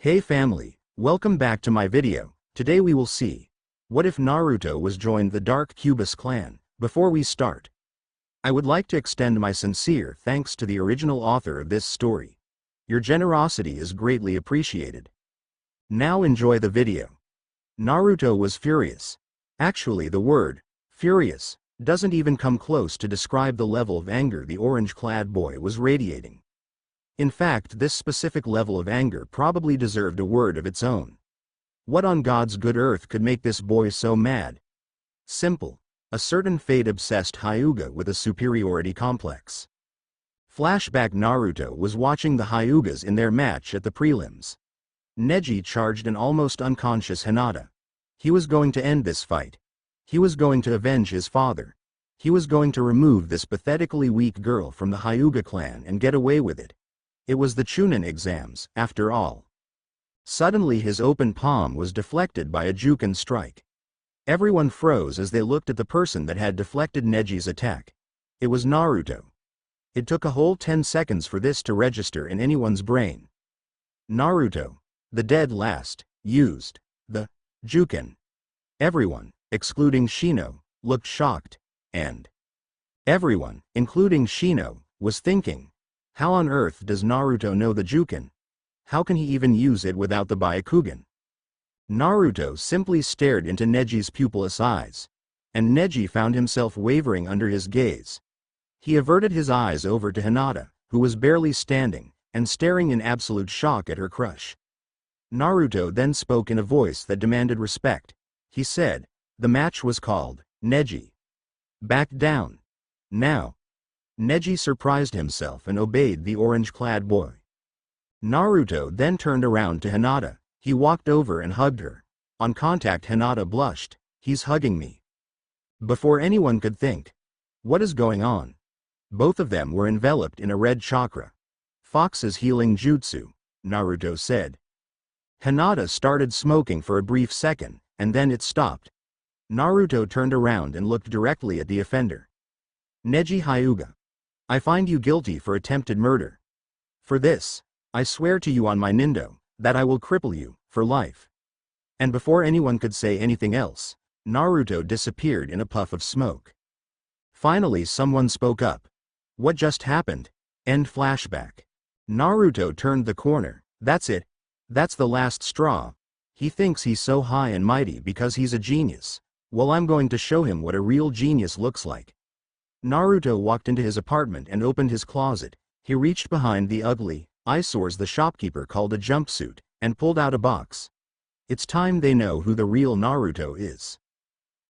Hey family, welcome back to my video. Today we will see, what if Naruto was joined the Dark Kyubi clan? Before we start, I would like to extend my sincere thanks to the original author of this story. Your generosity is greatly appreciated. Now enjoy the video. Naruto was furious. Actually, the word, furious, doesn't even come close to describe the level of anger the orange-clad boy was radiating. In fact, this specific level of anger probably deserved a word of its own. What on God's good earth could make this boy so mad? Simple. A certain fate-obsessed Hyuga with a superiority complex. Flashback: Naruto was watching the Hyugas in their match at the prelims. Neji charged an almost unconscious Hinata. He was going to end this fight. He was going to avenge his father. He was going to remove this pathetically weak girl from the Hyuga clan and get away with it. It was the Chunin exams, after all. Suddenly his open palm was deflected by a Juken strike. Everyone froze as they looked at the person that had deflected Neji's attack. It was Naruto. It took a whole 10 seconds for this to register in anyone's brain. Naruto, the dead last, used the Juken. Everyone, excluding Shino, looked shocked, and everyone, including Shino, was thinking, how on earth does Naruto know the Juken? How can he even use it without the Byakugan? Naruto simply stared into Neji's pupilless eyes, and Neji found himself wavering under his gaze. He averted his eyes over to Hinata, who was barely standing, and staring in absolute shock at her crush. Naruto then spoke in a voice that demanded respect. He said, "The match was called, Neji. Back down. Now." Neji surprised himself and obeyed the orange-clad boy. Naruto then turned around to Hinata. He walked over and hugged her. On contact, Hinata blushed. "He's hugging me." Before anyone could think, what is going on? Both of them were enveloped in a red chakra. Fox's healing jutsu, Naruto said. Hinata started smoking for a brief second, and then it stopped. Naruto turned around and looked directly at the offender. "Neji Hyuga, I find you guilty for attempted murder. For this, I swear to you on my Nindo, that I will cripple you, for life." And before anyone could say anything else, Naruto disappeared in a puff of smoke. Finally someone spoke up. "What just happened?" End flashback. Naruto turned the corner. "That's it. That's the last straw. He thinks he's so high and mighty because he's a genius. Well, I'm going to show him what a real genius looks like." Naruto walked into his apartment and opened his closet. He reached behind the ugly eyesores the shopkeeper called a jumpsuit, and pulled out a box. It's time they know who the real Naruto is.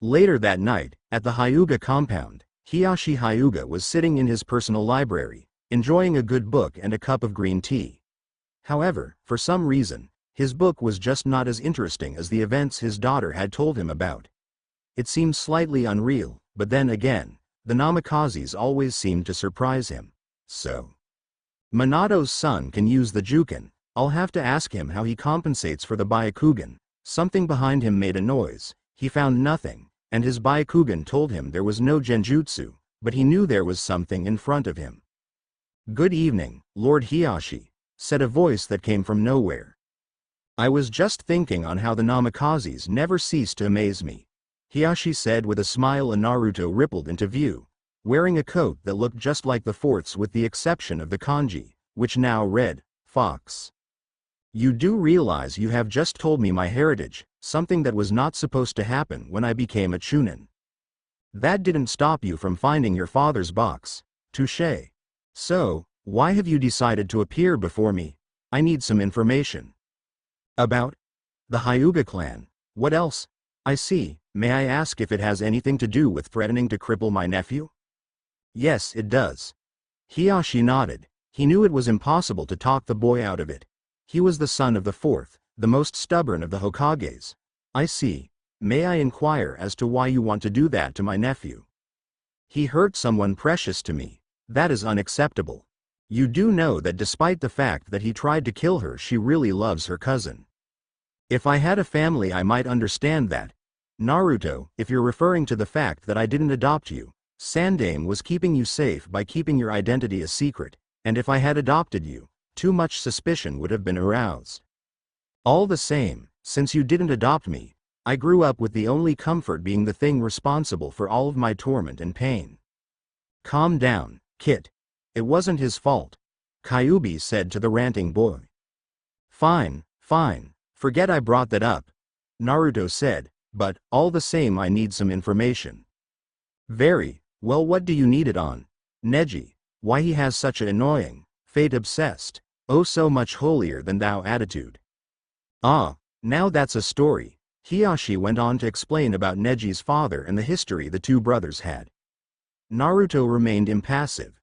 Later that night, at the Hyuga compound, Hiyashi Hyuga was sitting in his personal library, enjoying a good book and a cup of green tea. However, for some reason, his book was just not as interesting as the events his daughter had told him about. It seemed slightly unreal, but then again, the Namikazes always seemed to surprise him. So, Minato's son can use the Juken. I'll have to ask him how he compensates for the Byakugan. Something behind him made a noise. He found nothing, and his Byakugan told him there was no genjutsu, but he knew there was something in front of him. "Good evening, Lord Hiyashi," said a voice that came from nowhere. "I was just thinking on how the Namikazes never cease to amaze me," Hiyashi said with a smile, and Naruto rippled into view, wearing a coat that looked just like the fourth's with the exception of the kanji, which now read, Fox. "You do realize you have just told me my heritage, something that was not supposed to happen when I became a Chunin. That didn't stop you from finding your father's box. Touché. So, why have you decided to appear before me? I need some information." "About the Hyuga clan. What else? I see. May I ask if it has anything to do with threatening to cripple my nephew?" "Yes, it does." Hiyashi nodded. He knew it was impossible to talk the boy out of it. He was the son of the fourth, the most stubborn of the Hokages. "I see. May I inquire as to why you want to do that to my nephew?" "He hurt someone precious to me. That is unacceptable. You do know that despite the fact that he tried to kill her, she really loves her cousin." "If I had a family I might understand that. Naruto, if you're referring to the fact that I didn't adopt you, Sandaime was keeping you safe by keeping your identity a secret, and if I had adopted you, too much suspicion would have been aroused." All the same, since you didn't adopt me, I grew up with the only comfort being the thing responsible for all of my torment and pain. Calm down, Kit. It wasn't his fault, Kyubi said to the ranting boy. Fine, fine, forget I brought that up, Naruto said, but, all the same I need some information. Very, well, what do you need it on, Neji? Why he has such an annoying, fate-obsessed, oh so much holier-than-thou attitude. Ah, now that's a story. Hiyashi went on to explain about Neji's father and the history the two brothers had. Naruto remained impassive.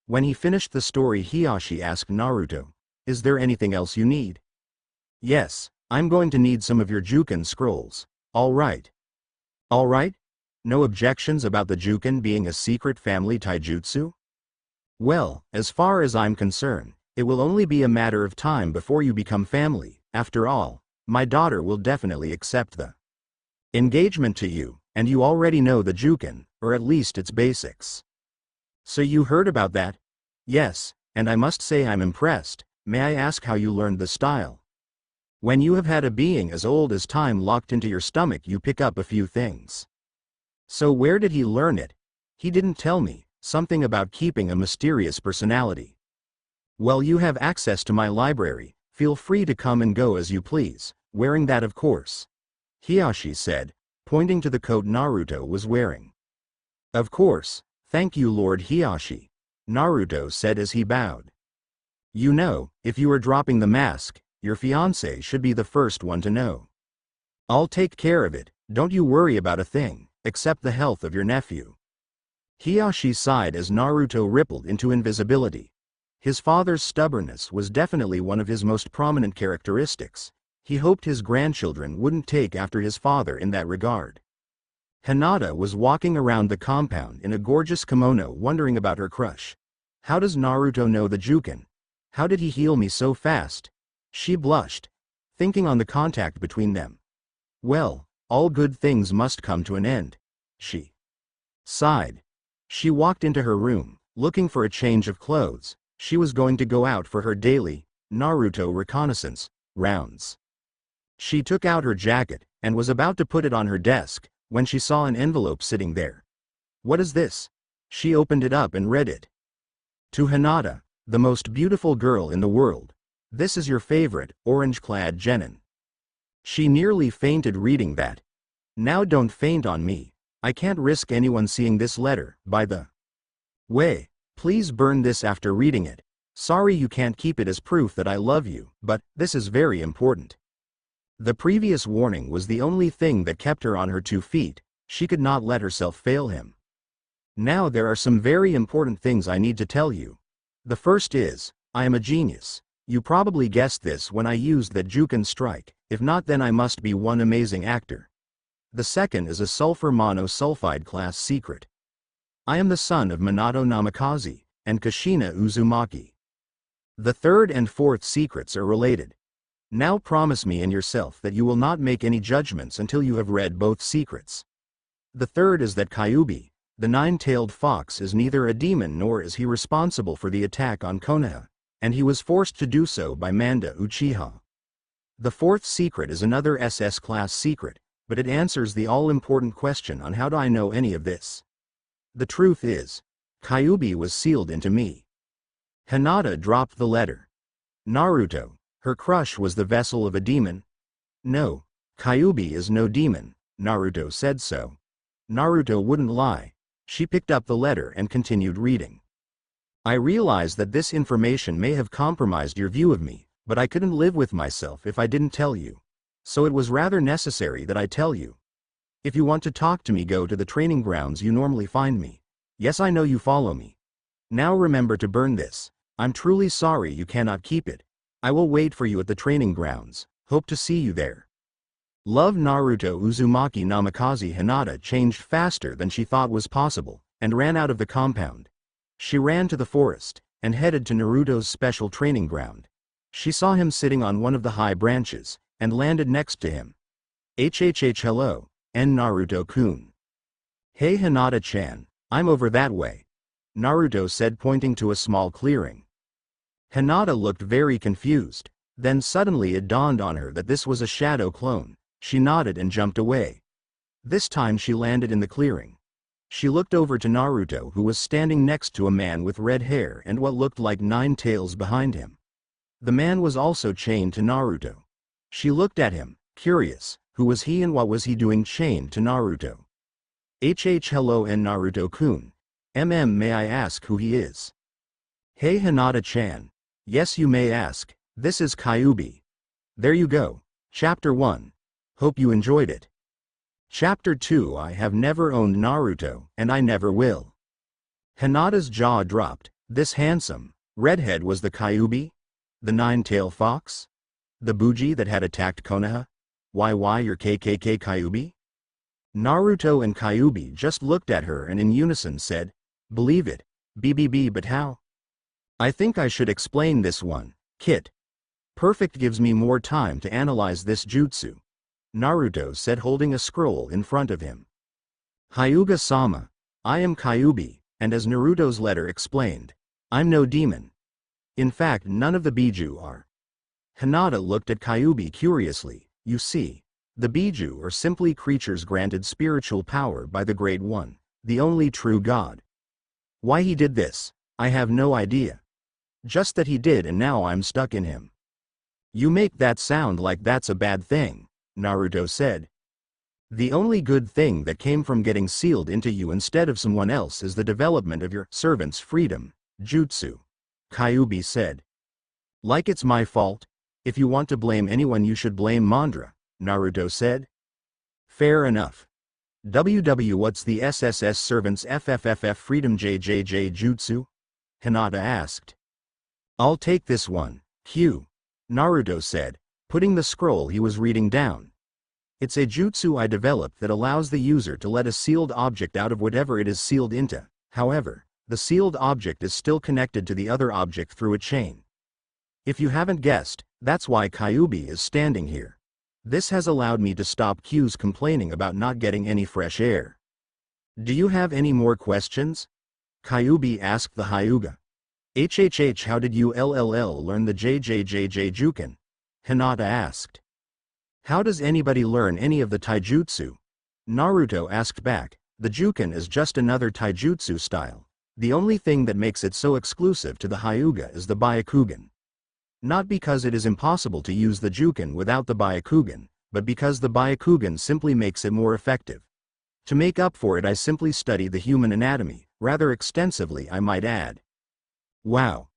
When he finished the story, Hiyashi asked Naruto, "Is there anything else you need?" "Yes, I'm going to need some of your Juken scrolls." "All right." "All right? No objections about the Juken being a secret family taijutsu?" "Well, as far as I'm concerned, it will only be a matter of time before you become family. After all, my daughter will definitely accept the engagement to you, and you already know the Juken, or at least its basics." "So you heard about that?" "Yes, and I must say I'm impressed. May I ask how you learned the style?" "When you have had a being as old as time locked into your stomach, you pick up a few things." "So where did he learn it?" "He didn't tell me, something about keeping a mysterious personality." "Well, you have access to my library. Feel free to come and go as you please, wearing that of course," Hiyashi said, pointing to the coat Naruto was wearing. "Of course, thank you Lord Hiyashi," Naruto said as he bowed. "You know, if you are dropping the mask, your fiancé should be the first one to know." "I'll take care of it, don't you worry about a thing, except the health of your nephew." Hiyashi sighed as Naruto rippled into invisibility. His father's stubbornness was definitely one of his most prominent characteristics. He hoped his grandchildren wouldn't take after his father in that regard. Hinata was walking around the compound in a gorgeous kimono wondering about her crush. How does Naruto know the Juken? How did he heal me so fast? She blushed, thinking on the contact between them. Well, all good things must come to an end. She sighed. She walked into her room, looking for a change of clothes. She was going to go out for her daily, Naruto reconnaissance, rounds. She took out her jacket, and was about to put it on her desk, when she saw an envelope sitting there. "What is this?" She opened it up and read it. "To Hinata, the most beautiful girl in the world. This is your favorite, orange-clad genin." She nearly fainted reading that. "Now don't faint on me. I can't risk anyone seeing this letter, by the way. Please burn this after reading it. Sorry you can't keep it as proof that I love you, but this is very important." The previous warning was the only thing that kept her on her 2 feet. She could not let herself fail him. "Now there are some very important things I need to tell you. The first is, I am a genius. You probably guessed this when I used that Juken strike, if not then I must be one amazing actor. The second is a sulfur monosulfide class secret. I am the son of Minato Namikaze, and Kushina Uzumaki. The third and fourth secrets are related. Now promise me and yourself that you will not make any judgments until you have read both secrets. The third is that Kyubi, the 9-tailed fox, is neither a demon nor is he responsible for the attack on Konoha, and he was forced to do so by Manda Uchiha. The fourth secret is another SS class secret, but it answers the all-important question on how do I know any of this. The truth is, Kyubi was sealed into me." Hinata dropped the letter. "Naruto, her crush was the vessel of a demon?" "No, Kyubi is no demon, Naruto said so." Naruto wouldn't lie. She picked up the letter and continued reading. "I realize that this information may have compromised your view of me, but I couldn't live with myself if I didn't tell you. So it was rather necessary that I tell you. If you want to talk to me, go to the training grounds you normally find me. Yes, I know you follow me. Now remember to burn this. I'm truly sorry you cannot keep it. I will wait for you at the training grounds. Hope to see you there. Love." Naruto Uzumaki Namikaze. Hinata changed faster than she thought was possible, and ran out of the compound. She ran to the forest, and headed to Naruto's special training ground. She saw him sitting on one of the high branches, and landed next to him. "HHH hello, and Naruto-kun." "Hey Hinata-chan, I'm over that way," Naruto said pointing to a small clearing. Hinata looked very confused. Then suddenly it dawned on her that this was a shadow clone. She nodded and jumped away. This time she landed in the clearing. She looked over to Naruto, who was standing next to a man with red hair and what looked like 9 tails behind him. The man was also chained to Naruto. She looked at him, curious. Who was he and what was he doing chained to Naruto? Hello and Naruto-kun. May I ask who he is? Hey Hinata-chan. Yes, you may ask. This is Kyubi. There you go. Chapter 1. Hope you enjoyed it. Chapter 2. I have never owned Naruto, and I never will. Hinata's jaw dropped. This handsome redhead was the Kyubi? The 9-tailed fox? The Buji that had attacked Konoha? Why you're KKK Kyubi? Naruto and Kyubi just looked at her and in unison said, believe it, BBB, but how? I think I should explain this one, Kit. Perfect gives me more time to analyze this jutsu, Naruto said, holding a scroll in front of him. Hyuga-sama, I am Kyubi, and as Naruto's letter explained, I'm no demon. In fact, none of the Biju are. Hinata looked at Kyubi curiously. You see, the Biju are simply creatures granted spiritual power by the Great One, the only true God. Why he did this, I have no idea. Just that he did, and now I'm stuck in him. You make that sound like that's a bad thing, Naruto said. The only good thing that came from getting sealed into you instead of someone else is the development of your servant's freedom, jutsu, Kyubi said. Like it's my fault? If you want to blame anyone you should blame Mandra, Naruto said. Fair enough. What's the SSS servant's FFFF freedom JJJ jutsu? Hinata asked. I'll take this one, Q, Naruto said, putting the scroll he was reading down. It's a jutsu I developed that allows the user to let a sealed object out of whatever it is sealed into. However, the sealed object is still connected to the other object through a chain. If you haven't guessed, that's why Kyubi is standing here. This has allowed me to stop Q's complaining about not getting any fresh air. Do you have any more questions? Kyubi asked the Hyuga. How did you learn the JJJJ Juken? Hinata asked. How does anybody learn any of the taijutsu? Naruto asked back. The Juken is just another taijutsu style. The only thing that makes it so exclusive to the Hyuga is the Byakugan. Not because it is impossible to use the Juken without the Byakugan, but because the Byakugan simply makes it more effective. To make up for it, I simply study the human anatomy, rather extensively I might add. Wow.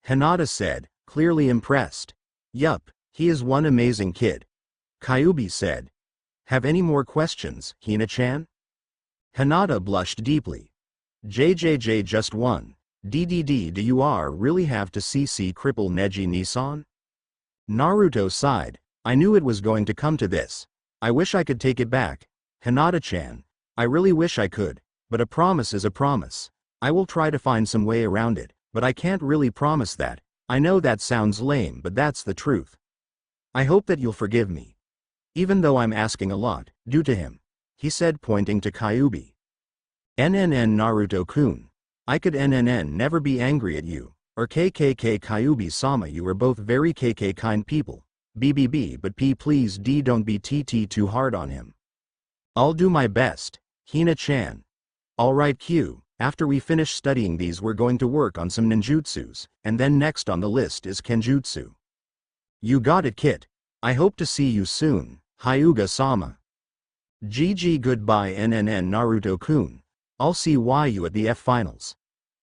Hinata said, clearly impressed. Yup, he is one amazing kid. Kyubi said. Have any more questions, Hina-chan? Hinata blushed deeply. JJJ just one. DDD, do you really have to CC cripple Neji Nissan? Naruto sighed. I knew it was going to come to this. I wish I could take it back. Hinata-chan. I really wish I could, but a promise is a promise. I will try to find some way around it, but I can't really promise that. I know that sounds lame, but that's the truth. I hope that you'll forgive me. Even though I'm asking a lot, due to him, he said, pointing to Kyubi. Naruto-kun. I could never be angry at you, or KKK Kyubi-sama, you are both very KK kind people. BBB, but please don't be TT too hard on him. I'll do my best, Hina-chan. Alright Q, after we finish studying these we're going to work on some ninjutsus, and then next on the list is kenjutsu. You got it Kit. I hope to see you soon, Hyuga-sama. GG goodbye Naruto-kun. I'll see you at the F finals.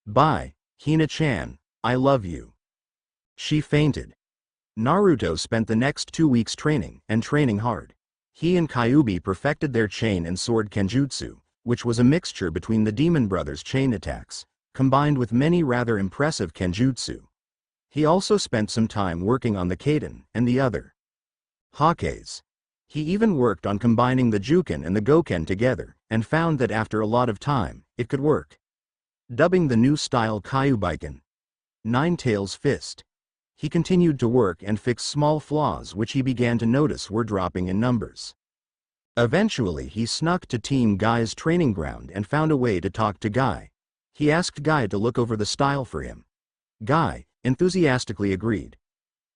Bye, Hina-chan, I love you. She fainted. Naruto spent the next 2 weeks training hard. He and Kyubi perfected their chain and sword kenjutsu, which was a mixture between the Demon Brothers' chain attacks, combined with many rather impressive kenjutsu. He also spent some time working on the Kaden and the other Hakes. He even worked on combining the Juken and the Goken together, and found that after a lot of time, it could work. Dubbing the new style Kyubiken, 9 Tails Fist. He continued to work and fix small flaws which he began to notice were dropping in numbers. Eventually he snuck to Team Guy's training ground and found a way to talk to Guy. He asked Guy to look over the style for him. Guy enthusiastically agreed.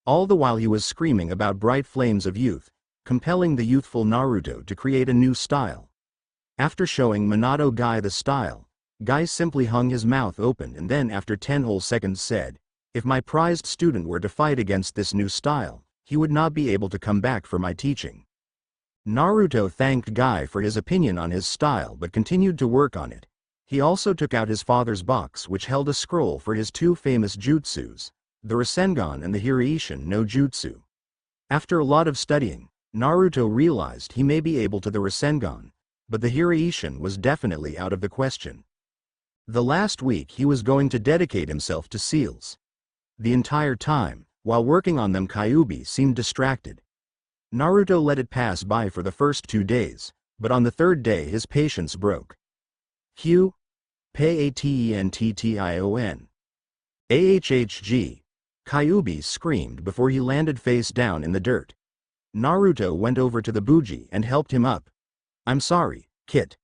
All the while he was screaming about bright flames of youth, compelling the youthful Naruto to create a new style. After showing Minato Guy the style, Guy simply hung his mouth open and then after 10 whole seconds said, "If my prized student were to fight against this new style, he would not be able to come back for my teaching." Naruto thanked Guy for his opinion on his style but continued to work on it. He also took out his father's box which held a scroll for his two famous jutsus, the Rasengan and the Hiraishin no Jutsu. After a lot of studying, Naruto realized he may be able to the Rasengan, but the Hiraishin was definitely out of the question. The last week he was going to dedicate himself to seals. The entire time, while working on them, Kyubi seemed distracted. Naruto let it pass by for the first 2 days, but on the third day his patience broke. Patenttion. Ahhg. Kyubi screamed before he landed face down in the dirt. Naruto went over to the Buji and helped him up. "I'm sorry, Kit.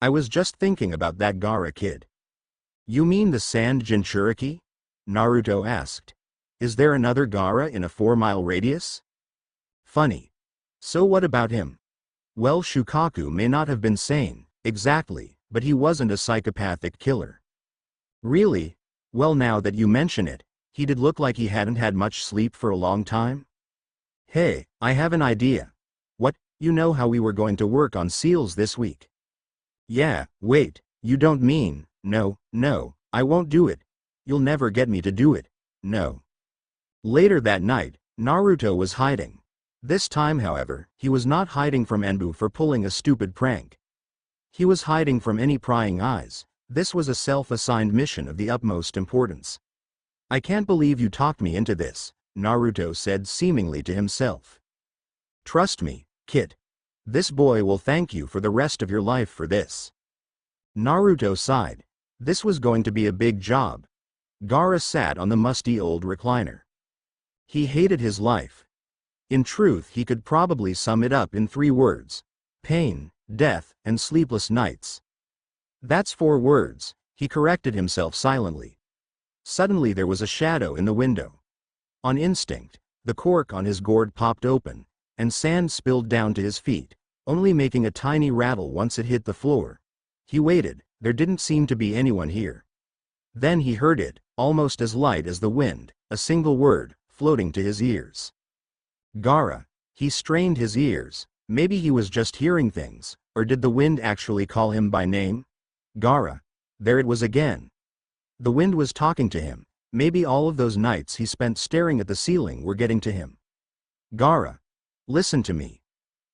I was just thinking about that Gaara kid." "You mean the sand Jinchuriki?" Naruto asked. "Is there another Gaara in a 4-mile radius?" "Funny. So what about him?" "Well, Shukaku may not have been sane, exactly, but he wasn't a psychopathic killer." "Really? Well, now that you mention it, he did look like he hadn't had much sleep for a long time." "Hey, I have an idea." "What? You know how we were going to work on seals this week?" "Yeah, wait, you don't mean..." No, I won't do it. You'll never get me to do it. No." Later that night, Naruto was hiding. This time, however, he was not hiding from Enbu for pulling a stupid prank. He was hiding from any prying eyes. This was a self-assigned mission of the utmost importance. "I can't believe you talked me into this," Naruto said seemingly to himself. "Trust me, Kit. This boy will thank you for the rest of your life for this." Naruto sighed. This was going to be a big job. Gaara sat on the musty old recliner. He hated his life. In truth, he could probably sum it up in 3 words: pain, death, and sleepless nights. "That's 4 words, he corrected himself silently. Suddenly there was a shadow in the window. On instinct, the cork on his gourd popped open, and sand spilled down to his feet, only making a tiny rattle once it hit the floor. He waited, there didn't seem to be anyone here. Then he heard it, almost as light as the wind, a single word, floating to his ears. Gaara. He strained his ears. Maybe he was just hearing things, or did the wind actually call him by name? Gaara. There it was again. The wind was talking to him. Maybe all of those nights he spent staring at the ceiling were getting to him. "Gaara. Listen to me.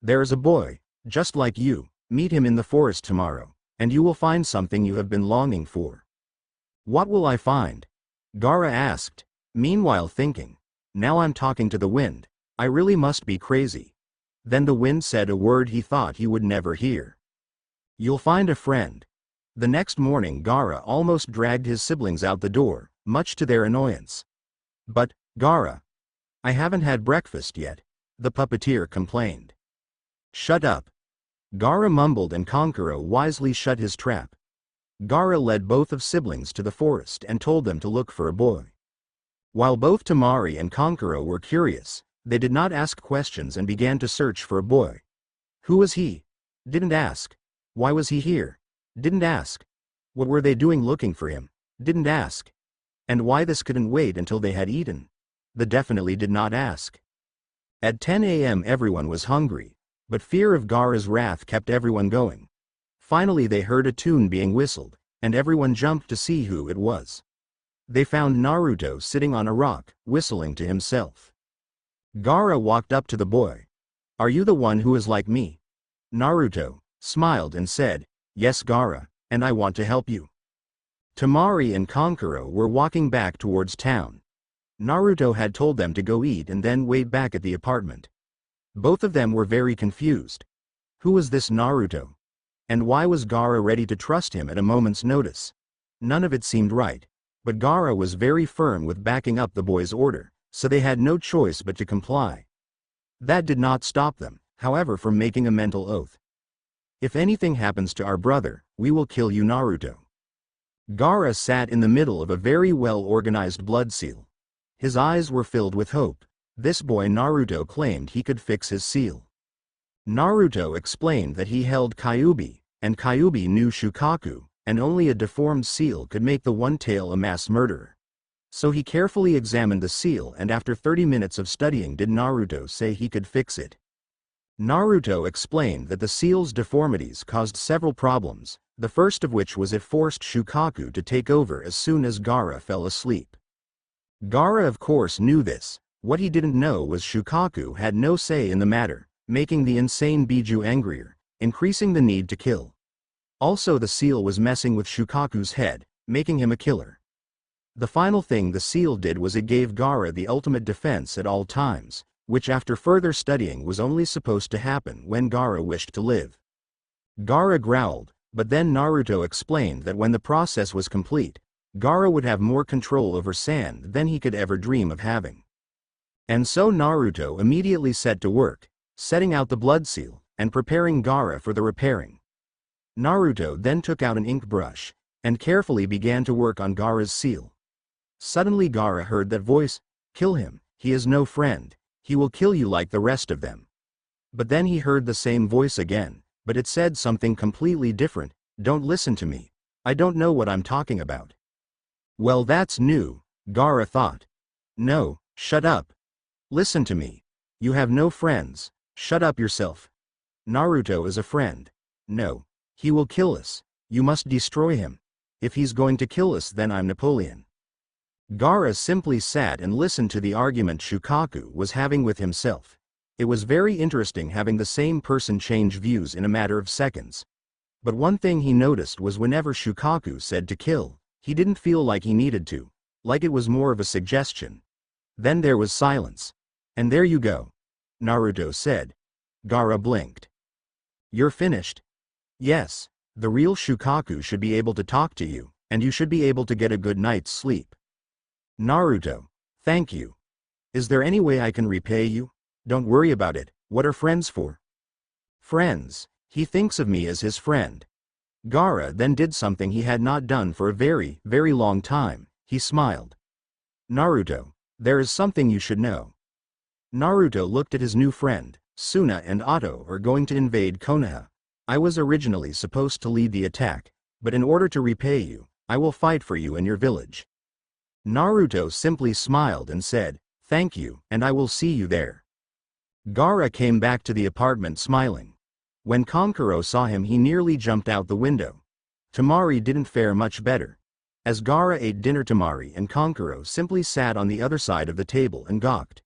There is a boy, just like you. Meet him in the forest tomorrow, and you will find something you have been longing for." "What will I find?" Gaara asked, meanwhile thinking, "Now I'm talking to the wind. I really must be crazy." Then the wind said a word he thought he would never hear. "You'll find a friend." The next morning Gaara almost dragged his siblings out the door, much to their annoyance. "But, Gaara, I haven't had breakfast yet," the puppeteer complained. "Shut up." Gaara mumbled and Kankuro wisely shut his trap. Gaara led both of siblings to the forest and told them to look for a boy. While both Temari and Kankuro were curious, they did not ask questions and began to search for a boy. Who was he? Didn't ask. Why was he here? Didn't ask. What were they doing looking for him? Didn't ask. And why this couldn't wait until they had eaten? They definitely did not ask. At 10 a.m. everyone was hungry, but fear of Gaara's wrath kept everyone going. Finally they heard a tune being whistled, and everyone jumped to see who it was. They found Naruto sitting on a rock, whistling to himself. Gaara walked up to the boy. "Are you the one who is like me?" Naruto smiled and said, "Yes, Gaara, and I want to help you." Temari and Kankuro were walking back towards town. Naruto had told them to go eat and then wait back at the apartment. Both of them were very confused. Who was this Naruto? And why was Gaara ready to trust him at a moment's notice? None of it seemed right, but Gaara was very firm with backing up the boy's order, so they had no choice but to comply. That did not stop them, however, from making a mental oath. "If anything happens to our brother, we will kill you, Naruto." Gaara sat in the middle of a very well-organized blood seal. His eyes were filled with hope. This boy Naruto claimed he could fix his seal. Naruto explained that he held Kyubi, and Kyubi knew Shukaku, and only a deformed seal could make the one-tail a mass murderer. So he carefully examined the seal, and after 30 minutes of studying did Naruto say he could fix it. Naruto explained that the seal's deformities caused several problems, the first of which was it forced Shukaku to take over as soon as Gaara fell asleep. Gaara of course knew this. What he didn't know was Shukaku had no say in the matter, making the insane Biju angrier, increasing the need to kill. Also the seal was messing with Shukaku's head, making him a killer. The final thing the seal did was it gave Gaara the ultimate defense at all times, which after further studying was only supposed to happen when Gaara wished to live. Gaara growled, but then Naruto explained that when the process was complete, Gaara would have more control over sand than he could ever dream of having. And so Naruto immediately set to work, setting out the blood seal, and preparing Gaara for the repairing. Naruto then took out an ink brush, and carefully began to work on Gaara's seal. Suddenly Gaara heard that voice, "Kill him, he is no friend, he will kill you like the rest of them." But then he heard the same voice again, but it said something completely different, "Don't listen to me, I don't know what I'm talking about." Well, that's new, Gaara thought. "No, shut up. Listen to me. You have no friends, shut up yourself. Naruto is a friend. No. He will kill us, you must destroy him. If he's going to kill us then I'm Napoleon." Gaara simply sat and listened to the argument Shukaku was having with himself. It was very interesting having the same person change views in a matter of seconds. But one thing he noticed was whenever Shukaku said to kill, he didn't feel like he needed to, like it was more of a suggestion. Then there was silence. "And there you go," Naruto said. Gaara blinked. "You're finished?" "Yes, the real Shukaku should be able to talk to you, and you should be able to get a good night's sleep." Naruto: "Thank you. Is there any way I can repay you?" "Don't worry about it, what are friends for?" "Friends, he thinks of me as his friend." Gaara then did something he had not done for a very, very long time, he smiled. "Naruto, there is something you should know." Naruto looked at his new friend. "Suna and Otto are going to invade Konoha. I was originally supposed to lead the attack, but in order to repay you, I will fight for you in your village." Naruto simply smiled and said, "Thank you, and I will see you there." Gaara came back to the apartment smiling. When Kankuro saw him he nearly jumped out the window. Tamari didn't fare much better. As Gaara ate dinner, Tamari and Kankuro simply sat on the other side of the table and gawked.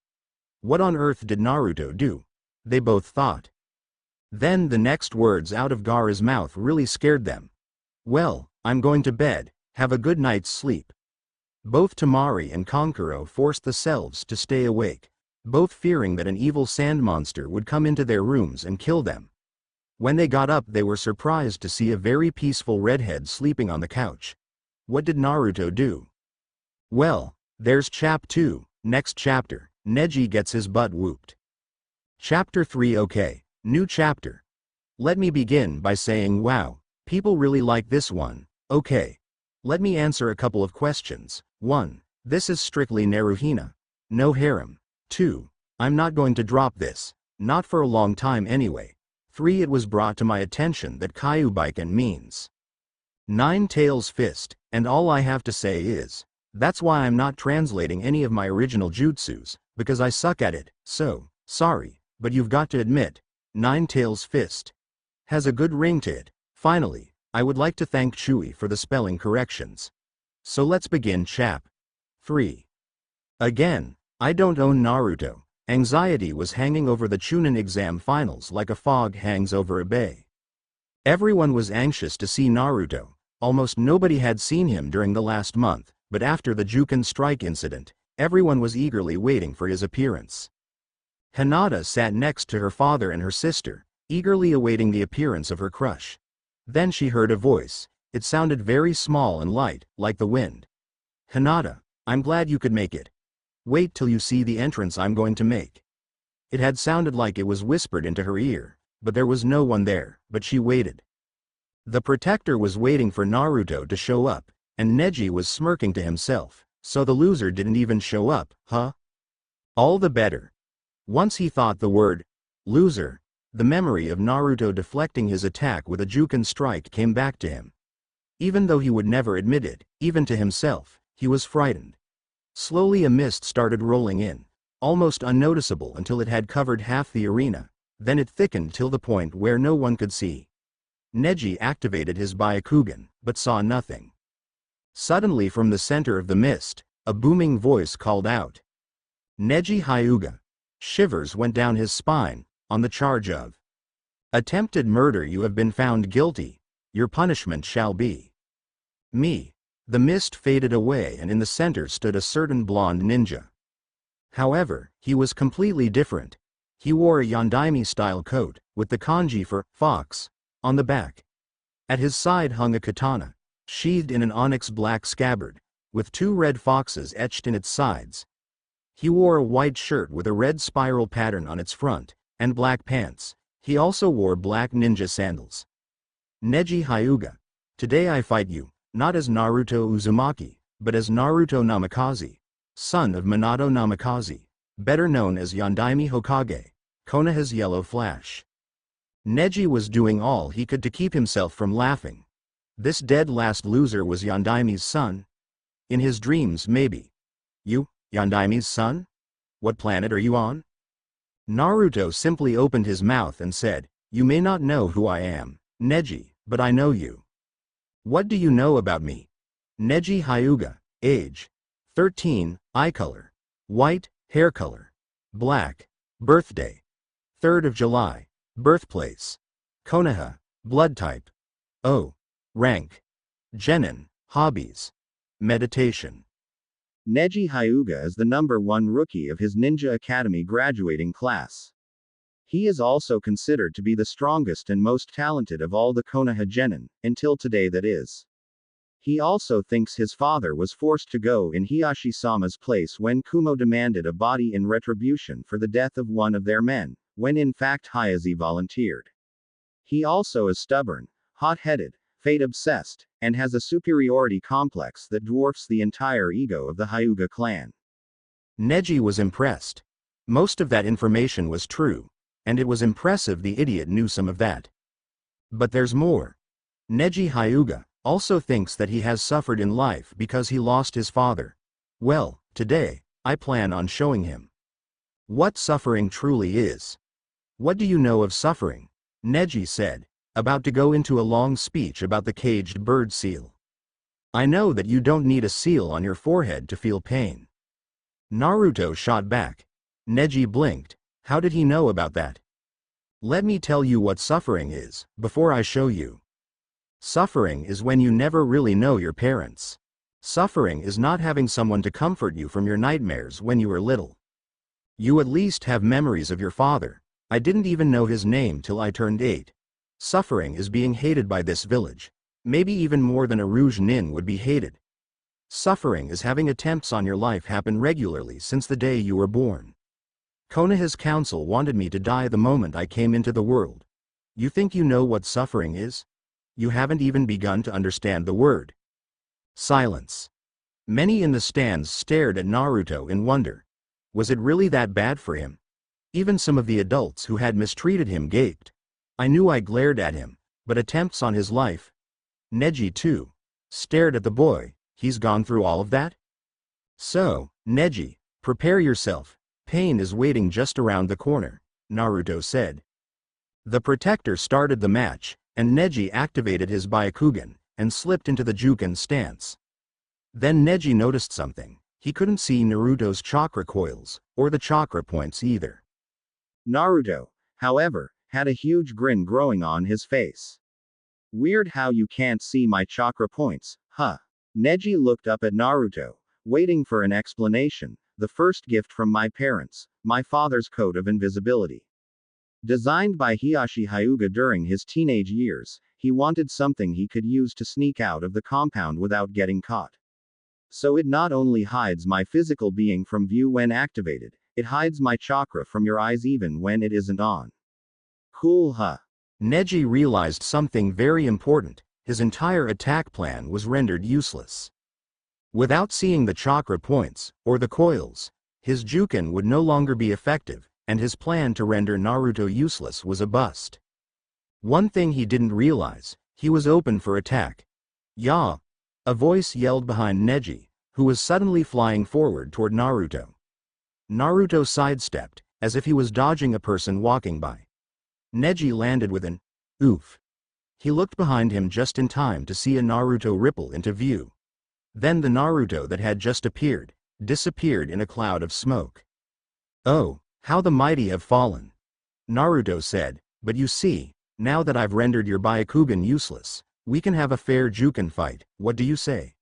What on earth did Naruto do? They both thought. Then the next words out of Gaara's mouth really scared them. "Well, I'm going to bed, have a good night's sleep." Both Tamari and Kankuro forced themselves to stay awake, both fearing that an evil sand monster would come into their rooms and kill them. When they got up they were surprised to see a very peaceful redhead sleeping on the couch. What did Naruto do? Well, there's Chap 2, next chapter, Neji gets his butt whooped. Chapter 3. Okay, new chapter. Let me begin by saying wow, people really like this one. Okay. Let me answer a couple of questions. 1. This is strictly Naruhina. No harem. 2. I'm not going to drop this. Not for a long time anyway. 3. It was brought to my attention that Kyubiken means Nine Tails Fist, and all I have to say is, that's why I'm not translating any of my original jutsus, because I suck at it, so, sorry, but you've got to admit, Nine Tails Fist has a good ring to it. Finally, I would like to thank Chewy for the spelling corrections. So let's begin Chap 3. Again, I don't own Naruto. Anxiety was hanging over the Chunin exam finals like a fog hangs over a bay. Everyone was anxious to see Naruto. Almost nobody had seen him during the last month, but after the Juken strike incident, everyone was eagerly waiting for his appearance. Hinata sat next to her father and her sister, eagerly awaiting the appearance of her crush. Then she heard a voice. It sounded very small and light, like the wind. "Hinata, I'm glad you could make it. Wait till you see the entrance I'm going to make." It had sounded like it was whispered into her ear, but there was no one there, but she waited. The protector was waiting for Naruto to show up, and Neji was smirking to himself, so the loser didn't even show up, huh? All the better. Once he thought the word, loser, the memory of Naruto deflecting his attack with a Juken strike came back to him. Even though he would never admit it, even to himself, he was frightened. Slowly a mist started rolling in, almost unnoticeable until it had covered half the arena, then it thickened till the point where no one could see. Neji activated his Byakugan, but saw nothing. Suddenly from the center of the mist, a booming voice called out. Neji Hyuga. Shivers went down his spine, on the charge of attempted murder. You have been found guilty. Your punishment shall be me. The mist faded away and in the center stood a certain blonde ninja. However, he was completely different. He wore a Yondaime-style coat, with the kanji for fox on the back. At his side hung a katana, sheathed in an onyx black scabbard, with 2 red foxes etched in its sides. He wore a white shirt with a red spiral pattern on its front, and black pants. He also wore black ninja sandals. Neji Hyuga. Today I fight you, not as Naruto Uzumaki, but as Naruto Namikaze, son of Minato Namikaze, better known as Yondaime Hokage, Konoha's Yellow Flash. Neji was doing all he could to keep himself from laughing. This dead last loser was Yondaime's son? In his dreams maybe. You, Yondaime's son? What planet are you on? Naruto simply opened his mouth and said, You may not know who I am, Neji, but I know you. What do you know about me? Neji Hyuga. Age. 13, eye color. White, hair color. Black. Birthday. 3rd of July. Birthplace. Konoha. Blood type. O. Rank. Genin. Hobbies. Meditation. Neji Hyuga is the #1 rookie of his Ninja Academy graduating class. He is also considered to be the strongest and most talented of all the Konoha genin, until today that is. He also thinks his father was forced to go in Hiyashi-sama's place when Kumo demanded a body in retribution for the death of one of their men, when in fact Hayazi volunteered. He also is stubborn, hot-headed, fate-obsessed, and has a superiority complex that dwarfs the entire ego of the Hyuga clan. Neji was impressed. Most of that information was true, and it was impressive the idiot knew some of that. But there's more. Neji Hyuga also thinks that he has suffered in life because he lost his father. Well, today, I plan on showing him what suffering truly is. What do you know of suffering? Neji said, about to go into a long speech about the caged bird seal. I know that you don't need a seal on your forehead to feel pain. Naruto shot back. Neji blinked. How did he know about that? Let me tell you what suffering is, before I show you. Suffering is when you never really know your parents. Suffering is not having someone to comfort you from your nightmares when you were little. You at least have memories of your father. I didn't even know his name till I turned 8. Suffering is being hated by this village. Maybe even more than a Rouge Nin would be hated. Suffering is having attempts on your life happen regularly since the day you were born. Konoha's council wanted me to die the moment I came into the world. You think you know what suffering is? You haven't even begun to understand the word. Silence. Many in the stands stared at Naruto in wonder. Was it really that bad for him? Even some of the adults who had mistreated him gaped. I knew I glared at him, but attempts on his life? Neji too stared at the boy. He's gone through all of that? So, Neji, prepare yourself. Pain is waiting just around the corner, Naruto said. The protector started the match, and Neji activated his Byakugan, and slipped into the Juken stance. Then Neji noticed something. He couldn't see Naruto's chakra coils, or the chakra points either. Naruto, however, had a huge grin growing on his face. Weird how you can't see my chakra points, huh? Neji looked up at Naruto, waiting for an explanation. The first gift from my parents, my father's coat of invisibility. Designed by Hiyashi Hyuga during his teenage years, he wanted something he could use to sneak out of the compound without getting caught. So it not only hides my physical being from view when activated, it hides my chakra from your eyes even when it isn't on. Cool, huh? Neji realized something very important. His entire attack plan was rendered useless. Without seeing the chakra points, or the coils, His Juken would no longer be effective, and his plan to render Naruto useless was a bust. One thing he didn't realize, he was open for attack. "Ya!" A voice yelled behind Neji, who was suddenly flying forward toward Naruto. Naruto sidestepped, as if he was dodging a person walking by. Neji landed with an oof. He looked behind him just in time to see a Naruto ripple into view. Then the Naruto that had just appeared, disappeared in a cloud of smoke. "Oh, how the mighty have fallen," Naruto said, "but you see, now that I've rendered your Byakugan useless, we can have a fair Juken fight, what do you say?"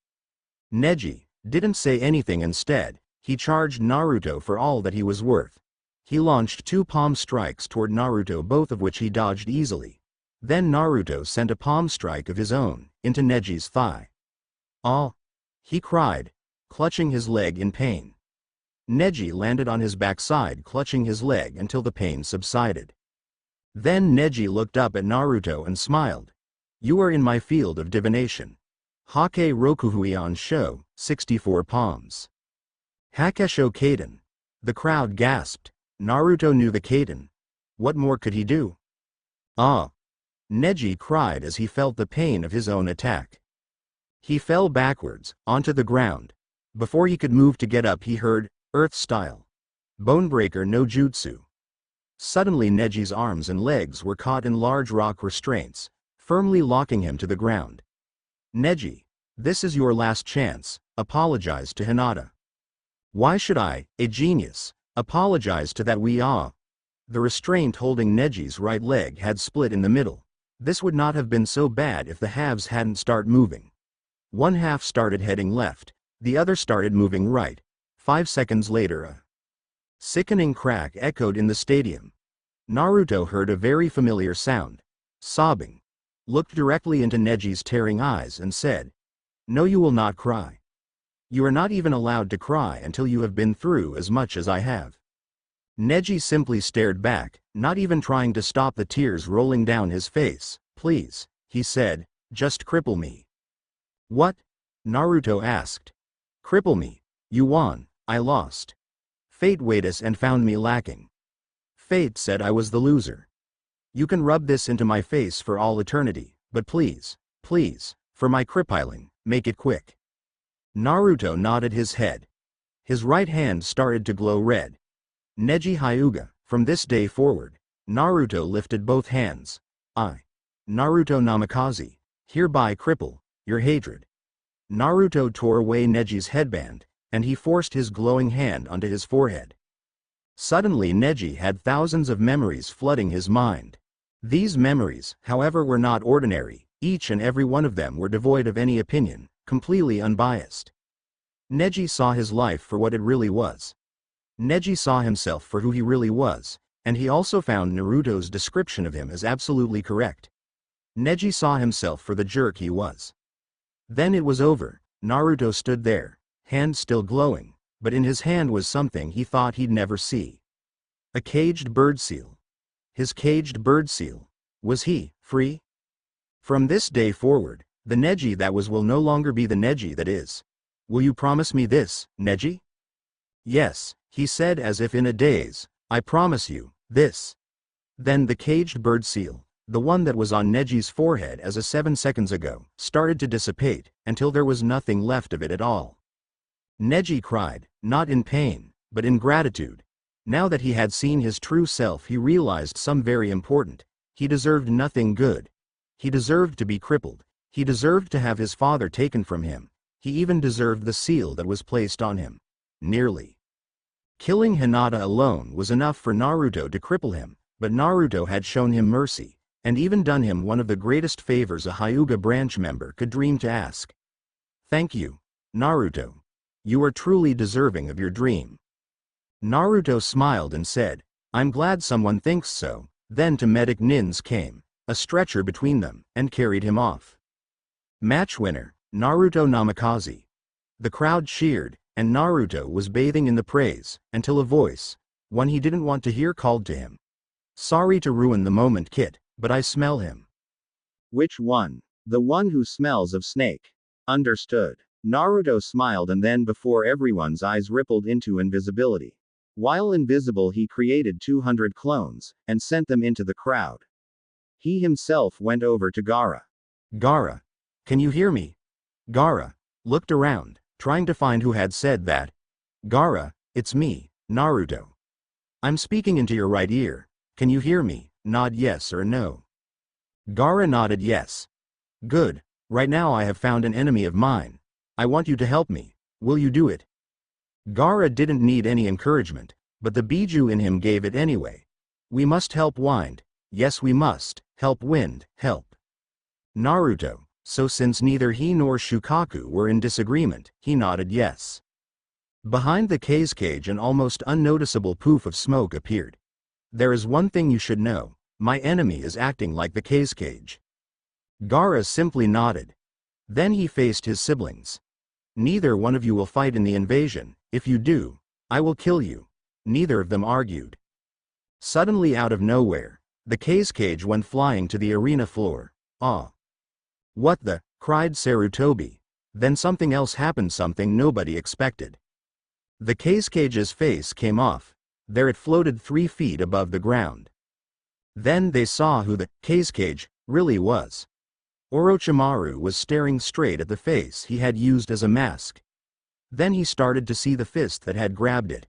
Neji didn't say anything. Instead, he charged Naruto for all that he was worth. He launched 2 palm strikes toward Naruto, both of which he dodged easily. Then Naruto sent a palm strike of his own, into Neji's thigh. "Ah!" he cried, clutching his leg in pain. Neji landed on his backside, clutching his leg until the pain subsided. Then Neji looked up at Naruto and smiled. "You are in my field of divination. Hake Rokuhuion Sho, 64 palms. Hakesho Kaden." The crowd gasped. Naruto knew the Kaden. What more could he do? "Ah!" Neji cried as he felt the pain of his own attack. He fell backwards, onto the ground. Before he could move to get up, he heard, "Earth Style. Bonebreaker no Jutsu." Suddenly Neji's arms and legs were caught in large rock restraints, firmly locking him to the ground. "Neji, this is your last chance, apologize to Hinata." "Why should I, a genius, apologize to that wee-ah?" The restraint holding Neji's right leg had split in the middle. This would not have been so bad if the halves hadn't started moving. One half started heading left, the other started moving right. 5 seconds later, a sickening crack echoed in the stadium. Naruto heard a very familiar sound. Sobbing. Looked directly into Neji's tearing eyes and said, "No, you will not cry. You are not even allowed to cry until you have been through as much as I have." Neji simply stared back, not even trying to stop the tears rolling down his face. "Please," he said, "just cripple me." "What?" Naruto asked. "Cripple me. You won, I lost. Fate weighed us and found me lacking. Fate said I was the loser. You can rub this into my face for all eternity, but please, please, for my crippiling, make it quick." Naruto nodded his head. His right hand started to glow red. "Neji Hyuga, from this day forward." Naruto lifted both hands. "I, Naruto Namikaze, hereby cripple your hatred." Naruto tore away Neji's headband, and he forced his glowing hand onto his forehead. Suddenly Neji had thousands of memories flooding his mind. These memories, however, were not ordinary. Each and every one of them were devoid of any opinion, completely unbiased. Neji saw his life for what it really was. Neji saw himself for who he really was, and he also found Naruto's description of him as absolutely correct. Neji saw himself for the jerk he was. Then it was over. Naruto stood there, hand still glowing, but in his hand was something he thought he'd never see. A caged bird seal. His caged bird seal. Was he free? From this day forward, the Neji that was will no longer be the Neji that is. "Will you promise me this, Neji?" "Yes," he said as if in a daze, "I promise you, this." Then the caged bird seal, the one that was on Neji's forehead as of 7 seconds ago, started to dissipate, until there was nothing left of it at all. Neji cried, not in pain, but in gratitude. Now that he had seen his true self, he realized some very important. He deserved nothing good. He deserved to be crippled. He deserved to have his father taken from him. He even deserved the seal that was placed on him. Nearly. Killing Hinata alone was enough for Naruto to cripple him, but Naruto had shown him mercy, and even done him one of the greatest favors a Hyuga branch member could dream to ask. "Thank you, Naruto. You are truly deserving of your dream." Naruto smiled and said, "I'm glad someone thinks so." Then two medic nins came, a stretcher between them, and carried him off. Match winner, Naruto Namikaze. The crowd cheered, and Naruto was bathing in the praise, until a voice, one he didn't want to hear, called to him. "Sorry to ruin the moment, Kit, but I smell him." "Which one?" "The one who smells of snake." "Understood." Naruto smiled and then before everyone's eyes rippled into invisibility. While invisible he created 200 clones, and sent them into the crowd. He himself went over to Gaara. Gaara, can you hear me? Gaara looked around, trying to find who had said that. Gaara, it's me, Naruto. I'm speaking into your right ear. Can you hear me? Nod yes or no. Gaara nodded yes. Good. Right now I have found an enemy of mine. I want you to help me. Will you do it? Gaara didn't need any encouragement, but the Biju in him gave it anyway. We must help Wind. Yes, we must help Wind, help. Naruto, so since neither he nor Shukaku were in disagreement, he nodded yes. Behind the K's cage an almost unnoticeable poof of smoke appeared. There is one thing you should know, my enemy is acting like the K's cage. Gaara simply nodded. Then he faced his siblings. Neither one of you will fight in the invasion. If you do, I will kill you. Neither of them argued. Suddenly out of nowhere, the K's cage went flying to the arena floor. Ah! What the? Cried Sarutobi. Then something else happened, something nobody expected. The K's cage's face came off. There it floated 3 feet above the ground. Then they saw who the K's cage really was. Orochimaru was staring straight at the face he had used as a mask. Then he started to see the fist that had grabbed it.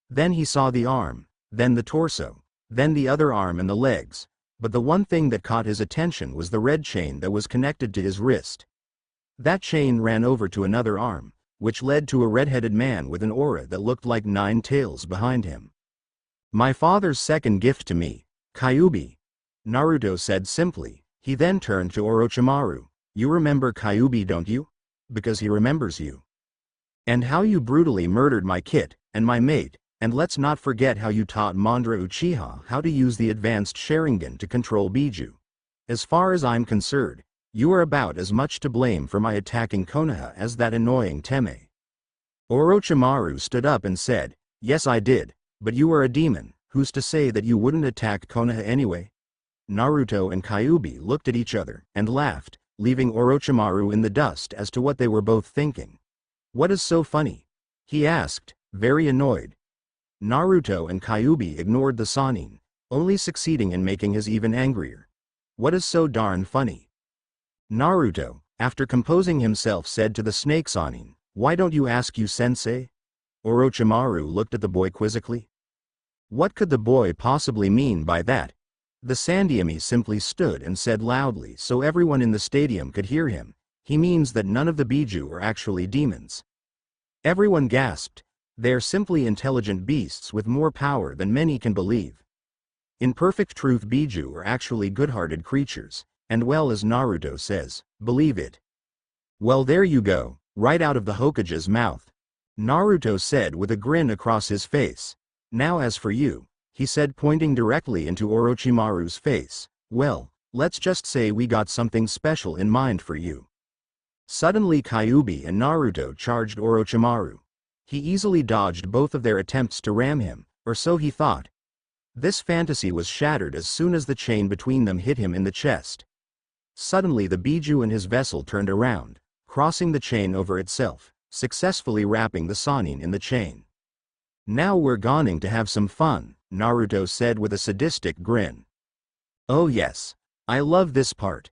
Then he saw the arm, then the torso, then the other arm and the legs, but the one thing that caught his attention was the red chain that was connected to his wrist. That chain ran over to another arm, which led to a red-headed man with an aura that looked like 9 tails behind him. My father's second gift to me, Kyubi, Naruto said simply. He then turned to Orochimaru. You remember Kyubi, don't you? Because he remembers you. And how you brutally murdered my kit, and my mate, and let's not forget how you taught Mondra Uchiha how to use the advanced Sharingan to control Biju. As far as I'm concerned, you are about as much to blame for my attacking Konoha as that annoying Teme. Orochimaru stood up and said, yes I did, but you are a demon, who's to say that you wouldn't attack Konoha anyway? Naruto and Kyubi looked at each other and laughed, leaving Orochimaru in the dust as to what they were both thinking. What is so funny? He asked, very annoyed. Naruto and Kyubi ignored the Sannin, only succeeding in making his even angrier. What is so darn funny? Naruto, after composing himself, said to the snake Sannin, why don't you ask you sensei? Orochimaru looked at the boy quizzically. What could the boy possibly mean by that? The Sandaime simply stood and said loudly so everyone in the stadium could hear him, he means that none of the Biju are actually demons. Everyone gasped. They are simply intelligent beasts with more power than many can believe. In perfect truth, Biju are actually good-hearted creatures, and well, as Naruto says, believe it. Well, there you go, right out of the Hokage's mouth. Naruto said with a grin across his face. Now as for you, he said, pointing directly into Orochimaru's face, well, let's just say we got something special in mind for you. Suddenly Kyubi and Naruto charged Orochimaru. He easily dodged both of their attempts to ram him, or so he thought. This fantasy was shattered as soon as the chain between them hit him in the chest. Suddenly the Biju and his vessel turned around, crossing the chain over itself, successfully wrapping the Sannin in the chain. Now we're going to have some fun, Naruto said with a sadistic grin. Oh yes, I love this part.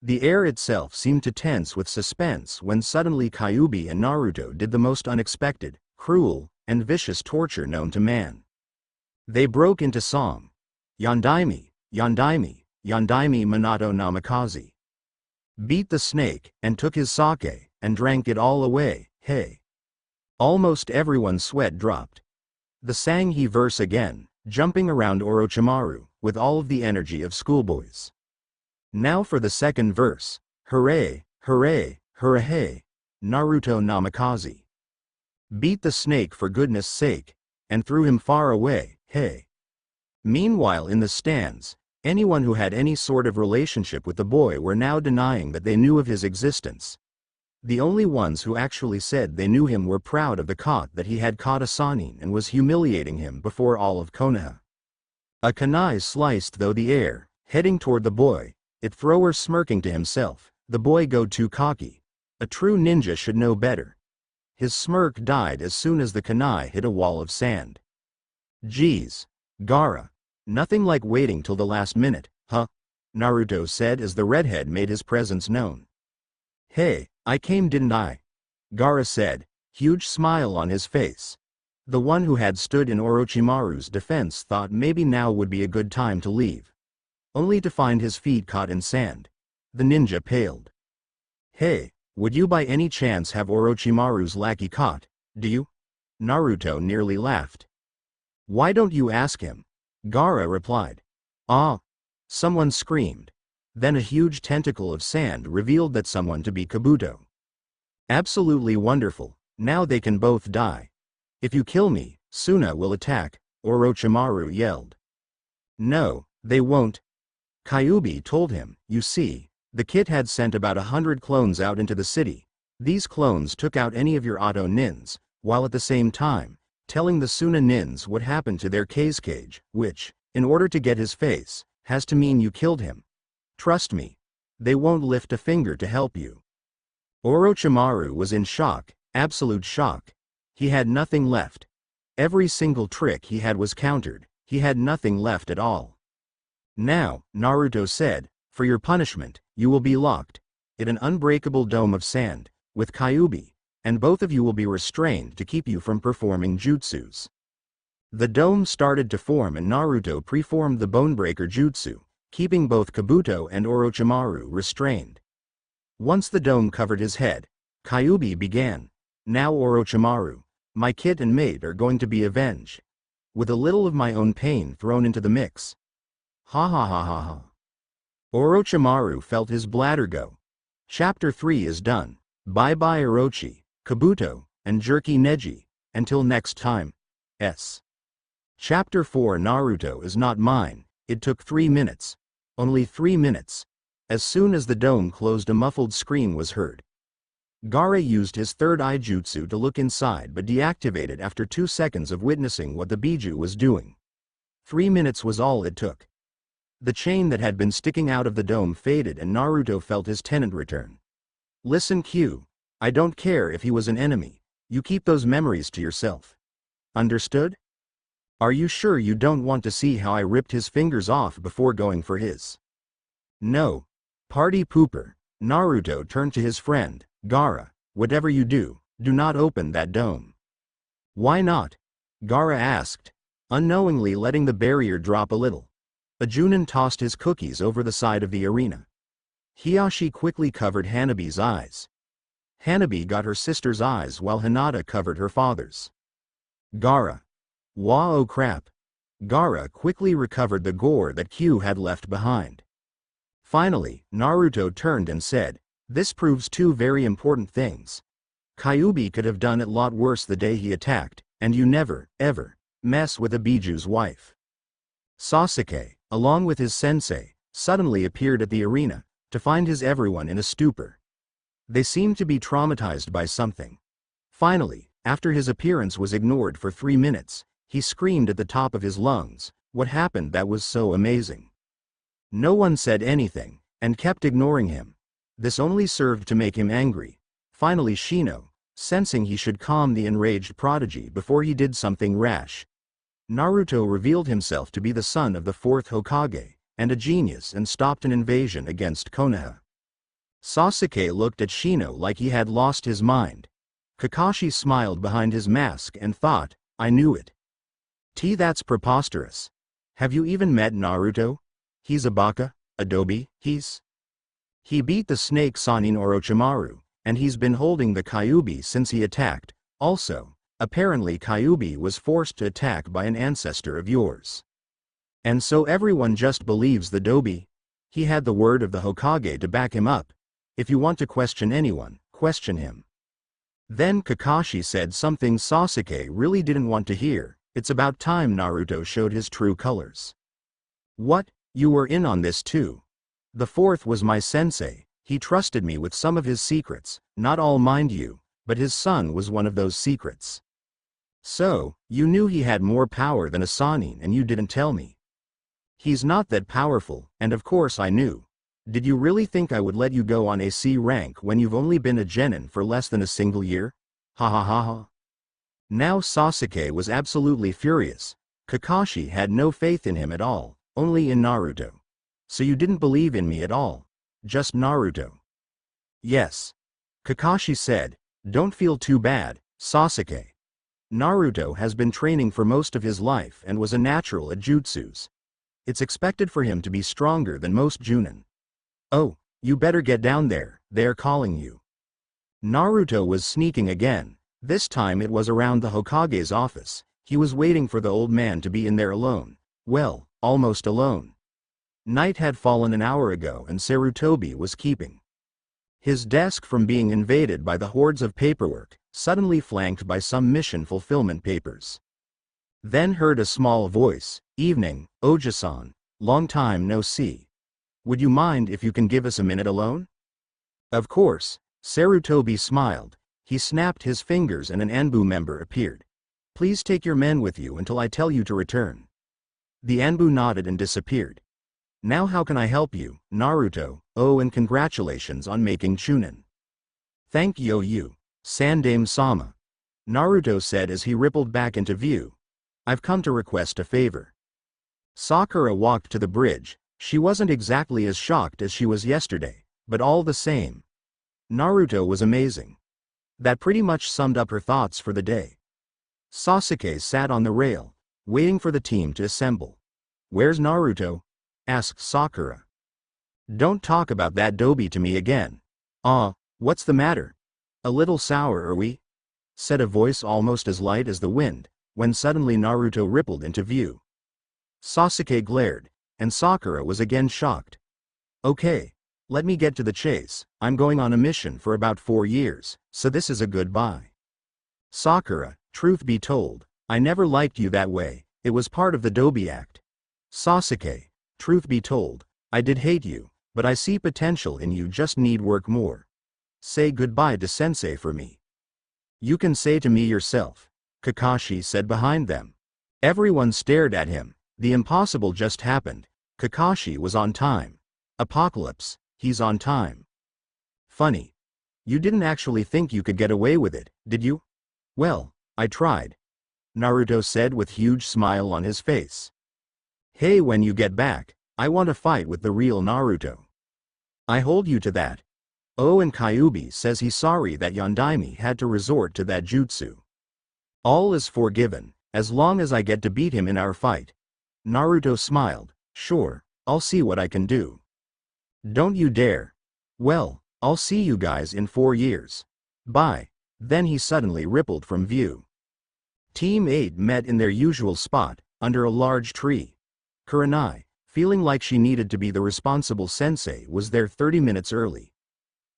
The air itself seemed to tense with suspense when suddenly Kyubi and Naruto did the most unexpected, cruel, and vicious torture known to man. They broke into song. Yandaime, Yandaime, Yandaime Minato Namikaze. Beat the snake, and took his sake, and drank it all away, hey. Almost everyone's sweat dropped. The sang he verse again, jumping around Orochimaru, with all of the energy of schoolboys. Now for the second verse. Hooray, hooray, hooray, Naruto Namikaze. Beat the snake for goodness sake, and threw him far away, hey. Meanwhile in the stands, anyone who had any sort of relationship with the boy were now denying that they knew of his existence. The only ones who actually said they knew him were proud of the caught that he had caught a Sannin and was humiliating him before all of Konoha. A kunai sliced through the air, heading toward the boy, it thrower smirking to himself, the boy go too cocky. A true ninja should know better. His smirk died as soon as the kunai hit a wall of sand. Geez, Gaara. Nothing like waiting till the last minute, huh? Naruto said as the redhead made his presence known. Hey, I came didn't I? Gaara said, huge smile on his face. The one who had stood in Orochimaru's defense thought maybe now would be a good time to leave. Only to find his feet caught in sand. The ninja paled. Hey, would you by any chance have Orochimaru's lackey caught, do you? Naruto nearly laughed. Why don't you ask him? Gaara replied. Ah! Someone screamed. Then a huge tentacle of sand revealed that someone to be Kabuto. Absolutely wonderful, now they can both die. If you kill me, Suna will attack, Orochimaru yelled. No, they won't. Kyubi told him, you see, the kid had sent about 100 clones out into the city. These clones took out any of your auto nins, while at the same time, telling the Suna nins what happened to their cage, which, in order to get his face, has to mean you killed him. Trust me. They won't lift a finger to help you. Orochimaru was in shock, absolute shock. He had nothing left. Every single trick he had was countered, he had nothing left at all. Now, Naruto said, for your punishment, you will be locked in an unbreakable dome of sand, with Kyubi, and both of you will be restrained to keep you from performing jutsus. The dome started to form and Naruto preformed the Bonebreaker jutsu, keeping both Kabuto and Orochimaru restrained. Once the dome covered his head, Kyubi began. Now Orochimaru, my kid and mate are going to be avenged. With a little of my own pain thrown into the mix. Ha ha ha ha ha. Orochimaru felt his bladder go. Chapter 3 is done. Bye bye Orochi, Kabuto, and Jerky Neji. Until next time. S. Chapter 4 Naruto is not mine. It took 3 minutes. Only 3 minutes. As soon as the dome closed a muffled scream was heard. Gaara used his third eye jutsu to look inside but deactivated after 2 seconds of witnessing what the Biju was doing. 3 minutes was all it took. The chain that had been sticking out of the dome faded and Naruto felt his tenant return. Listen Q, I don't care if he was an enemy, you keep those memories to yourself. Understood? Are you sure you don't want to see how I ripped his fingers off before going for his? No. Party pooper. Naruto turned to his friend, Gaara, whatever you do, do not open that dome. Why not? Gaara asked, unknowingly letting the barrier drop a little. A Junin tossed his cookies over the side of the arena. Hiyashi quickly covered Hanabi's eyes. Hanabi got her sister's eyes while Hinata covered her father's. Gaara. Wah oh crap. Gaara quickly recovered the gore that Q had left behind. Finally, Naruto turned and said, this proves 2 very important things. Kyubi could have done it a lot worse the day he attacked, and you never, ever, mess with a Biju's wife. Sasuke, along with his sensei, suddenly appeared at the arena, to find his everyone in a stupor. They seemed to be traumatized by something. Finally, after his appearance was ignored for 3 minutes, he screamed at the top of his lungs, what happened that was so amazing? No one said anything, and kept ignoring him. This only served to make him angry. Finally Shino, sensing he should calm the enraged prodigy before he did something rash. Naruto revealed himself to be the son of the 4th Hokage, and a genius and stopped an invasion against Konoha. Sasuke looked at Shino like he had lost his mind. Kakashi smiled behind his mask and thought, I knew it. That's preposterous. Have you even met Naruto? He's a baka, Adobe, He beat the snake Sanin Orochimaru, and he's been holding the Kyubi since he attacked. Also, apparently Kyubi was forced to attack by an ancestor of yours. And so everyone just believes the Dobi. He had the word of the Hokage to back him up. If you want to question anyone, question him. Then Kakashi said something Sasuke really didn't want to hear. It's about time Naruto showed his true colors. What? You were in on this too. The 4th was my sensei, he trusted me with some of his secrets, not all mind you, but his son was one of those secrets. So, you knew he had more power than a Sanin and you didn't tell me. He's not that powerful, and of course I knew. Did you really think I would let you go on a C rank when you've only been a genin for less than a single year? Ha ha ha ha. Now Sasuke was absolutely furious. Kakashi had no faith in him at all, only in Naruto. So you didn't believe in me at all? Just Naruto? Yes. Kakashi said, don't feel too bad, Sasuke. Naruto has been training for most of his life and was a natural at jutsus. It's expected for him to be stronger than most Junin. Oh, you better get down there, they're calling you. Naruto was sneaking again. This time it was around the Hokage's office. He was waiting for the old man to be in there alone. Well, almost alone. Night had fallen an hour ago and Sarutobi was keeping his desk from being invaded by the hordes of paperwork, suddenly flanked by some mission fulfillment papers. Then heard a small voice, "Evening, Oji-san, long time no see. Would you mind if you can give us a minute alone?" Of course, Sarutobi smiled. He snapped his fingers and an Anbu member appeared. "Please take your men with you until I tell you to return." The Anbu nodded and disappeared. "Now how can I help you, Naruto?" "Oh, and congratulations on making Chunin." "Thank you, Sandame-sama," Naruto said as he rippled back into view. "I've come to request a favor." Sakura walked to the bridge. She wasn't exactly as shocked as she was yesterday, but all the same. Naruto was amazing. That pretty much summed up her thoughts for the day. Sasuke sat on the rail, waiting for the team to assemble. "Where's Naruto?" asked Sakura. "Don't talk about that doby to me again." What's the matter? A little sour, are we?" said a voice almost as light as the wind, when suddenly Naruto rippled into view. Sasuke glared, and Sakura was again shocked. "Okay, let me get to the chase. I'm going on a mission for about 4 years, so this is a goodbye." "Sakura, truth be told, I never liked you that way. It was part of the Dobi act." "Sasuke, truth be told, I did hate you, but I see potential in you, just need work more. Say goodbye to Sensei for me." "You can say to me yourself," Kakashi said behind them. Everyone stared at him. The impossible just happened. Kakashi was on time. Apocalypse, he's on time. Funny. You didn't actually think you could get away with it, did you? "Well, I tried," Naruto said with huge smile on his face. "Hey, when you get back, I want to fight with the real Naruto." "I hold you to that." Oh, and Kyubi says he's sorry that Yondaime had to resort to that jutsu. "All is forgiven, as long as I get to beat him in our fight." Naruto smiled. "Sure, I'll see what I can do." "Don't you dare." "Well, I'll see you guys in 4 years. Bye." Then he suddenly rippled from view. Team 8 met in their usual spot, under a large tree. Kurenai, feeling like she needed to be the responsible sensei, was there 30 minutes early.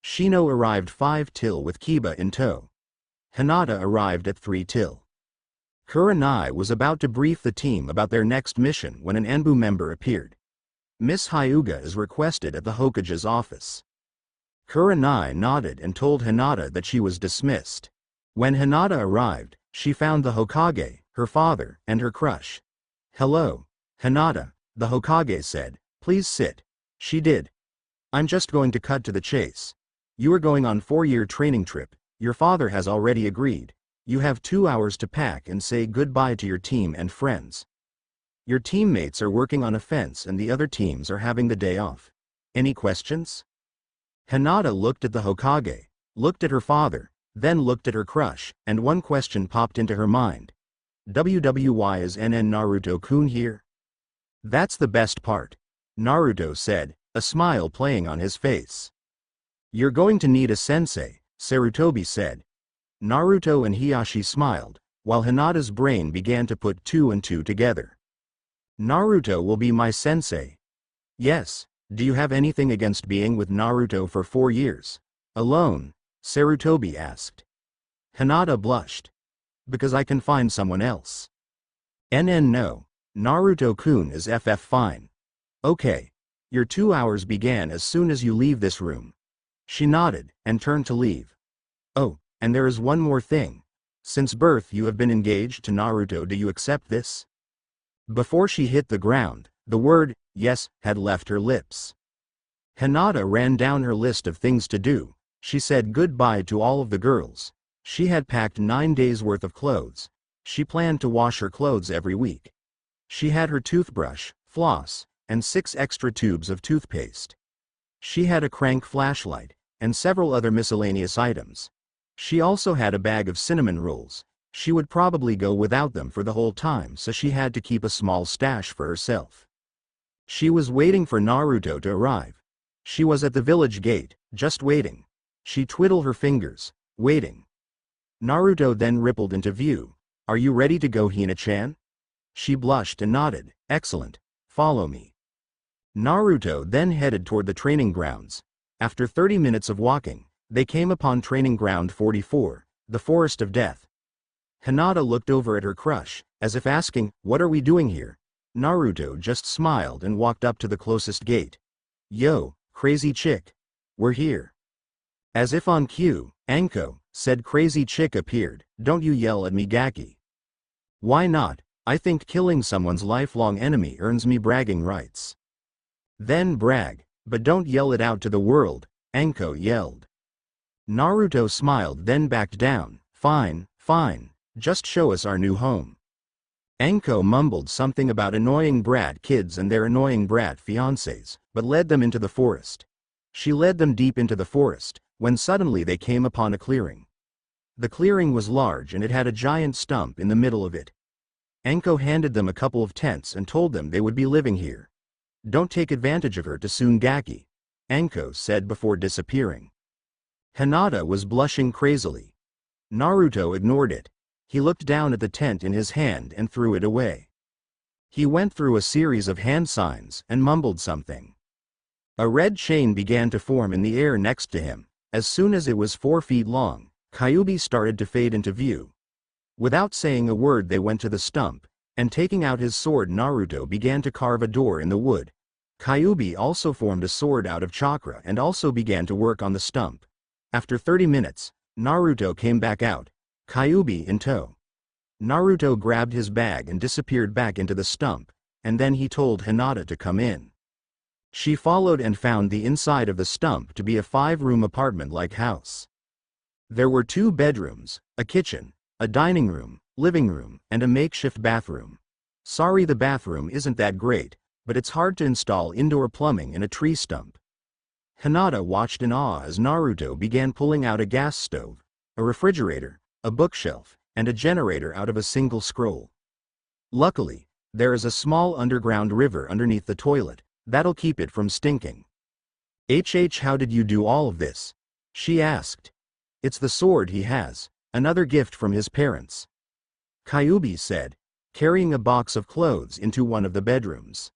Shino arrived 5 till with Kiba in tow. Hinata arrived at 3 till. Kurenai was about to brief the team about their next mission when an Anbu member appeared. "Miss Hyuga is requested at the Hokage's office." Kurenai nodded and told Hinata that she was dismissed. When Hinata arrived, she found the Hokage, her father, and her crush. "Hello, Hinata," the Hokage said. "Please sit." She did. "I'm just going to cut to the chase. You are going on 4-year training trip. Your father has already agreed. You have 2 hours to pack and say goodbye to your team and friends. Your teammates are working on a fence and the other teams are having the day off. Any questions?" Hinata looked at the Hokage, looked at her father, then looked at her crush, and one question popped into her mind. "WWY is NN Naruto-kun here?" "That's the best part," Naruto said, a smile playing on his face. "You're going to need a sensei," Sarutobi said. Naruto and Hiyashi smiled, while Hinata's brain began to put 2 and 2 together. "Naruto will be my sensei." "Yes. Do you have anything against being with Naruto for 4 years? Alone?" Sarutobi asked. Hinata blushed. "Because I can find someone else." "NN no. Naruto-kun is FF fine." "Okay. Your 2 hours began as soon as you leave this room." She nodded, and turned to leave. "Oh, and there is one more thing. Since birth you have been engaged to Naruto. Do you accept this?" Before she hit the ground, the word, "yes," had left her lips. Hinata ran down her list of things to do. She said goodbye to all of the girls. She had packed 9 days worth of clothes. She planned to wash her clothes every week. She had her toothbrush, floss, and 6 extra tubes of toothpaste. She had a crank flashlight, and several other miscellaneous items. She also had a bag of cinnamon rolls. She would probably go without them for the whole time, so she had to keep a small stash for herself. She was waiting for Naruto to arrive. She was at the village gate, just waiting. She twiddled her fingers, waiting. Naruto then rippled into view. "Are you ready to go, Hina-chan?" She blushed and nodded. "Excellent. Follow me." Naruto then headed toward the training grounds. After 30 minutes of walking, they came upon Training Ground 44, the Forest of Death. Hinata looked over at her crush, as if asking, "What are we doing here?" Naruto just smiled and walked up to the closest gate. "Yo, crazy chick. We're here." As if on cue, Anko, said crazy chick appeared. "Don't you yell at me, Gaki." "Why not? I think killing someone's lifelong enemy earns me bragging rights." "Then brag, but don't yell it out to the world," Anko yelled. Naruto smiled then backed down. Fine, fine. Just show us our new home." Anko mumbled something about annoying brat kids and their annoying brat fiancés, but led them into the forest. She led them deep into the forest, when suddenly they came upon a clearing. The clearing was large and it had a giant stump in the middle of it. Anko handed them a couple of tents and told them they would be living here. "Don't take advantage of her too soon, Gaki," Anko said before disappearing. Hinata was blushing crazily. Naruto ignored it. He looked down at the tent in his hand and threw it away. He went through a series of hand signs and mumbled something. A red chain began to form in the air next to him. As soon as it was 4 feet long, Kyubi started to fade into view. Without saying a word, they went to the stump, and taking out his sword, Naruto began to carve a door in the wood. Kyubi also formed a sword out of chakra and also began to work on the stump. After 30 minutes, Naruto came back out, Kyubi in tow. Naruto grabbed his bag and disappeared back into the stump, and then he told Hinata to come in. She followed and found the inside of the stump to be a 5-room apartment-like house. There were 2 bedrooms, a kitchen, a dining room, living room, and a makeshift bathroom. Sorry, the bathroom isn't that great, but it's hard to install indoor plumbing in a tree stump. Hinata watched in awe as Naruto began pulling out a gas stove, a refrigerator, a bookshelf, and a generator out of a single scroll. Luckily, there is a small underground river underneath the toilet. That'll keep it from stinking. How did you do all of this?" she asked. "It's the sword he has, another gift from his parents," Kyubi said, carrying a box of clothes into one of the bedrooms.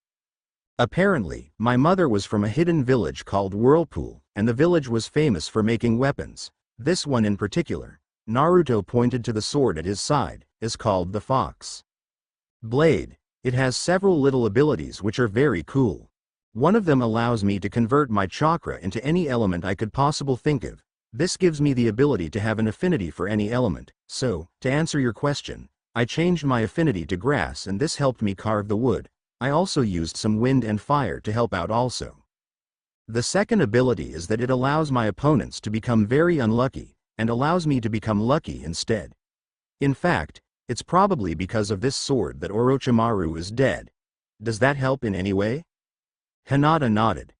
"Apparently, my mother was from a hidden village called Whirlpool, and the village was famous for making weapons. This one in particular," Naruto pointed to the sword at his side, "is called the Fox Blade. It has several little abilities which are very cool. One of them allows me to convert my chakra into any element I could possibly think of. This gives me the ability to have an affinity for any element, so, to answer your question, I changed my affinity to grass and this helped me carve the wood. I also used some wind and fire to help out also. The second ability is that it allows my opponents to become very unlucky, and allows me to become lucky instead. In fact, it's probably because of this sword that Orochimaru is dead. Does that help in any way?" Hinata nodded.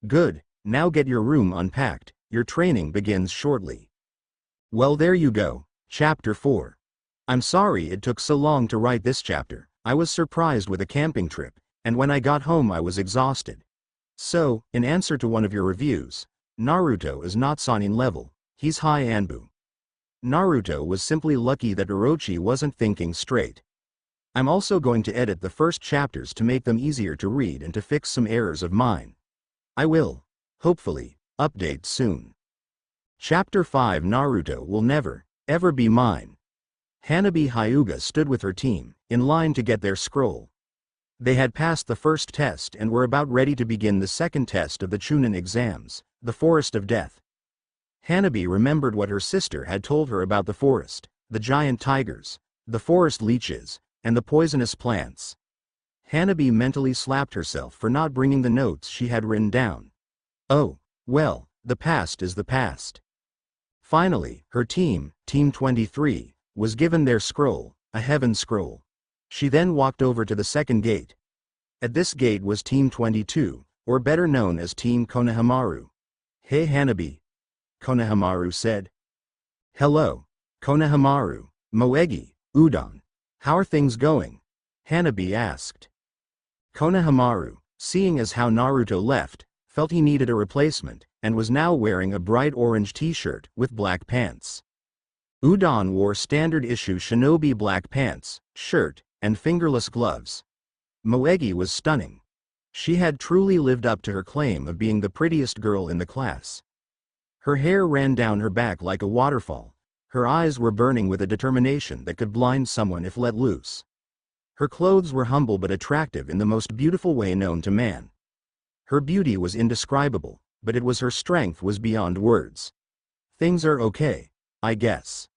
"Good, now get your room unpacked, your training begins shortly." Well, there you go, Chapter 4. I'm sorry it took so long to write this chapter. I was surprised with a camping trip, and when I got home I was exhausted. So, in answer to one of your reviews, Naruto is not Sannin level, he's high Anbu. Naruto was simply lucky that Orochi wasn't thinking straight. I'm also going to edit the first chapters to make them easier to read and to fix some errors of mine. I will, hopefully, update soon. Chapter 5. Naruto will never, ever be mine. Hanabi Hyuga stood with her team, in line to get their scroll. They had passed the first test and were about ready to begin the second test of the Chunin exams, the Forest of Death. Hanabi remembered what her sister had told her about the forest, the giant tigers, the forest leeches, and the poisonous plants. Hanabi mentally slapped herself for not bringing the notes she had written down. Oh, well, the past is the past. Finally, her team, Team 23, was given their scroll, a heaven scroll. She then walked over to the second gate. At this gate was Team 22, or better known as Team Konohamaru. Hey Hanabi, Konohamaru said. Hello, Konohamaru, Moegi, Udon. How are things going? Hanabi asked. Konohamaru, seeing as how Naruto left, felt he needed a replacement, and was now wearing a bright orange t-shirt with black pants. Udon wore standard-issue shinobi black pants, shirt, and fingerless gloves. Moegi was stunning. She had truly lived up to her claim of being the prettiest girl in the class. Her hair ran down her back like a waterfall. Her eyes were burning with a determination that could blind someone if let loose. Her clothes were humble but attractive in the most beautiful way known to man. Her beauty was indescribable, but it was her strength was beyond words. Things are okay, I guess.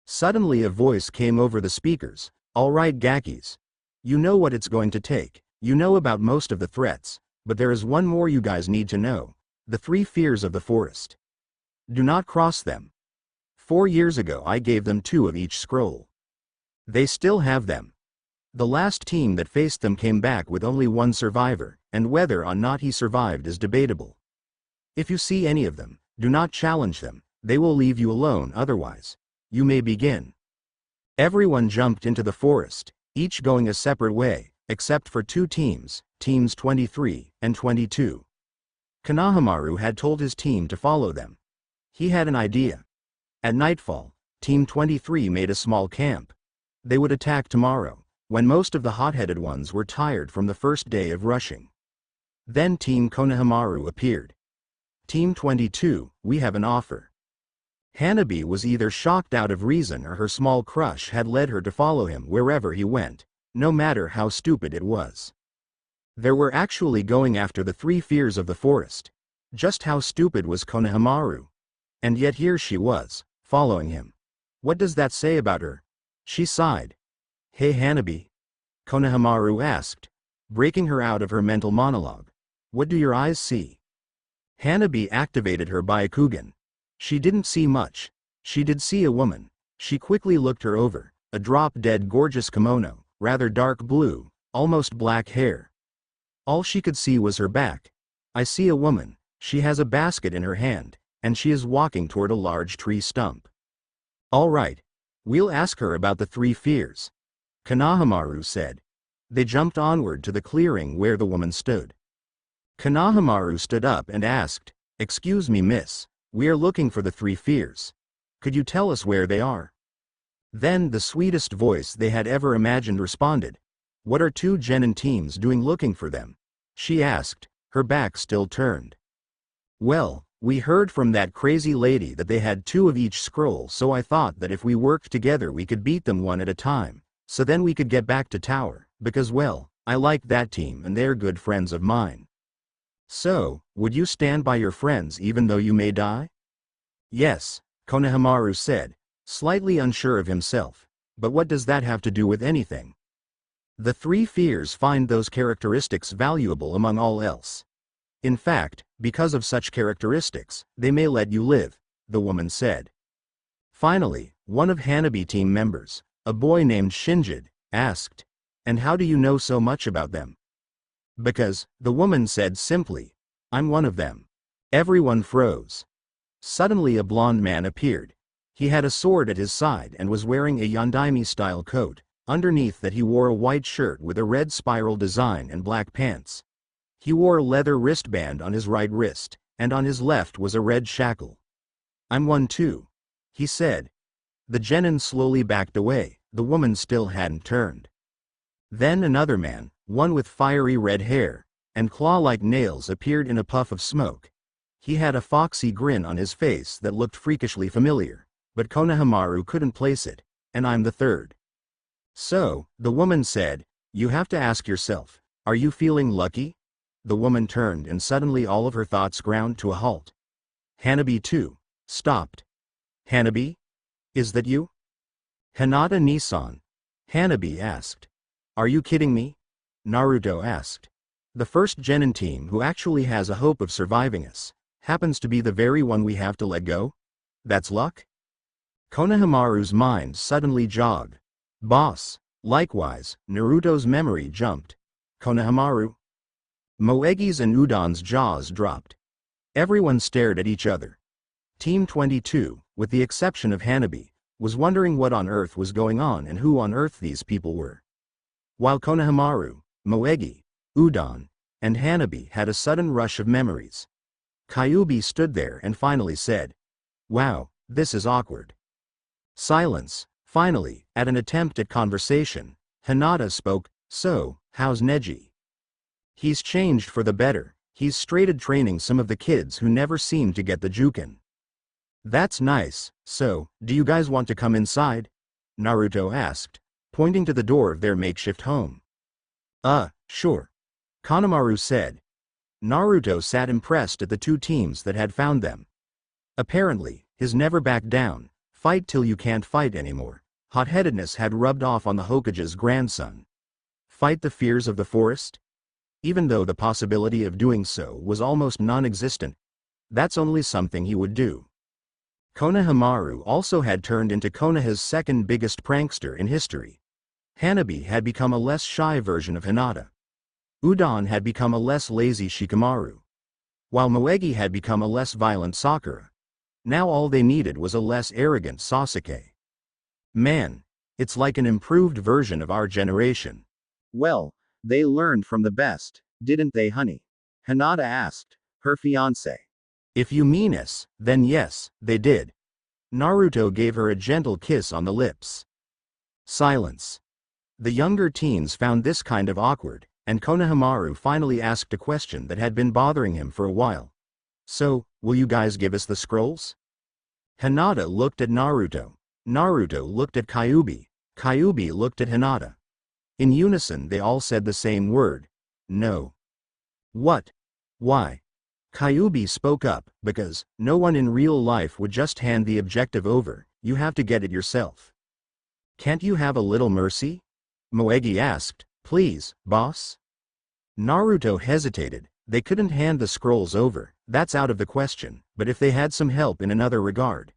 Suddenly a voice came over the speakers. All right Gakis. You know what it's going to take. You know about most of the threats, but there is one more you guys need to know. The 3 fears of the forest. Do not cross them. 4 years ago I gave them 2 of each scroll. They still have them. The last team that faced them came back with only 1 survivor, and whether or not he survived is debatable. If you see any of them, do not challenge them, they will leave you alone otherwise. You may begin. Everyone jumped into the forest, each going a separate way, except for 2 teams, teams 23 and 22. Konohamaru had told his team to follow them. He had an idea. At nightfall, Team 23 made a small camp. They would attack tomorrow, when most of the hot-headed ones were tired from the first day of rushing. Then Team Konohamaru appeared. Team 22, we have an offer. Hanabi was either shocked out of reason or her small crush had led her to follow him wherever he went, no matter how stupid it was. They were actually going after the 3 fears of the forest. Just how stupid was Konohamaru? And yet here she was, following him. What does that say about her? She sighed. Hey Hanabi? Konohamaru asked, breaking her out of her mental monologue. What do your eyes see? Hanabi activated her Byakugan. She didn't see much. She did see a woman. She quickly looked her over, a drop-dead gorgeous kimono, rather dark blue, almost black hair. All she could see was her back. I see a woman. She has a basket in her hand, and she is walking toward a large tree stump. All right. We'll ask her about the 3 fears. Konohamaru said. They jumped onward to the clearing where the woman stood. Konohamaru stood up and asked, Excuse me miss, we are looking for the 3 fears. Could you tell us where they are? Then the sweetest voice they had ever imagined responded. What are 2 genin teams doing looking for them? She asked, her back still turned. Well, we heard from that crazy lady that they had 2 of each scroll, so I thought that if we worked together we could beat them one at a time, so then we could get back to tower, because well, I like that team and they're good friends of mine. So, would you stand by your friends even though you may die? Yes, Konohamaru said, slightly unsure of himself, but what does that have to do with anything? The 3 fears find those characteristics valuable among all else. In fact, because of such characteristics, they may let you live, the woman said. Finally, one of Hanabi team members, a boy named Shinjid, asked, And how do you know so much about them? Because, the woman said simply, I'm one of them. Everyone froze. Suddenly a blond man appeared. He had a sword at his side and was wearing a Yondaime-style coat. Underneath that he wore a white shirt with a red spiral design and black pants. He wore a leather wristband on his right wrist, and on his left was a red shackle. I'm one too, he said. The genin slowly backed away, the woman still hadn't turned. Then another man, one with fiery red hair, and claw-like nails appeared in a puff of smoke. He had a foxy grin on his face that looked freakishly familiar, but Konohamaru couldn't place it, and I'm the 3rd. So, the woman said, you have to ask yourself, are you feeling lucky? The woman turned and suddenly all of her thoughts ground to a halt. Hanabi too stopped. Hanabi? Is that you? Hinata Nissan? Hanabi asked. Are you kidding me? Naruto asked. The first genin team who actually has a hope of surviving us happens to be the very one we have to let go? That's luck? Konohamaru's mind suddenly jogged. Boss. Likewise, Naruto's memory jumped. Konohamaru? Moegi's and Udon's jaws dropped. Everyone stared at each other. Team 22, with the exception of Hanabi, was wondering what on earth was going on and who on earth these people were. While Konohamaru, Moegi, Udon, and Hanabi had a sudden rush of memories. Kyubi stood there and finally said, "Wow, this is awkward." Silence. Finally, at an attempt at conversation, Hinata spoke, "So, how's Neji?" "He's changed for the better. He's straighted training some of the kids who never seem to get the juken." "That's nice. So, do you guys want to come inside?" Naruto asked, pointing to the door of their makeshift home. Sure," Kanemaru said. Naruto sat impressed at the two teams that had found them. Apparently, his never back down, fight till you can't fight anymore hot-headedness had rubbed off on the Hokage's grandson. Fight the fears of the forest? Even though the possibility of doing so was almost non-existent, that's only something he would do. Konohamaru also had turned into Konoha's second biggest prankster in history. Hanabi had become a less shy version of Hinata. Udon had become a less lazy Shikamaru. While Moegi had become a less violent Sakura. Now all they needed was a less arrogant Sasuke. Man, it's like an improved version of our generation. Well, they learned from the best, didn't they, honey? Hinata asked her fiancé. If you mean us, then yes, they did. Naruto gave her a gentle kiss on the lips. Silence. The younger teens found this kind of awkward, and Konohamaru finally asked a question that had been bothering him for a while. "So, will you guys give us the scrolls?" Hinata looked at Naruto. Naruto looked at Kyubi. Kyubi looked at Hinata. In unison they all said the same word. No. What? Why? Kyubi spoke up, because no one in real life would just hand the objective over, you have to get it yourself. Can't you have a little mercy? Moegi asked. Please, boss? Naruto hesitated. They couldn't hand the scrolls over, that's out of the question, but if they had some help in another regard.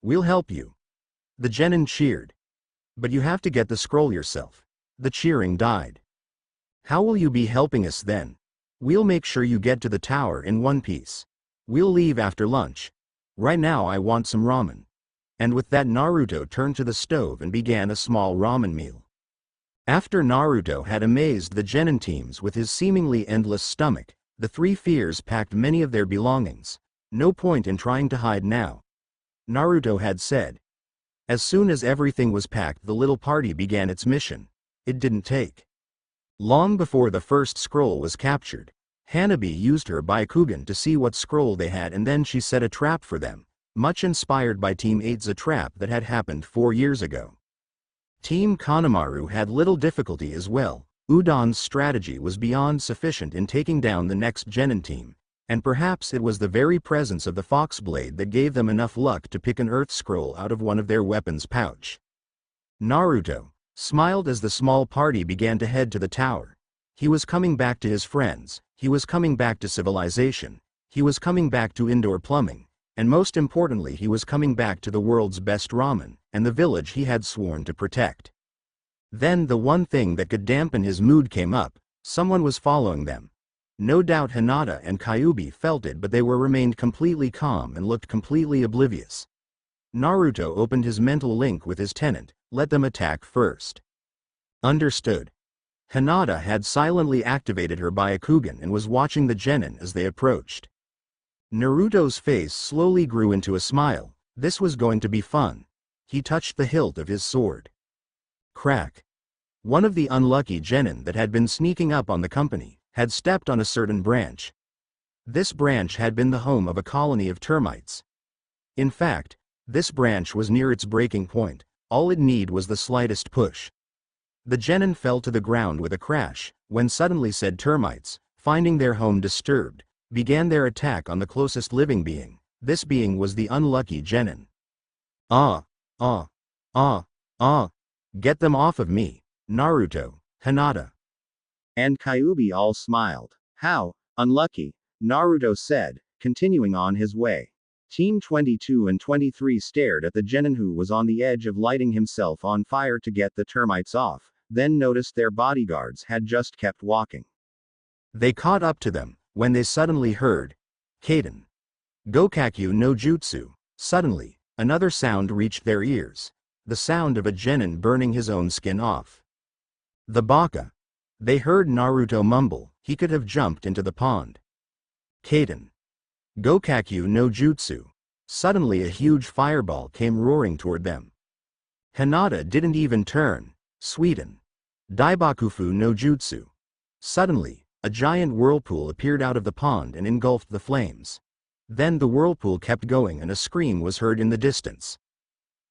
We'll help you. The genin cheered. But you have to get the scroll yourself. The cheering died. How will you be helping us then? We'll make sure you get to the tower in one piece. We'll leave after lunch. Right now I want some ramen. And with that Naruto turned to the stove and began a small ramen meal. After Naruto had amazed the genin teams with his seemingly endless stomach, the three fears packed many of their belongings. No point in trying to hide now. Naruto had said. As soon as everything was packed, the little party began its mission. It didn't take long before the first scroll was captured. Hanabi used her Byakugan to see what scroll they had, and then she set a trap for them, much inspired by Team 8's trap that had happened 4 years ago. Team Kanemaru had little difficulty as well. Udon's strategy was beyond sufficient in taking down the next genin team, and perhaps it was the very presence of the fox blade that gave them enough luck to pick an earth scroll out of one of their weapons pouch. Naruto smiled as the small party began to head to the tower. He was coming back to his friends, he was coming back to civilization, he was coming back to indoor plumbing, and most importantly he was coming back to the world's best ramen, and the village he had sworn to protect. Then the one thing that could dampen his mood came up. Someone was following them. No doubt Hinata and Kyubi felt it, but they remained completely calm and looked completely oblivious. Naruto opened his mental link with his tenant. Let them attack first. Understood. Hinata had silently activated her Byakugan and was watching the genin as they approached. Naruto's face slowly grew into a smile. This was going to be fun. He touched the hilt of his sword. Crack. One of the unlucky genin that had been sneaking up on the company had stepped on a certain branch. This branch had been the home of a colony of termites. In fact, this branch was near its breaking point. All it needed was the slightest push. The genin fell to the ground with a crash, when suddenly said termites, finding their home disturbed, began their attack on the closest living being. This being was the unlucky genin. Get them off of me, Naruto, Hinata. And Kyubi all smiled. How unlucky, Naruto said, continuing on his way. Team 22 and 23 stared at the genin who was on the edge of lighting himself on fire to get the termites off, then noticed their bodyguards had just kept walking. They caught up to them, when they suddenly heard, Kaden. Gokakyu no Jutsu. Suddenly, another sound reached their ears. The sound of a genin burning his own skin off. The baka. They heard Naruto mumble, he could have jumped into the pond. Kaden. Gokakyu no Jutsu. Suddenly a huge fireball came roaring toward them. Hinata didn't even turn. Sweden. Daibakufu no Jutsu. Suddenly, a giant whirlpool appeared out of the pond and engulfed the flames. Then the whirlpool kept going and a scream was heard in the distance.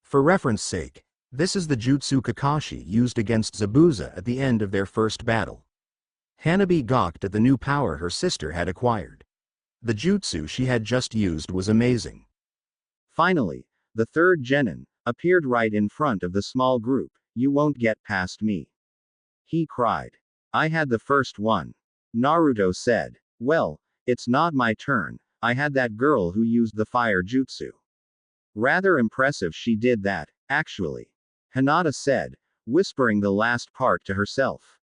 For reference sake, this is the Jutsu Kakashi used against Zabuza at the end of their first battle. Hanabi gawked at the new power her sister had acquired. The jutsu she had just used was amazing. Finally, the third genin appeared right in front of the small group. You won't get past me, he cried. I had the first one, Naruto said. Well, it's not my turn, I had that girl who used the fire jutsu. Rather impressive she did that, actually, Hinata said, whispering the last part to herself.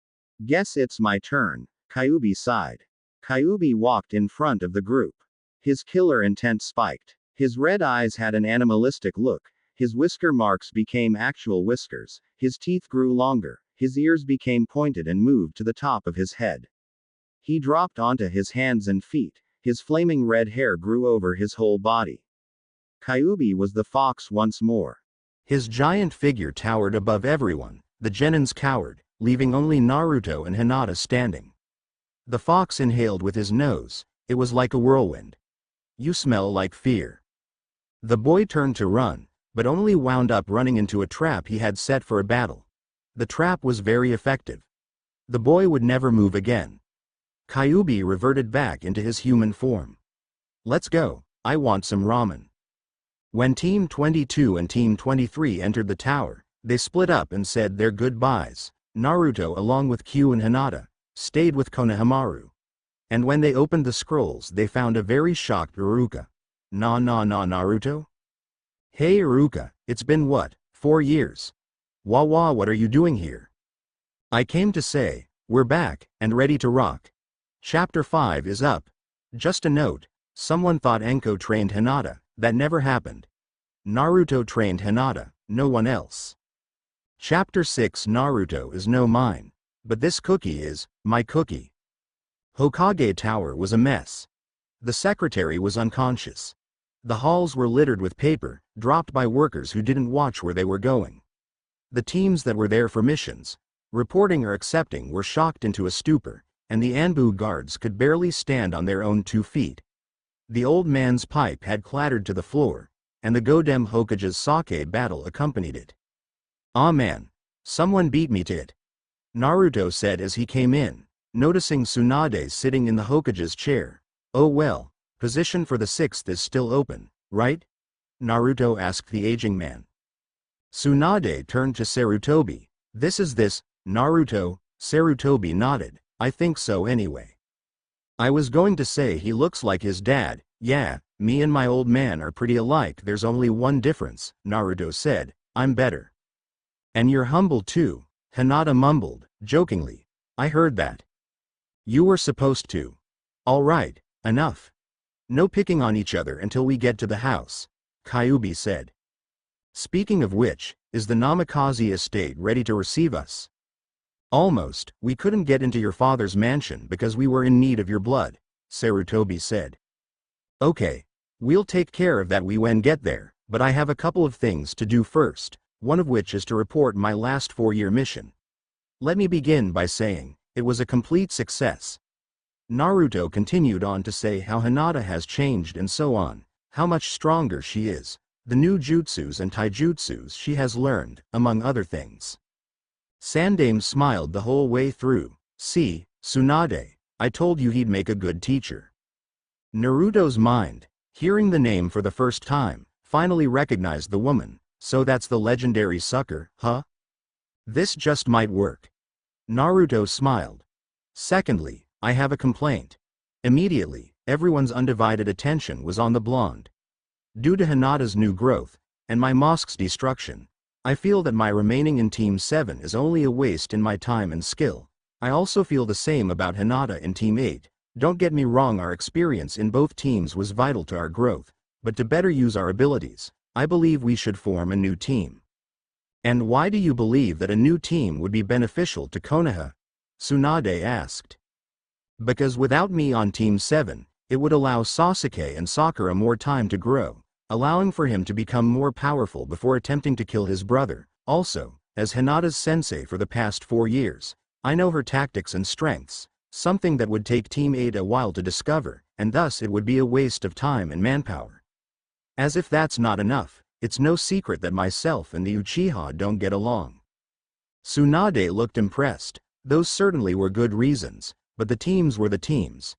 Guess it's my turn, Kyubi sighed. Kyubi walked in front of the group. His killer intent spiked. His red eyes had an animalistic look, his whisker marks became actual whiskers, his teeth grew longer, his ears became pointed and moved to the top of his head. He dropped onto his hands and feet, his flaming red hair grew over his whole body. Kyubi was the fox once more. His giant figure towered above everyone, the genins cowered, leaving only Naruto and Hinata standing. The fox inhaled with his nose, it was like a whirlwind. You smell like fear. The boy turned to run, but only wound up running into a trap he had set for a battle. The trap was very effective. The boy would never move again. Kyubi reverted back into his human form. Let's go, I want some ramen. When Team 22 and Team 23 entered the tower, they split up and said their goodbyes. Naruto along with Q and Hinata stayed with Konohamaru. And when they opened the scrolls they found a very shocked Iruka. Naruto? Hey Iruka, it's been what, 4 years? Wawa, what are you doing here? I came to say, we're back, and ready to rock. Chapter 5 is up. Just a note, someone thought Enko trained Hinata, that never happened. Naruto trained Hinata, no one else. Chapter 6 Naruto is no mine. But this cookie is, my cookie. Hokage Tower was a mess. The secretary was unconscious. The halls were littered with paper, dropped by workers who didn't watch where they were going. The teams that were there for missions, reporting or accepting, were shocked into a stupor, and the Anbu guards could barely stand on their own 2 feet. The old man's pipe had clattered to the floor, and the Godem Hokage's sake battle accompanied it. Ah man, someone beat me to it, Naruto said as he came in, noticing Tsunade sitting in the Hokage's chair. Oh well, position for the 6th is still open, right? Naruto asked the aging man. Tsunade turned to Sarutobi. This, Naruto. Sarutobi nodded. I think so anyway. I was going to say he looks like his dad. Yeah, me and my old man are pretty alike, there's only one difference, Naruto said, I'm better. And you're humble too, Hinata mumbled, jokingly. I heard that. You were supposed to. Alright, enough. No picking on each other until we get to the house, Kyubi said. Speaking of which, is the Namikaze estate ready to receive us? Almost, we couldn't get into your father's mansion because we were in need of your blood, Sarutobi said. Okay, we'll take care of that when we get there, but I have a couple of things to do first, one of which is to report my last 4-year mission. Let me begin by saying, it was a complete success. Naruto continued on to say how Hinata has changed and so on, how much stronger she is, the new jutsus and taijutsus she has learned, among other things. Sandaime smiled the whole way through. See, Tsunade, I told you he'd make a good teacher. Naruto's mind, hearing the name for the first time, finally recognized the woman. So that's the legendary sucker, huh? This just might work. Naruto smiled. Secondly, I have a complaint. Immediately, everyone's undivided attention was on the blonde. Due to Hinata's new growth, and my mosque's destruction, I feel that my remaining in Team 7 is only a waste in my time and skill. I also feel the same about Hinata in Team 8. Don't get me wrong, our experience in both teams was vital to our growth, but to better use our abilities, I believe we should form a new team. And why do you believe that a new team would be beneficial to Konoha? Tsunade asked. Because without me on Team 7, it would allow Sasuke and Sakura more time to grow, allowing for him to become more powerful before attempting to kill his brother. Also, as Hinata's sensei for the past 4 years, I know her tactics and strengths, something that would take Team 8 a while to discover, and thus it would be a waste of time and manpower. As if that's not enough, it's no secret that myself and the Uchiha don't get along. Tsunade looked impressed. Those certainly were good reasons, but the teams were the teams.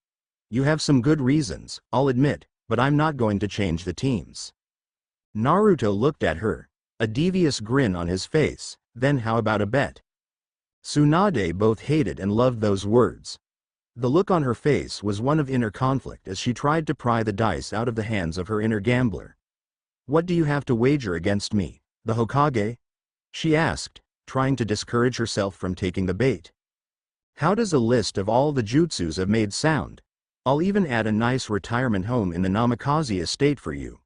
You have some good reasons, I'll admit, but I'm not going to change the teams. Naruto looked at her, a devious grin on his face. Then how about a bet? Tsunade both hated and loved those words. The look on her face was one of inner conflict as she tried to pry the dice out of the hands of her inner gambler. What do you have to wager against me, the Hokage? She asked, trying to discourage herself from taking the bait. How does a list of all the jutsus have made sound? I'll even add a nice retirement home in the Namikaze estate for you.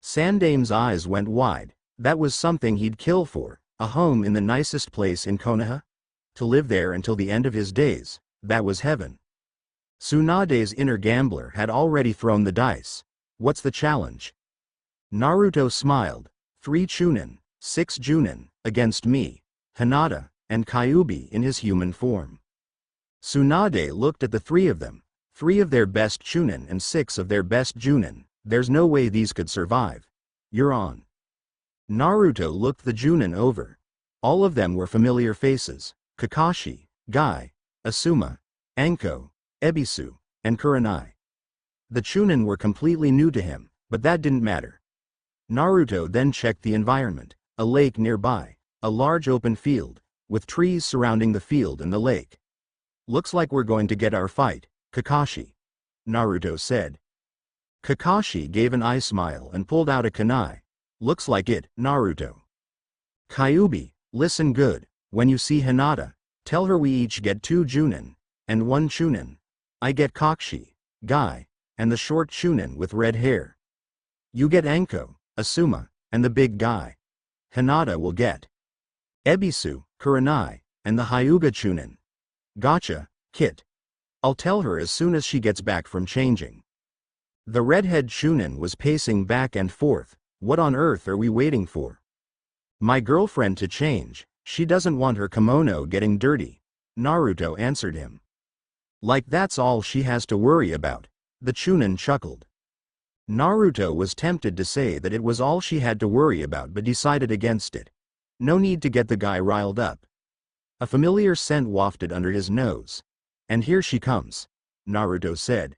Sandame's eyes went wide. That was something he'd kill for, a home in the nicest place in Konoha? To live there until the end of his days, that was heaven. Tsunade's inner gambler had already thrown the dice. What's the challenge? Naruto smiled. 3 Chunin, 6 Junin, against me, Hinata, and Kyubi in his human form. Tsunade looked at the 3 of them. 3 of their best Chunin and 6 of their best Junin. There's no way these could survive. You're on. Naruto looked the Junin over. All of them were familiar faces: Kakashi, Guy, Asuma, Anko, Ebisu, and Kurenai. The Chunin were completely new to him, but that didn't matter. Naruto then checked the environment: a lake nearby, a large open field, with trees surrounding the field and the lake. Looks like we're going to get our fight, Kakashi, Naruto said. Kakashi gave an eye smile and pulled out a kunai. Looks like it, Naruto. Kyubi, listen good. When you see Hinata, tell her we each get 2 Junin, and 1 Chunin. I get Kakashi, Guy, and the short Chunin with red hair. You get Anko, Asuma, and the big guy. Hinata will get Ebisu, Kurenai, and the Hyuga Chunin. Gotcha, Kit. I'll tell her as soon as she gets back from changing. The redhead Chunin was pacing back and forth. What on earth are we waiting for? My girlfriend to change. She doesn't want her kimono getting dirty, Naruto answered him. Like that's all she has to worry about, the Chunin chuckled. Naruto was tempted to say that it was all she had to worry about but decided against it. No need to get the guy riled up. A familiar scent wafted under his nose. And here she comes, Naruto said.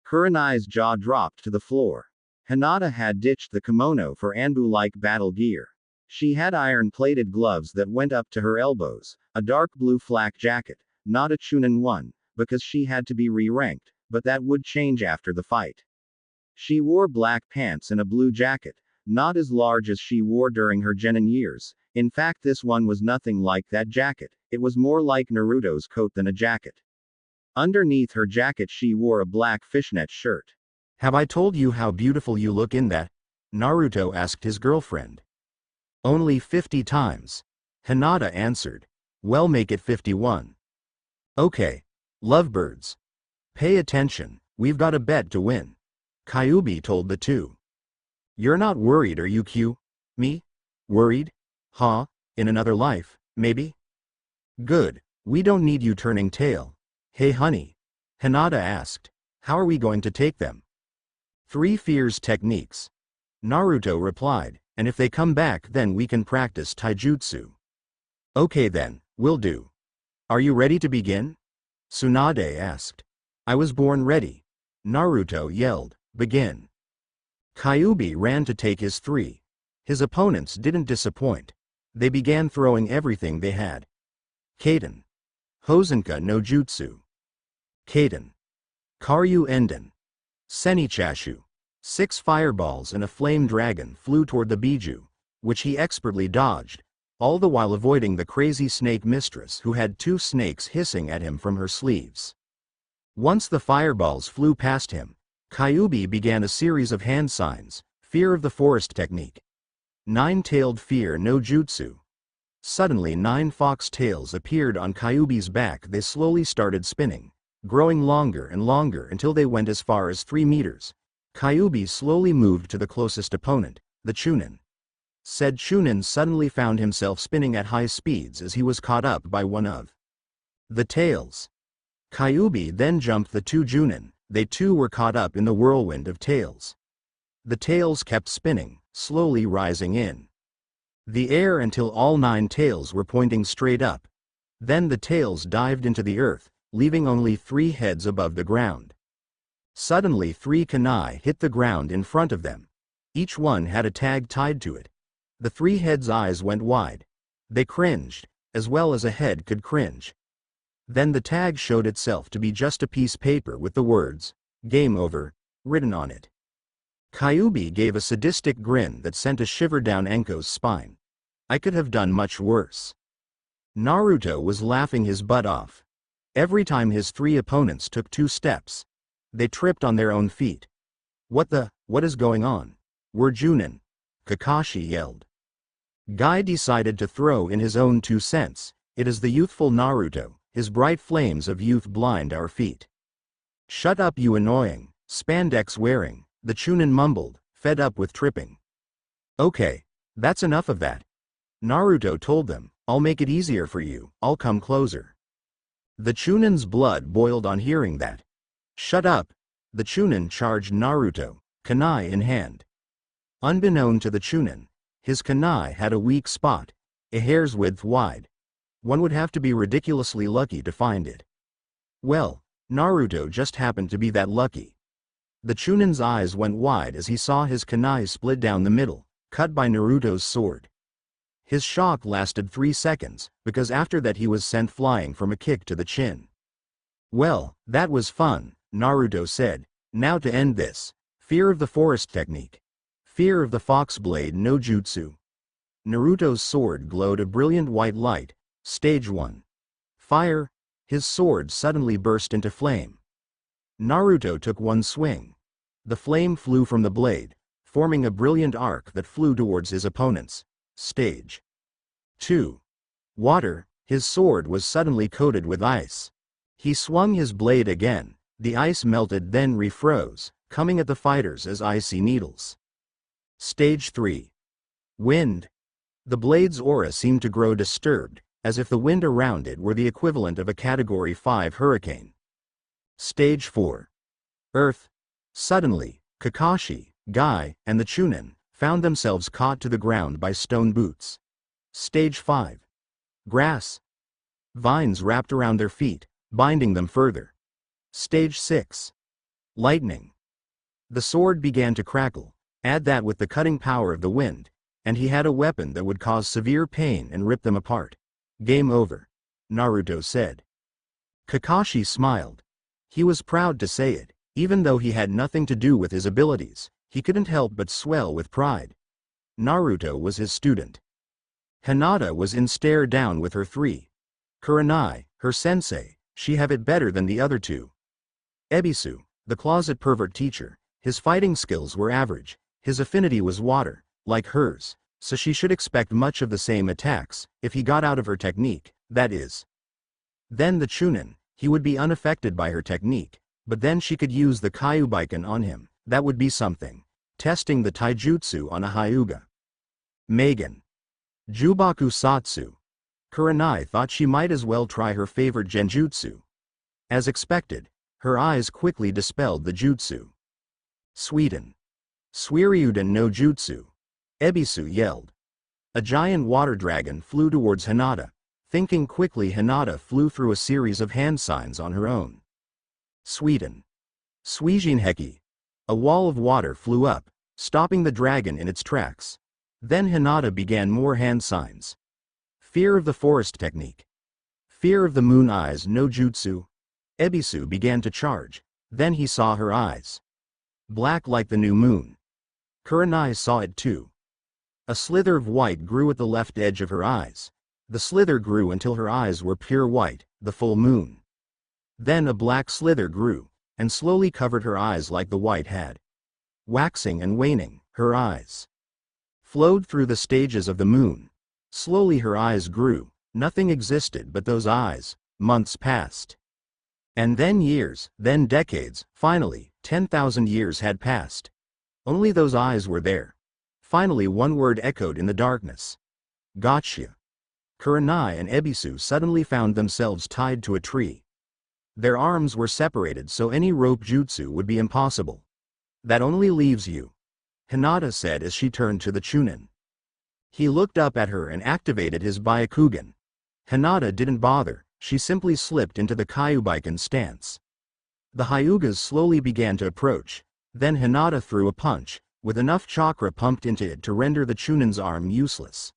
Kurenai's jaw dropped to the floor. Hinata had ditched the kimono for Anbu-like battle gear. She had iron-plated gloves that went up to her elbows, a dark blue flak jacket, not a Chunin one, because she had to be re-ranked, but that would change after the fight. She wore black pants and a blue jacket, not as large as she wore during her genin years. In fact, this one was nothing like that jacket. It was more like Naruto's coat than a jacket. Underneath her jacket she wore a black fishnet shirt. Have I told you how beautiful you look in that? Naruto asked his girlfriend. Only 50 times. Hinata answered. Well, make it 51. Okay. Lovebirds. Pay attention, we've got a bet to win. Kyubi told the 2. You're not worried, are you, Q? Me? Worried? Huh? In another life, maybe? Good. We don't need you turning tail. Hey honey. Hinata asked. How are we going to take them? 3 fears techniques. Naruto replied, and if they come back then we can practice taijutsu. Okay then, will do. Are you ready to begin? Tsunade asked. I was born ready. Naruto yelled, begin. Kyubi ran to take his 3. His opponents didn't disappoint. They began throwing everything they had. Kaden. Hosenka no Jutsu. Kaden. Karyu Enden. Senichashu. 6 fireballs and a flame dragon flew toward the Biju, which he expertly dodged, all the while avoiding the crazy snake mistress who had 2 snakes hissing at him from her sleeves. Once the fireballs flew past him, Kyubi began a series of hand signs, fear of the forest technique. 9-tailed fear no jutsu. Suddenly 9 fox tails appeared on Kyubi's back. They slowly started spinning, growing longer and longer until they went as far as 3 meters. Kyubi slowly moved to the closest opponent, the Chunin. Said Chunin suddenly found himself spinning at high speeds as he was caught up by one of the tails. Kyubi then jumped the 2 Junin. They too were caught up in the whirlwind of tails. The tails kept spinning, slowly rising in the air until all 9 tails were pointing straight up. Then the tails dived into the earth, leaving only 3 heads above the ground. Suddenly 3 kunai hit the ground in front of them. Each one had a tag tied to it. The 3 heads' eyes went wide. They cringed, as well as a head could cringe. Then the tag showed itself to be just a piece of paper with the words, "Game over," written on it. Kyubi gave a sadistic grin that sent a shiver down Enko's spine. I could have done much worse. Naruto was laughing his butt off. Every time his 3 opponents took 2 steps, they tripped on their own feet. What is going on? We're Junin, Kakashi yelled. Guy decided to throw in his own 2 cents. It is the youthful Naruto, his bright flames of youth blind our feet. Shut up you annoying, spandex wearing, the Chunin mumbled, fed up with tripping. Okay, that's enough of that. Naruto told them, I'll make it easier for you, I'll come closer. The Chunin's blood boiled on hearing that. Shut up! The Chunin charged Naruto, kunai in hand. Unbeknown to the Chunin, his kunai had a weak spot, a hair's width wide. One would have to be ridiculously lucky to find it. Well, Naruto just happened to be that lucky. The Chunin's eyes went wide as he saw his kunai split down the middle, cut by Naruto's sword. His shock lasted 3 seconds, because after that he was sent flying from a kick to the chin. Well, that was fun, Naruto said. Now to end this. Fear of the forest technique. Fear of the fox blade no jutsu. Naruto's sword glowed a brilliant white light. Stage 1. Fire. His sword suddenly burst into flame. Naruto took one swing. The flame flew from the blade, forming a brilliant arc that flew towards his opponents. Stage 2. Water. His sword was suddenly coated with ice. He swung his blade again. The ice melted then refroze, coming at the fighters as icy needles. Stage 3. Wind. The blade's aura seemed to grow disturbed, as if the wind around it were the equivalent of a Category 5 hurricane. Stage 4. Earth. Suddenly, Kakashi, Guy, and the Chunin found themselves caught to the ground by stone boots. Stage 5. Grass. Vines wrapped around their feet, binding them further. Stage 6. Lightning. The sword began to crackle. Add that with the cutting power of the wind, and he had a weapon that would cause severe pain and rip them apart. Game over, Naruto said. Kakashi smiled. He was proud to say it, even though he had nothing to do with his abilities, he couldn't help but swell with pride. Naruto was his student. Hinata was in stare down with her 3. Kurenai, her sensei, she have it better than the other 2. Ebisu, the closet pervert teacher, his fighting skills were average, his affinity was water, like hers, so she should expect much of the same attacks, if he got out of her technique, that is. Then the Chunin, he would be unaffected by her technique, but then she could use the Kyubiken on him, that would be something. Testing the taijutsu on a Hyuga. Megan. Jubaku Satsu. Kurenai thought she might as well try her favorite genjutsu. As expected, her eyes quickly dispelled the jutsu. Sweden. Suiryuden no jutsu. Ebisu yelled. A giant water dragon flew towards Hinata. Thinking quickly, Hinata flew through a series of hand signs on her own. Sweden. Suijinheki. A wall of water flew up, stopping the dragon in its tracks. Then Hinata began more hand signs. Fear of the forest technique. Fear of the moon eyes no jutsu. Ebisu began to charge. Then he saw her eyes. Black like the new moon. Kurenai saw it too. A slither of white grew at the left edge of her eyes. The slither grew until her eyes were pure white, the full moon. Then a black slither grew, and slowly covered her eyes like the white had. Waxing and waning, her eyes flowed through the stages of the moon. Slowly her eyes grew, nothing existed but those eyes. Months passed. And then years, then decades, finally, 10,000 years had passed. Only those eyes were there. Finally one word echoed in the darkness. Gotcha. Kurenai and Ebisu suddenly found themselves tied to a tree. Their arms were separated so any rope jutsu would be impossible. That only leaves you, Hinata said as she turned to the Chunin. He looked up at her and activated his Byakugan. Hinata didn't bother, she simply slipped into the Kyubiken stance. The Hyugas slowly began to approach. Then Hinata threw a punch, with enough chakra pumped into it to render the Chunin's arm useless.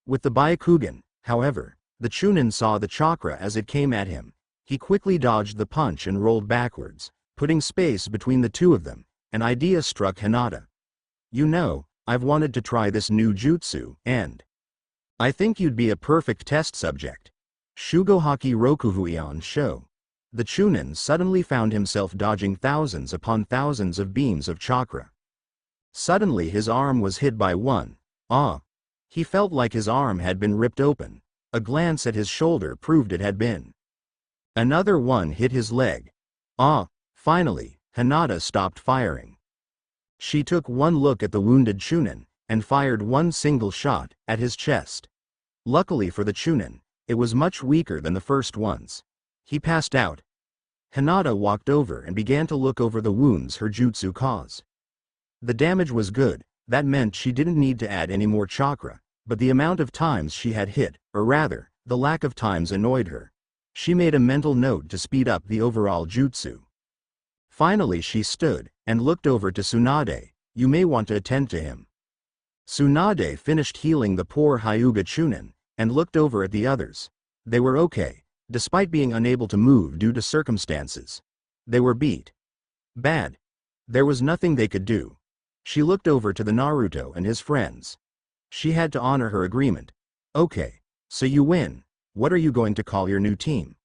With the Byakugan, however, the Chunin saw the chakra as it came at him. He quickly dodged the punch and rolled backwards, putting space between the two of them. An idea struck Hinata. You know, I've wanted to try this new jutsu, and I think you'd be a perfect test subject. Shugohaki Rokuvuion show. The Chunin suddenly found himself dodging thousands upon thousands of beams of chakra. Suddenly his arm was hit by one. He felt like his arm had been ripped open. A glance at his shoulder proved it had been. Another one hit his leg. Finally, Hinata stopped firing. She took one look at the wounded Chunin, and fired one single shot, at his chest. Luckily for the Chunin, it was much weaker than the first ones. He passed out. Hinata walked over and began to look over the wounds her jutsu caused. The damage was good, that meant she didn't need to add any more chakra, but the amount of times she had hit, or rather, the lack of times annoyed her. She made a mental note to speed up the overall jutsu. Finally she stood, and looked over to Tsunade. You may want to attend to him. Tsunade finished healing the poor Hyuga Chunin, and looked over at the others. They were okay, despite being unable to move due to circumstances. They were beat. Bad. There was nothing they could do. She looked over to the Naruto and his friends. She had to honor her agreement. Okay, so you win. What are you going to call your new team?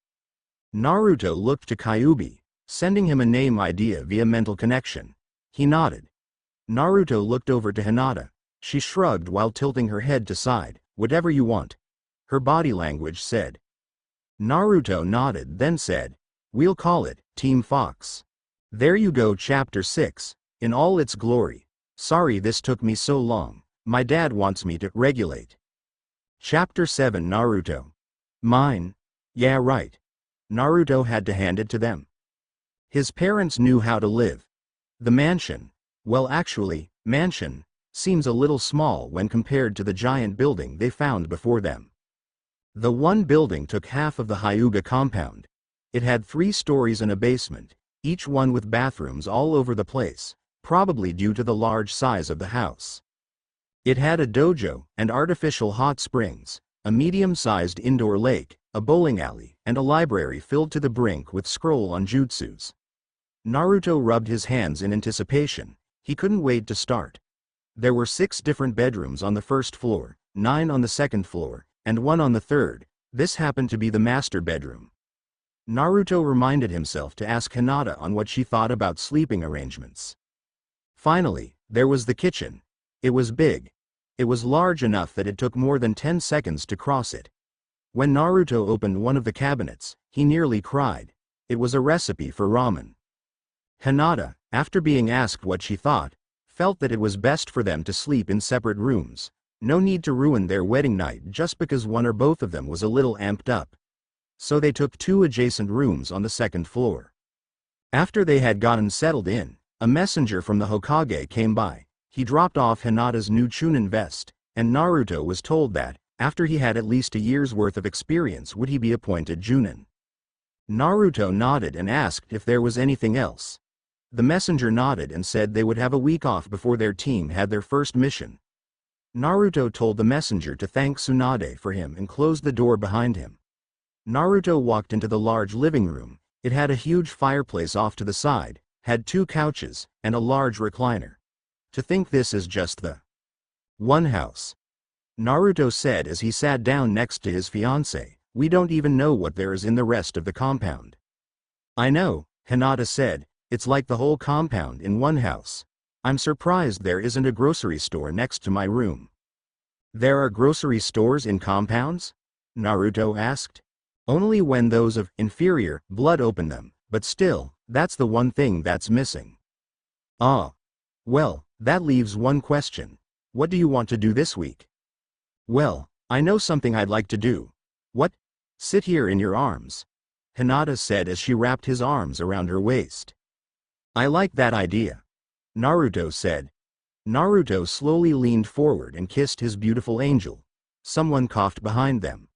Naruto looked to Kyubi, sending him a name idea via mental connection. He nodded. Naruto looked over to Hinata. She shrugged while tilting her head to side. Whatever you want. Her body language said. Naruto nodded then said, we'll call it Team Fox. There you go. Chapter 6, in all its glory. Sorry this took me so long. My dad wants me to regulate. Chapter 7 Naruto. Mine? Yeah right. Naruto had to hand it to them. His parents knew how to live. The mansion, well actually, mansion, seems a little small when compared to the giant building they found before them. The one building took half of the Hyuga compound. It had 3 stories and a basement, each one with bathrooms all over the place, probably due to the large size of the house. It had a dojo and artificial hot springs, a medium-sized indoor lake, a bowling alley, and a library filled to the brink with scroll on jutsus. Naruto rubbed his hands in anticipation. He couldn't wait to start. There were 6 different bedrooms on the first floor, 9 on the second floor, and 1 on the third. This happened to be the master bedroom. Naruto reminded himself to ask Hinata on what she thought about sleeping arrangements. Finally, there was the kitchen. It was big. It was large enough that it took more than 10 seconds to cross it. When Naruto opened one of the cabinets, he nearly cried. It was a recipe for ramen. Hinata, after being asked what she thought, felt that it was best for them to sleep in separate rooms. No need to ruin their wedding night just because one or both of them was a little amped up. So they took 2 adjacent rooms on the second floor. After they had gotten settled in, a messenger from the Hokage came by. He dropped off Hinata's new Chunin vest, and Naruto was told that, after he had at least a year's worth of experience, would he be appointed Junin. Naruto nodded and asked if there was anything else. The messenger nodded and said they would have a week off before their team had their first mission. Naruto told the messenger to thank Tsunade for him and closed the door behind him. Naruto walked into the large living room. It had a huge fireplace off to the side, had 2 couches, and a large recliner. To think this is just the one house. Naruto said as he sat down next to his fiancée. We don't even know what there is in the rest of the compound. I know, Hinata said, it's like the whole compound in one house. I'm surprised there isn't a grocery store next to my room. There are grocery stores in compounds? Naruto asked. Only when those of inferior blood open them, but still, that's the one thing that's missing. Ah. Well, that leaves one question. What do you want to do this week? Well, I know something I'd like to do. What? Sit here in your arms. Hinata said as she wrapped his arms around her waist. I like that idea. Naruto said. Naruto slowly leaned forward and kissed his beautiful angel. Someone coughed behind them.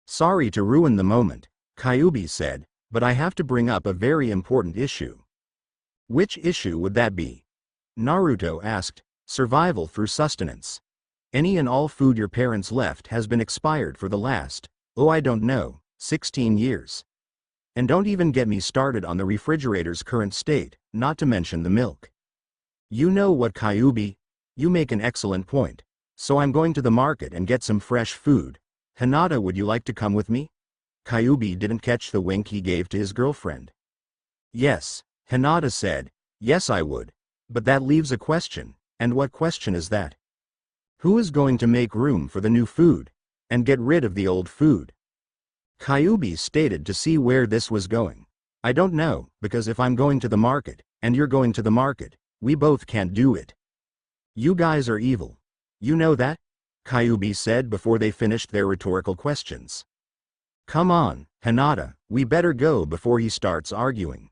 Sorry to ruin the moment, Kyubi said, but I have to bring up a very important issue. Which issue would that be? Naruto asked. Survival through sustenance. Any and all food your parents left has been expired for the last, I don't know, 16 years. And don't even get me started on the refrigerator's current state, not to mention the milk. You know what, Kyubi? You make an excellent point. So I'm going to the market and get some fresh food. Hinata, would you like to come with me? Kyubi didn't catch the wink he gave to his girlfriend. Yes, Hinata said, yes I would. But that leaves a question, and what question is that? Who is going to make room for the new food, and get rid of the old food? Kyubi stated to see where this was going. I don't know, because if I'm going to the market, and you're going to the market, we both can't do it. You guys are evil. You know that? Kyubi said before they finished their rhetorical questions. Come on, Hinata, we better go before he starts arguing.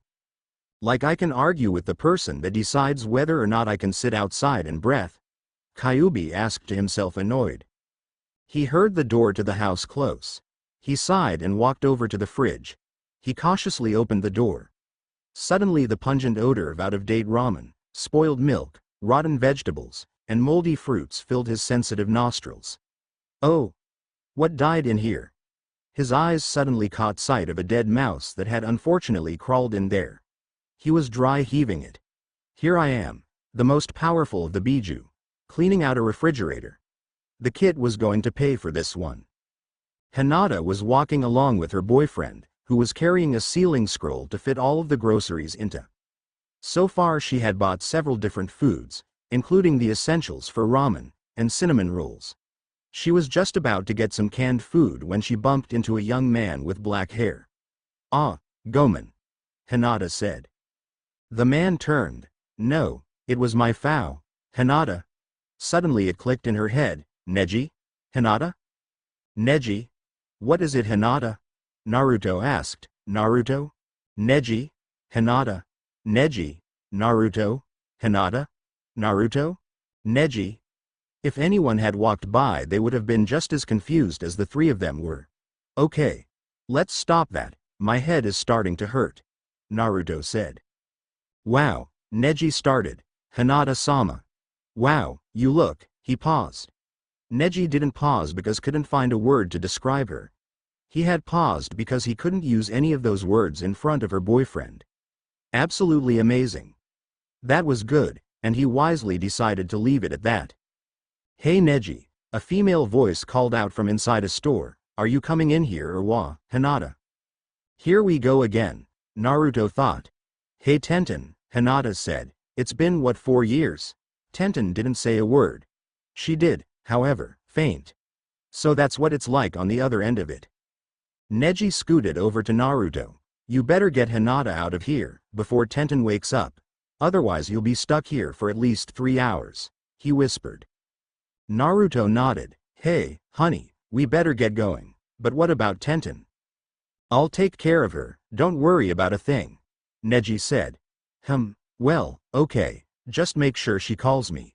Like I can argue with the person that decides whether or not I can sit outside and breath? Kyubi asked to himself, annoyed. He heard the door to the house close. He sighed and walked over to the fridge. He cautiously opened the door. Suddenly the pungent odor of out-of-date ramen, spoiled milk, rotten vegetables, and moldy fruits filled his sensitive nostrils. Oh! What died in here? His eyes suddenly caught sight of a dead mouse that had unfortunately crawled in there. He was dry heaving it. Here I am, the most powerful of the Biju, cleaning out a refrigerator. The kid was going to pay for this one. Hinata was walking along with her boyfriend, who was carrying a ceiling scroll to fit all of the groceries into. So far she had bought several different foods, including the essentials for ramen and cinnamon rolls. She was just about to get some canned food when she bumped into a young man with black hair. Ah, Gomen. Hinata said. The man turned. No, it was my Fao, Hinata. Suddenly it clicked in her head. Neji? Hinata? Neji? What is it, Hinata? Naruto asked. Naruto? Neji? Hinata? Neji? Naruto? Hinata? Naruto? Neji? If anyone had walked by, they would have been just as confused as the three of them were. Okay. Let's stop that. My head is starting to hurt. Naruto said. Wow, Neji started. Hinata-sama. Wow, you look, he paused. Neji didn't pause because couldn't find a word to describe her. He had paused because he couldn't use any of those words in front of her boyfriend. Absolutely amazing. That was good, and he wisely decided to leave it at that. Hey Neji, a female voice called out from inside a store. Are you coming in here or what, Hinata? Here we go again, Naruto thought. Hey Tenten, Hinata said. It's been what, 4 years? Tenten didn't say a word. She did, however, faint. So that's what it's like on the other end of it. Neji scooted over to Naruto. You better get Hinata out of here, before Tenten wakes up. Otherwise you'll be stuck here for at least 3 hours, he whispered. Naruto nodded. Hey, honey, we better get going. But what about Tenten? I'll take care of her, don't worry about a thing. Neji said. Well, okay, just make sure she calls me.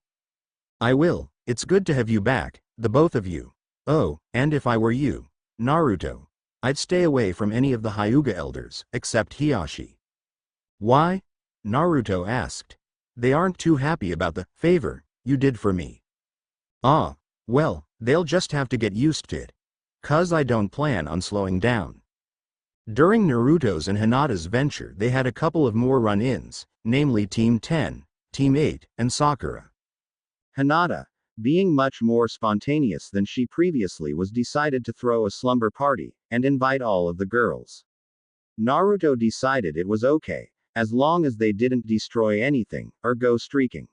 I will, it's good to have you back, the both of you. Oh, and if I were you, Naruto, I'd stay away from any of the Hyuga elders, except Hiyashi. Why? Naruto asked. They aren't too happy about the favor you did for me. Ah, well, they'll just have to get used to it. 'Cause I don't plan on slowing down. During Naruto's and Hinata's venture they had a couple of more run-ins, namely Team 10, Team 8, and Sakura. Hinata, being much more spontaneous than she previously was, decided to throw a slumber party, and invite all of the girls. Naruto decided it was okay, as long as they didn't destroy anything, or go streaking.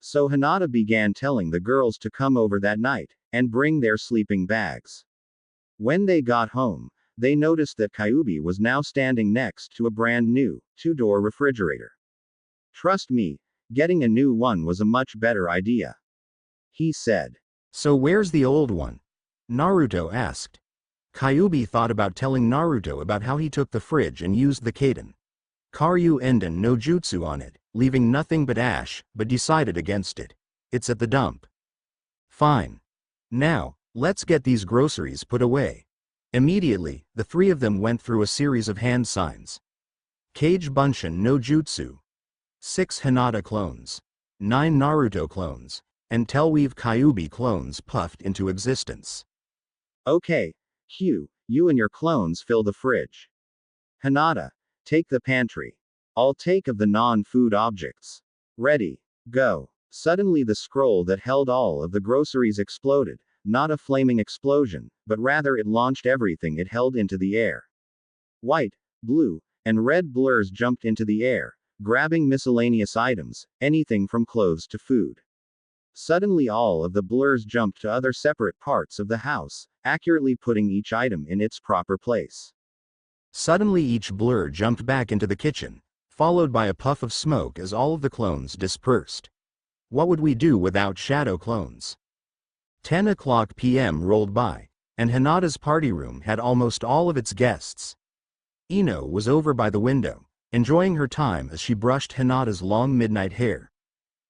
So Hinata began telling the girls to come over that night, and bring their sleeping bags. When they got home, they noticed that Kyubi was now standing next to a brand new, two-door refrigerator. Trust me, getting a new one was a much better idea, he said. So where's the old one? Naruto asked. Kyubi thought about telling Naruto about how he took the fridge and used the Kaden Karyu Enden no Jutsu on it, leaving nothing but ash, but decided against it. It's at the dump. Fine. Now, let's get these groceries put away. Immediately, the three of them went through a series of hand signs. Kage Bunshin no Jutsu. 6 Hinata clones. 9 Naruto clones. And Telweave Kyubi clones puffed into existence. Okay, Hugh, you and your clones fill the fridge. Hinata, take the pantry. I'll take of the non-food objects. Ready, go. Suddenly the scroll that held all of the groceries exploded, not a flaming explosion, but rather it launched everything it held into the air. White, blue, and red blurs jumped into the air, grabbing miscellaneous items, anything from clothes to food. Suddenly all of the blurs jumped to other separate parts of the house, accurately putting each item in its proper place. Suddenly each blur jumped back into the kitchen, followed by a puff of smoke as all of the clones dispersed. What would we do without shadow clones? 10 o'clock p.m. rolled by, and Hinata's party room had almost all of its guests. Ino was over by the window, enjoying her time as she brushed Hinata's long midnight hair.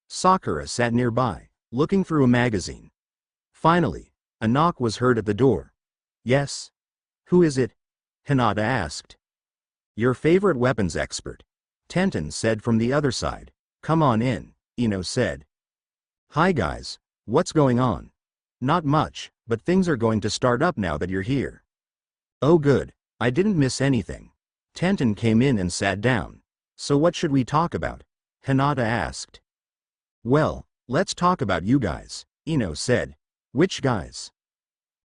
Sakura sat nearby, looking through a magazine. Finally, a knock was heard at the door. Yes? Who is it? Hinata asked. Your favorite weapons expert. Tenten said from the other side. Come on in, Ino said. Hi guys, what's going on? Not much, but things are going to start up now that you're here. Oh good, I didn't miss anything. Tenten came in and sat down. So what should we talk about? Hinata asked. Well, let's talk about you guys, Ino said. Which guys?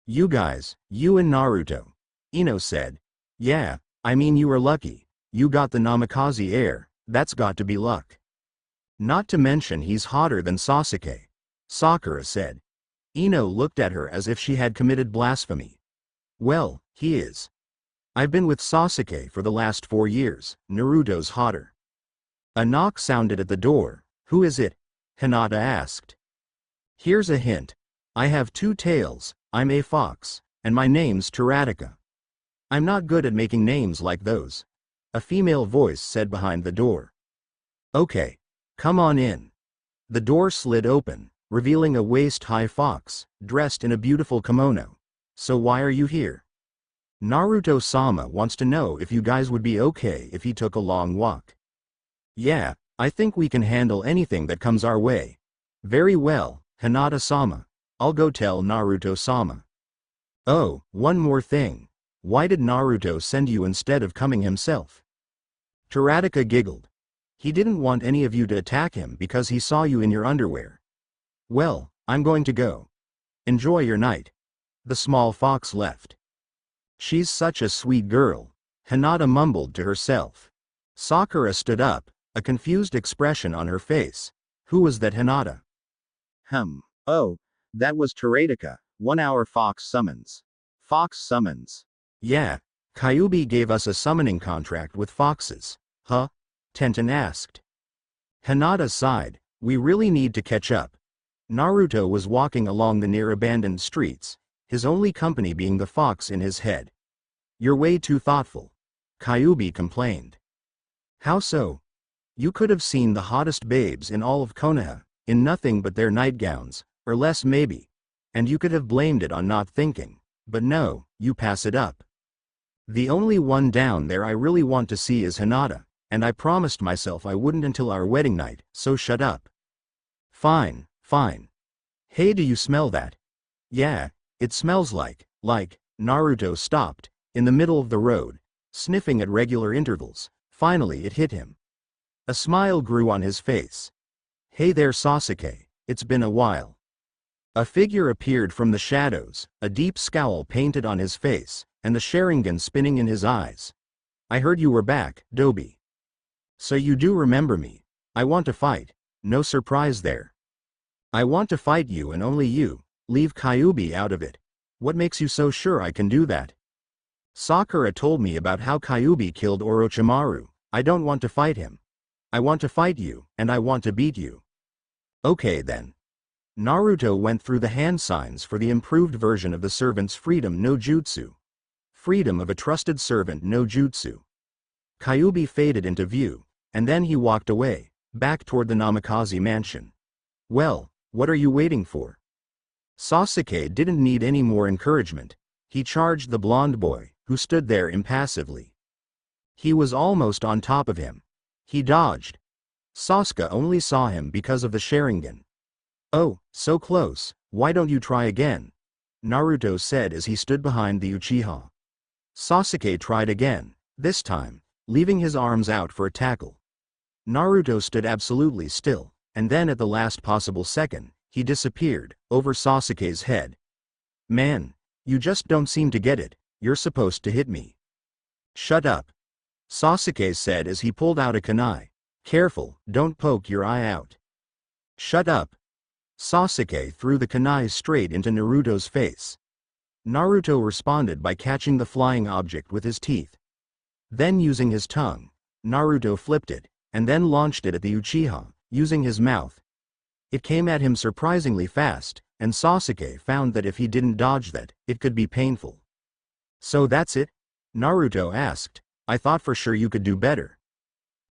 You guys, you and Naruto. Ino said. Yeah, I mean you were lucky. You got the Namikaze heir, that's got to be luck. Not to mention he's hotter than Sasuke. Sakura said. Ino looked at her as if she had committed blasphemy. Well, he is. I've been with Sasuke for the last 4 years, Naruto's hotter. A knock sounded at the door. Who is it? Hinata asked. Here's a hint. I have 2 tails, I'm a fox, and my name's Taratika. I'm not good at making names like those. A female voice said behind the door. Okay, come on in. The door slid open, revealing a waist-high fox, dressed in a beautiful kimono. So why are you here? Naruto-sama wants to know if you guys would be okay if he took a long walk. Yeah, I think we can handle anything that comes our way. Very well, Hinata-sama. I'll go tell Naruto-sama. Oh, one more thing. Why did Naruto send you instead of coming himself? Taratika giggled. He didn't want any of you to attack him because he saw you in your underwear. Well, I'm going to go. Enjoy your night. The small fox left. She's such a sweet girl, Hinata mumbled to herself. Sakura stood up, a confused expression on her face. Who was that Hinata? Oh, that was Taratika, 1 hour fox summons. Fox summons. Yeah, Kyubi gave us a summoning contract with foxes. Huh? Tenten asked. Hinata sighed. We really need to catch up. Naruto was walking along the near-abandoned streets, his only company being the fox in his head. You're way too thoughtful. Kyubi complained. How so? You could have seen the hottest babes in all of Konoha, in nothing but their nightgowns, or less maybe. And you could have blamed it on not thinking. But no, you pass it up. The only one down there I really want to see is Hinata, and I promised myself I wouldn't until our wedding night, so shut up. Fine, fine. Hey, do you smell that? Yeah, it smells like, Naruto stopped, in the middle of the road, sniffing at regular intervals. Finally it hit him. A smile grew on his face. "Hey there, Sasuke, it's been a while." A figure appeared from the shadows, a deep scowl painted on his face, and the Sharingan spinning in his eyes. "I heard you were back, Dobi. So you do remember me. I want to fight." No surprise there. "I want to fight you and only you. Leave Kyubi out of it. What makes you so sure I can do that?" "Sakura told me about how Kyubi killed Orochimaru. I don't want to fight him. I want to fight you, and I want to beat you." "Okay then." Naruto went through the hand signs for the improved version of the servant's freedom no jutsu. Freedom of a trusted servant no jutsu. Kyubi faded into view, and then he walked away, back toward the Namikaze mansion. "Well, what are you waiting for?" Sasuke didn't need any more encouragement. He charged the blonde boy, who stood there impassively. He was almost on top of him. He dodged. Sasuke only saw him because of the Sharingan. "Oh, so close, why don't you try again?" Naruto said as he stood behind the Uchiha. Sasuke tried again, this time, leaving his arms out for a tackle. Naruto stood absolutely still, and then at the last possible second, he disappeared, over Sasuke's head. "Man, you just don't seem to get it, you're supposed to hit me." "Shut up," Sasuke said as he pulled out a kunai. "Careful, don't poke your eye out." "Shut up." Sasuke threw the kunai straight into Naruto's face. Naruto responded by catching the flying object with his teeth. Then using his tongue, Naruto flipped it, and then launched it at the Uchiha, using his mouth. It came at him surprisingly fast, and Sasuke found that if he didn't dodge that, it could be painful. "So that's it?" Naruto asked. "I thought for sure you could do better."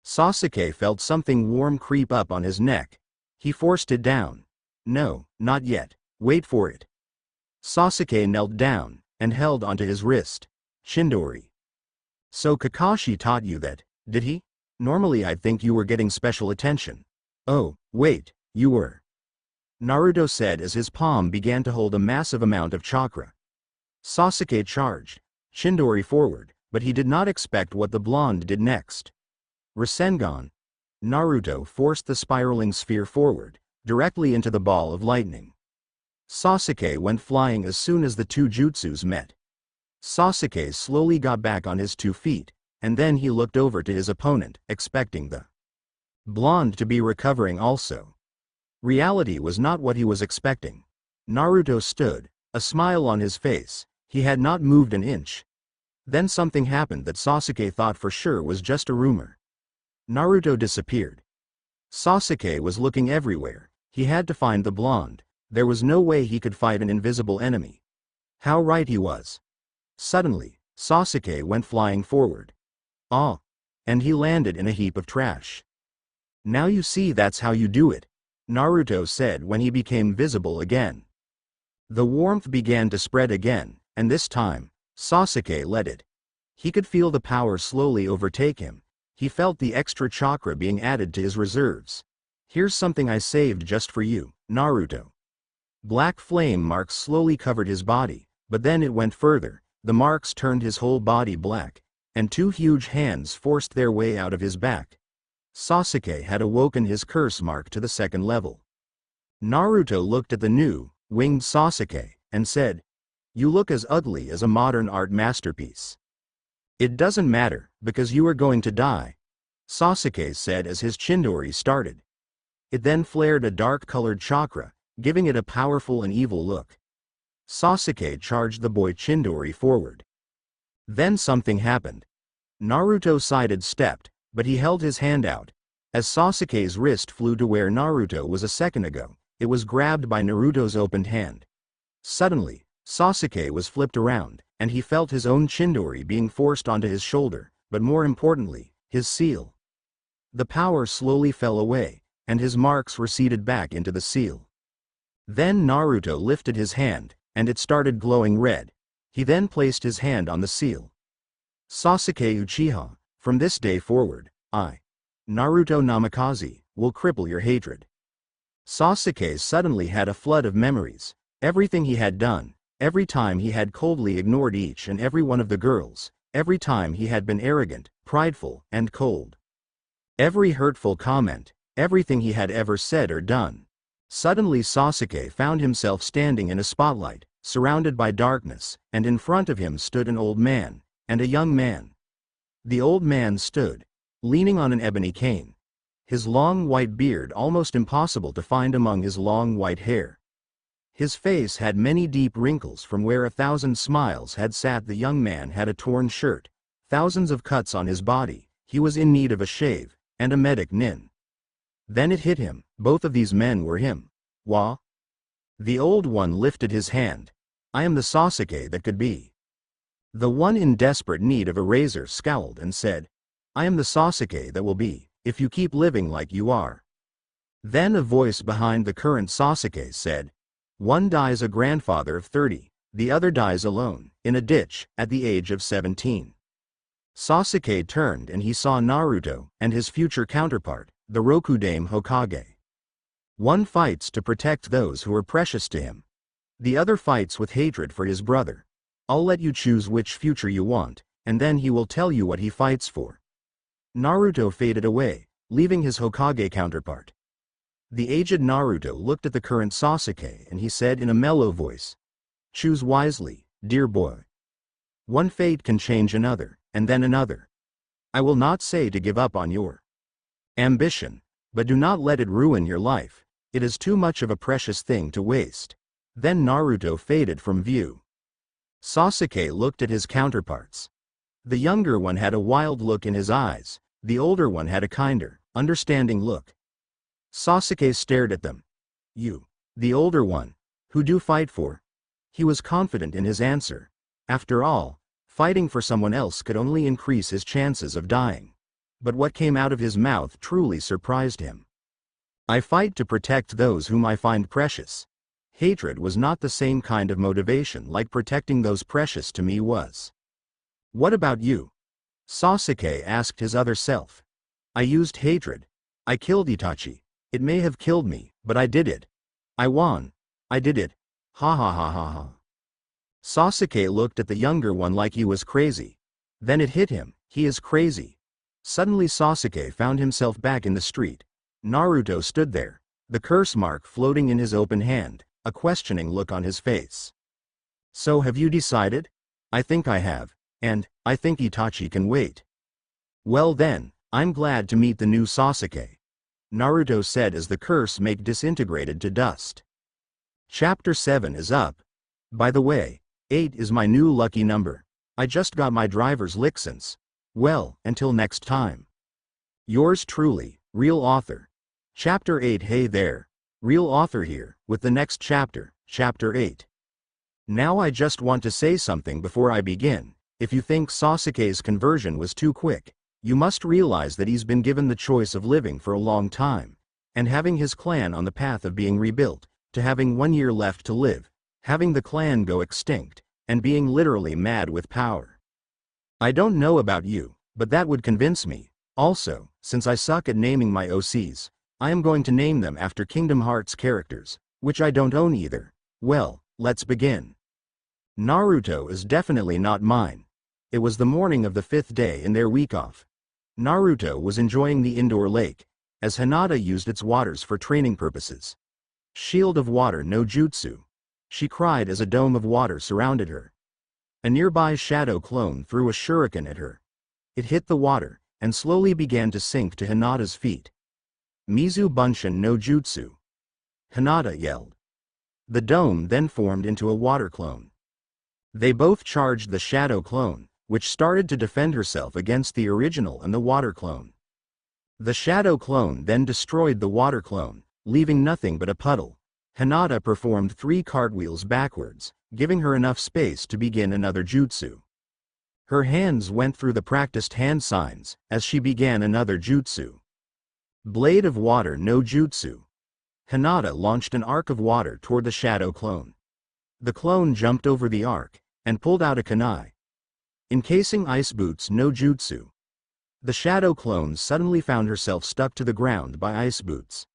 Sasuke felt something warm creep up on his neck. He forced it down. "No, not yet. Wait for it." Sasuke knelt down, and held onto his wrist. "Chidori. So Kakashi taught you that, did he? Normally I'd think you were getting special attention." "Oh, wait, you were." Naruto said as his palm began to hold a massive amount of chakra. Sasuke charged Chidori forward, but he did not expect what the blonde did next. Rasengan. Naruto forced the spiraling sphere forward, directly into the ball of lightning. Sasuke went flying as soon as the two jutsus met. Sasuke slowly got back on his 2 feet, and then he looked over to his opponent, expecting the blonde to be recovering also. Reality was not what he was expecting. Naruto stood, a smile on his face. He had not moved an inch. Then something happened that Sasuke thought for sure was just a rumor. Naruto disappeared. Sasuke was looking everywhere. He had to find the blonde. There was no way he could fight an invisible enemy. How right he was. Suddenly, Sasuke went flying forward. "Ah!" And he landed in a heap of trash. "Now you see that's how you do it," Naruto said when he became visible again. The warmth began to spread again, and this time, Sasuke led it. He could feel the power slowly overtake him. He felt the extra chakra being added to his reserves. "Here's something I saved just for you, Naruto." Black flame marks slowly covered his body, but then it went further. The marks turned his whole body black, and 2 huge hands forced their way out of his back. Sasuke had awoken his curse mark to the 2nd level. Naruto looked at the new, winged Sasuke, and said, "You look as ugly as a modern art masterpiece." "It doesn't matter, because you are going to die," Sasuke said as his Chidori started. It then flared a dark-colored chakra, giving it a powerful and evil look. Sasuke charged the boy Chidori forward. Then something happened. Naruto sidestepped, but he held his hand out. As Sasuke's wrist flew to where Naruto was a second ago, it was grabbed by Naruto's opened hand. Suddenly, Sasuke was flipped around, and he felt his own Chidori being forced onto his shoulder, but more importantly, his seal. The power slowly fell away, and his marks receded back into the seal. Then Naruto lifted his hand, and it started glowing red. He then placed his hand on the seal. "Sasuke Uchiha, from this day forward, I, Naruto Namikaze, will cripple your hatred." Sasuke suddenly had a flood of memories. Everything he had done, every time he had coldly ignored each and every one of the girls, every time he had been arrogant, prideful, and cold. Every hurtful comment, everything he had ever said or done. Suddenly Sasuke found himself standing in a spotlight, surrounded by darkness, and in front of him stood an old man, and a young man. The old man stood, leaning on an ebony cane. His long white beard almost impossible to find among his long white hair. His face had many deep wrinkles from where 1,000 smiles had sat. The young man had a torn shirt, thousands of cuts on his body, he was in need of a shave, and a medic nin. Then it hit him, both of these men were him. Wah? The old one lifted his hand. I am the Sasuke that could be. The one in desperate need of a razor scowled and said, I am the Sasuke that will be, if you keep living like you are. Then a voice behind the current Sasuke said, one dies a grandfather of 30, the other dies alone, in a ditch, at the age of 17. Sasuke turned and he saw Naruto and his future counterpart, the Rokudame Hokage. One fights to protect those who are precious to him. The other fights with hatred for his brother. I'll let you choose which future you want, and then he will tell you what he fights for. Naruto faded away, leaving his Hokage counterpart. The aged Naruto looked at the current Sasuke and he said in a mellow voice, choose wisely, dear boy. One fate can change another, and then another. I will not say to give up on your ambition, but do not let it ruin your life, it is too much of a precious thing to waste. Then Naruto faded from view. Sasuke looked at his counterparts. The younger one had a wild look in his eyes, the older one had a kinder, understanding look. Sasuke stared at them. You, the older one, who do fight for? He was confident in his answer. After all, fighting for someone else could only increase his chances of dying. But what came out of his mouth truly surprised him. I fight to protect those whom I find precious. Hatred was not the same kind of motivation like protecting those precious to me was. What about you? Sasuke asked his other self. I used hatred. I killed Itachi. It may have killed me, but I did it. I won. I did it. Ha ha ha ha ha. Sasuke looked at the younger one like he was crazy. Then it hit him, he is crazy. Suddenly Sasuke found himself back in the street. Naruto stood there, the curse mark floating in his open hand, a questioning look on his face. So have you decided? I think I have, and I think Itachi can wait. Well then, I'm glad to meet the new Sasuke. Naruto said as the curse make disintegrated to dust. Chapter 7 is up. By the way, 8 is my new lucky number. I just got my driver's license. Well, until next time. Yours truly, Real Author. Chapter 8. Hey there, Real Author here, with the next chapter, Chapter 8. Now I just want to say something before I begin. If you think Sasuke's conversion was too quick, you must realize that he's been given the choice of living for a long time, and having his clan on the path of being rebuilt, to having 1 year left to live, having the clan go extinct, and being literally mad with power. I don't know about you, but that would convince me. Also, since I suck at naming my OCs, I am going to name them after Kingdom Hearts characters, which I don't own either. Well, let's begin. Naruto is definitely not mine. It was the morning of the 5th day in their week off. Naruto was enjoying the indoor lake, as Hinata used its waters for training purposes. Shield of water no jutsu. She cried as a dome of water surrounded her. A nearby shadow clone threw a shuriken at her. It hit the water, and slowly began to sink to Hinata's feet. Mizu Bunshin no jutsu. Hinata yelled. The dome then formed into a water clone. They both charged the shadow clone, which started to defend herself against the original and the water clone. The shadow clone then destroyed the water clone, leaving nothing but a puddle. Hinata performed 3 cartwheels backwards, giving her enough space to begin another jutsu. Her hands went through the practiced hand signs, as she began another jutsu. Blade of water no jutsu. Hinata launched an arc of water toward the shadow clone. The clone jumped over the arc, and pulled out a kunai. Encasing ice boots no jutsu. The shadow clone suddenly found herself stuck to the ground by ice boots.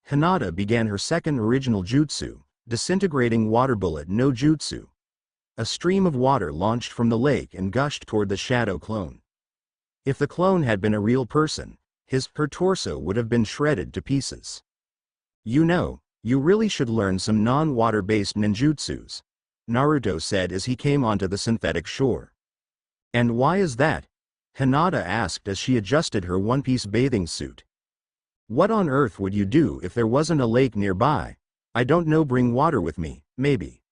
Hinata began her second original jutsu, disintegrating water bullet no jutsu. A stream of water launched from the lake and gushed toward the shadow clone. If the clone had been a real person, her torso would have been shredded to pieces. You know, you really should learn some non-water-based ninjutsus, Naruto said as he came onto the synthetic shore. And why is that? Hinata asked as she adjusted her one-piece bathing suit. What on earth would you do if there wasn't a lake nearby? I don't know, bring water with me, maybe.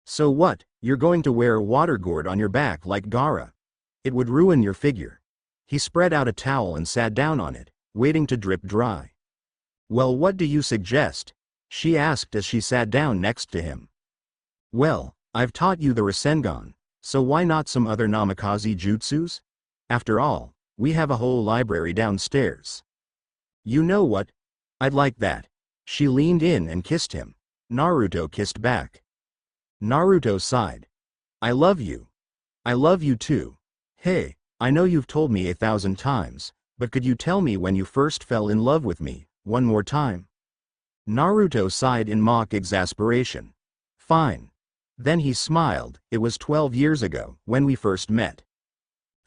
So what, you're going to wear a water gourd on your back like Gaara? It would ruin your figure. He spread out a towel and sat down on it, waiting to drip dry. Well, what do you suggest? She asked as she sat down next to him. Well, I've taught you the Rasengan, so why not some other namikaze jutsus? After all, we have a whole library downstairs. You know what? I'd like that. She leaned in and kissed him. Naruto kissed back. Naruto sighed. I love you. I love you too. Hey, I know you've told me 1,000 times, but could you tell me when you first fell in love with me, one more time? Naruto sighed in mock exasperation. Fine. Then he smiled. It was 12 years ago, when we first met.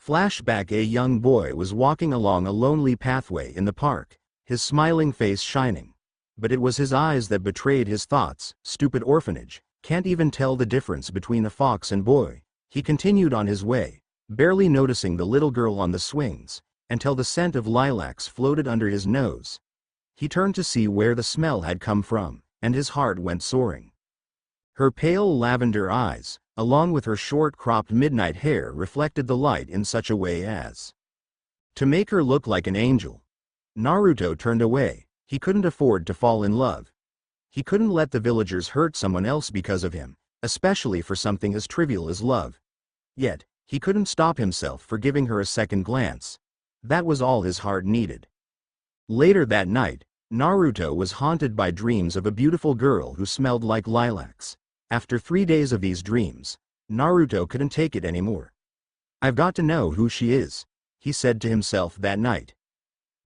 Flashback: a young boy was walking along a lonely pathway in the park, his smiling face shining. But it was his eyes that betrayed his thoughts. Stupid orphanage, can't even tell the difference between a fox and boy. He continued on his way, barely noticing the little girl on the swings, until the scent of lilacs floated under his nose. He turned to see where the smell had come from, and his heart went soaring. Her pale lavender eyes, along with her short-cropped midnight hair, reflected the light in such a way as to make her look like an angel. Naruto turned away. He couldn't afford to fall in love. He couldn't let the villagers hurt someone else because of him, especially for something as trivial as love. Yet, he couldn't stop himself for giving her a second glance. That was all his heart needed. Later that night, Naruto was haunted by dreams of a beautiful girl who smelled like lilacs. After 3 days of these dreams, Naruto couldn't take it anymore. I've got to know who she is, he said to himself that night.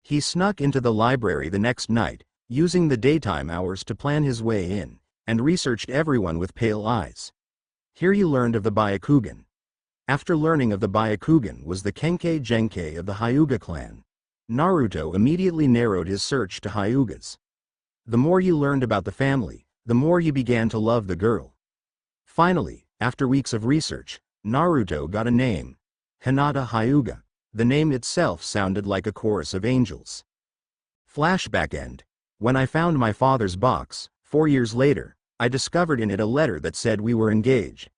He snuck into the library the next night, using the daytime hours to plan his way in, and researched everyone with pale eyes. Here he learned of the Byakugan. After learning of the Byakugan was the Kenkei Genkei of the Hyuga clan, Naruto immediately narrowed his search to Hyugas. The more he learned about the family, the more he began to love the girl. Finally, after weeks of research, Naruto got a name: Hinata Hyuga. The name itself sounded like a chorus of angels. Flashback end. When I found my father's box, 4 years later, I discovered in it a letter that said we were engaged.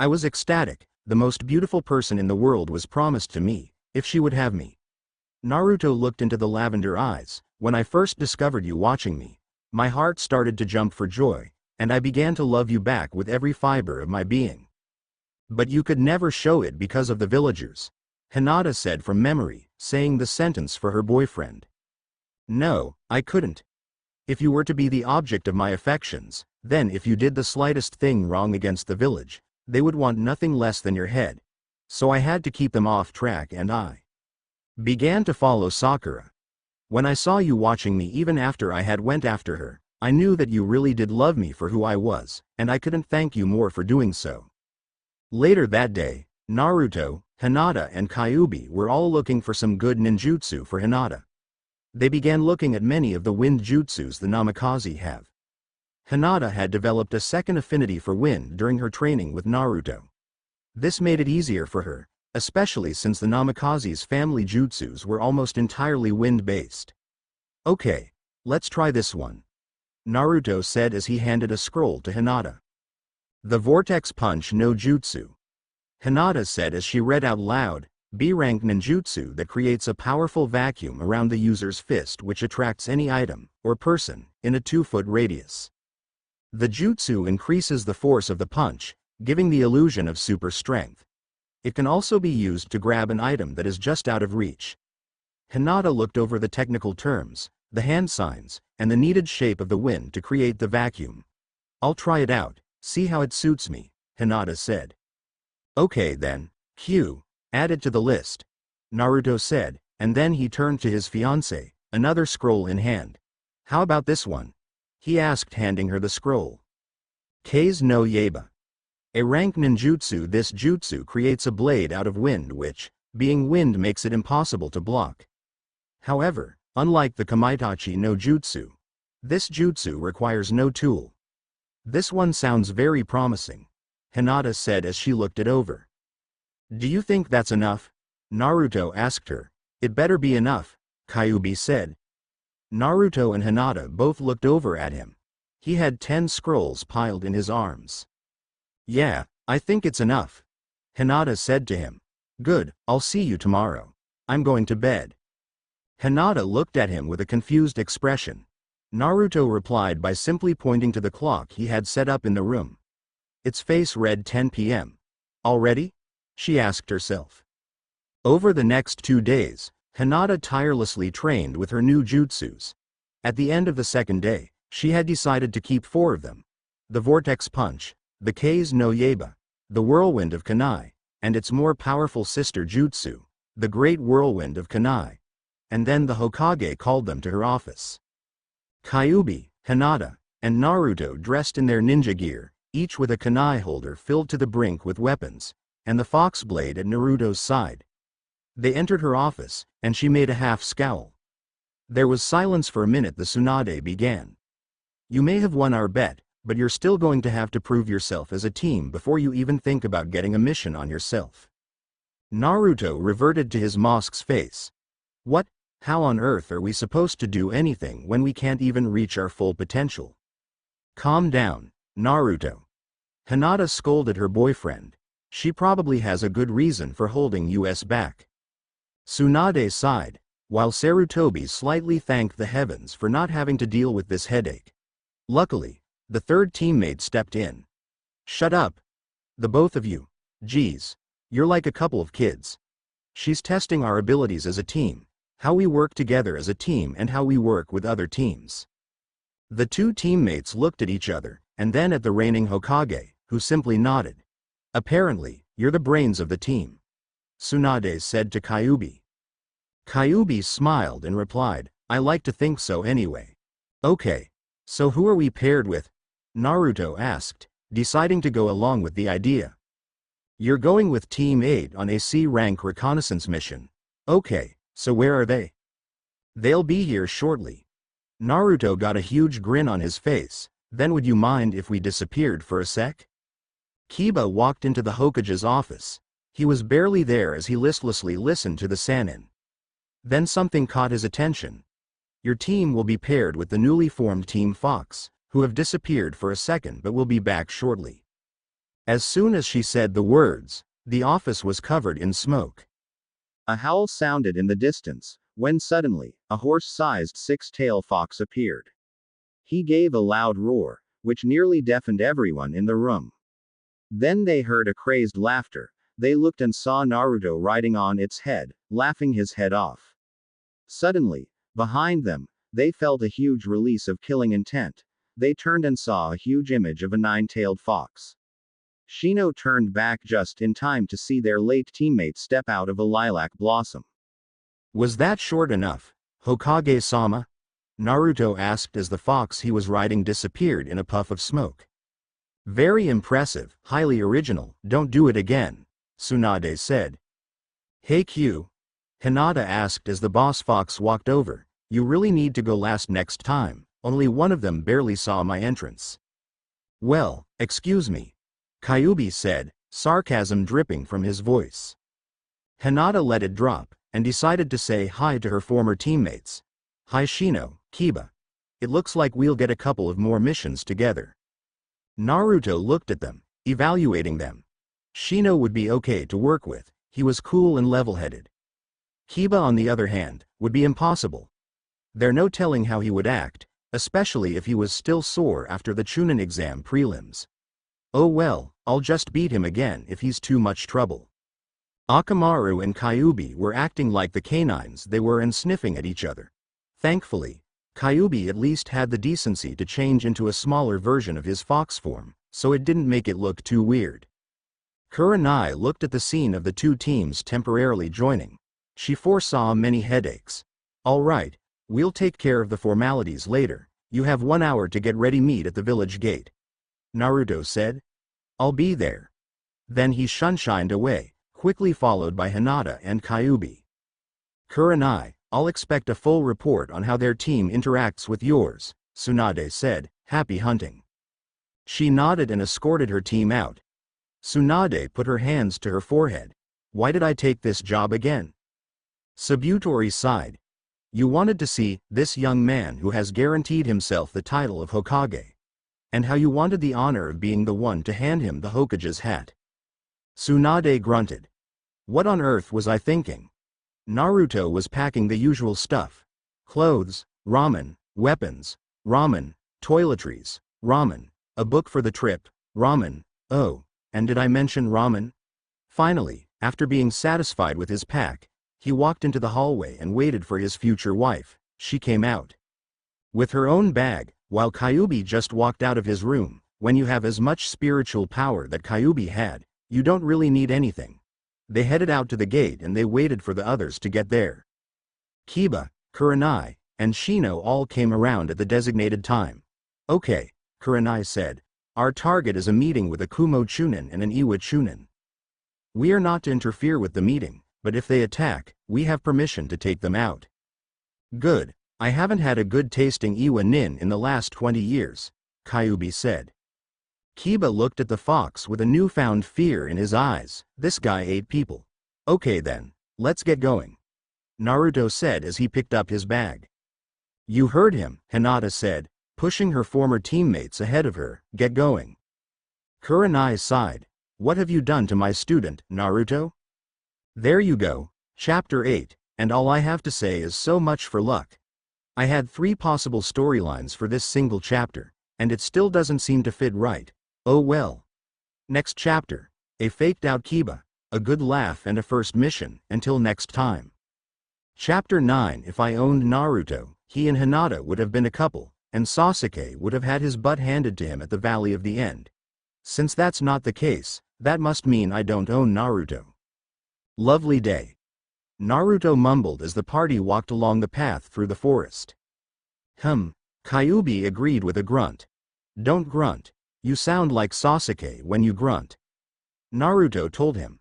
I was ecstatic. The most beautiful person in the world was promised to me, if she would have me. Naruto looked into the lavender eyes. When I first discovered you watching me, my heart started to jump for joy, and I began to love you back with every fiber of my being. But you could never show it because of the villagers, Hinata said from memory, saying the sentence for her boyfriend. No, I couldn't. If you were to be the object of my affections, then if you did the slightest thing wrong against the village, they would want nothing less than your head. So I had to keep them off track, and I began to follow Sakura. When I saw you watching me even after I had went after her, I knew that you really did love me for who I was, and I couldn't thank you more for doing so. Later that day, Naruto, Hinata and Kyubi were all looking for some good ninjutsu for Hinata. They began looking at many of the wind jutsus the namikaze have. Hinata had developed a second affinity for wind during her training with Naruto. This made it easier for her, especially since the namikaze's family jutsus were almost entirely wind-based. Okay, let's try this one, Naruto said as he handed a scroll to Hinata. The Vortex Punch no Jutsu, Hinata said as she read out loud, B-rank ninjutsu that creates a powerful vacuum around the user's fist which attracts any item, or person, in a 2-foot radius. The jutsu increases the force of the punch, giving the illusion of super strength. It can also be used to grab an item that is just out of reach. Hinata looked over the technical terms, the hand signs, and the needed shape of the wind to create the vacuum. I'll try it out, see how it suits me, Hinata said. Okay then, Q, add it to the list, Naruto said, and then he turned to his fiancée, another scroll in hand. How about this one? He asked, handing her the scroll. Kei's no Yaiba. A rank ninjutsu. This jutsu creates a blade out of wind which, being wind, makes it impossible to block. However, unlike the Kamaitachi no jutsu, this jutsu requires no tool. This one sounds very promising, Hinata said as she looked it over. Do you think that's enough? Naruto asked her. It better be enough, Kyubi said. Naruto and Hinata both looked over at him. He had 10 scrolls piled in his arms. Yeah, I think it's enough, Hinata said to him. Good, I'll see you tomorrow. I'm going to bed. Hinata looked at him with a confused expression. Naruto replied by simply pointing to the clock he had set up in the room. Its face read 10 p.m. Already? She asked herself. Over the next 2 days, Hinata tirelessly trained with her new jutsus. At the end of the second day, she had decided to keep 4 of them. The Vortex Punch, the Kei's no Yaiba, the Whirlwind of Kunai, and its more powerful sister jutsu, the Great Whirlwind of Kunai. And then the Hokage called them to her office. Kyubi, Hinata, and Naruto dressed in their ninja gear, each with a kunai holder filled to the brink with weapons, and the fox blade at Naruto's side. They entered her office, and she made a half scowl. There was silence for a minute. The Tsunade began. You may have won our bet, but you're still going to have to prove yourself as a team before you even think about getting a mission on yourself. Naruto reverted to his mosque's face. What? How on earth are we supposed to do anything when we can't even reach our full potential? Calm down, Naruto. Hinata scolded her boyfriend. She probably has a good reason for holding us back. Tsunade sighed, while Sarutobi slightly thanked the heavens for not having to deal with this headache. Luckily, the third teammate stepped in. Shut up. The both of you. Geez, you're like a couple of kids. She's testing our abilities as a team, how we work together as a team and how we work with other teams. The 2 teammates looked at each other, and then at the reigning Hokage, who simply nodded. Apparently, you're the brains of the team, Tsunade said to Kyubi. Kyubi smiled and replied, I like to think so anyway. Okay, so who are we paired with? Naruto asked, deciding to go along with the idea. You're going with Team 8 on a C-rank reconnaissance mission. Okay, so where are they? They'll be here shortly. Naruto got a huge grin on his face. Then would you mind if we disappeared for a sec? Kiba walked into the Hokage's office. He was barely there as he listlessly listened to the Sannin. Then something caught his attention. Your team will be paired with the newly formed Team Fox, who have disappeared for a second but will be back shortly. As soon as she said the words, the office was covered in smoke. A howl sounded in the distance, when suddenly, a horse-sized 6-tailed fox appeared. He gave a loud roar, which nearly deafened everyone in the room. Then they heard a crazed laughter. They looked and saw Naruto riding on its head, laughing his head off. Suddenly, behind them, they felt a huge release of killing intent. They turned and saw a huge image of a 9-tailed fox. Shino turned back just in time to see their late teammate step out of a lilac blossom. Was that short enough, Hokage-sama? Naruto asked as the fox he was riding disappeared in a puff of smoke. Very impressive, highly original, don't do it again, Tsunade said. Hey Q? Hinata asked as the boss fox walked over. You really need to go last next time, only one of them barely saw my entrance. Well, excuse me, Kyubi said, sarcasm dripping from his voice. Hinata let it drop, and decided to say hi to her former teammates. Hi Shino, Kiba. It looks like we'll get a couple of more missions together. Naruto looked at them, evaluating them. Shino would be okay to work with, he was cool and level-headed. Kiba on the other hand, would be impossible. There's no telling how he would act, especially if he was still sore after the Chunin exam prelims. Oh well, I'll just beat him again if he's too much trouble. Akamaru and Kyubi were acting like the canines they were and sniffing at each other. Thankfully, Kyubi at least had the decency to change into a smaller version of his fox form, so it didn't make it look too weird. Kurenai looked at the scene of the 2 teams temporarily joining. She foresaw many headaches. All right, we'll take care of the formalities later. You have 1 hour to get ready. Meet at the village gate, Naruto said. I'll be there. Then he shunshined away, quickly followed by Hinata and Kyubi. Kurenai, I'll expect a full report on how their team interacts with yours, Tsunade said, happy hunting. She nodded and escorted her team out. Tsunade put her hands to her forehead. Why did I take this job again? Sabutori sighed. You wanted to see this young man who has guaranteed himself the title of Hokage. And how you wanted the honor of being the one to hand him the Hokage's hat. Tsunade grunted. What on earth was I thinking? Naruto was packing the usual stuff. Clothes, ramen, weapons, ramen, toiletries, ramen, a book for the trip, ramen, oh, and did I mention ramen? Finally, after being satisfied with his pack, he walked into the hallway and waited for his future wife. She came out with her own bag, while Kyubi just walked out of his room. When you have as much spiritual power that Kyubi had, you don't really need anything. They headed out to the gate and they waited for the others to get there. Kiba, Kurenai, and Shino all came around at the designated time. Okay, Kurenai said. Our target is a meeting with a Kumo Chunin and an Iwa Chunin. We are not to interfere with the meeting, but if they attack, we have permission to take them out. Good, I haven't had a good tasting Iwa Nin in the last 20 years, Kyubi said. Kiba looked at the fox with a newfound fear in his eyes. This guy ate people. Okay then, let's get going, Naruto said as he picked up his bag. You heard him, Hinata said, pushing her former teammates ahead of her. Get going. Kurenai sighed. What have you done to my student, Naruto? There you go, Chapter 8, and all I have to say is so much for luck. I had 3 possible storylines for this single chapter, and it still doesn't seem to fit right. Oh well. Next chapter, a faked out Kiba, a good laugh and a first mission. Until next time. Chapter 9. If I owned Naruto, he and Hinata would have been a couple, and Sasuke would have had his butt handed to him at the Valley of the End. Since that's not the case, that must mean I don't own Naruto. Lovely day. Naruto mumbled as the party walked along the path through the forest. Kyubi agreed with a grunt. Don't grunt. You sound like Sasuke when you grunt, Naruto told him.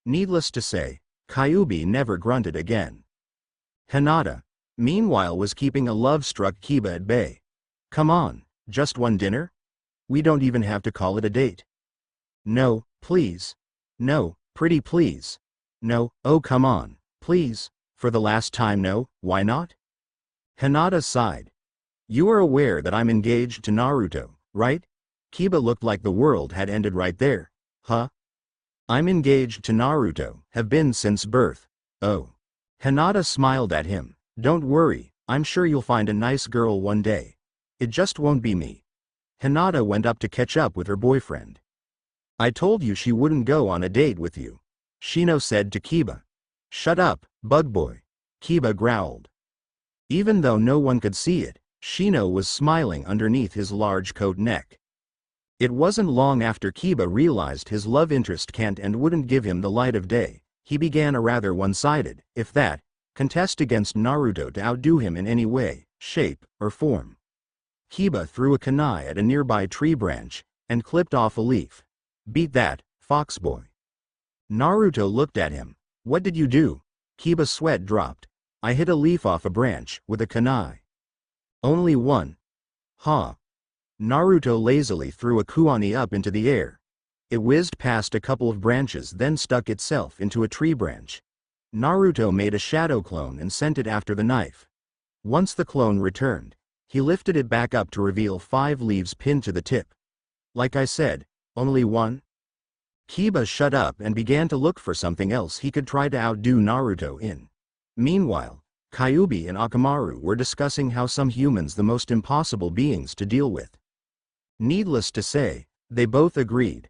Needless to say, Kyubi never grunted again. Hinata, meanwhile, was keeping a love-struck Kiba at bay. Come on, just one dinner? We don't even have to call it a date. No, please. No, pretty please. No, oh come on, please, for the last time no, why not? Hinata sighed. You are aware that I'm engaged to Naruto, right? Kiba looked like the world had ended right there. Huh? I'm engaged to Naruto, have been since birth. Oh. Hinata smiled at him. Don't worry, I'm sure you'll find a nice girl one day. It just won't be me. Hinata went up to catch up with her boyfriend. I told you she wouldn't go on a date with you, Shino said to Kiba. Shut up, bug boy, Kiba growled. Even though no one could see it, Shino was smiling underneath his large coat neck. It wasn't long after Kiba realized his love interest can't and wouldn't give him the light of day, he began a rather one-sided, if that, contest against Naruto to outdo him in any way, shape, or form. Kiba threw a kunai at a nearby tree branch, and clipped off a leaf. Beat that, fox boy. Naruto looked at him. What did you do? Kiba's sweat dropped. I hit a leaf off a branch, with a kunai. Only one. Huh. Naruto lazily threw a kuani up into the air. It whizzed past a couple of branches, then stuck itself into a tree branch. Naruto made a shadow clone and sent it after the knife. Once the clone returned, he lifted it back up to reveal 5 leaves pinned to the tip. Like I said, only one? Kiba shut up and began to look for something else he could try to outdo Naruto in. Meanwhile, Kyubi and Akamaru were discussing how some humans the most impossible beings to deal with. Needless to say, they both agreed.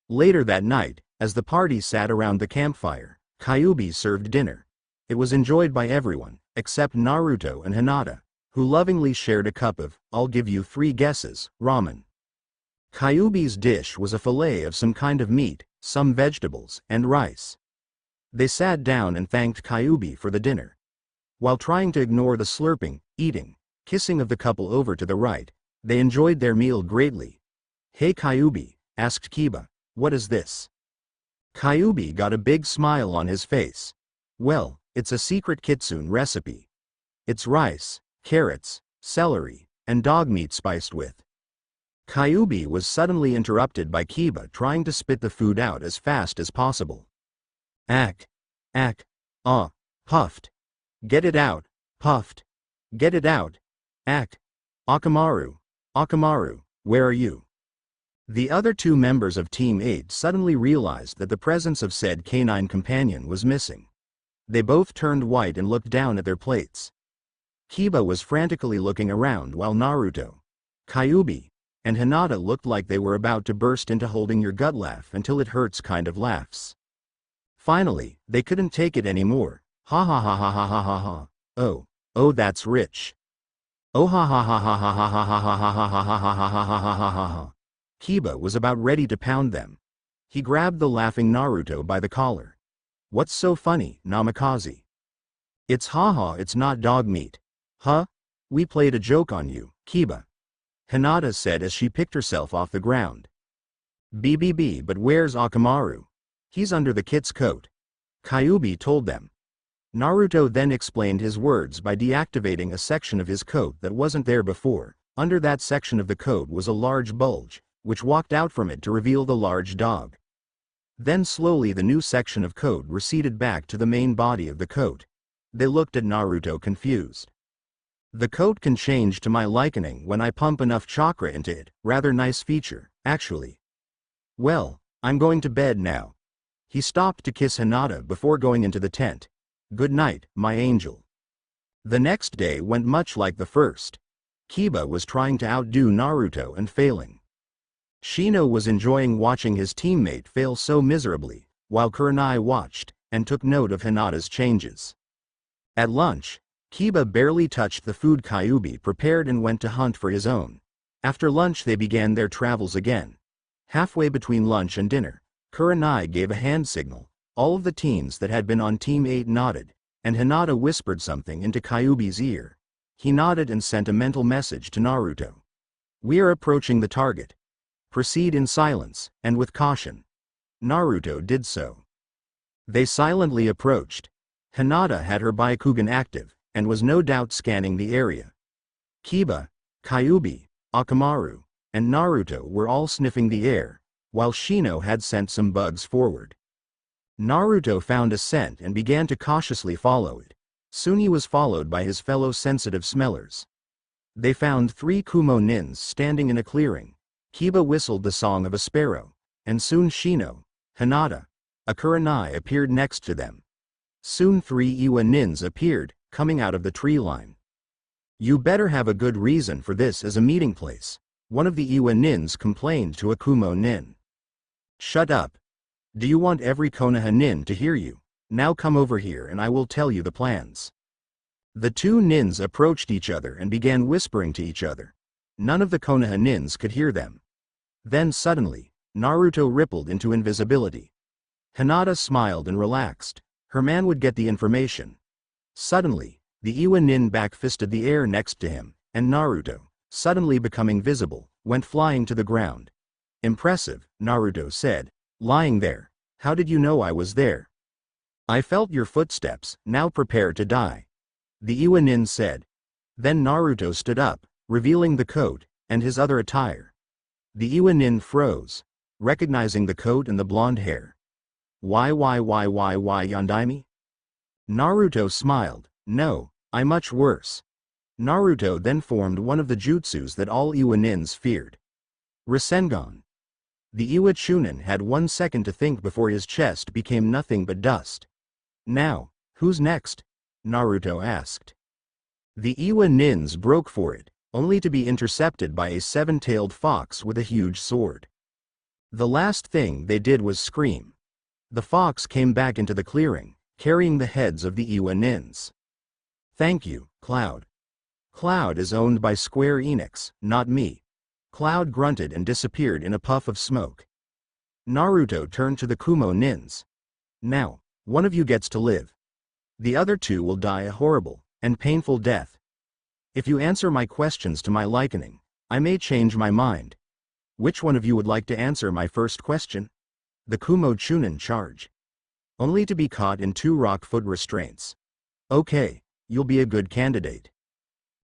Later that night, as the party sat around the campfire, Kyubi served dinner. It was enjoyed by everyone, except Naruto and Hinata, who lovingly shared a cup of, I'll give you 3 guesses, ramen. Kyubi's dish was a fillet of some kind of meat, some vegetables, and rice. They sat down and thanked Kyubi for the dinner. While trying to ignore the slurping, eating, kissing of the couple over to the right, they enjoyed their meal greatly. Hey Kyubi, asked Kiba, What is this? Kyubi got a big smile on his face. Well, it's a secret kitsune recipe. It's rice, carrots, celery, and dog meat spiced with. Kyubi was suddenly interrupted by Kiba trying to spit the food out as fast as possible. Ack. Ack. Puffed. Get it out. Puffed. Get it out. Ack. Akamaru. Akamaru, where are you? The other two members of Team 8 suddenly realized that the presence of said canine companion was missing. They both turned white and looked down at their plates. Kiba was frantically looking around while Naruto, Kyubi, and Hinata looked like they were about to burst into holding your gut laugh until it hurts kind of laughs. Finally, they couldn't take it anymore. Ha ha ha ha ha ha ha ha. Oh, that's rich. Oh ha ha ha ha ha ha ha ha ha ha ha ha ha ha ha ha ha ha. Kiba was about ready to pound them. He grabbed the laughing Naruto by the collar. What's so funny, Namikaze? It's haha, it's not dog meat. Huh? We played a joke on you, Kiba. Hinata said as she picked herself off the ground. BBB, but where's Akamaru? He's under the kit's coat. Kyubi told them. Naruto then explained his words by deactivating a section of his coat that wasn't there before. Under that section of the coat was a large bulge, which walked out from it to reveal the large dog. Then slowly the new section of coat receded back to the main body of the coat. They looked at Naruto confused. The coat can change to my liking when I pump enough chakra into it, rather nice feature, actually. Well, I'm going to bed now. He stopped to kiss Hinata before going into the tent. Good night, my angel. The next day went much like the first. Kiba was trying to outdo Naruto and failing. Shino was enjoying watching his teammate fail so miserably, while Kurenai watched, and took note of Hinata's changes. At lunch, Kiba barely touched the food Kyubi prepared and went to hunt for his own. After lunch they began their travels again. Halfway between lunch and dinner, Kurenai gave a hand signal. All of the teens that had been on Team 8 nodded, and Hinata whispered something into Kyubi's ear. He nodded and sent a mental message to Naruto. We are approaching the target. Proceed in silence, and with caution. Naruto did so. They silently approached. Hinata had her Byakugan active, and was no doubt scanning the area. Kiba, Kyubi, Akamaru, and Naruto were all sniffing the air, while Shino had sent some bugs forward. Naruto found a scent and began to cautiously follow it. Soon he was followed by his fellow sensitive smellers. They found 3 Kumo nins standing in a clearing. Kiba whistled the song of a sparrow, and soon Shino, Hinata, a Kurenai appeared next to them. Soon 3 Iwa nins appeared, coming out of the tree line. You better have a good reason for this as a meeting place, one of the Iwa nins complained to a Kumo nin. Shut up. Do you want every Konoha nin to hear you? Now come over here and I will tell you the plans. The 2 nins approached each other and began whispering to each other. None of the Konoha nins could hear them. Then suddenly, Naruto rippled into invisibility. Hinata smiled and relaxed. Her man would get the information. Suddenly, the Iwa nin backfisted the air next to him, and Naruto, suddenly becoming visible, went flying to the ground. Impressive, Naruto said. Lying there. How did you know I was there? I felt your footsteps, now prepare to die. The Iwa nin said. Then Naruto stood up, revealing the coat, and his other attire. The Iwa nin froze, recognizing the coat and the blonde hair. Why Yondaime? Naruto smiled. No, I'm much worse. Naruto then formed one of the jutsus that all Iwa nins feared. Rasengan. The Iwa Chunin had 1 second to think before his chest became nothing but dust. Now, who's next? Naruto asked. The Iwa nins broke for it, only to be intercepted by a 7-tailed fox with a huge sword. The last thing they did was scream. The fox came back into the clearing, carrying the heads of the Iwa nins. Thank you, Cloud. Cloud is owned by Square Enix, not me. Cloud grunted and disappeared in a puff of smoke. Naruto turned to the Kumo nins. Now, one of you gets to live. The other 2 will die a horrible and painful death. If you answer my questions to my liking, I may change my mind. Which one of you would like to answer my first question? the Kumo Chunin charge. Only to be caught in 2 rock foot restraints. Okay, you'll be a good candidate.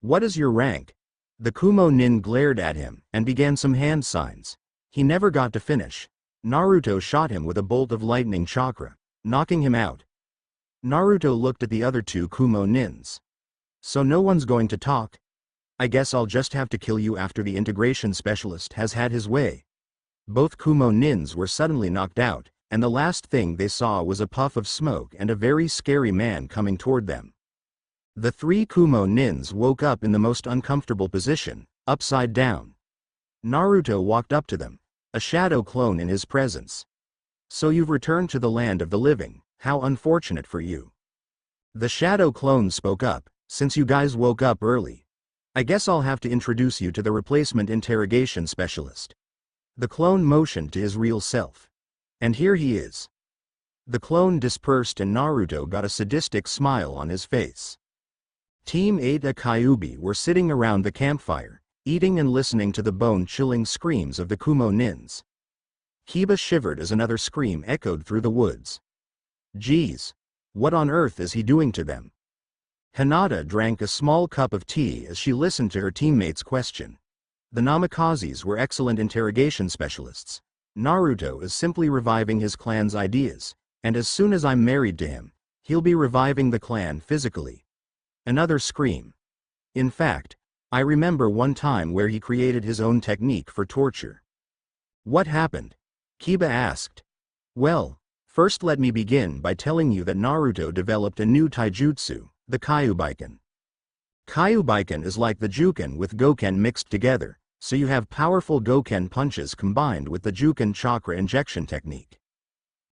What is your rank? The Kumo Nin glared at him and began some hand signs. He never got to finish. Naruto shot him with a bolt of lightning chakra, knocking him out. Naruto looked at the other 2 Kumo Nins. So no one's going to talk? I guess I'll just have to kill you after the integration specialist has had his way. Both Kumo Nins were suddenly knocked out, and the last thing they saw was a puff of smoke and a very scary man coming toward them. The 3 Kumo Nins woke up in the most uncomfortable position, upside down. Naruto walked up to them, a shadow clone in his presence. So you've returned to the land of the living, how unfortunate for you. The shadow clone spoke up, since you guys woke up early. I guess I'll have to introduce you to the replacement interrogation specialist. The clone motioned to his real self. And here he is. The clone dispersed and Naruto got a sadistic smile on his face. Team 8 and Kyubi were sitting around the campfire, eating and listening to the bone-chilling screams of the Kumo Nins. Kiba shivered as another scream echoed through the woods. Geez. What on earth is he doing to them? Hinata drank a small cup of tea as she listened to her teammates' question. The Namakazes were excellent interrogation specialists. Naruto is simply reviving his clan's ideas, and as soon as I'm married to him, he'll be reviving the clan physically. Another scream. In fact, I remember one time where he created his own technique for torture. What happened? Kiba asked. Well, first let me begin by telling you that Naruto developed a new taijutsu, the Kyubiken. Kyubiken is like the Juken with Goken mixed together, so you have powerful Goken punches combined with the Juken chakra injection technique.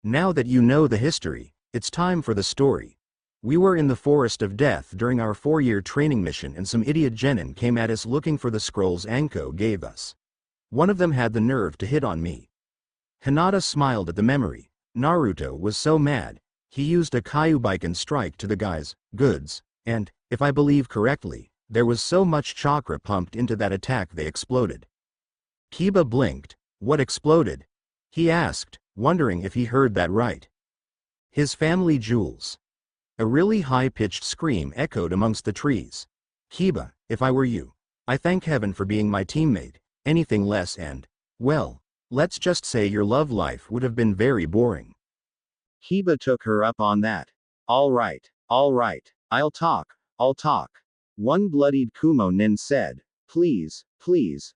Now that you know the history, it's time for the story. We were in the Forest of Death during our 4-year training mission and some idiot genin came at us looking for the scrolls Anko gave us. One of them had the nerve to hit on me. Hinata smiled at the memory. Naruto was so mad, he used a Kyubiken strike to the guy's goods, and, if I believe correctly, there was so much chakra pumped into that attack they exploded. Kiba blinked. What exploded? He asked, wondering if he heard that right. His family jewels. A really high-pitched scream echoed amongst the trees. Kiba, if I were you, I thank heaven for being my teammate, anything less and, well, let's just say your love life would have been very boring. Kiba took her up on that. All right, I'll talk. One bloodied Kumo Nin said, please,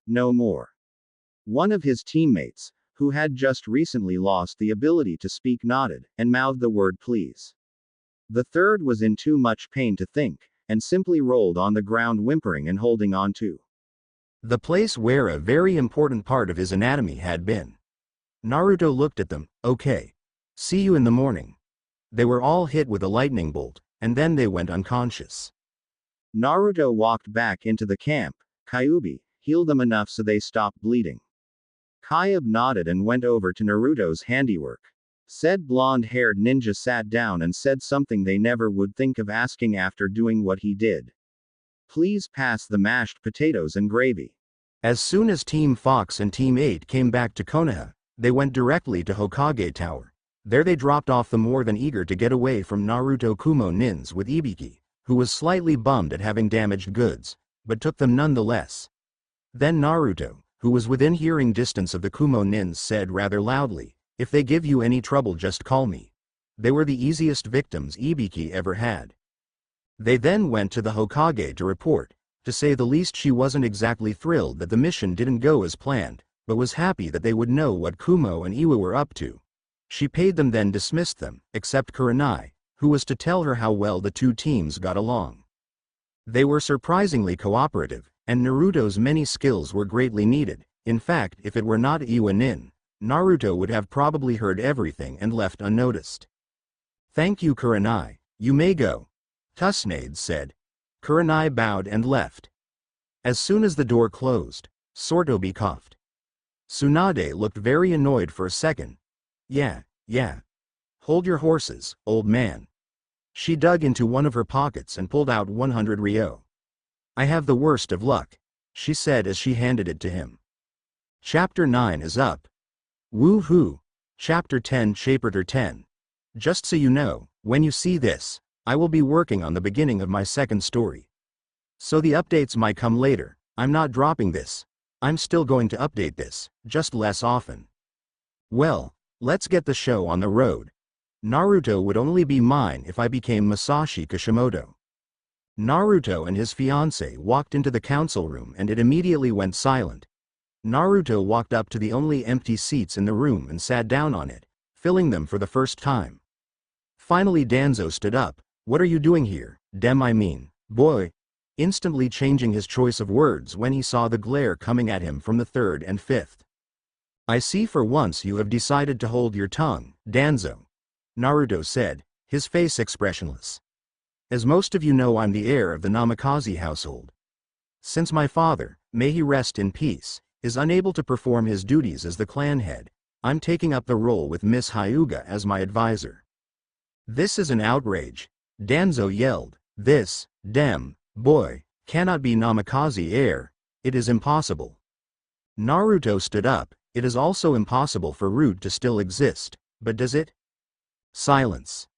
no more. One of his teammates, who had just recently lost the ability to speak, nodded, and mouthed the word please. The third was in too much pain to think, and simply rolled on the ground whimpering and holding on to the place where a very important part of his anatomy had been. Naruto looked at them. Okay. See you in the morning. They were all hit with a lightning bolt, and then they went unconscious. Naruto walked back into the camp. Kyubi healed them enough so they stopped bleeding. Kyubi nodded and went over to Naruto's handiwork. Said blonde-haired ninja sat down and said something they never would think of asking after doing what he did. Please pass the mashed potatoes and gravy. As soon as Team Fox and Team 8 came back to Konoha, they went directly to Hokage Tower. There they dropped off the more than eager to get away from Naruto Kumo Nins with Ibiki, who was slightly bummed at having damaged goods, but took them nonetheless. Then Naruto, who was within hearing distance of the Kumo Nins, said rather loudly, if they give you any trouble just call me. They were the easiest victims Ibiki ever had. They then went to the Hokage to report. To say the least, she wasn't exactly thrilled that the mission didn't go as planned, but was happy that they would know what Kumo and Iwa were up to. She paid them then dismissed them, except Kurenai, who was to tell her how well the two teams got along. They were surprisingly cooperative, and Naruto's many skills were greatly needed. In fact, if it were not Iwa Nin, Naruto would have probably heard everything and left unnoticed. Thank you, Kurenai. You may go. Tsunade said. Kurenai bowed and left. As soon as the door closed, Sortobi coughed. Tsunade looked very annoyed for a second. Yeah. Hold your horses, old man. She dug into one of her pockets and pulled out 100 ryo. I have the worst of luck, she said as she handed it to him. Chapter 9 is up. Woo-hoo. Chapter 10 Chapter 10. Just so you know, when you see this, I will be working on the beginning of my second story. So the updates might come later. I'm not dropping this. I'm still going to update this, just less often. Well, let's get the show on the road. Naruto would only be mine if I became Masashi Kishimoto. Naruto and his fiancée walked into the council room and it immediately went silent. Naruto walked up to the only empty seats in the room and sat down on it, filling them for the first time. Finally Danzo stood up. "What are you doing here, boy?" Instantly changing his choice of words when he saw the glare coming at him from the third and fifth. "I see for once you have decided to hold your tongue, Danzo," Naruto said, his face expressionless. "As most of you know, I'm the heir of the Namikaze household. Since my father, may he rest in peace, is unable to perform his duties as the clan head, I'm taking up the role with Miss Hyuga as my advisor." "This is an outrage," Danzo yelled. "This, boy, cannot be Namikaze heir. It is impossible." Naruto stood up. "It is also impossible for Root to still exist, but does it?" Silence.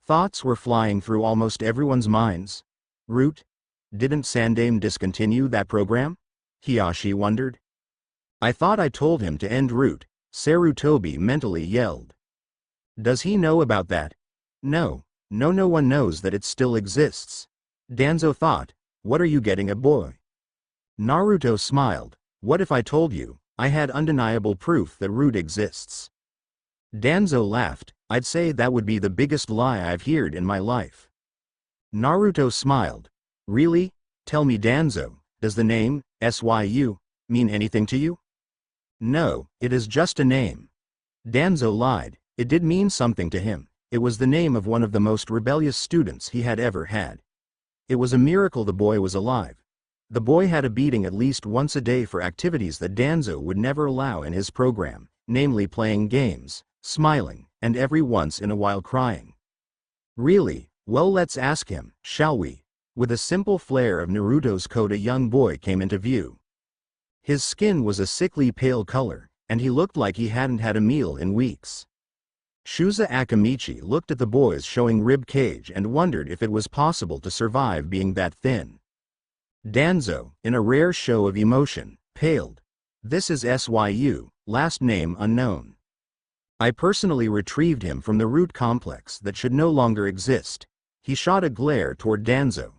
Thoughts were flying through almost everyone's minds. Root? Didn't Sandaime discontinue that program? Hiashi wondered. "I thought I told him to end Root," Sarutobi mentally yelled. "Does he know about that?" No one knows that it still exists." Danzo thought, "What are you getting at, boy?" Naruto smiled. "What if I told you I had undeniable proof that Root exists?" Danzo laughed. "I'd say that would be the biggest lie I've heard in my life." Naruto smiled. "Really? Tell me, Danzo, does the name, Syu, mean anything to you?" "No, it is just a name." Danzo lied. It did mean something to him. It was the name of one of the most rebellious students he had ever had. It was a miracle the boy was alive. The boy had a beating at least once a day for activities that Danzo would never allow in his program, namely playing games, smiling, and every once in a while crying. "Really? Well, let's ask him, shall we?" With a simple flare of Naruto's coat, a young boy came into view. His skin was a sickly pale color, and he looked like he hadn't had a meal in weeks. Shuza Akamichi looked at the boy's showing rib cage and wondered if it was possible to survive being that thin. Danzo, in a rare show of emotion, paled. "This is Syu, last name unknown. I personally retrieved him from the Root complex that should no longer exist." He shot a glare toward Danzo.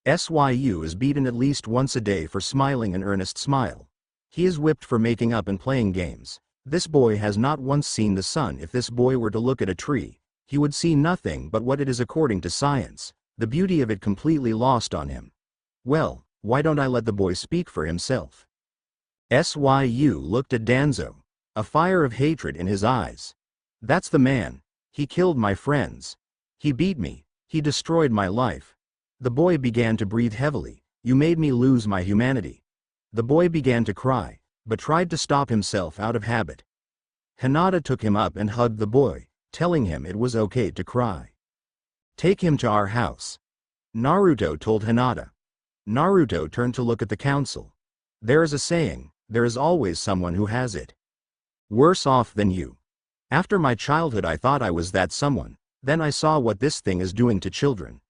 "Syu is beaten at least once a day for smiling an earnest smile. He is whipped for making up and playing games. This boy has not once seen the sun. If this boy were to look at a tree, he would see nothing but what it is according to science, the beauty of it completely lost on him. Well, why don't I let the boy speak for himself?" Syu looked at Danzo, a fire of hatred in his eyes. "That's the man. He killed my friends. He beat me. He destroyed my life." The boy began to breathe heavily. "You made me lose my humanity." The boy began to cry, but tried to stop himself out of habit. Hinata took him up and hugged the boy, telling him it was okay to cry. "Take him to our house," Naruto told Hinata. Naruto turned to look at the council. "There is a saying, there is always someone who has it. Worse off than you. After my childhood I thought I was that someone, then I saw what this thing is doing to children.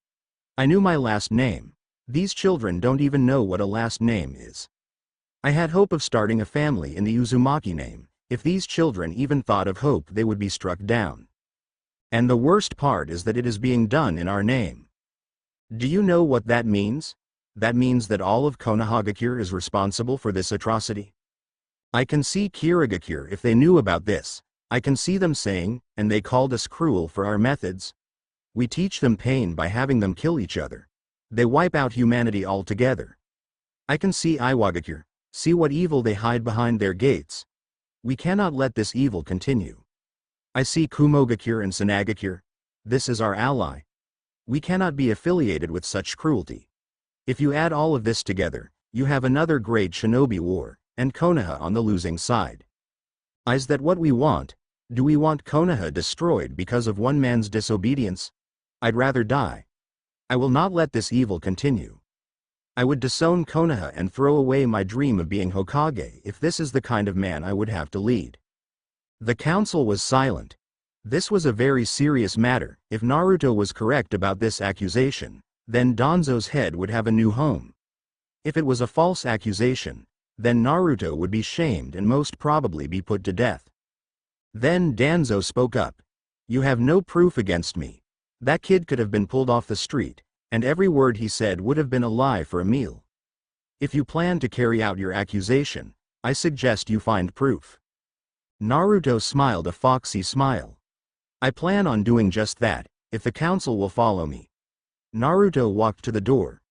I knew my last name. These children don't even know what a last name is. I had hope of starting a family in the Uzumaki name. If these children even thought of hope, they would be struck down. And the worst part is that it is being done in our name. Do you know what that means? That means that all of Konohagakure is responsible for this atrocity. I can see Kirigakure if they knew about this. I can see them saying, and they called us cruel for our methods. We teach them pain by having them kill each other. They wipe out humanity altogether. I can see Iwagakure. See what evil they hide behind their gates. We cannot let this evil continue. I see Kumogakure and Sanagakure. This is our ally. We cannot be affiliated with such cruelty. If you add all of this together, you have another great shinobi war, and Konoha on the losing side. Is that what we want? Do we want Konoha destroyed because of one man's disobedience? I'd rather die. I will not let this evil continue. I would disown Konoha and throw away my dream of being Hokage if this is the kind of man I would have to lead. The council was silent. This was a very serious matter. If Naruto was correct about this accusation, then Danzo's head would have a new home. If it was a false accusation, then Naruto would be shamed and most probably be put to death. Then Danzo spoke up. You have no proof against me. That kid could have been pulled off the street, and every word he said would have been a lie for a meal. If you plan to carry out your accusation, I suggest you find proof. Naruto smiled a foxy smile. I plan on doing just that, if the council will follow me. Naruto walked to the door.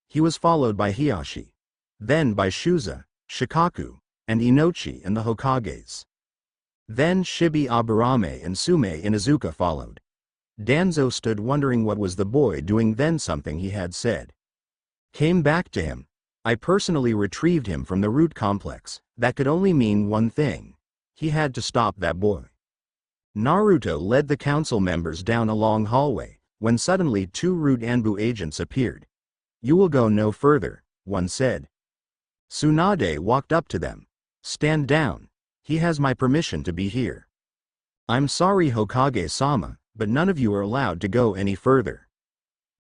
He was followed by Hiyashi, then by Shuza, Shikaku, and Inochi and the Hokages. Then Shibi Aburame and Sume Inuzuka followed. Danzo stood wondering what was the boy doing. Then something he had said came back to him. I personally retrieved him from the root complex. That could only mean one thing. He had to stop that boy. Naruto led the council members down a long hallway, when suddenly 2 root Anbu agents appeared. You will go no further, one said. Tsunade walked up to them. Stand down. He has my permission to be here. I'm sorry Hokage-sama, but none of you are allowed to go any further.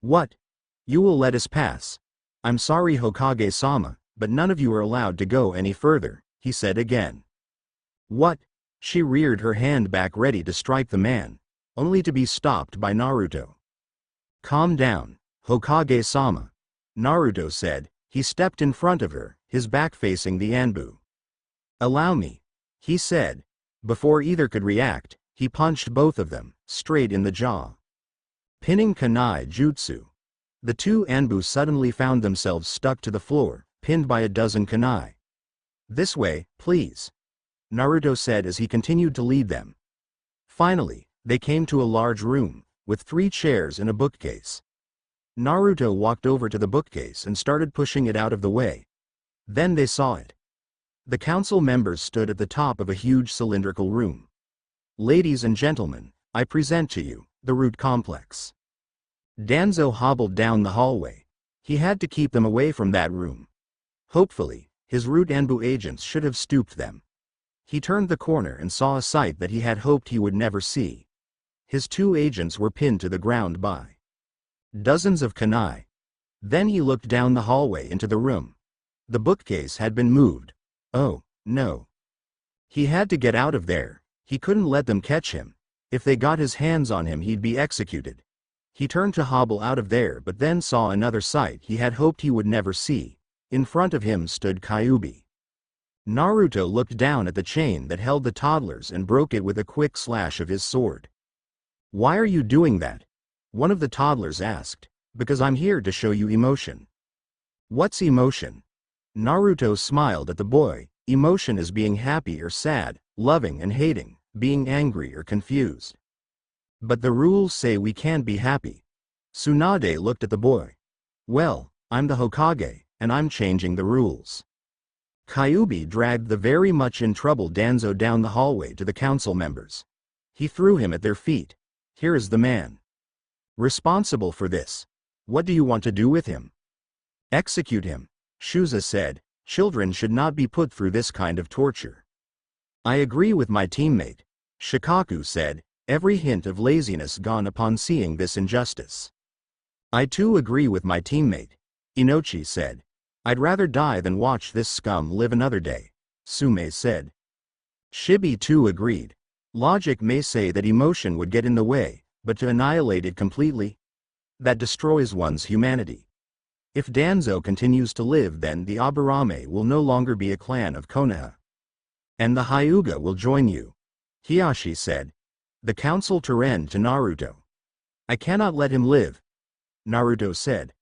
What? You will let us pass? I'm sorry Hokage-sama, but none of you are allowed to go any further, he said again. What? She reared her hand back ready to strike the man, only to be stopped by Naruto. Calm down, Hokage-sama, Naruto said. He stepped in front of her, his back facing the Anbu. Allow me, he said. Before either could react, he punched both of them, straight in the jaw. Pinning Kunai Jutsu. The 2 Anbu suddenly found themselves stuck to the floor, pinned by a dozen kunai. This way, please, Naruto said as he continued to lead them. Finally, they came to a large room, with 3 chairs and a bookcase. Naruto walked over to the bookcase and started pushing it out of the way. Then they saw it. The council members stood at the top of a huge cylindrical room. Ladies and gentlemen, I present to you, the root complex. Danzo hobbled down the hallway. He had to keep them away from that room. Hopefully, his root Anbu agents should have stooped them. He turned the corner and saw a sight that he had hoped he would never see. His 2 agents were pinned to the ground by dozens of kunai. Then he looked down the hallway into the room. The bookcase had been moved. Oh, no. He had to get out of there. He couldn't let them catch him. If they got his hands on him, he'd be executed. He turned to hobble out of there, but then saw another sight he had hoped he would never see. In front of him stood Kyubi. Naruto looked down at the chain that held the toddlers and broke it with a quick slash of his sword. Why are you doing that? One of the toddlers asked. Because I'm here to show you emotion. What's emotion? Naruto smiled at the boy. Emotion is being happy or sad, loving and hating, being angry or confused. But the rules say we can't be happy. Tsunade looked at the boy. Well, I'm the Hokage, and I'm changing the rules. Kyubi dragged the very much in trouble Danzo down the hallway to the council members. He threw him at their feet. Here is the man responsible for this. What do you want to do with him? Execute him, Shuza said. Children should not be put through this kind of torture. I agree with my teammate, Shikaku said, every hint of laziness gone upon seeing this injustice. I too agree with my teammate, Inochi said. I'd rather die than watch this scum live another day, Sume said. Shibi too agreed. Logic may say that emotion would get in the way, but to annihilate it completely? That destroys one's humanity. If Danzo continues to live, then the Aburame will no longer be a clan of Konoha. And the Hyuga will join you, Hiyashi said. The council turned to Naruto. I cannot let him live, Naruto said.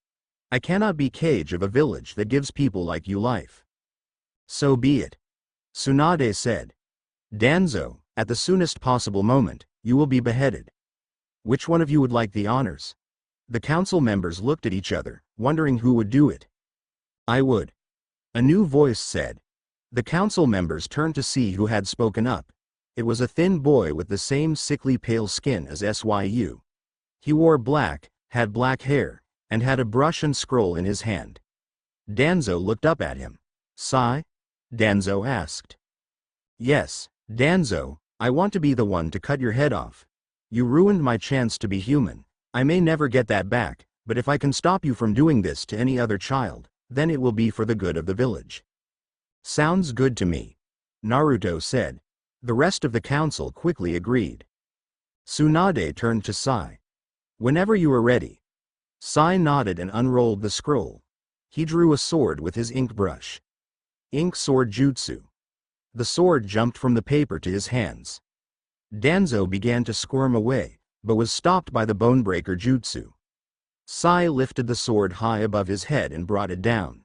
I cannot be cage of a village that gives people like you life. So be it, Tsunade said. Danzo, at the soonest possible moment, you will be beheaded. Which one of you would like the honors? The council members looked at each other, wondering who would do it. I would. A new voice said. The council members turned to see who had spoken up. It was a thin boy with the same sickly pale skin as Syu. He wore black, had black hair, and had a brush and scroll in his hand. Danzo looked up at him. Sai? Danzo asked. Yes, Danzo, I want to be the one to cut your head off. You ruined my chance to be human. I may never get that back, but if I can stop you from doing this to any other child, then it will be for the good of the village. Sounds good to me, Naruto said. The rest of the council quickly agreed. Tsunade turned to Sai. Whenever you are ready. Sai nodded and unrolled the scroll. He drew a sword with his ink brush. Ink sword jutsu. The sword jumped from the paper to his hands. Danzo began to squirm away, but was stopped by the bonebreaker jutsu. Sai lifted the sword high above his head and brought it down.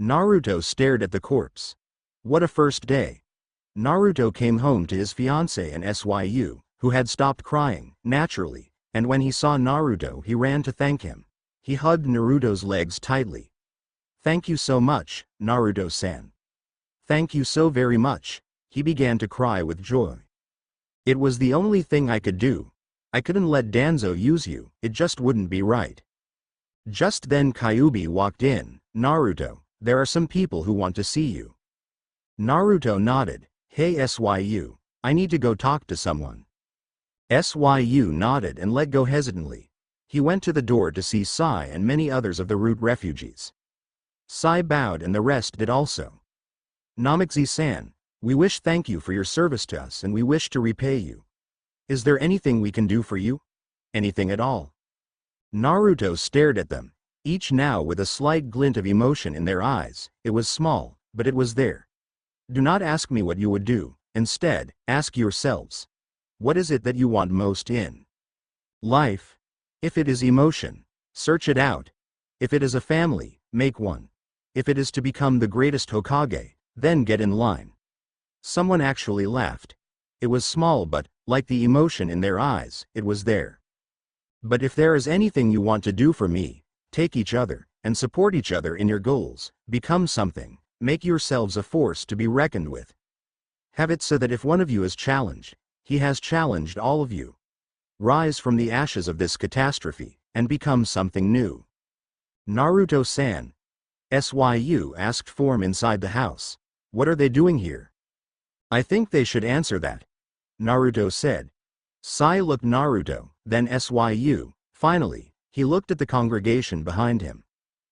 Naruto stared at the corpse. What a first day. Naruto came home to his fiancée and Syu, who had stopped crying, naturally, and when he saw Naruto he ran to thank him. He hugged Naruto's legs tightly. Thank you so much, Naruto-san. Thank you so very much. He began to cry with joy. It was the only thing I could do. I couldn't let Danzo use you, it just wouldn't be right. Just then Kyubi walked in. Naruto, there are some people who want to see you. Naruto nodded. Hey Syu, I need to go talk to someone. Syu nodded and let go hesitantly. He went to the door to see Sai and many others of the root refugees. Sai bowed and the rest did also. Namixi-san, we wish thank you for your service to us and we wish to repay you. Is there anything we can do for you? Anything at all? Naruto stared at them, each now with a slight glint of emotion in their eyes. It was small, but it was there. Do not ask me what you would do, instead, ask yourselves. What is it that you want most in life? If it is emotion, search it out. If it is a family, make one. If it is to become the greatest Hokage, then get in line. Someone actually laughed. It was small but, like the emotion in their eyes, it was there. But if there is anything you want to do for me, take each other, and support each other in your goals, become something, make yourselves a force to be reckoned with. Have it so that if one of you is challenged, he has challenged all of you. Rise from the ashes of this catastrophe, and become something new. Naruto-san. Syu asked Form inside the house. What are they doing here? I think they should answer that. Naruto said. Sai looked Naruto, then Syu. Finally, he looked at the congregation behind him.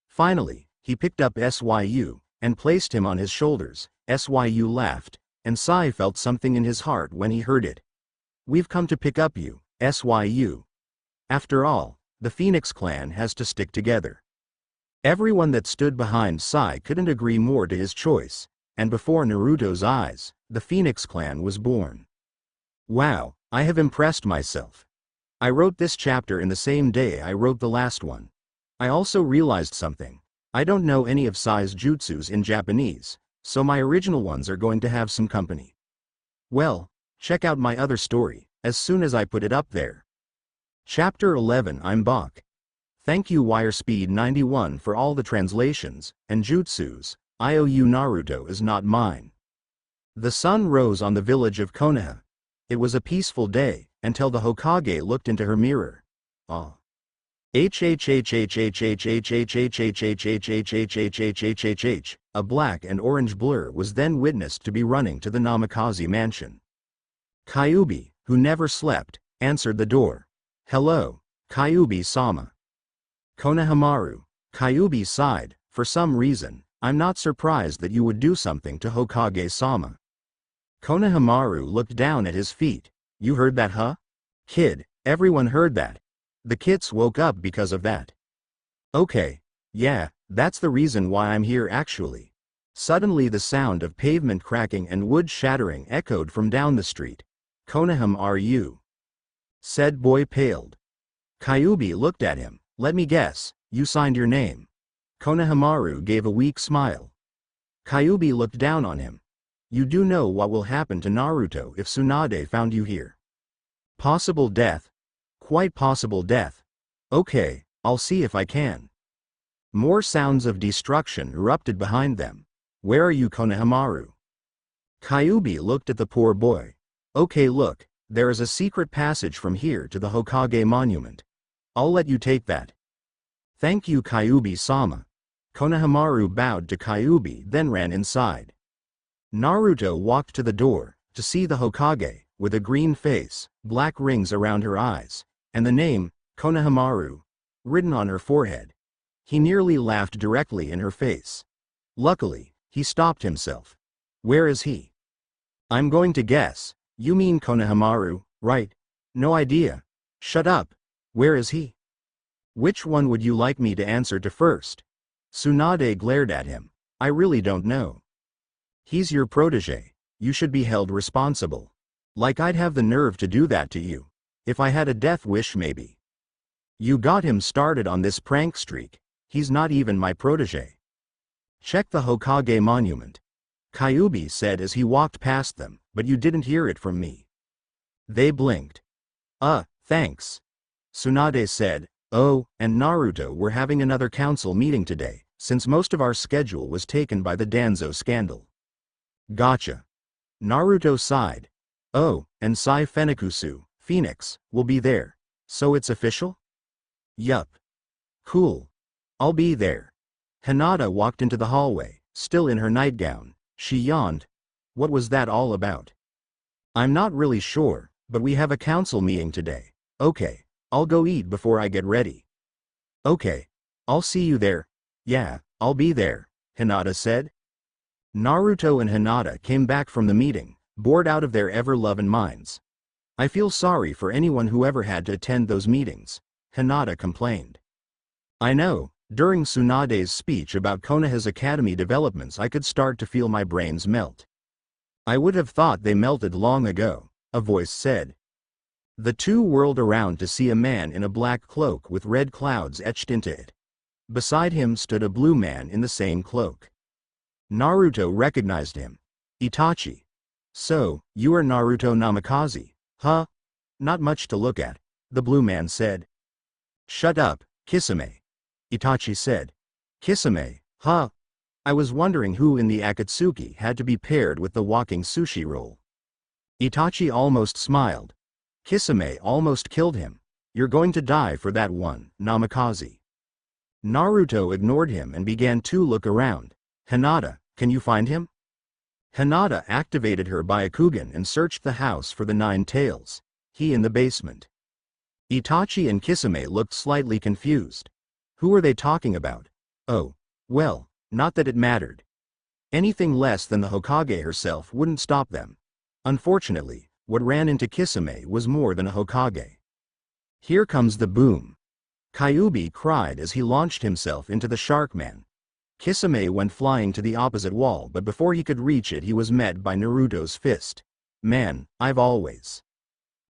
Finally, he picked up Syu, and placed him on his shoulders. Syu laughed, and Sai felt something in his heart when he heard it. We've come to pick up you, Syu. After all, the Phoenix clan has to stick together. Everyone that stood behind Sai couldn't agree more to his choice, and before Naruto's eyes, the Phoenix clan was born. Wow, I have impressed myself. I wrote this chapter in the same day I wrote the last one. I also realized something. I don't know any of Sai's jutsus in Japanese, so my original ones are going to have some company. Well, check out my other story, as soon as I put it up there. Chapter 11 I'm Bach. Thank you WireSpeed91 for all the translations, and jutsus. IOU Naruto is not mine. The sun rose on the village of Konoha. It was a peaceful day, until the Hokage looked into her mirror. Ah. A black and orange blur was then witnessed to be running to the Namikaze mansion. Kyubi, who never slept, answered the door. Hello, Kyubi-sama. Konohamaru. Kyubi sighed. For some reason, I'm not surprised that you would do something to Hokage-sama. Konohamaru looked down at his feet. You heard that, huh? Kid, everyone heard that. The kids woke up because of that. Okay, yeah, that's the reason why I'm here actually. Suddenly the sound of pavement cracking and wood shattering echoed from down the street. Konohamaru? Said boy paled. Kyubi looked at him. Let me guess, you signed your name. Konohamaru gave a weak smile. Kyubi looked down on him. You do know what will happen to Naruto if Tsunade found you here. Possible death. Quite possible death. Okay, I'll see if I can. More sounds of destruction erupted behind them. Where are you, Konohamaru? Kyubi looked at the poor boy. Okay, look, there is a secret passage from here to the Hokage monument. I'll let you take that. Thank you, Kyubi-sama. Konohamaru bowed to Kyubi then ran inside. Naruto walked to the door, to see the Hokage, with a green face, black rings around her eyes, and the name, Konohamaru, written on her forehead. He nearly laughed directly in her face. Luckily, he stopped himself. Where is he? I'm going to guess. You mean Konohamaru, right? No idea. Shut up. Where is he? Which one would you like me to answer to first? Tsunade glared at him. I really don't know. He's your protege. You should be held responsible. Like I'd have the nerve to do that to you. If I had a death wish maybe. You got him started on this prank streak. He's not even my protege. Check the Hokage monument. Kyubi said as he walked past them, but you didn't hear it from me. They blinked. Thanks. Tsunade said, oh, and Naruto, we're having another council meeting today, since most of our schedule was taken by the Danzo scandal. Gotcha. Naruto sighed. Oh, and Sai Fenikusu, Phoenix, will be there. So it's official? Yup. Cool. I'll be there. Hinata walked into the hallway, still in her nightgown. She yawned. What was that all about? I'm not really sure, but we have a council meeting today. Okay, I'll go eat before I get ready. Okay, I'll see you there. Yeah, I'll be there, Hinata said. Naruto and Hinata came back from the meeting, bored out of their ever-loving minds. I feel sorry for anyone who ever had to attend those meetings, Hinata complained. I know, during Tsunade's speech about Konoha's academy developments I could start to feel my brains melt. I would have thought they melted long ago, a voice said. The two whirled around to see a man in a black cloak with red clouds etched into it. Beside him stood a blue man in the same cloak. Naruto recognized him. Itachi. So, you are Naruto Namikaze, huh? Not much to look at, the blue man said. Shut up, Kisame. Itachi said. Kisame, huh? I was wondering who in the Akatsuki had to be paired with the walking sushi roll. Itachi almost smiled. Kisame almost killed him. You're going to die for that one, Namikaze. Naruto ignored him and began to look around. Hinata, can you find him? Hinata activated her Byakugan and searched the house for the Nine Tails. He in the basement. Itachi and Kisame looked slightly confused. Who were they talking about? Oh, well, not that it mattered. Anything less than the Hokage herself wouldn't stop them. Unfortunately, what ran into Kisame was more than a Hokage. Here comes the boom. Kyubi cried as he launched himself into the Shark Man. Kisame went flying to the opposite wall, but before he could reach it he was met by Naruto's fist. Man, I've always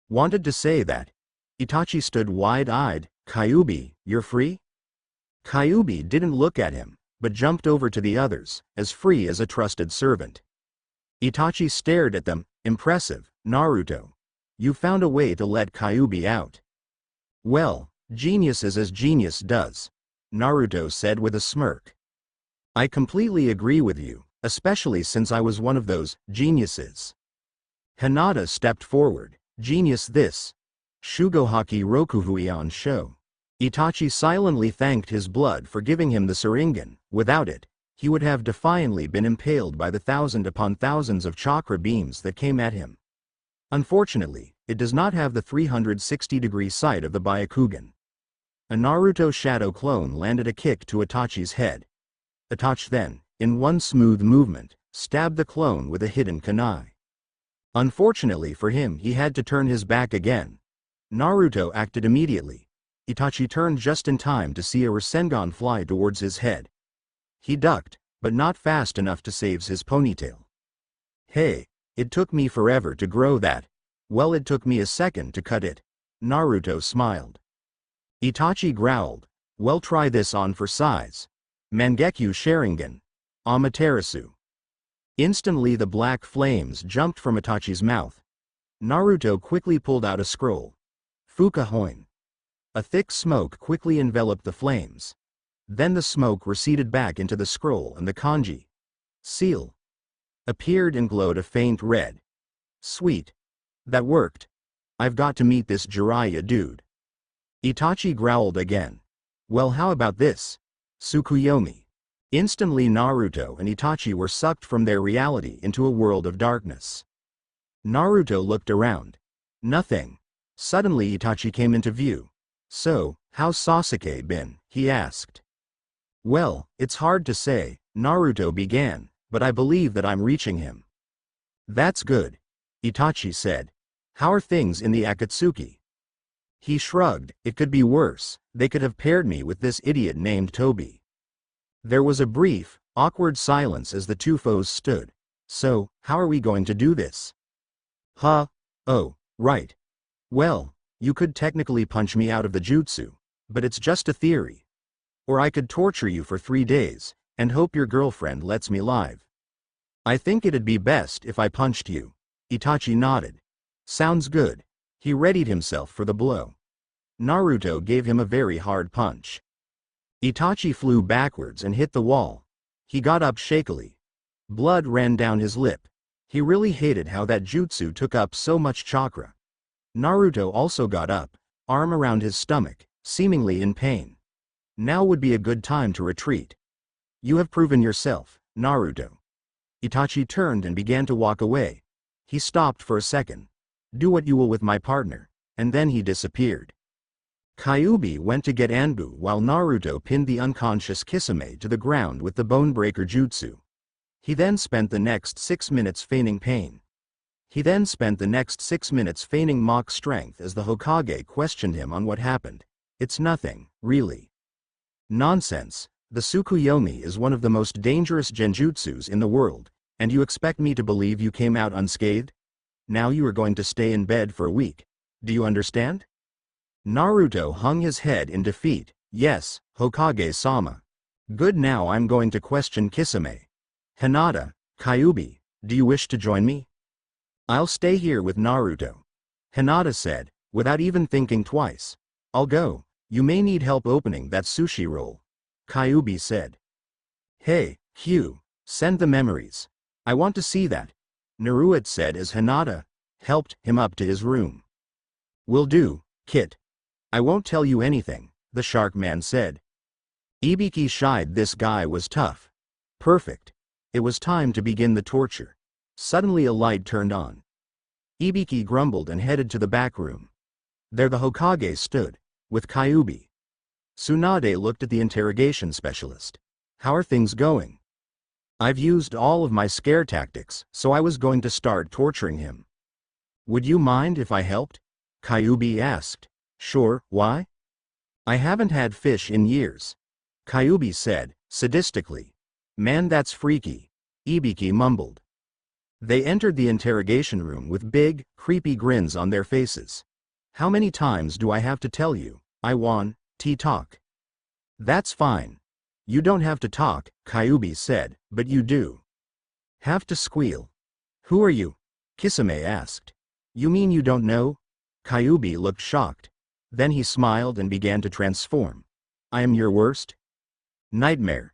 wanted to say that. Itachi stood wide-eyed. Kyubi, you're free? Kyubi didn't look at him, but jumped over to the others, as free as a trusted servant. Itachi stared at them. Impressive, Naruto. You found a way to let Kyubi out. Well, genius is as genius does, Naruto said with a smirk. I completely agree with you, especially since I was one of those geniuses. Hinata stepped forward. Genius this. Shugohaki Rokuhuion Sho. Itachi silently thanked his blood for giving him the Sharingan. Without it, he would have defiantly been impaled by the thousand upon thousands of chakra beams that came at him. Unfortunately, it does not have the 360-degree sight of the Byakugan. A Naruto shadow clone landed a kick to Itachi's head. Itachi then, in one smooth movement, stabbed the clone with a hidden kunai. Unfortunately for him, he had to turn his back again. Naruto acted immediately. Itachi turned just in time to see a Rasengan fly towards his head. He ducked, but not fast enough to save his ponytail. Hey, it took me forever to grow that. Well, it took me a second to cut it. Naruto smiled. Itachi growled. Well, try this on for size. Mangekyo Sharingan. Amaterasu. Instantly the black flames jumped from Itachi's mouth. Naruto quickly pulled out a scroll. Fukahoin. A thick smoke quickly enveloped the flames. Then the smoke receded back into the scroll and the kanji seal appeared and glowed a faint red. Sweet. That worked. I've got to meet this Jiraiya dude. Itachi growled again. Well, how about this? Tsukuyomi. Instantly Naruto and Itachi were sucked from their reality into a world of darkness. Naruto looked around. Nothing. Suddenly Itachi came into view. So, how's Sasuke been? He asked. Well, it's hard to say, Naruto began, but I believe that I'm reaching him. That's good. Itachi said. How are things in the Akatsuki? He shrugged. It could be worse. They could have paired me with this idiot named Toby. There was a brief, awkward silence as the two foes stood. So, how are we going to do this? Huh? Oh, right. Well, you could technically punch me out of the jutsu, but it's just a theory. Or I could torture you for 3 days, and hope your girlfriend lets me live. I think it'd be best if I punched you. Itachi nodded. Sounds good. He readied himself for the blow. Naruto gave him a very hard punch. Itachi flew backwards and hit the wall. He got up shakily. Blood ran down his lip. He really hated how that jutsu took up so much chakra. Naruto also got up, arm around his stomach, seemingly in pain. Now would be a good time to retreat. You have proven yourself, Naruto. Itachi turned and began to walk away. He stopped for a second. Do what you will with my partner, and then he disappeared. Kyubi went to get Anbu while Naruto pinned the unconscious Kisame to the ground with the Bonebreaker Jutsu. He then spent the next 6 minutes feigning pain. He then spent the next 6 minutes feigning mock strength as the Hokage questioned him on what happened. It's nothing, really. Nonsense. The Tsukuyomi is one of the most dangerous genjutsus in the world, and you expect me to believe you came out unscathed? Now you are going to stay in bed for a week. Do you understand? Naruto hung his head in defeat. Yes, Hokage-sama. Good, now I'm going to question Kisame. Hinata, Kyubi, do you wish to join me? I'll stay here with Naruto. Hinata said, without even thinking twice. I'll go. You may need help opening that sushi roll. Kyubi said. Hey, Hugh, send the memories. I want to see that. Naruto said as Hinata helped him up to his room. Will do, Kit. I won't tell you anything, the shark man said. Ibiki shied. This guy was tough. Perfect. It was time to begin the torture. Suddenly a light turned on. Ibiki grumbled and headed to the back room. There the Hokage stood, with Kyubi. Tsunade looked at the interrogation specialist. How are things going? I've used all of my scare tactics, so I was going to start torturing him. Would you mind if I helped? Kyubi asked. Sure, why? I haven't had fish in years. Kyubi said, sadistically. Man, that's freaky. Ibiki mumbled. They entered the interrogation room with big, creepy grins on their faces. How many times do I have to tell you? I want to talk. That's fine. You don't have to talk, Kyubi said, but you do. Have to squeal. Who are you? Kisame asked. You mean you don't know? Kyubi looked shocked. Then he smiled and began to transform. I am your worst nightmare.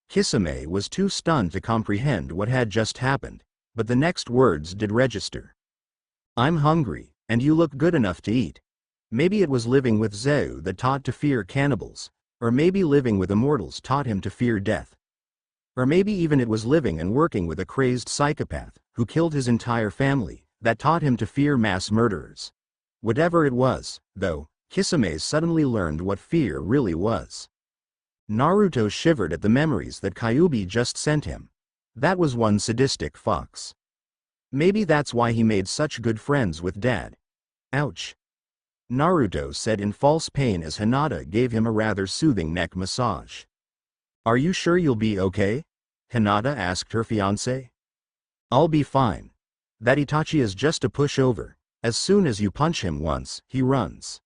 Kisame was too stunned to comprehend what had just happened, but the next words did register. I'm hungry, and you look good enough to eat. Maybe it was living with Zeu that taught to fear cannibals, or maybe living with immortals taught him to fear death. Or maybe even it was living and working with a crazed psychopath, who killed his entire family, that taught him to fear mass murderers. Whatever it was, though, Kisame suddenly learned what fear really was. Naruto shivered at the memories that Kyubi just sent him. That was one sadistic fox. Maybe that's why he made such good friends with Dad. Ouch. Naruto said in false pain as Hinata gave him a rather soothing neck massage. Are you sure you'll be okay? Hinata asked her fiancé. I'll be fine. That Itachi is just a pushover. As soon as you punch him once, he runs.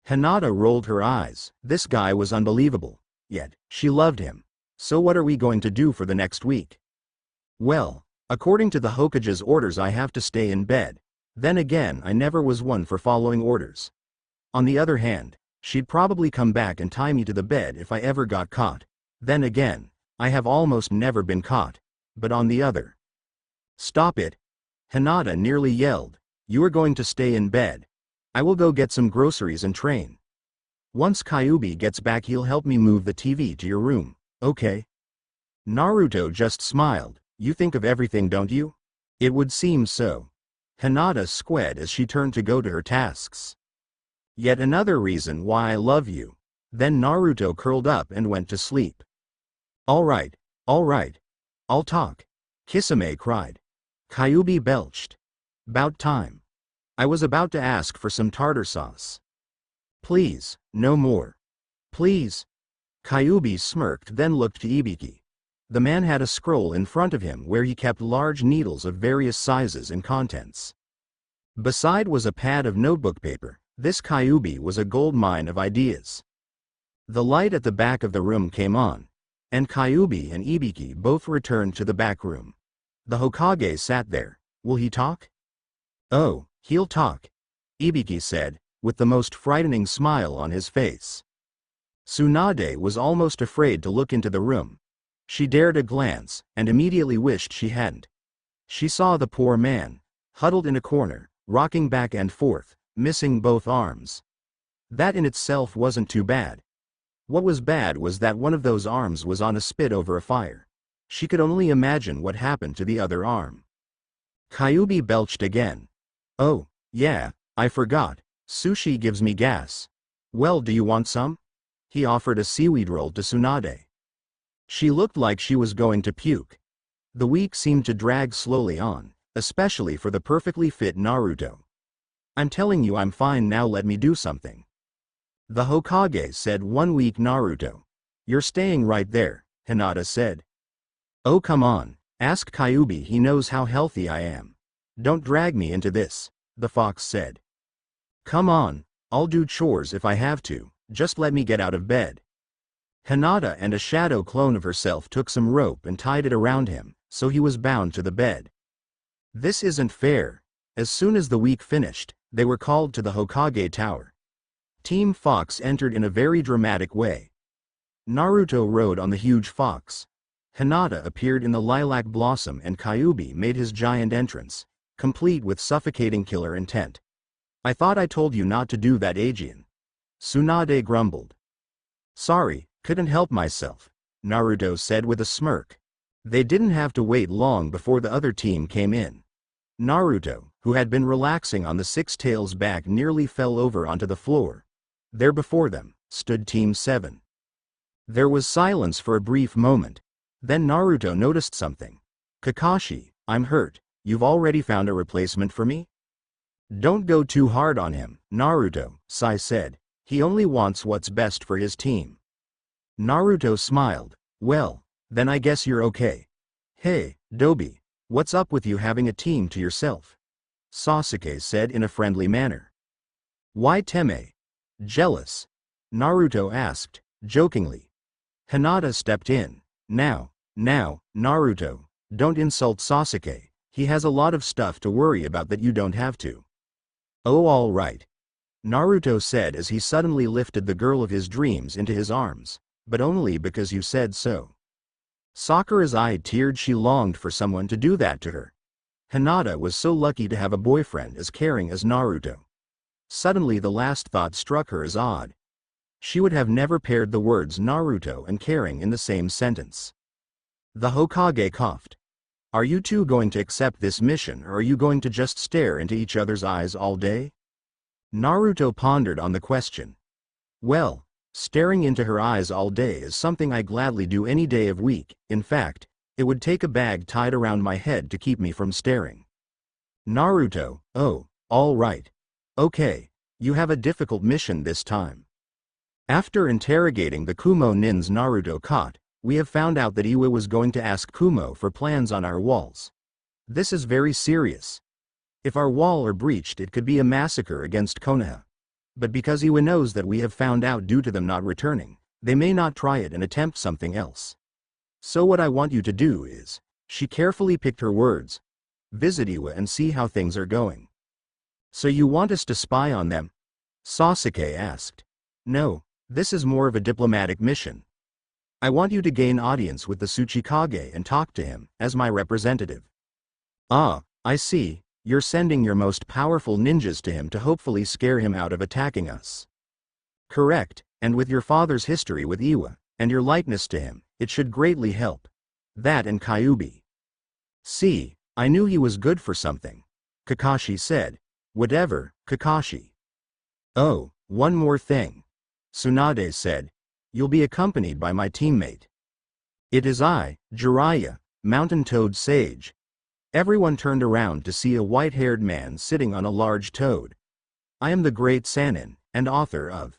Hinata rolled her eyes. This guy was unbelievable. Yet, she loved him. So what are we going to do for the next week? Well, according to the Hokage's orders I have to stay in bed. Then again, I never was one for following orders. On the other hand, she'd probably come back and tie me to the bed if I ever got caught. Then again, I have almost never been caught. But on the other. Stop it. Hinata nearly yelled. You are going to stay in bed. I will go get some groceries and train. Once Kyubi gets back, he'll help me move the TV to your room, okay? Naruto just smiled. You think of everything, don't you? It would seem so. Hinata squealed as she turned to go to her tasks. Yet another reason why I love you. Then Naruto curled up and went to sleep. Alright, I'll talk. Kisame cried. Kyubi belched. About time. I was about to ask for some tartar sauce. Please, no more. Please. Kyubi smirked, then looked to Ibiki. The man had a scroll in front of him where he kept large needles of various sizes and contents. Beside was a pad of notebook paper. This Kyubi was a gold mine of ideas. The light at the back of the room came on, and Kyubi and Ibiki both returned to the back room. The Hokage sat there. Will he talk? Oh, he'll talk, Ibiki said, with the most frightening smile on his face. Tsunade was almost afraid to look into the room. She dared a glance, and immediately wished she hadn't. She saw the poor man, huddled in a corner, rocking back and forth, missing both arms. That in itself wasn't too bad. What was bad was that one of those arms was on a spit over a fire. She could only imagine what happened to the other arm. Kyubi belched again. Oh, yeah, I forgot. Sushi gives me gas. Well, do you want some? He offered a seaweed roll to Tsunade. She looked like she was going to puke. The week seemed to drag slowly on, especially for the perfectly fit Naruto. I'm telling you I'm fine now, let me do something. The Hokage said. 1 week. Naruto. You're staying right there, Hinata said. Oh come on, ask Kyubi, he knows how healthy I am. Don't drag me into this, the fox said. Come on, I'll do chores if I have to, just let me get out of bed. Hinata and a shadow clone of herself took some rope and tied it around him, so he was bound to the bed. This isn't fair. As soon as the week finished, they were called to the Hokage Tower. Team Fox entered in a very dramatic way. Naruto rode on the huge fox. Hinata appeared in the lilac blossom and Kyubi made his giant entrance, complete with suffocating killer intent. I thought I told you not to do that, Aegean. Tsunade grumbled. Sorry, couldn't help myself, Naruto said with a smirk. They didn't have to wait long before the other team came in. Naruto, who had been relaxing on the Six Tails' back, nearly fell over onto the floor. There before them stood Team 7. There was silence for a brief moment. Then Naruto noticed something. Kakashi, I'm hurt. You've already found a replacement for me? Don't go too hard on him, Naruto, Sai said. He only wants what's best for his team. Naruto smiled. Well, then I guess you're okay. Hey, Dobi, what's up with you having a team to yourself? Sasuke said in a friendly manner. Why Teme? Jealous? Naruto asked, jokingly. Hinata stepped in. Now, Naruto, don't insult Sasuke. He has a lot of stuff to worry about that you don't have to. Oh, all right, Naruto said as he suddenly lifted the girl of his dreams into his arms, but only because you said so. Sakura's eye teared. She longed for someone to do that to her. Hinata was so lucky to have a boyfriend as caring as Naruto. Suddenly the last thought struck her as odd. She would have never paired the words Naruto and caring in the same sentence. The Hokage coughed. Are you two going to accept this mission, or are you going to just stare into each other's eyes all day? Naruto pondered on the question. Well, staring into her eyes all day is something I gladly do any day of week. In fact, it would take a bag tied around my head to keep me from staring. Naruto, oh, all right. Okay, you have a difficult mission this time. After interrogating the Kumo nins Naruto caught, we have found out that Iwa was going to ask Kumo for plans on our walls. This is very serious. If our wall are breached, it could be a massacre against Konoha. But because Iwa knows that we have found out due to them not returning, they may not try it and attempt something else. So what I want you to do is, she carefully picked her words, visit Iwa and see how things are going. So you want us to spy on them? Sasuke asked. No, this is more of a diplomatic mission. I want you to gain audience with the Tsuchikage and talk to him, as my representative. Ah, I see, you're sending your most powerful ninjas to him to hopefully scare him out of attacking us. Correct, and with your father's history with Iwa, and your likeness to him, it should greatly help. That and Kyubi. See, I knew he was good for something. Kakashi said. Whatever, Kakashi. Oh, one more thing. Tsunade said. You'll be accompanied by my teammate. It is I, Jiraiya, Mountain Toad Sage. Everyone turned around to see a white-haired man sitting on a large toad. I am the great Sannin, and author of.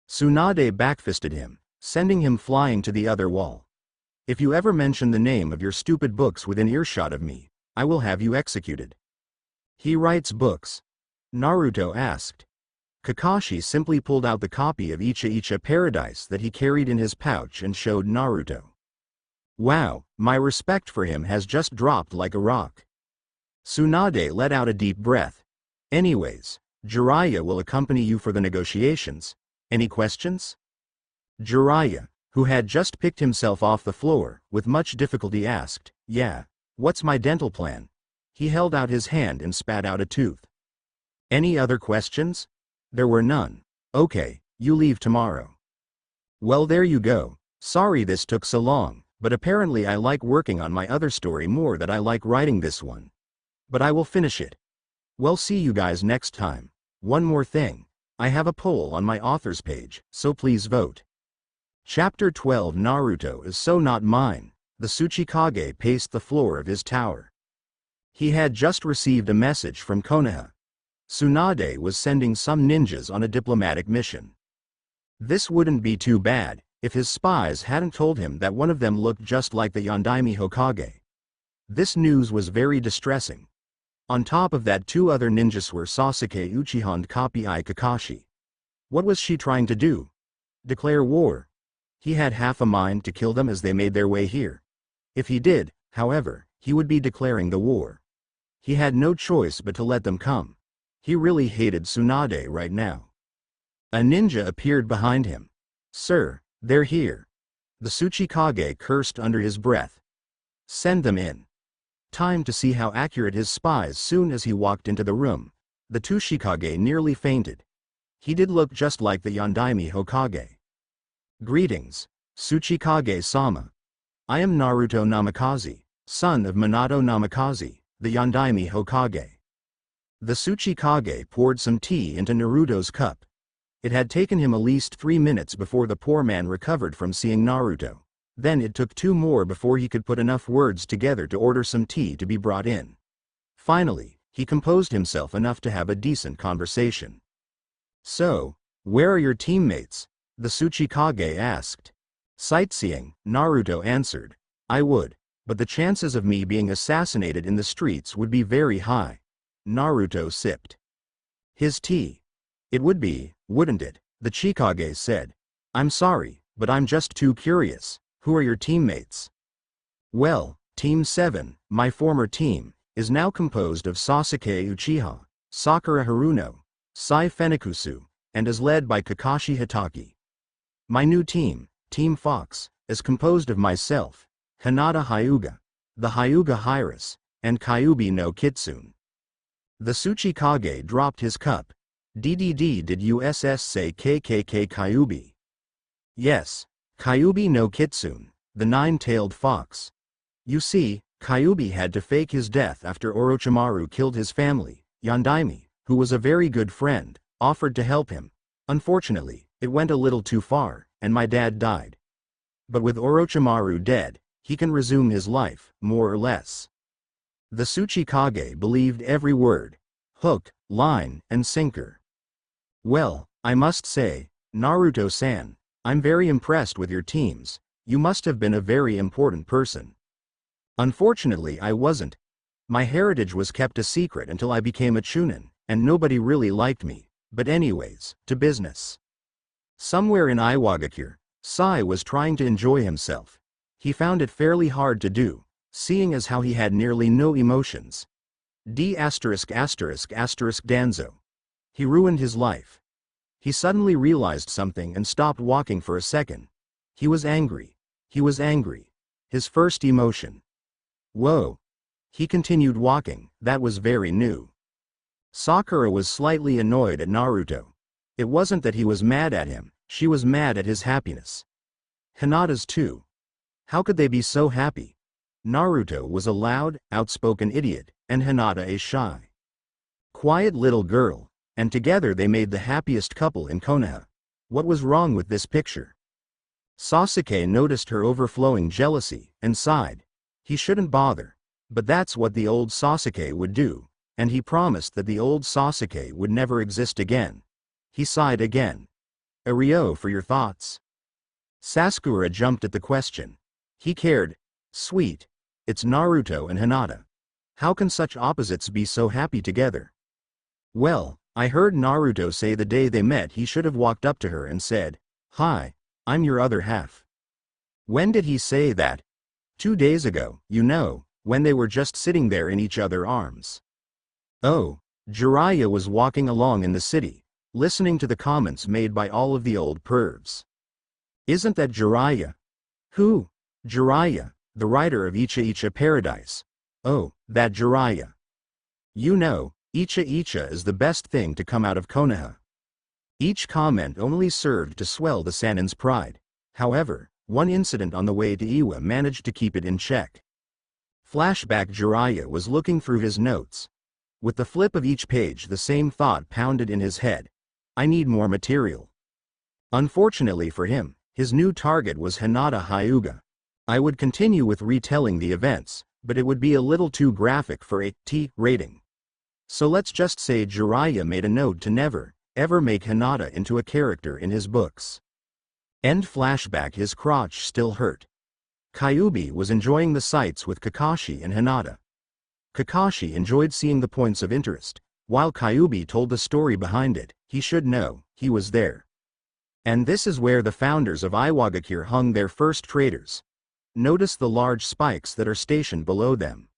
Tsunade backfisted him, sending him flying to the other wall. If you ever mention the name of your stupid books within earshot of me, I will have you executed. He writes books? Naruto asked. Kakashi simply pulled out the copy of Icha Icha Paradise that he carried in his pouch and showed Naruto. Wow, my respect for him has just dropped like a rock. Tsunade let out a deep breath. Anyways, Jiraiya will accompany you for the negotiations. Any questions? Jiraiya, who had just picked himself off the floor, with much difficulty asked, yeah, what's my dental plan? He held out his hand and spat out a tooth. Any other questions? There were none. Okay, you leave tomorrow. Well, there you go. Sorry this took so long, but apparently I like working on my other story more than I like writing this one. But I will finish it. Well, see you guys next time. One more thing. I have a poll on my authors page, so please vote. Chapter 12 Naruto is so not mine. The Tsuchikage paced the floor of his tower. He had just received a message from Konoha. Tsunade was sending some ninjas on a diplomatic mission. This wouldn't be too bad if his spies hadn't told him that one of them looked just like the Yondaime Hokage. This news was very distressing. On top of that, two other ninjas were Sasuke Uchiha and Kappei Kakashi. What was she trying to do? Declare war? He had half a mind to kill them as they made their way here. If he did, however, he would be declaring the war. He had no choice but to let them come. He really hated Tsunade right now. A ninja appeared behind him. Sir, they're here. The Tsuchikage cursed under his breath. Send them in. Time to see how accurate his spies. Soon as he walked into the room, the Tsuchikage nearly fainted. He did look just like the Yondaime Hokage. Greetings, Tsuchikage-sama. I am Naruto Namikaze, son of Minato Namikaze, the Yondaime Hokage. The Tsuchikage poured some tea into Naruto's cup. It had taken him at least 3 minutes before the poor man recovered from seeing Naruto. Then it took 2 more before he could put enough words together to order some tea to be brought in. Finally, he composed himself enough to have a decent conversation. So, where are your teammates? The Tsuchikage asked. Sightseeing, Naruto answered. I would, but the chances of me being assassinated in the streets would be very high. Naruto sipped his tea. It would be, wouldn't it? The Chikage said. I'm sorry, but I'm just too curious. Who are your teammates? Well, Team 7, my former team, is now composed of Sasuke Uchiha, Sakura Haruno, Sai Fenikusu, and is led by Kakashi Hitaki. My new team, Team Fox, is composed of myself, Hinata Hyuga, the Hyuga Hirus, and Kyubi no Kitsune. The Tsuchikage dropped his cup. Did USS say KKK Kyubi? Yes, Kyubi no Kitsune, the 9-tailed fox. You see, Kyubi had to fake his death after Orochimaru killed his family. Yondaime, who was a very good friend, offered to help him. Unfortunately, it went a little too far, and my dad died. But with Orochimaru dead, he can resume his life, more or less. The Tsuchikage believed every word. Hook, line, and sinker. Well, I must say, Naruto-san, I'm very impressed with your teams. You must have been a very important person. Unfortunately, I wasn't. My heritage was kept a secret until I became a Chunin, and nobody really liked me. But anyways, to business. Somewhere in Iwagakure, Sai was trying to enjoy himself. He found it fairly hard to do, seeing as how he had nearly no emotions. Danzo. He ruined his life. He suddenly realized something and stopped walking for a second. He was angry. He was angry. His first emotion. Whoa. He continued walking. That was very new. Sakura was slightly annoyed at Naruto. It wasn't that he was mad at him, she was mad at his happiness. Hinata's too. How could they be so happy? Naruto was a loud, outspoken idiot, and Hinata a shy. Quiet little girl, and together they made the happiest couple in Konoha. What was wrong with this picture? Sasuke noticed her overflowing jealousy, and sighed. He shouldn't bother. But that's what the old Sasuke would do, and he promised that the old Sasuke would never exist again. He sighed again. Ryo, for your thoughts? Sasakura jumped at the question. He cared. Sweet. It's Naruto and Hinata. How can such opposites be so happy together? Well, I heard Naruto say the day they met he should have walked up to her and said, "Hi, I'm your other half." When did he say that? 2 days ago, you know, when they were just sitting there in each other's arms. Oh, Jiraiya was walking along in the city, listening to the comments made by all of the old pervs. Isn't that Jiraiya? Who? Jiraiya, the writer of Icha Icha Paradise. Oh, that Jiraiya. You know, Icha Icha is the best thing to come out of Konoha. Each comment only served to swell the Sanin's pride. However, one incident on the way to Iwa managed to keep it in check. Flashback. Jiraiya was looking through his notes. With the flip of each page the same thought pounded in his head. I need more material. Unfortunately for him, his new target was Hinata Hyuga. I would continue with retelling the events, but it would be a little too graphic for a T rating. So let's just say Jiraiya made a note to never, ever make Hinata into a character in his books. End flashback. His crotch still hurt. Kyubi was enjoying the sights with Kakashi and Hinata. Kakashi enjoyed seeing the points of interest, while Kyubi told the story behind it. He should know, he was there. And this is where the founders of Iwagakure hung their first traders. Notice the large spikes that are stationed below them.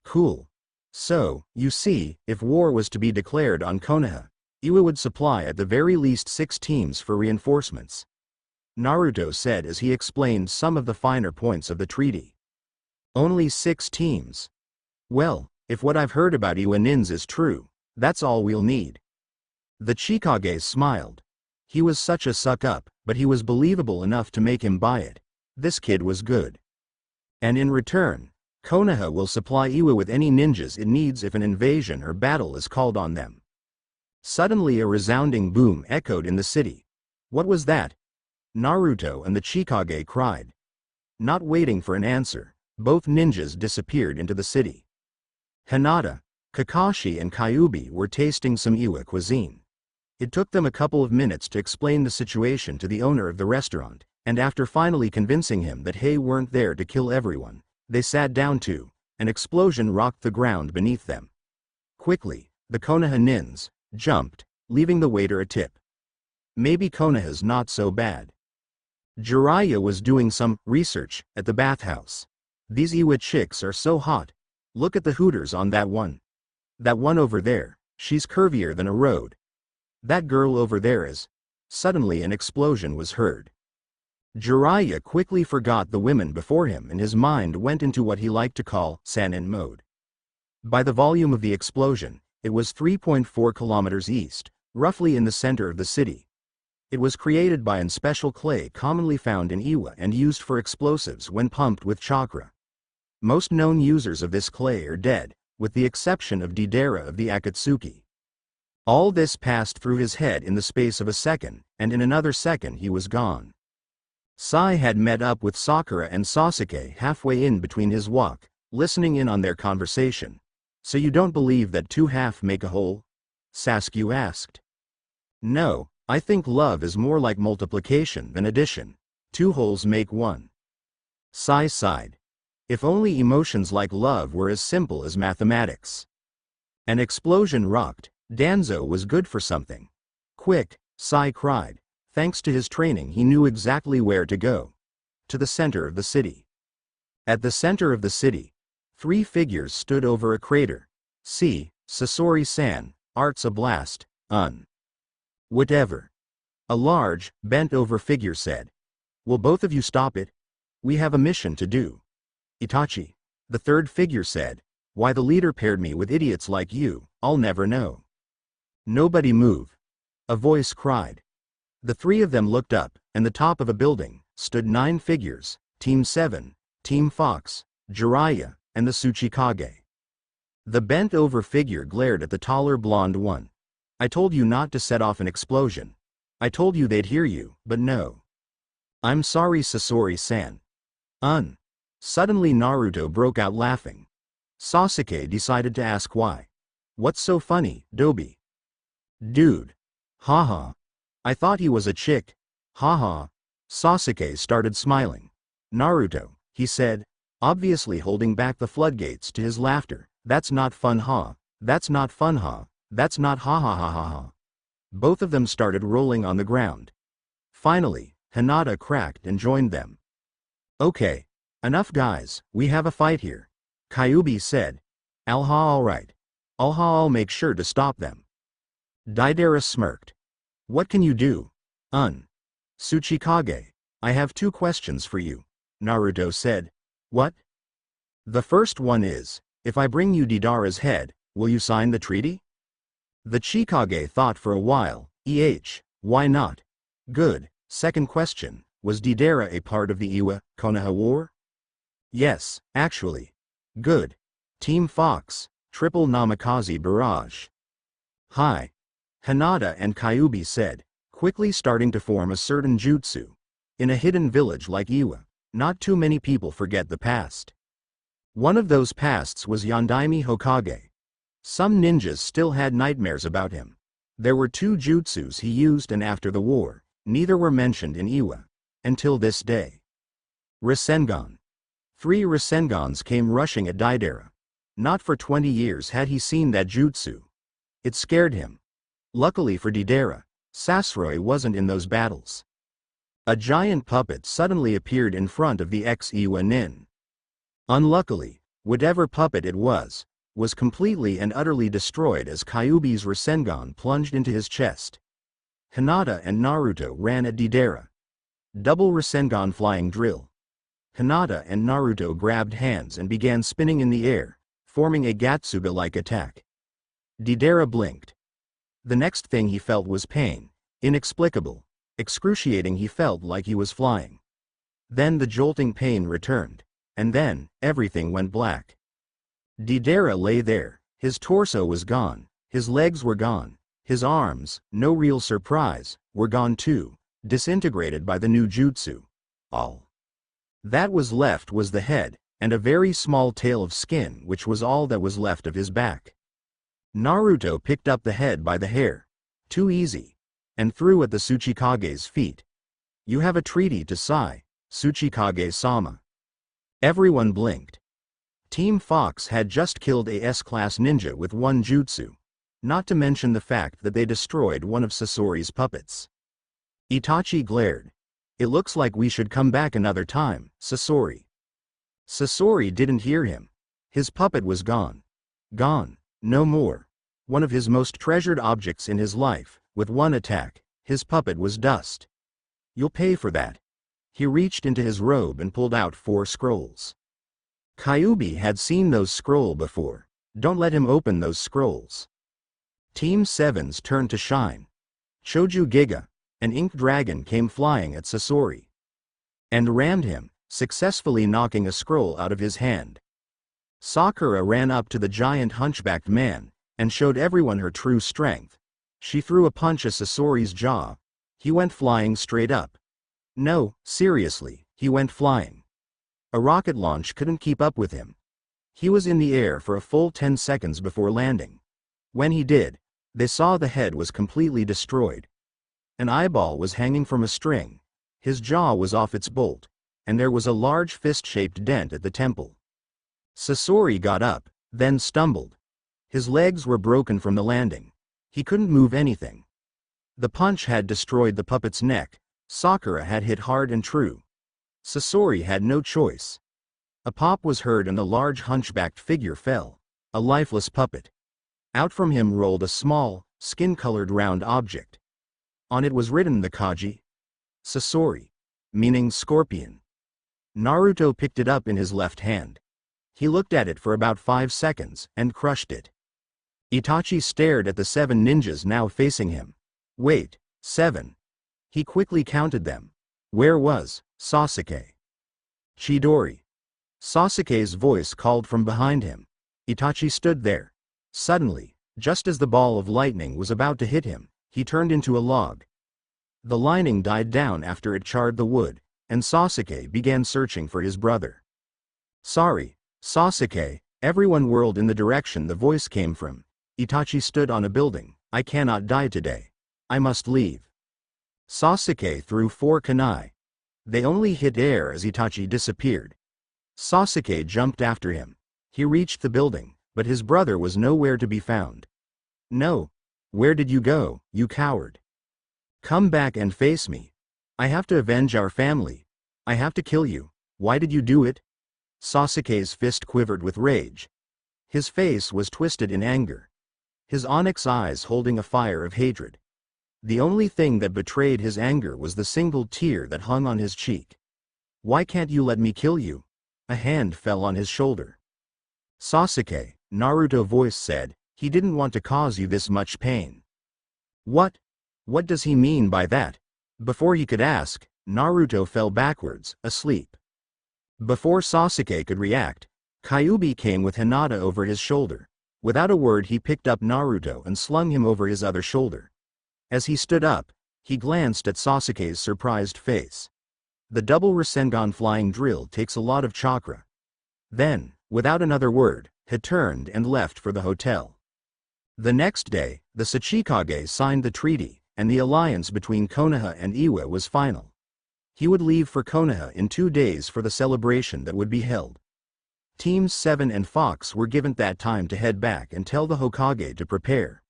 Cool. So, you see, if war was to be declared on Konoha, Iwa would supply at the very least 6 teams for reinforcements. Naruto said as he explained some of the finer points of the treaty. Only 6 teams. Well, if what I've heard about Iwa Nins is true, that's all we'll need. The Chikage smiled. He was such a suck-up, but he was believable enough to make him buy it. This kid was good. And in return, Konoha will supply Iwa with any ninjas it needs if an invasion or battle is called on them. Suddenly a resounding boom echoed in the city. What was that? Naruto and the Chikage cried. Not waiting for an answer, both ninjas disappeared into the city. Hinata, Kakashi and Kyubi were tasting some Iwa cuisine. It took them a couple of minutes to explain the situation to the owner of the restaurant, and after finally convincing him that they weren't there to kill everyone, they sat down too. An explosion rocked the ground beneath them. Quickly, the Konoha nins jumped, leaving the waiter a tip. Maybe Konoha's not so bad. Jiraiya was doing some research at the bathhouse. These Iwa chicks are so hot. Look at the hooters on that one. That one over there, she's curvier than a road. That girl over there is. Suddenly an explosion was heard. Jiraiya quickly forgot the women before him and his mind went into what he liked to call Sanin mode. By the volume of the explosion, it was 3.4 kilometers east, roughly in the center of the city. It was created by an special clay commonly found in Iwa and used for explosives when pumped with chakra. Most known users of this clay are dead, with the exception of Deidara of the Akatsuki. All this passed through his head in the space of a second, and in another second he was gone. Sai had met up with Sakura and Sasuke halfway in between his walk, listening in on their conversation. So you don't believe that 2 halves make a whole? Sasuke asked. No, I think love is more like multiplication than addition. 2 wholes make 1. Sai sighed. If only emotions like love were as simple as mathematics. An explosion rocked. Danzo was good for something. Quick, Sai cried. Thanks to his training he knew exactly where to go. To the center of the city. At the center of the city, 3 figures stood over a crater. See, Sasori-san, art's a blast, Whatever. A large, bent-over figure said. Will both of you stop it? We have a mission to do. Itachi. The third figure said. Why the leader paired me with idiots like you, I'll never know. Nobody move. A voice cried. The 3 of them looked up, and the top of a building stood 9 figures, Team 7, Team Fox, Jiraiya, and the Tsuchikage. The bent-over figure glared at the taller blonde one. I told you not to set off an explosion. I told you they'd hear you, but no. I'm sorry, Sasori-san. Suddenly Naruto broke out laughing. Sasuke decided to ask why. What's so funny, Dobi? Dude. Haha. I thought he was a chick. Haha. Sasuke started smiling. Naruto, he said, obviously holding back the floodgates to his laughter. That's not fun, ha. That's not fun, ha. That's not ha ha ha ha ha. Both of them started rolling on the ground. Finally, Hinata cracked and joined them. Okay. Enough guys, we have a fight here. Kyubi said. Alright. I'll make sure to stop them. Deidara smirked. What can you do? Tsuchikage. I have 2 questions for you. Naruto said. What? The first one is, if I bring you Deidara's head, will you sign the treaty? The Chikage thought for a while. Why not? Good. Second question, was Deidara a part of the Iwa-Konoha War? Yes, actually. Good. Team Fox, triple Namikaze barrage. Hi. Hinata and Kyubi said, quickly starting to form a certain jutsu. In a hidden village like Iwa, not too many people forget the past. One of those pasts was Yondaime Hokage. Some ninjas still had nightmares about him. There were 2 jutsus he used, and after the war, neither were mentioned in Iwa. Until this day. Rasengan. 3 Rasengans came rushing at Deidara. Not for 20 years had he seen that jutsu. It scared him. Luckily for Deidara, Sasori wasn't in those battles. A giant puppet suddenly appeared in front of the ex-Iwa nin. Unluckily, whatever puppet it was completely and utterly destroyed as Kyubi's Rasengan plunged into his chest. Hinata and Naruto ran at Deidara. Double Rasengan flying drill. Hinata and Naruto grabbed hands and began spinning in the air, forming a Gatsuga-like attack. Deidara blinked. The next thing he felt was pain, inexplicable, excruciating. He felt like he was flying. Then the jolting pain returned, and then, everything went black. Deidara lay there, his torso was gone, his legs were gone, his arms, no real surprise, were gone too, disintegrated by the new jutsu. All that was left was the head, and a very small tail of skin, which was all that was left of his back. Naruto picked up the head by the hair, too easy, and threw at the Tsuchikage's feet. You have a treaty to sign, Tsuchikage-sama. Everyone blinked. Team Fox had just killed a S-class ninja with 1 jutsu, not to mention the fact that they destroyed one of Sasori's puppets. Itachi glared. It looks like we should come back another time, Sasori. Sasori didn't hear him. His puppet was gone. Gone. No more. One of his most treasured objects in his life, with 1 attack, his puppet was dust. You'll pay for that. He reached into his robe and pulled out 4 scrolls. Kyubi had seen those scrolls before. Don't let him open those scrolls. Team 7's turn to shine. Choju Giga, an ink dragon, came flying at Sasori and rammed him, successfully knocking a scroll out of his hand. Sakura ran up to the giant hunchbacked man and showed everyone her true strength. She threw a punch at Sasori's jaw. He went flying straight up. No, seriously, he went flying. A rocket launch couldn't keep up with him. He was in the air for a full 10 seconds before landing. When he did, they saw the head was completely destroyed. An eyeball was hanging from a string. His jaw was off its bolt, and there was a large fist-shaped dent at the temple. Sasori got up, then stumbled. His legs were broken from the landing. He couldn't move anything. The punch had destroyed the puppet's neck. Sakura had hit hard and true. Sasori had no choice. A pop was heard and the large hunchbacked figure fell, a lifeless puppet. Out from him rolled a small, skin-colored round object. On it was written the kanji Sasori, meaning scorpion. Naruto picked it up in his left hand. He looked at it for about 5 seconds and crushed it. Itachi stared at the 7 ninjas now facing him. Wait, 7. He quickly counted them. Where was Sasuke? Chidori. Sasuke's voice called from behind him. Itachi stood there. Suddenly, just as the ball of lightning was about to hit him, he turned into a log. The lightning died down after it charred the wood, and Sasuke began searching for his brother. Sorry, Sasuke, everyone whirled in the direction the voice came from. Itachi stood on a building. I cannot die today. I must leave. Sasuke threw 4 kunai. They only hit air as Itachi disappeared. Sasuke jumped after him. He reached the building, but his brother was nowhere to be found. No. Where did you go, you coward? Come back and face me. I have to avenge our family. I have to kill you. Why did you do it? Sasuke's fist quivered with rage. His face was twisted in anger. His onyx eyes holding a fire of hatred. The only thing that betrayed his anger was the single tear that hung on his cheek. Why can't you let me kill you? A hand fell on his shoulder. Sasuke, Naruto's voice said, he didn't want to cause you this much pain. What? What does he mean by that? Before he could ask, Naruto fell backwards, asleep. Before Sasuke could react, Kyubi came with Hinata over his shoulder. Without a word he picked up Naruto and slung him over his other shoulder. As he stood up, he glanced at Sasuke's surprised face. The double Rasengan flying drill takes a lot of chakra. Then, without another word, he turned and left for the hotel. The next day, the Sachikage signed the treaty, and the alliance between Konoha and Iwa was final. He would leave for Konoha in 2 days for the celebration that would be held. Teams 7 and Fox were given that time to head back and tell the Hokage to prepare.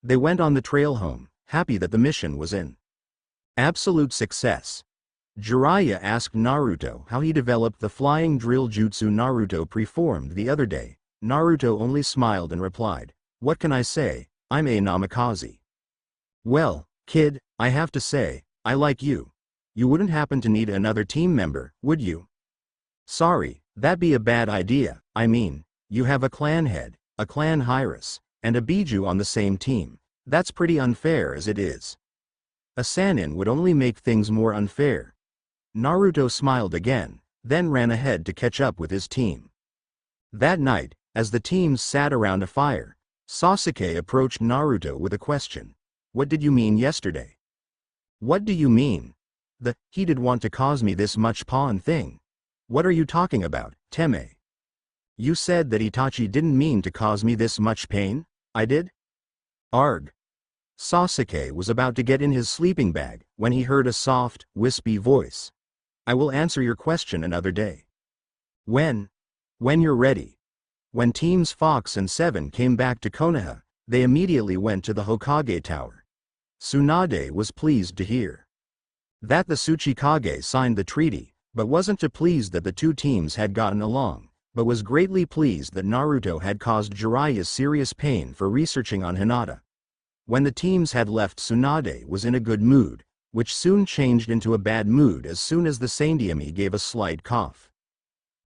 They went on the trail home, happy that the mission was in absolute success. Jiraiya asked Naruto how he developed the flying drill jutsu Naruto performed the other day. Naruto only smiled and replied, "What can I say, I'm a namikaze." Well, kid, I have to say, I like you. You wouldn't happen to need another team member, would you? Sorry, that'd be a bad idea. I mean, you have a clan head, a clan Hyras, and a Biju on the same team. That's pretty unfair as it is. A Sannin would only make things more unfair. Naruto smiled again, then ran ahead to catch up with his team. That night, as the teams sat around a fire, Sasuke approached Naruto with a question. What did you mean yesterday? What do you mean? He did want to cause me this much pain thing. What are you talking about, Teme? You said that Itachi didn't mean to cause me this much pain? I did? Arg. Sasuke was about to get in his sleeping bag when he heard a soft, wispy voice. I will answer your question another day. When? When you're ready. When teams Fox and 7 came back to Konoha, they immediately went to the Hokage Tower. Tsunade was pleased to hear that the Tsuchikage signed the treaty, but wasn't too pleased that the two teams had gotten along, but was greatly pleased that Naruto had caused Jiraiya serious pain for researching on Hinata. When the teams had left, Tsunade was in a good mood, which soon changed into a bad mood as soon as the Sandiami gave a slight cough.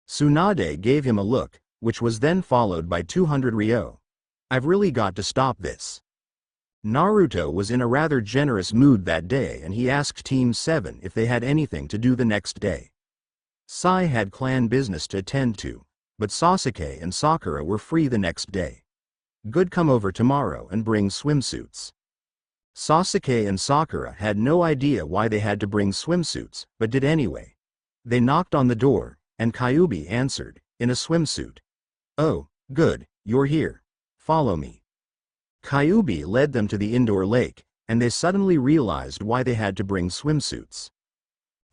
Tsunade gave him a look, which was then followed by 200 ryo. I've really got to stop this. Naruto was in a rather generous mood that day and he asked Team 7 if they had anything to do the next day. Sai had clan business to attend to, but Sasuke and Sakura were free the next day. Good, come over tomorrow and bring swimsuits. Sasuke and Sakura had no idea why they had to bring swimsuits, but did anyway. They knocked on the door, and Kyubi answered, in a swimsuit. Oh, good, you're here. Follow me. Kyubi led them to the indoor lake, and they suddenly realized why they had to bring swimsuits.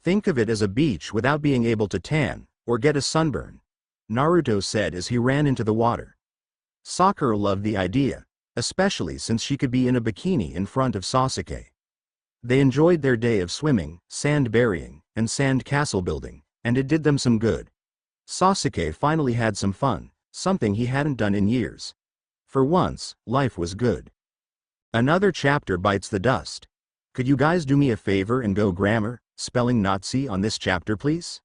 Think of it as a beach without being able to tan, or get a sunburn, Naruto said as he ran into the water. Sakura loved the idea, especially since she could be in a bikini in front of Sasuke. They enjoyed their day of swimming, sand burying, and sand castle building, and it did them some good. Sasuke finally had some fun, something he hadn't done in years. For once, life was good. Another chapter bites the dust. Could you guys do me a favor and go grammar, spelling Nazi on this chapter please?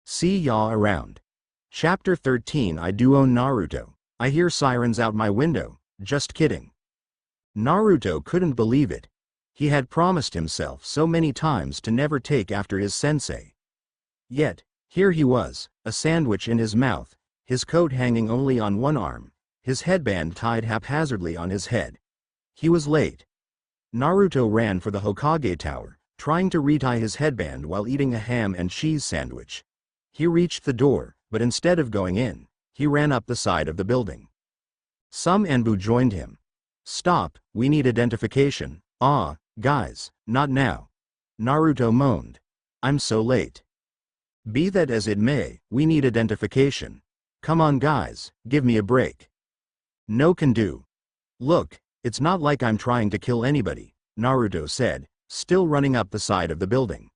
See ya around. Chapter 13. I do own Naruto. I hear sirens out my window. Just kidding. Naruto couldn't believe it. He had promised himself so many times to never take after his sensei. Yet, here he was, a sandwich in his mouth, his coat hanging only on one arm, his headband tied haphazardly on his head. He was late. Naruto ran for the Hokage tower, trying to retie his headband while eating a ham and cheese sandwich. He reached the door, but instead of going in, he ran up the side of the building. Some Anbu joined him. "Stop, we need identification." "Ah, guys, not now." Naruto moaned. "I'm so late." "Be that as it may, we need identification. Come on guys, give me a break." "No can do." "Look, it's not like I'm trying to kill anybody," Naruto said, still running up the side of the building.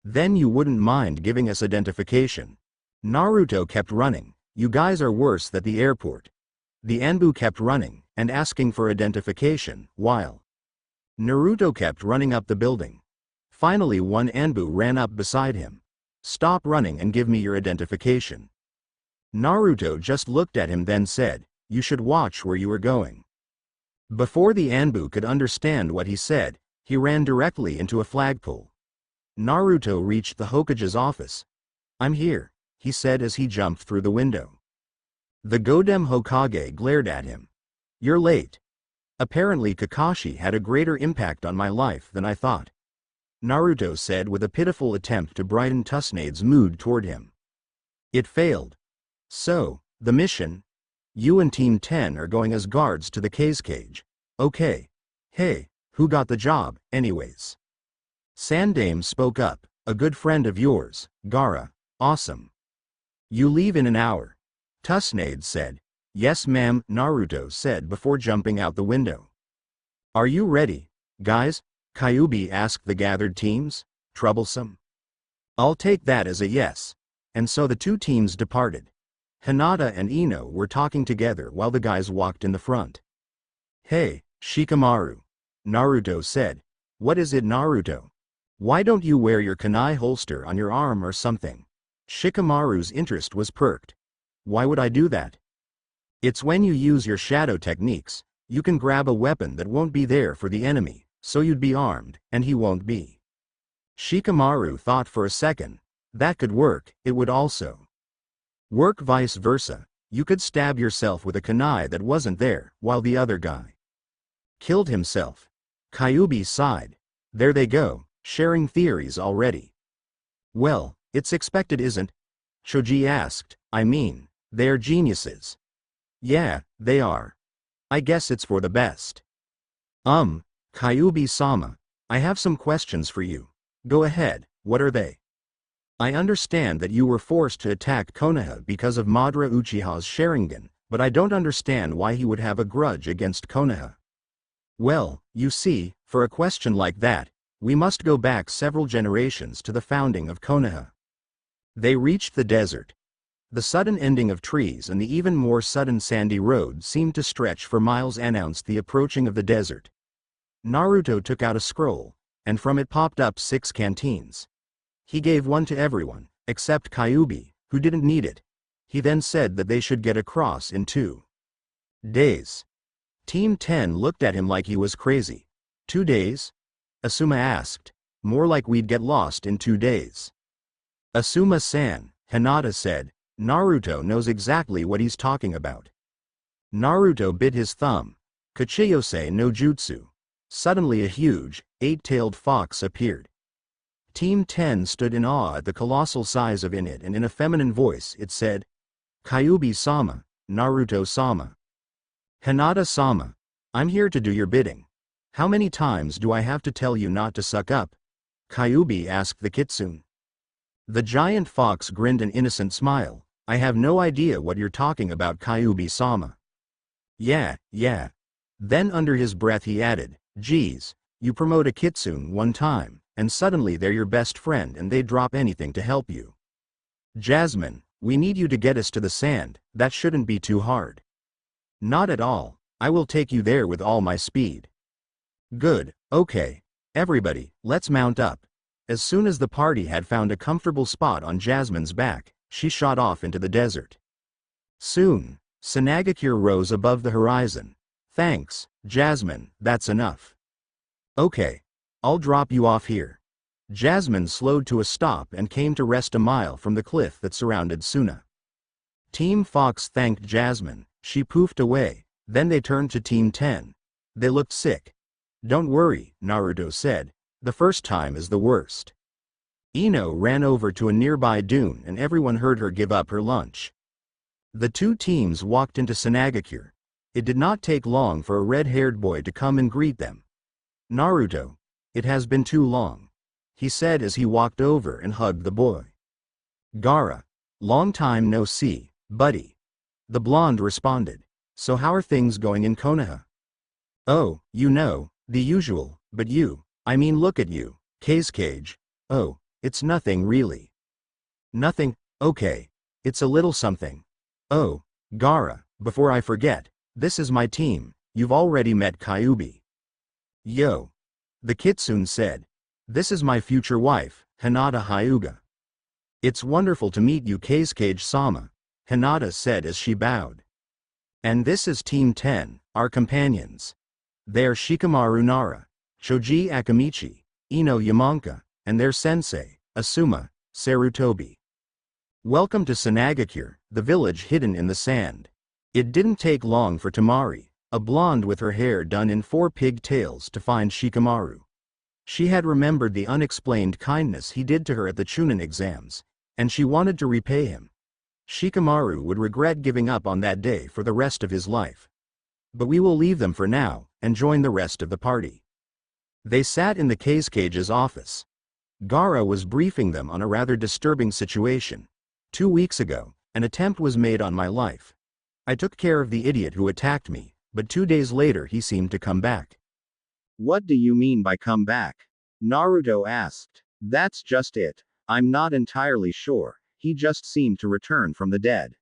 "Then you wouldn't mind giving us identification." Naruto kept running. "You guys are worse than the airport." The Anbu kept running and asking for identification, while Naruto kept running up the building. Finally one Anbu ran up beside him. "Stop running and give me your identification." Naruto just looked at him then said, "You should watch where you are going." Before the Anbu could understand what he said, he ran directly into a flagpole. Naruto reached the Hokage's office. "I'm here," he said as he jumped through the window. The Godem Hokage glared at him. "You're late." "Apparently Kakashi had a greater impact on my life than I thought," Naruto said with a pitiful attempt to brighten Tsunade's mood toward him. "It failed. So, the mission? You and Team 10 are going as guards to the cage. Okay. Hey, who got the job, anyways?" Sandame spoke up. "A good friend of yours, Gaara." "Awesome. You leave in an hour," Tsunade said. "Yes ma'am," Naruto said before jumping out the window. "Are you ready, guys?" Kyubi asked the gathered teams. "Troublesome?" "I'll take that as a yes." And so the two teams departed. Hinata and Ino were talking together while the guys walked in the front. "Hey, Shikamaru," Naruto said. "What is it, Naruto? Why don't you wear your kunai holster on your arm or something?" Shikamaru's interest was perked. "Why would I do that?" "It's when you use your shadow techniques, you can grab a weapon that won't be there for the enemy, so you'd be armed, and he won't be." Shikamaru thought for a second. That could work. It would also work vice versa. You could stab yourself with a kunai that wasn't there, while the other guy killed himself. Kyubi sighed. There they go, sharing theories already. "Well, it's expected, isn't?" Choji asked. "I mean, they're geniuses." "Yeah, they are. I guess it's for the best." Kyubi-sama, I have some questions for you." "Go ahead, what are they?" "I understand that you were forced to attack Konoha because of Madara Uchiha's Sharingan, but I don't understand why he would have a grudge against Konoha." "Well, you see, for a question like that, we must go back several generations to the founding of Konoha." They reached the desert. The sudden ending of trees and the even more sudden sandy road seemed to stretch for miles announced the approaching of the desert. Naruto took out a scroll, and from it popped up 6 canteens. He gave one to everyone, except Kyubi, who didn't need it. He then said that they should get across in 2 days. Team 10 looked at him like he was crazy. 2 days? Asuma asked. "More like we'd get lost in 2 days. Asuma-san," Hinata said. "Naruto knows exactly what he's talking about." Naruto bit his thumb. "Kachiyose no jutsu." Suddenly a huge, 8-tailed fox appeared. Team 10 stood in awe at the colossal size of it, and in a feminine voice it said, "Kyubi-sama, Naruto-sama." "Hinata-sama, I'm here to do your bidding. How many times do I have to tell you not to suck up?" Kyubi asked the kitsune. The giant fox grinned an innocent smile. "I have no idea what you're talking about, Kyubi-sama." Yeah. Then under his breath he added, "Geez, you promote a kitsune one time, and suddenly they're your best friend and they'd drop anything to help you. Jasmine, we need you to get us to the sand, that shouldn't be too hard." "Not at all, I will take you there with all my speed." "Good, okay. Everybody, let's mount up." As soon as the party had found a comfortable spot on Jasmine's back, she shot off into the desert. Soon, Sanagakure rose above the horizon. "Thanks, Jasmine, that's enough." "Okay. I'll drop you off here." Jasmine slowed to a stop and came to rest a mile from the cliff that surrounded Suna. Team Fox thanked Jasmine, she poofed away, then they turned to Team 10. They looked sick. Don't worry, Naruto said, the first time is the worst. Ino ran over to a nearby dune and everyone heard her give up her lunch. The two teams walked into Sanagakure. It did not take long for a red-haired boy to come and greet them. Naruto, it has been too long, he said as he walked over and hugged the boy. Gaara, long time no see, buddy. The blonde responded. So how are things going in Konoha? Oh, you know, the usual, but you, I mean look at you, Cage. Oh, it's nothing really. Nothing, okay. It's a little something. Oh, Gaara, before I forget, this is my team, you've already met Kyubi. Yo. The kitsune said. This is my future wife, Hinata Hyuga. It's wonderful to meet you Cage-sama, Hinata said as she bowed. And this is Team 10, our companions. They're Shikamaru Nara, Choji Akamichi, Ino Yamanka, and their sensei, Asuma, Sarutobi. Welcome to Sanagakure, the village hidden in the sand. It didn't take long for Tamari, a blonde with her hair done in 4 pigtails, to find Shikamaru. She had remembered the unexplained kindness he did to her at the Chunin exams, and she wanted to repay him. Shikamaru would regret giving up on that day for the rest of his life. But we will leave them for now, and join the rest of the party. They sat in the Cage's office. Gaara was briefing them on a rather disturbing situation. 2 weeks ago, an attempt was made on my life. I took care of the idiot who attacked me, but 2 days later he seemed to come back. What do you mean by come back? Naruto asked. That's just it. I'm not entirely sure. He just seemed to return from the dead.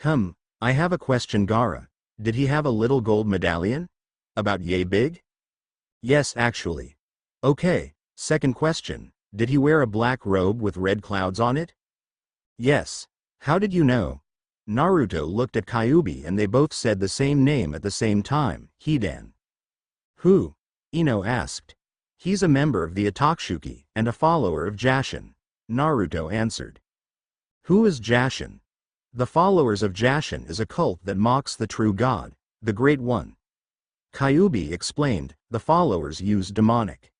I have a question, Gaara. Did he have a little gold medallion? About yay big? Yes, actually. Okay, second question. Did he wear a black robe with red clouds on it? Yes. How did you know? Naruto looked at Kyubi and they both said the same name at the same time, Hidan. Who? Ino asked. He's a member of the Atoksuki and a follower of Jashin. Naruto answered. Who is Jashin? The followers of Jashin is a cult that mocks the true God, the Great One. Kyubi explained, the followers use demonic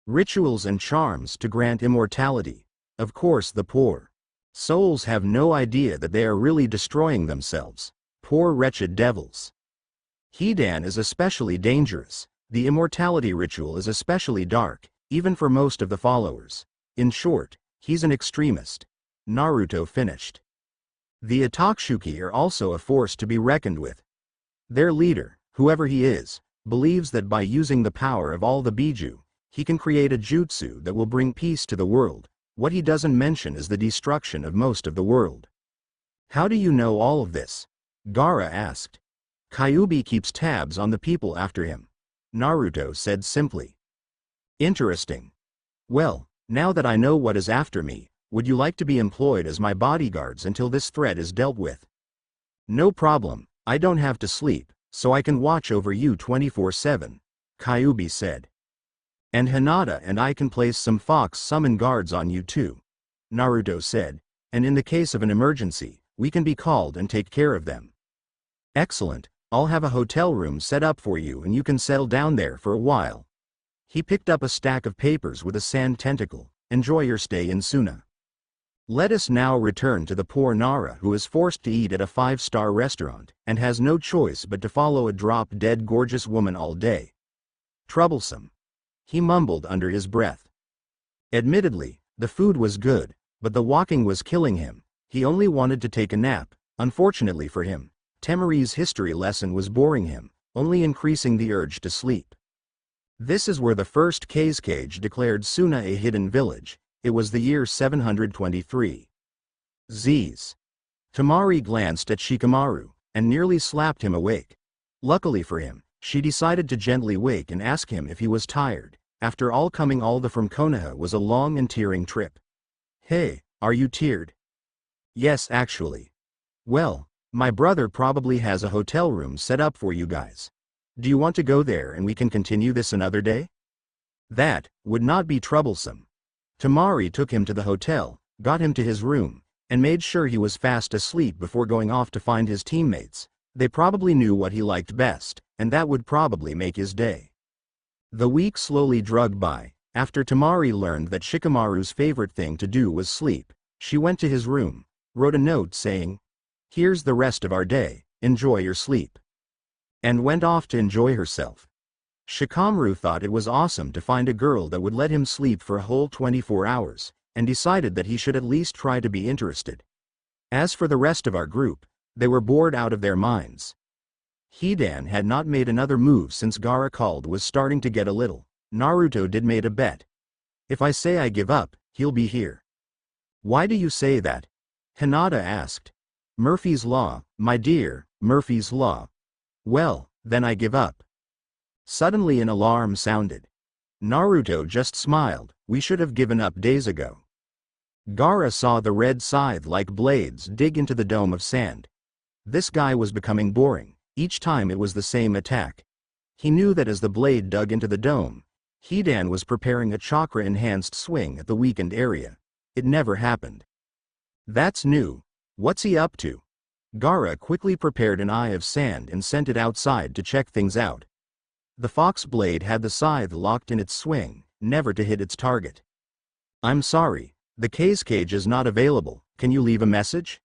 rituals and charms to grant immortality. Of course the poor souls have no idea that they are really destroying themselves. Poor wretched devils. Hidan is especially dangerous. The immortality ritual is especially dark, even for most of the followers. In short, he's an extremist. Naruto finished. The Atoksuki are also a force to be reckoned with. Their leader, whoever he is, believes that by using the power of all the Biju, he can create a jutsu that will bring peace to the world. What he doesn't mention is the destruction of most of the world. How do you know all of this? Gaara asked. Kyubi keeps tabs on the people after him. Naruto said simply. Interesting. Well, now that I know what is after me, would you like to be employed as my bodyguards until this threat is dealt with? No problem, I don't have to sleep, so I can watch over you 24/7, Kyubi said. And Hinata and I can place some fox summon guards on you too, Naruto said, and in the case of an emergency, we can be called and take care of them. Excellent, I'll have a hotel room set up for you and you can settle down there for a while. He picked up a stack of papers with a sand tentacle. Enjoy your stay in Suna. Let us now return to the poor Nara who is forced to eat at a 5-star restaurant and has no choice but to follow a drop-dead gorgeous woman all day. Troublesome. He mumbled under his breath. Admittedly, the food was good, but the walking was killing him. He only wanted to take a nap. Unfortunately for him, Temari's history lesson was boring him, only increasing the urge to sleep. This is where the first Cage declared Suna a hidden village. It was the year 723. Z's. Tamari glanced at Shikamaru, and nearly slapped him awake. Luckily for him, she decided to gently wake and ask him if he was tired. After all, coming all the from Konoha was a long and tearing trip. Hey, are you tired? Yes, actually. Well, my brother probably has a hotel room set up for you guys. Do you want to go there and we can continue this another day? That would not be troublesome. Tamari took him to the hotel, got him to his room, and made sure he was fast asleep before going off to find his teammates. They probably knew what he liked best, and that would probably make his day. The week slowly dragged by. After Tamari learned that Shikamaru's favorite thing to do was sleep, she went to his room, wrote a note saying, "Here's the rest of our day, enjoy your sleep," and went off to enjoy herself. Shikamaru thought it was awesome to find a girl that would let him sleep for a whole 24 hours, and decided that he should at least try to be interested. As for the rest of our group, they were bored out of their minds. Hidan had not made another move since Gaara called was starting to get a little. Naruto did made a bet. "If I say I give up, he'll be here." "Why do you say that?" Hinata asked. "Murphy's Law, my dear, Murphy's Law." "Well, then I give up." Suddenly an alarm sounded. Naruto just smiled. "We should have given up days ago." Gaara saw the red scythe-like blades dig into the dome of sand. This guy was becoming boring. Each time it was the same attack. He knew that as the blade dug into the dome, Hidan was preparing a chakra-enhanced swing at the weakened area. It never happened. "That's new. What's he up to?" Gaara quickly prepared an eye of sand and sent it outside to check things out. The fox blade had the scythe locked in its swing, never to hit its target. "I'm sorry, the cage is not available. Can you leave a message?"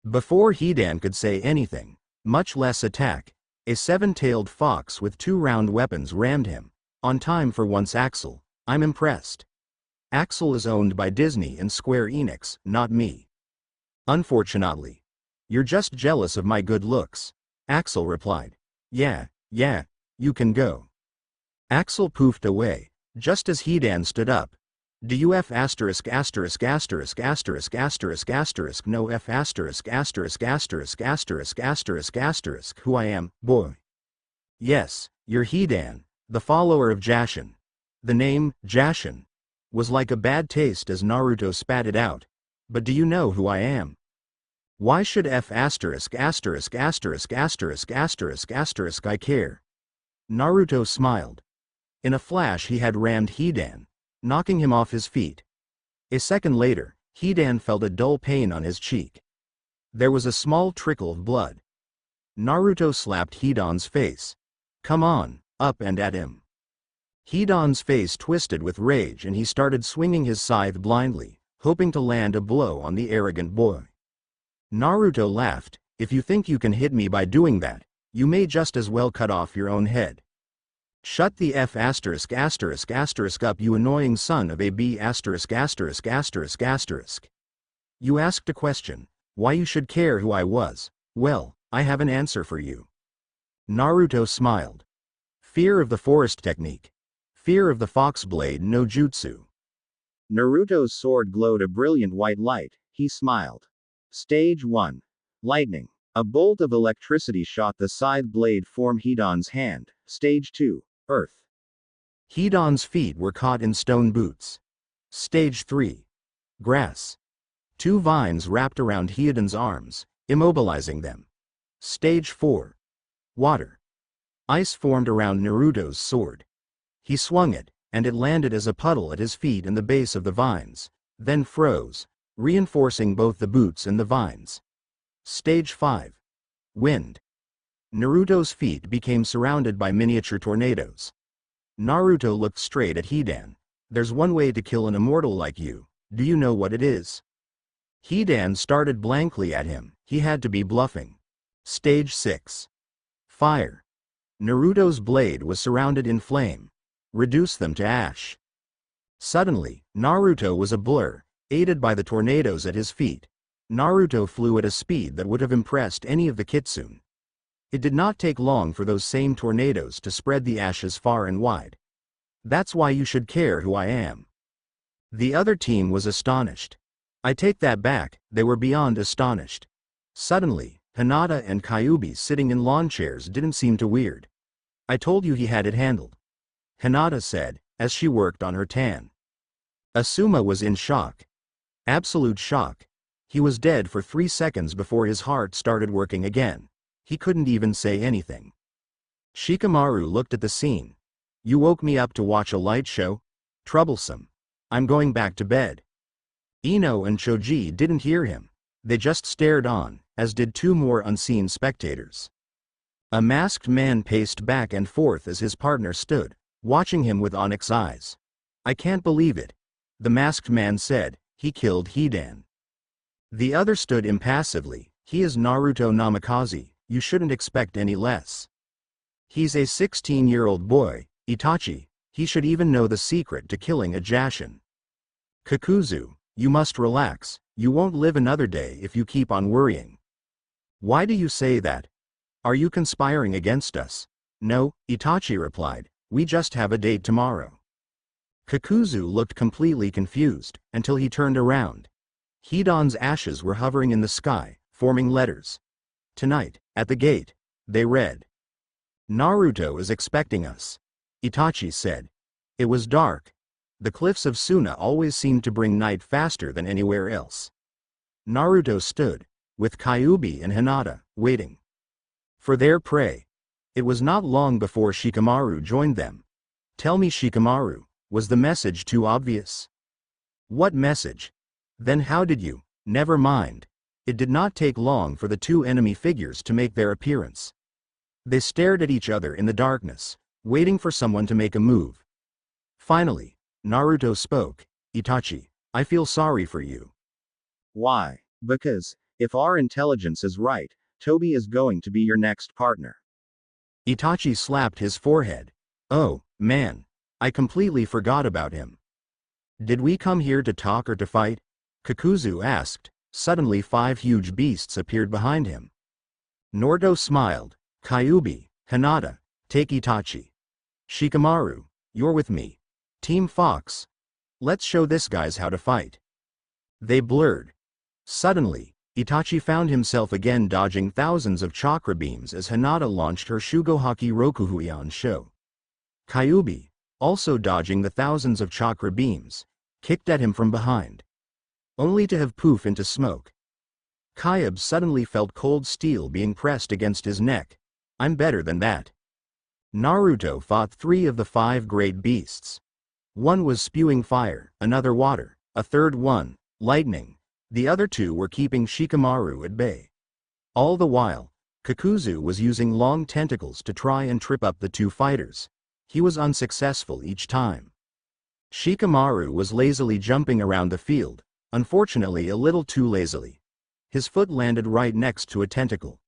Before Hidan could say anything, much less attack, a seven-tailed fox with two round weapons rammed him. "On time for once, Axel. I'm impressed." Axel is owned by Disney and Square Enix, not me. "Unfortunately. You're just jealous of my good looks," Axel replied. Yeah, you can go." Axel poofed away, just as Hidan stood up. "Do you F asterisk asterisk asterisk asterisk asterisk asterisk no F asterisk asterisk asterisk asterisk asterisk asterisk who I am, boy?" "Yes, you're Hidan, the follower of Jashin." The name, Jashin, was like a bad taste as Naruto spat it out. "But do you know who I am?" "Why should F asterisk asterisk asterisk asterisk asterisk asterisk I care?" Naruto smiled. In a flash he had rammed Hidan, knocking him off his feet. A second later, Hidan felt a dull pain on his cheek. There was a small trickle of blood. Naruto slapped Hidan's face. "Come on, up and at him." Hidan's face twisted with rage and he started swinging his scythe blindly, hoping to land a blow on the arrogant boy. Naruto laughed. "If you think you can hit me by doing that, you may just as well cut off your own head." "Shut the F asterisk asterisk asterisk up, you annoying son of a B asterisk asterisk asterisk asterisk. You asked a question, why you should care who I was. Well, I have an answer for you." Naruto smiled. Fear of the forest technique. Fear of the fox blade no jutsu. Naruto's sword glowed a brilliant white light. He smiled. Stage 1. Lightning. A bolt of electricity shot the scythe blade from Hidan's hand. Stage 2. Earth. Hidan's feet were caught in stone boots. Stage 3. Grass. Two vines wrapped around Hidan's arms, immobilizing them. Stage 4. Water. Ice formed around Naruto's sword. He swung it, and it landed as a puddle at his feet in the base of the vines, then froze, reinforcing both the boots and the vines. Stage 5. Wind. Naruto's feet became surrounded by miniature tornadoes. Naruto looked straight at Hidan. "There's one way to kill an immortal like you. Do you know what it is?" Hidan started blankly at him. He had to be bluffing. Stage 6. Fire. Naruto's blade was surrounded in flame. Reduce them to ash. Suddenly, Naruto was a blur, aided by the tornadoes at his feet. Naruto flew at a speed that would have impressed any of the kitsune. It did not take long for those same tornadoes to spread the ashes far and wide. "That's why you should care who I am." The other team was astonished. I take that back, they were beyond astonished. Suddenly, Hinata and Kyubi sitting in lawn chairs didn't seem too weird. "I told you he had it handled," Hinata said, as she worked on her tan. Asuma was in shock. Absolute shock. He was dead for 3 seconds before his heart started working again. He couldn't even say anything. Shikamaru looked at the scene. "You woke me up to watch a light show? Troublesome. I'm going back to bed." Ino and Choji didn't hear him. They just stared on, as did two more unseen spectators. A masked man paced back and forth as his partner stood, watching him with onyx eyes. "I can't believe it," the masked man said. "He killed Hidan." The other stood impassively. "He is Naruto Namikaze, you shouldn't expect any less. He's a 16-year-old boy, Itachi, he should even know the secret to killing a Jashin. Kakuzu, you must relax, you won't live another day if you keep on worrying." "Why do you say that? Are you conspiring against us?" "No," Itachi replied, "we just have a date tomorrow." Kakuzu looked completely confused, until he turned around. Hidan's ashes were hovering in the sky, forming letters. "Tonight, at the gate," they read. "Naruto is expecting us," Itachi said. It was dark. The cliffs of Suna always seemed to bring night faster than anywhere else. Naruto stood, with Kyubi and Hinata, waiting for their prey. It was not long before Shikamaru joined them. "Tell me, Shikamaru, was the message too obvious?" "What message? Then how did you—" "Never mind." It did not take long for the two enemy figures to make their appearance. They stared at each other in the darkness, waiting for someone to make a move. Finally, Naruto spoke. "Itachi, I feel sorry for you." "Why?" "Because, if our intelligence is right, Toby is going to be your next partner." Itachi slapped his forehead. "Oh, man. I completely forgot about him." "Did we come here to talk or to fight?" Kakuzu asked. Suddenly 5 huge beasts appeared behind him. Naruto smiled. "Kyubi, Hinata, take Itachi. Shikamaru, you're with me. Team Fox. Let's show this guys how to fight." They blurred. Suddenly, Itachi found himself again dodging thousands of chakra beams as Hinata launched her Shugohaki Rokuhuion show. Kyubi, also dodging the thousands of chakra beams, kicked at him from behind, only to have poof into smoke. Kyubi suddenly felt cold steel being pressed against his neck. "I'm better than that." Naruto fought 3 of the 5 great beasts. One was spewing fire, another water, a third one, lightning. The other 2 were keeping Shikamaru at bay. All the while, Kakuzu was using long tentacles to try and trip up the 2 fighters. He was unsuccessful each time. Shikamaru was lazily jumping around the field, unfortunately a little too lazily. His foot landed right next to a tentacle.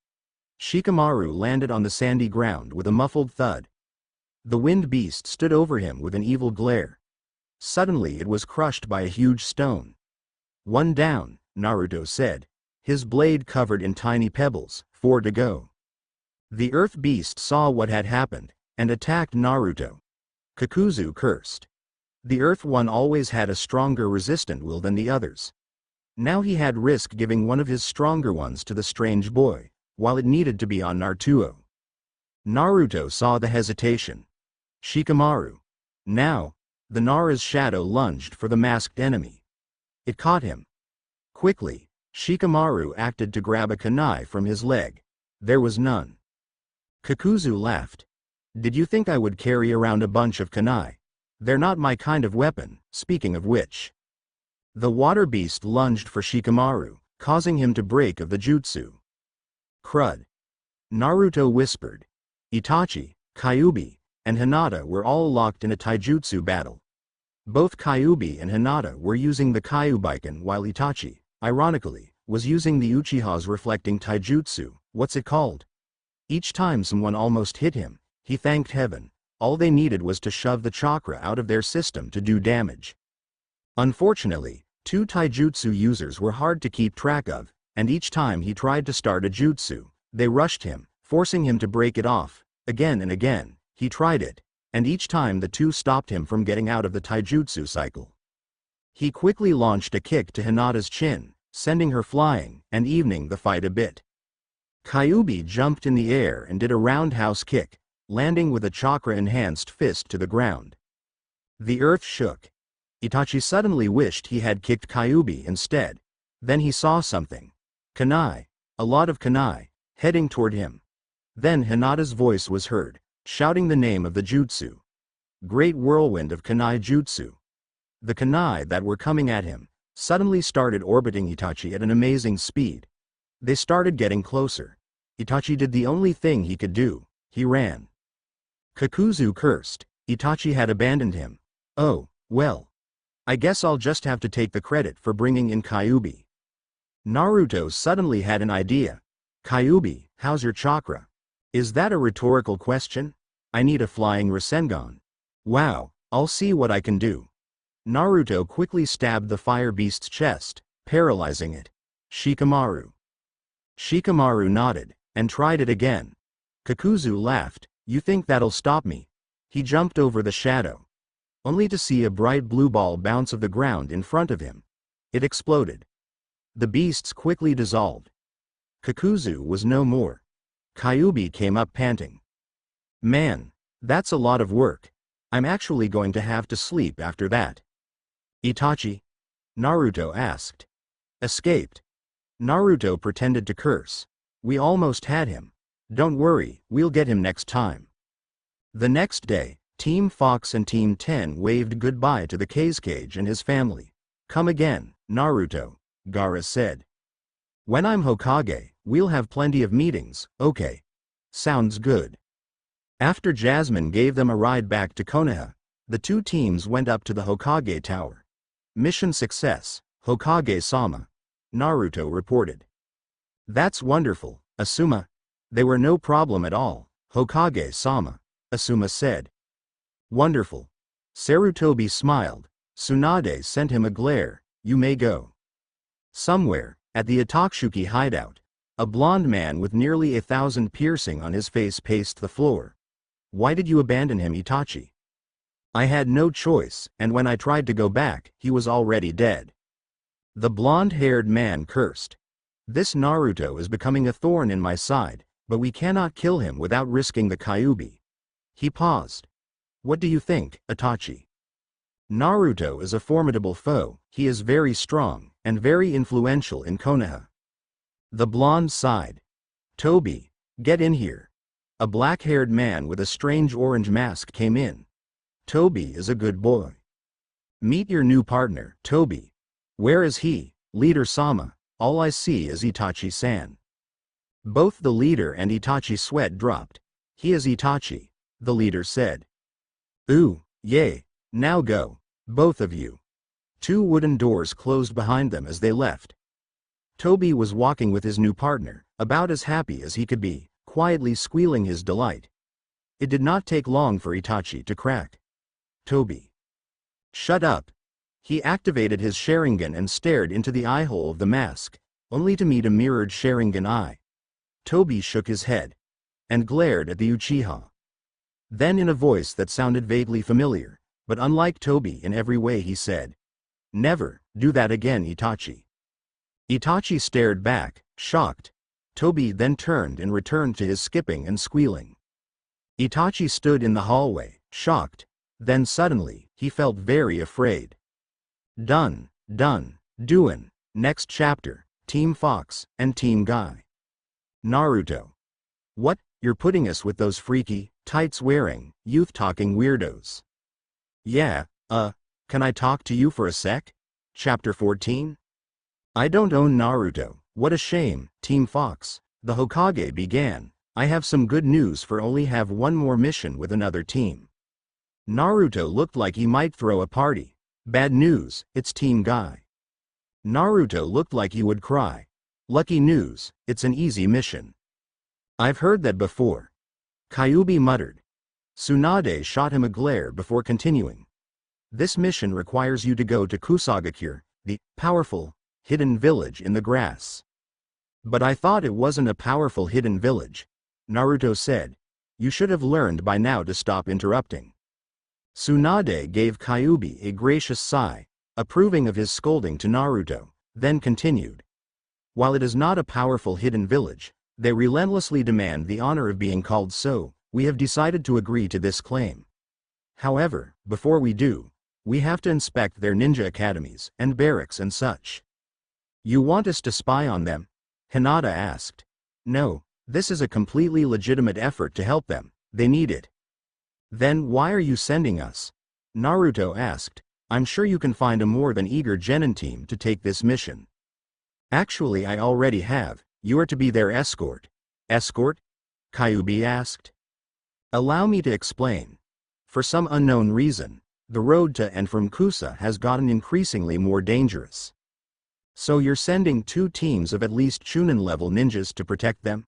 Shikamaru landed on the sandy ground with a muffled thud. The wind beast stood over him with an evil glare. Suddenly it was crushed by a huge stone. "One down," Naruto said, his blade covered in tiny pebbles, 4 to go. The earth beast saw what had happened, and attacked Naruto. Kakuzu cursed. The earth one always had a stronger resistant will than the others. Now he had risked giving one of his stronger ones to the strange boy, while it needed to be on Naruto. Naruto saw the hesitation. Shikamaru. Now, the Nara's shadow lunged for the masked enemy. It caught him. Quickly, Shikamaru acted to grab a kunai from his leg. There was none. Kakuzu laughed. "Did you think I would carry around a bunch of kunai? They're not my kind of weapon, speaking of which." The water beast lunged for Shikamaru, causing him to break of the jutsu. "Crud." Naruto whispered. Itachi, Kyubi, and Hinata were all locked in a taijutsu battle. Both Kyubi and Hinata were using the Kyubiken while Itachi, ironically, was using the Uchiha's reflecting taijutsu. What's it called? Each time someone almost hit him, he thanked heaven. All they needed was to shove the chakra out of their system to do damage. Unfortunately, 2 taijutsu users were hard to keep track of, and each time he tried to start a jutsu, they rushed him, forcing him to break it off. Again and again, he tried it, and each time the 2 stopped him from getting out of the taijutsu cycle. He quickly launched a kick to Hinata's chin, sending her flying, and evening the fight a bit. Kyubi jumped in the air and did a roundhouse kick, landing with a chakra-enhanced fist to the ground. The earth shook. Itachi suddenly wished he had kicked Kyubi instead. Then he saw something. Kunai. A lot of kunai, heading toward him. Then Hinata's voice was heard, shouting the name of the jutsu. Great whirlwind of kunai jutsu. The kunai that were coming at him, suddenly started orbiting Itachi at an amazing speed. They started getting closer. Itachi did the only thing he could do. He ran. Kakuzu cursed. Itachi had abandoned him. Oh, well. I guess I'll just have to take the credit for bringing in Kyubi. Naruto suddenly had an idea. Kyubi, how's your chakra? Is that a rhetorical question? I need a flying Rasengan. Wow, I'll see what I can do. Naruto quickly stabbed the fire beast's chest, paralyzing it. Shikamaru. Shikamaru nodded, and tried it again. Kakuzu laughed. You think that'll stop me? He jumped over the shadow, only to see a bright blue ball bounce off the ground in front of him. It exploded. The beasts quickly dissolved. Kakuzu was no more. Kyubi came up panting. Man, that's a lot of work. I'm actually going to have to sleep after that. Itachi? Naruto asked. Escaped. Naruto pretended to curse. We almost had him. Don't worry, we'll get him next time. The next day, Team Fox and Team 10 waved goodbye to the Kazekage and his family. Come again, Naruto, Gaara said. When I'm Hokage, we'll have plenty of meetings, okay? Sounds good. After Jasmine gave them a ride back to Konoha, the two teams went up to the Hokage Tower. Mission success, Hokage-sama, Naruto reported. That's wonderful, Asuma. They were no problem at all, Hokage-sama, Asuma said. Wonderful. Sarutobi smiled. Tsunade sent him a glare. You may go. Somewhere, at the Ataksuki hideout, a blond man with nearly 1,000 piercing on his face paced the floor. Why did you abandon him, Itachi? I had no choice, and when I tried to go back, he was already dead. The blonde-haired man cursed. This Naruto is becoming a thorn in my side, but we cannot kill him without risking the Kyubi. He paused. What do you think, Itachi? Naruto is a formidable foe. He is very strong, and very influential in Konoha. The blonde sighed. Tobi, get in here. A black-haired man with a strange orange mask came in. Tobi is a good boy. Meet your new partner, Tobi. Where is he, Leader Sama? All I see is Itachi-san. Both the leader and Itachi's sweat dropped. He is Itachi, the leader said. Ooh, yay, now go, both of you. Two wooden doors closed behind them as they left. Tobi was walking with his new partner, about as happy as he could be, quietly squealing his delight. It did not take long for Itachi to crack. Tobi. Shut up. He activated his Sharingan and stared into the eye-hole of the mask, only to meet a mirrored Sharingan eye. Tobi shook his head and glared at the Uchiha. Then in a voice that sounded vaguely familiar, but unlike Tobi in every way, he said, Never do that again, Itachi. Itachi stared back, shocked. Tobi then turned and returned to his skipping and squealing. Itachi stood in the hallway, shocked. Then suddenly, he felt very afraid. Done, doin'. Next chapter, Team Fox and Team Guy. Naruto. What, you're putting us with those freaky, tights-wearing, youth-talking weirdos? Yeah, can I talk to you for a sec? Chapter 14? I don't own Naruto, what a shame, Team Fox. The Hokage began. I have some good news for only have one more mission with another team. Naruto looked like he might throw a party. Bad news, it's Team Guy. Naruto looked like he would cry. Lucky news, it's an easy mission. I've heard that before. Kyubi muttered. Tsunade shot him a glare before continuing. This mission requires you to go to Kusagakure, the powerful, hidden village in the grass. But I thought it wasn't a powerful hidden village, Naruto said. You should have learned by now to stop interrupting. Tsunade gave Kyubi a gracious sigh, approving of his scolding to Naruto, then continued. While it is not a powerful hidden village, they relentlessly demand the honor of being called so. We have decided to agree to this claim. However, before we do, we have to inspect their ninja academies and barracks and such. You want us to spy on them? Hinata asked. No, this is a completely legitimate effort to help them. They need it. Then why are you sending us? Naruto asked. I'm sure you can find a more than eager genin team to take this mission. Actually, I already have. You are to be their escort. Escort? Kyubi asked. Allow me to explain. For some unknown reason, the road to and from Kusa has gotten increasingly more dangerous. So you're sending 2 teams of at least Chunin-level ninjas to protect them?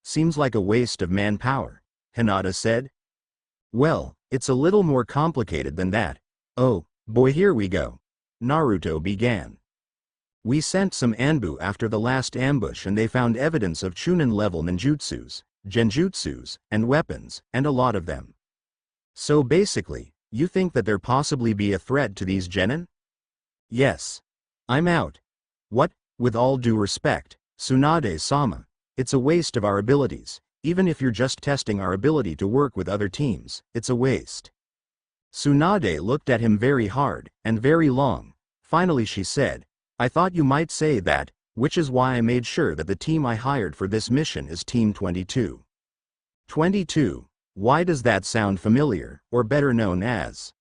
Seems like a waste of manpower, Hinata said. Well, it's a little more complicated than that. Oh, boy, here we go. Naruto began. We sent some Anbu after the last ambush and they found evidence of Chunin-level ninjutsus, genjutsus, and weapons, and a lot of them. So basically, you think that there possibly be a threat to these genin? Yes. I'm out. What? With all due respect, Tsunade-sama, it's a waste of our abilities. Even if you're just testing our ability to work with other teams, it's a waste. Tsunade looked at him very hard, and very long. Finally she said, I thought you might say that, which is why I made sure that the team I hired for this mission is Team 22. 22? Why does that sound familiar, or better known as?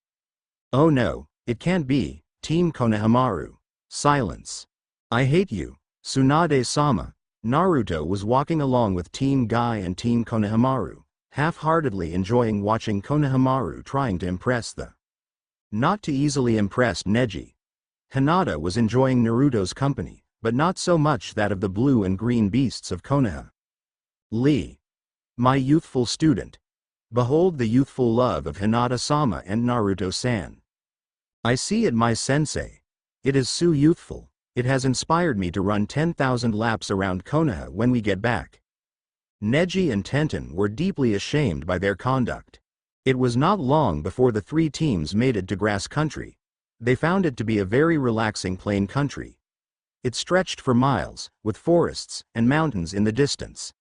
Oh no, it can't be, Team Konohamaru. Silence. I hate you, Tsunade-sama. Naruto was walking along with Team Guy and Team Konohamaru, half-heartedly enjoying watching Konohamaru trying to impress the not too easily impressed Neji. Hinata was enjoying Naruto's company, but not so much that of the blue and green beasts of Konoha. Lee. My youthful student. Behold the youthful love of Hinata-sama and Naruto-san. I see it, my sensei. It is so youthful. It has inspired me to run 10,000 laps around Konoha when we get back. Neji and Tenten were deeply ashamed by their conduct. It was not long before the 3 teams made it to grass country. They found it to be a very relaxing plain country. It stretched for miles, with forests and mountains in the distance.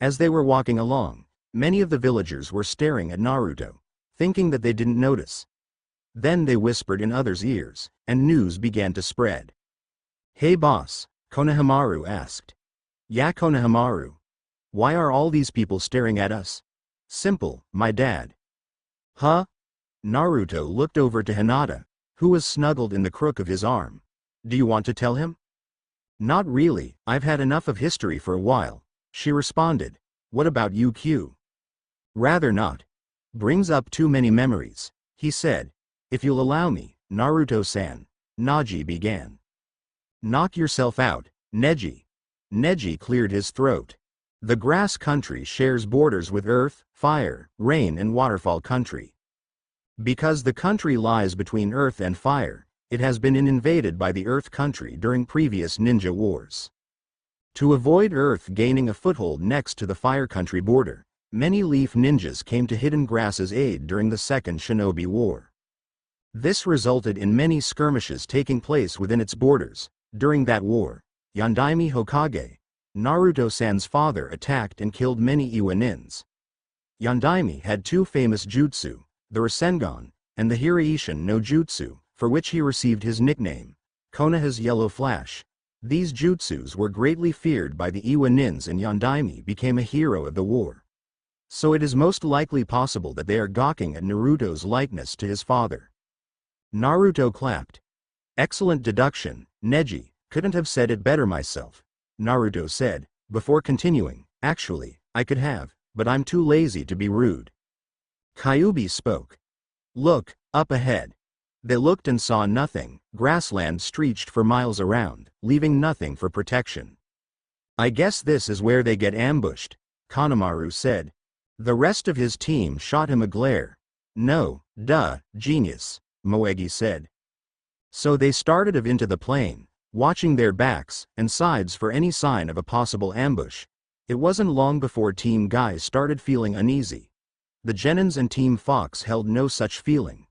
As they were walking along, many of the villagers were staring at Naruto, thinking that they didn't notice. Then they whispered in others' ears, and news began to spread. Hey boss, Konohamaru asked. Yeah, Konohamaru. Why are all these people staring at us? Simple, my dad. Huh? Naruto looked over to Hinata, who was snuggled in the crook of his arm. Do you want to tell him? Not really, I've had enough of history for a while, she responded. What about you, Q? Rather not. Brings up too many memories, he said. If you'll allow me, Naruto-san, Naji began. Knock yourself out, Neji. Neji cleared his throat. The grass country shares borders with earth, fire, rain and waterfall country. Because the country lies between earth and fire, it has been invaded by the earth country during previous ninja wars. To avoid earth gaining a foothold next to the fire country border, many leaf ninjas came to Hidden Grass's aid during the Second Shinobi War. This resulted in many skirmishes taking place within its borders. During that war, Yondaime Hokage, Naruto-san's father, attacked and killed many Iwa nins. Yondaime had 2 famous jutsu, the Rasengan, and the Hiraishin no Jutsu, for which he received his nickname, Konoha's Yellow Flash. These jutsus were greatly feared by the Iwa nins and Yondaime became a hero of the war. So it is most likely possible that they are gawking at Naruto's likeness to his father. Naruto clapped. Excellent deduction, Neji, couldn't have said it better myself, Naruto said, before continuing, actually, I could have, but I'm too lazy to be rude. Kyubi spoke. Look, up ahead. They looked and saw nothing, grassland stretched for miles around, leaving nothing for protection. I guess this is where they get ambushed, Kanemaru said. The rest of his team shot him a glare. No, duh, genius, Moegi said. So they started off into the plain, watching their backs and sides for any sign of a possible ambush. It wasn't long before Team Guy started feeling uneasy. The Genins and Team Fox held no such feeling.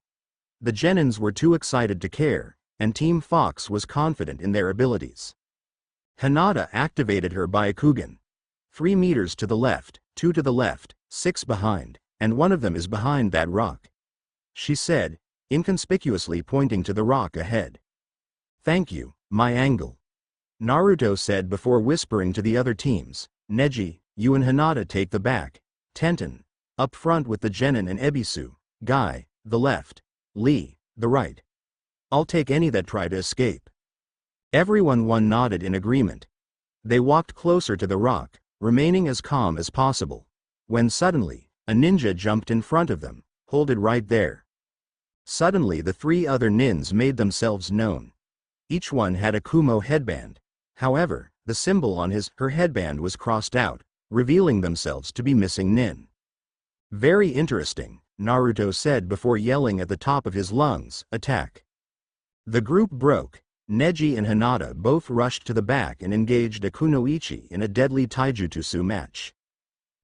The Genins were too excited to care, and Team Fox was confident in their abilities. Hinata activated her Byakugan. 3 meters to the left, 2 to the left, 6 behind, and one of them is behind that rock, she said, inconspicuously pointing to the rock ahead. Thank you, my angle, Naruto said before whispering to the other teams. Neji, you and Hinata take the back. Tenten, up front with the Genin and Ebisu. Guy, the left. Lee, the right. I'll take any that try to escape. Everyone nodded in agreement. They walked closer to the rock, remaining as calm as possible, when suddenly, a ninja jumped in front of them, hold it right there. Suddenly the three other nins made themselves known. Each one had a Kumo headband. However, the symbol on her headband was crossed out, revealing themselves to be missing nin. Very interesting, Naruto said before yelling at the top of his lungs, attack. The group broke. Neji and Hinata both rushed to the back and engaged a kunoichi in a deadly taijutsu match.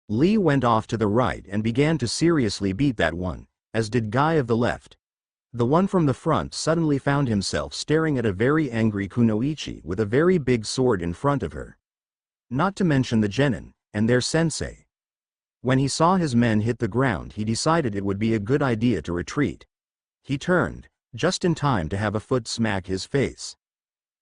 Lee went off to the right and began to seriously beat that one, as did Guy of the left. The one from the front suddenly found himself staring at a very angry kunoichi with a very big sword in front of her. Not to mention the genin, and their sensei. When he saw his men hit the ground, he decided it would be a good idea to retreat. He turned, just in time to have a foot smack his face.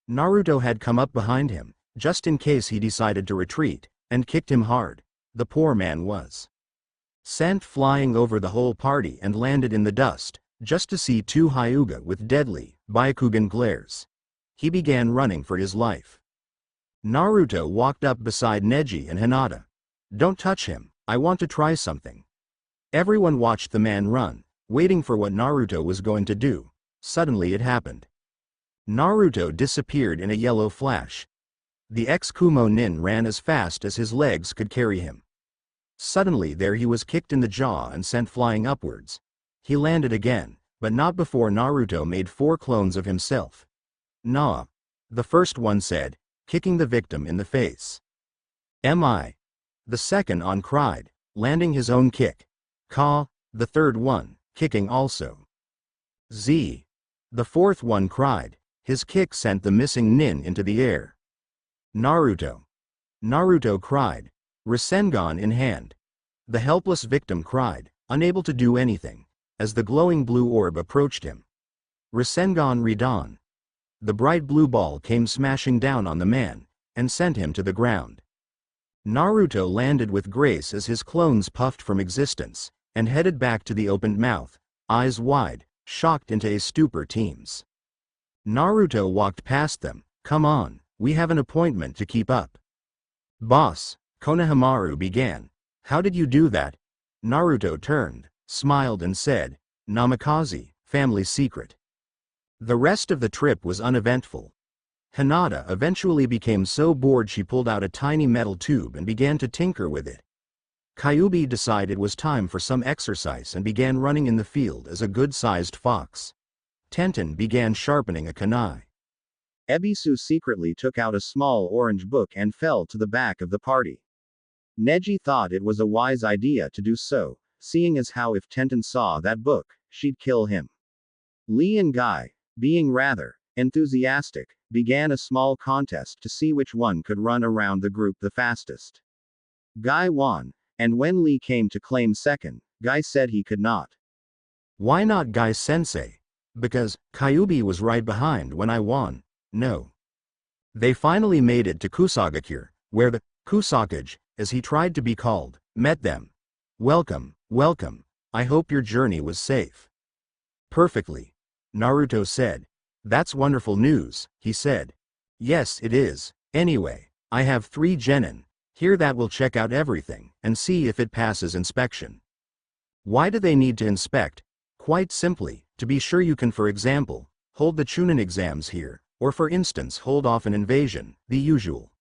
Naruto had come up behind him, just in case he decided to retreat, and kicked him hard. The poor man was sent flying over the whole party and landed in the dust, just to see two Hyuga with deadly, Byakugan glares. He began running for his life. Naruto walked up beside Neji and Hinata. Don't touch him, I want to try something. Everyone watched the man run, waiting for what Naruto was going to do. Suddenly it happened. Naruto disappeared in a yellow flash. The ex-Kumo nin ran as fast as his legs could carry him. Suddenly there he was kicked in the jaw and sent flying upwards. He landed again, but not before Naruto made 4 clones of himself. Nah. The first one said, kicking the victim in the face. "Mi." The second on cried, landing his own kick. Ka. The third one, kicking also. Z. The fourth one cried. His kick sent the missing nin into the air. Naruto. Naruto cried, Rasengan in hand. The helpless victim cried, unable to do anything, as the glowing blue orb approached him. Rasengan Ridan. The bright blue ball came smashing down on the man, and sent him to the ground. Naruto landed with grace as his clones puffed from existence, and headed back to the opened mouth, eyes wide, shocked into a stupor teams. Naruto walked past them. Come on, we have an appointment to keep up. Boss, Konohamaru began. How did you do that? Naruto turned, smiled and said, Namikaze, family secret. The rest of the trip was uneventful. Hinata eventually became so bored she pulled out a tiny metal tube and began to tinker with it. Kyubi decided it was time for some exercise and began running in the field as a good-sized fox. Tenten began sharpening a kunai. Ebisu secretly took out a small orange book and fell to the back of the party. Neji thought it was a wise idea to do so, seeing as how if Tenten saw that book, she'd kill him. Lee and Guy, being rather enthusiastic, began a small contest to see which one could run around the group the fastest. Guy won, and when Lee came to claim second, Guy said he could not. Why not Guy-sensei? Because Kyubi was right behind when I won. No. They finally made it to Kusagakure, where the Kusakage, as he tried to be called, met them. Welcome, welcome. I hope your journey was safe. Perfectly. Naruto said. That's wonderful news, he said. Yes, it is. Anyway, I have 3 genin. Here that will check out everything, and see if it passes inspection. Why do they need to inspect? Quite simply, to be sure you can, for example, hold the Chunin exams here, or for instance hold off an invasion, the usual.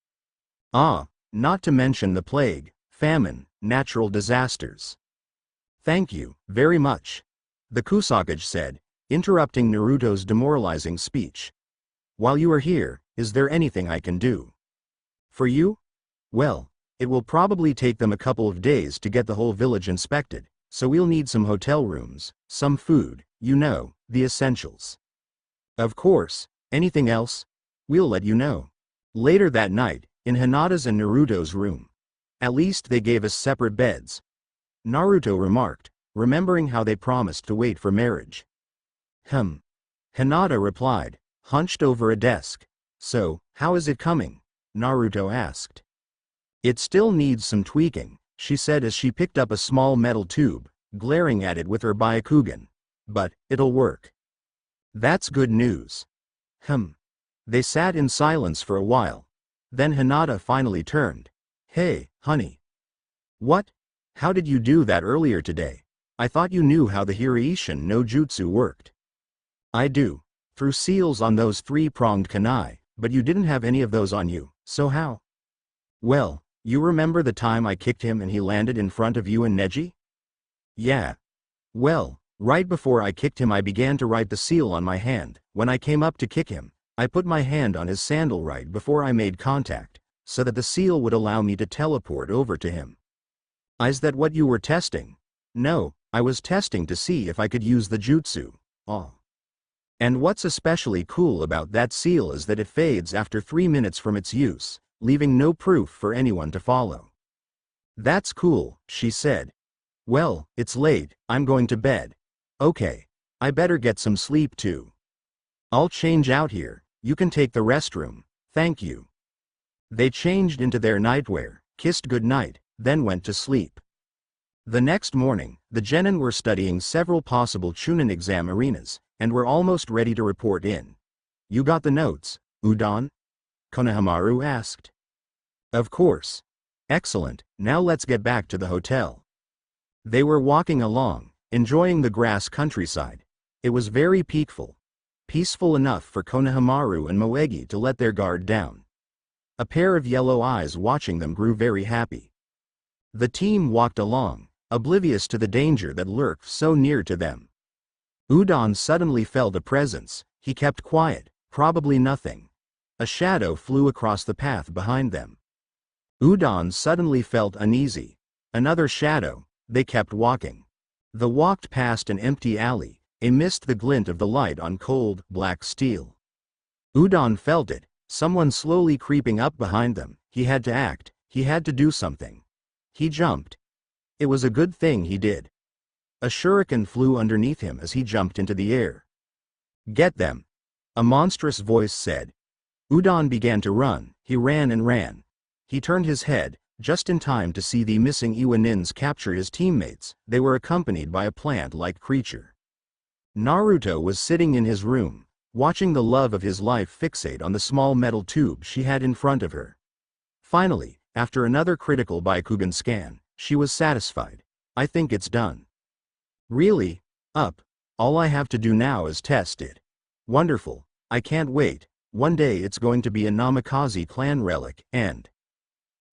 Not to mention the plague, famine, natural disasters. Thank you, very much. The Kusakage said, interrupting Naruto's demoralizing speech. While you are here, is there anything I can do? For you? Well, it will probably take them a couple of days to get the whole village inspected, so we'll need some hotel rooms, some food, you know, the essentials. Of course, anything else? We'll let you know. Later that night, in Hinata's and Naruto's room. At least they gave us separate beds. Naruto remarked, remembering how they promised to wait for marriage. Hinata replied, hunched over a desk. So, how is it coming? Naruto asked. It still needs some tweaking, she said as she picked up a small metal tube, glaring at it with her Byakugan. But, it'll work. That's good news. Hmm. They sat in silence for a while. Then Hinata finally turned. Hey, honey. What? How did you do that earlier today? I thought you knew how the Hiraishin no jutsu worked. I do. Threw seals on those three-pronged kunai, but you didn't have any of those on you, so how? Well, you remember the time I kicked him and he landed in front of you and Neji? Yeah. Well, right before I kicked him I began to write the seal on my hand. When I came up to kick him, I put my hand on his sandal right before I made contact, so that the seal would allow me to teleport over to him. Is that what you were testing? No, I was testing to see if I could use the jutsu. Oh. And what's especially cool about that seal is that it fades after 3 minutes from its use, leaving no proof for anyone to follow. That's cool, she said. Well, it's late, I'm going to bed. Okay. I better get some sleep too. I'll change out here, you can take the restroom, thank you. They changed into their nightwear, kissed goodnight, then went to sleep. The next morning, the genin were studying several possible Chunin exam arenas, and were almost ready to report in. You got the notes, Udon? Konohamaru asked. Of course. Excellent, now let's get back to the hotel. They were walking along, enjoying the grass countryside. It was very peaceful enough for Konohamaru and Moegi to let their guard down. A pair of yellow eyes watching them grew very happy. The team walked along, oblivious to the danger that lurked so near to them. Udon suddenly felt a presence. He kept quiet, probably nothing. A shadow flew across the path behind them. Udon suddenly felt uneasy. Another shadow. They kept walking. They walked past an empty alley, amidst the glint of the light on cold, black steel. Udon felt it, someone slowly creeping up behind them. He had to act, he had to do something. He jumped. It was a good thing he did. A shuriken flew underneath him as he jumped into the air. Get them! A monstrous voice said. Udon began to run. He ran and ran. He turned his head, just in time to see the missing Iwanins capture his teammates. They were accompanied by a plant-like creature. Naruto was sitting in his room, watching the love of his life fixate on the small metal tube she had in front of her. Finally, after another critical Byakugan scan, she was satisfied. I think it's done. Really? Up. All I have to do now is test it. Wonderful. I can't wait. One day it's going to be a Namikaze clan relic, and...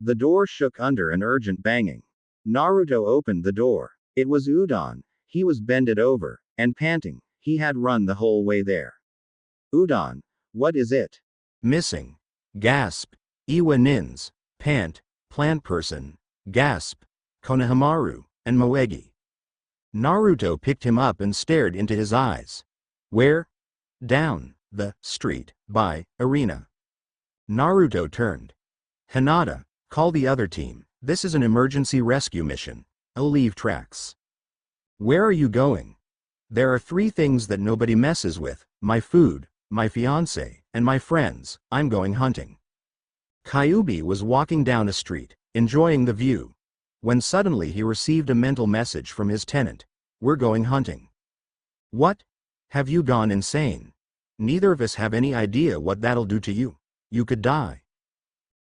The door shook under an urgent banging. Naruto opened the door. It was Udon. He was bended over, and panting. He had run the whole way there. Udon, what is it? Missing. Gasp. Iwanins. Pant. Plant person. Gasp. Konohamaru, and Moegi. Naruto picked him up and stared into his eyes. Where? Down the street, by arena. Naruto turned. Hinata, call the other team. This is an emergency rescue mission. I'll leave tracks. Where are you going? There are 3 things that nobody messes with: my food, my fiancé, and my friends. I'm going hunting. Kyubi was walking down a street, enjoying the view, when suddenly he received a mental message from his tenant. We're going hunting. What? Have you gone insane? Neither of us have any idea what that'll do to you. You could die.